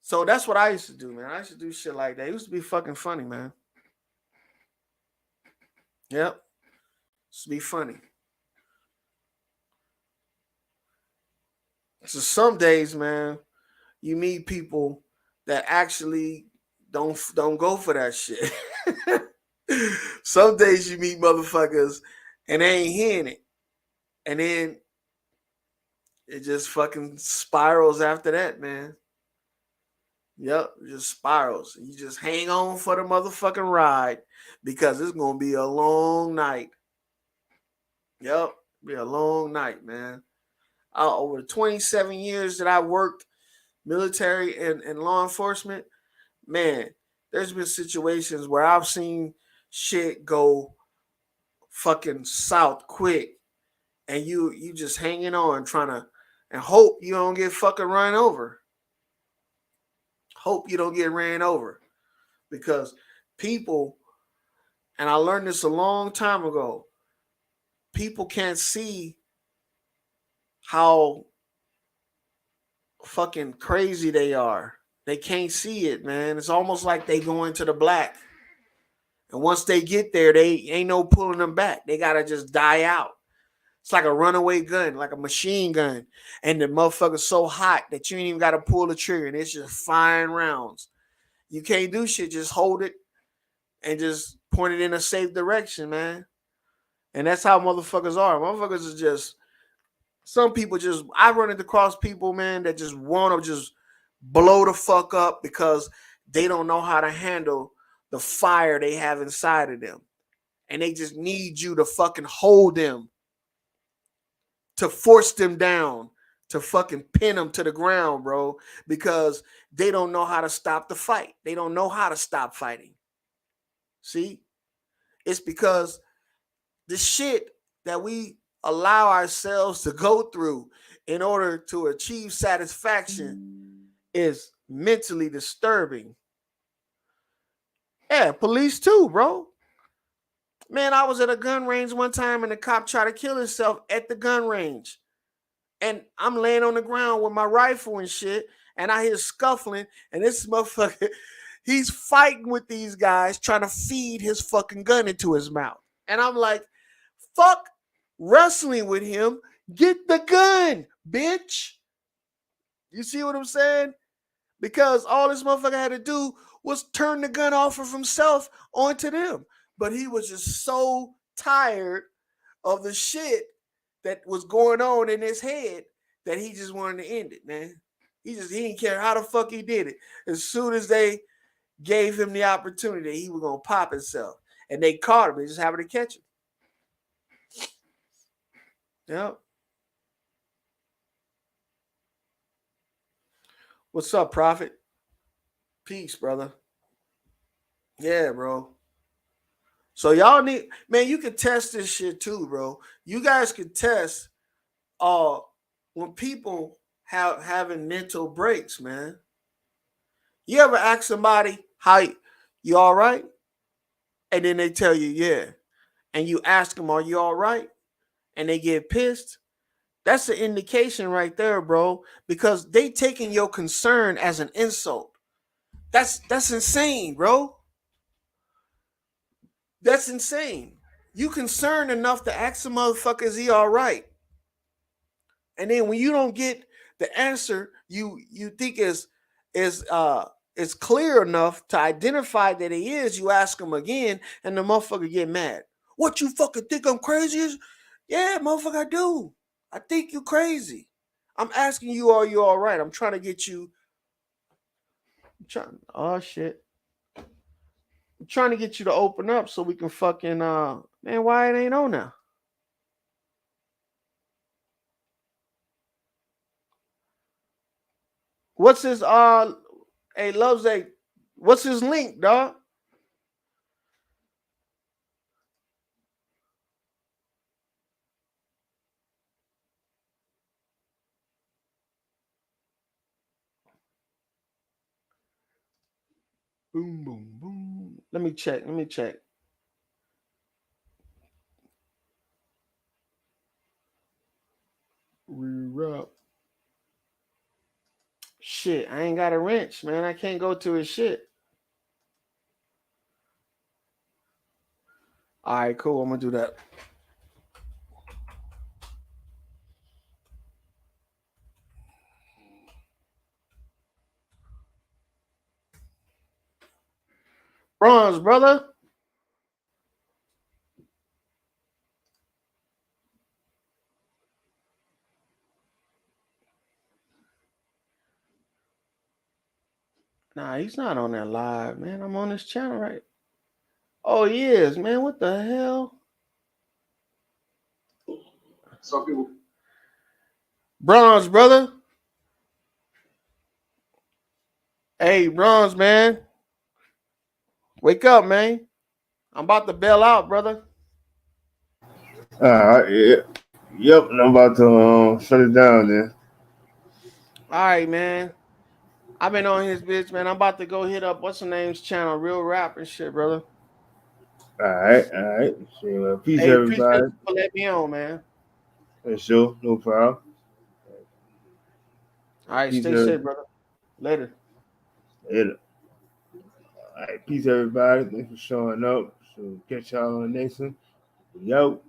So that's what I used to do, man. I used to do shit like that. It used to be fucking funny, man. Yep. It used to be funny. So some days, man, you meet people that actually don't go for that shit. Some days you meet motherfuckers and they ain't hearing it. And then it just fucking spirals after that, man. Yep, it just spirals. You just hang on for the motherfucking ride because it's gonna be a long night. Yep, be a long night, man. Over the 27 years that I worked military and law enforcement, man, there's been situations where I've seen shit go fucking south quick, and you just hanging on trying to and hope you don't get fucking run over. Hope you don't get ran over because people, and I learned this a long time ago, people can't see how fucking crazy they are. They can't see it, man. It's almost like they go into the black. And once they get there, they ain't no pulling them back. They gotta just die out. It's like a runaway gun, like a machine gun. And the motherfucker's so hot that you ain't even gotta pull the trigger and it's just firing rounds. You can't do shit, just hold it and just point it in a safe direction, man. And that's how motherfuckers are. Motherfuckers is just, some people just, I run across people, man, that just want to just blow the fuck up because they don't know how to handle the fire they have inside of them. And they just need you to fucking hold them, to force them down, to fucking pin them to the ground, bro, because they don't know how to stop the fight. They don't know how to stop fighting. See? It's because the shit that we allow ourselves to go through in order to achieve satisfaction is mentally disturbing. Yeah, police too, bro. Man, I was at a gun range one time and the cop tried to kill himself at the gun range. And I'm laying on the ground with my rifle and shit, and I hear scuffling, and this motherfucker, he's fighting with these guys trying to feed his fucking gun into his mouth. And I'm like, fuck wrestling with him. Get the gun, bitch. You see what I'm saying? Because all this motherfucker had to do was turn the gun off of himself onto them. But he was just so tired of the shit that was going on in his head that he just wanted to end it, man. He didn't care how the fuck he did it. As soon as they gave him the opportunity, he was gonna pop himself. And they caught him. They just happened to catch him. Yep. What's up, Prophet? Peace, brother. Yeah, bro. So y'all need, man, you can test this shit too, bro. You guys can test when people having mental breaks, man. You ever ask somebody how you all right? And then they tell you, yeah. And you ask them, are you all right? And they get pissed. That's an indication right there, bro, because they taking your concern as an insult. That's insane, bro. That's insane. You concerned enough to ask the motherfucker, is he all right? And then when you don't get the answer you think is clear enough to identify that he is, you ask him again, and the motherfucker get mad. What, you fucking think I'm crazy? Yeah, motherfucker, I do. I think you crazy. I'm asking you, are you all right? I'm trying to get you. Oh shit. I'm trying to get you to open up so we can fucking man, why it ain't on now? What's his hey Loves a what's his link, dog? Boom, boom, boom. Let me check. Re-rub. Shit, I ain't got a wrench, man. I can't go to his shit. All right, cool. I'm gonna do that. Bronze, brother. Nah, he's not on that live, man. I'm on his channel, right? Oh, he is, man. What the hell? Some people. Bronze, brother. Hey, Bronze, man. Wake up, man. I'm about to bail out, brother. All right, yeah. Yep, and I'm about to shut it down then. All right, man. I've been on his bitch, man. I'm about to go hit up what's her name's channel, Real Rap and shit, brother. All right, all right. So, peace, Hey, appreciate everybody. you for letting me on, man. Sure, no problem. All right, Peace, stay safe, brother. Later. later. All right, peace, everybody. Thanks for showing up. So, catch y'all on the next one. Yo.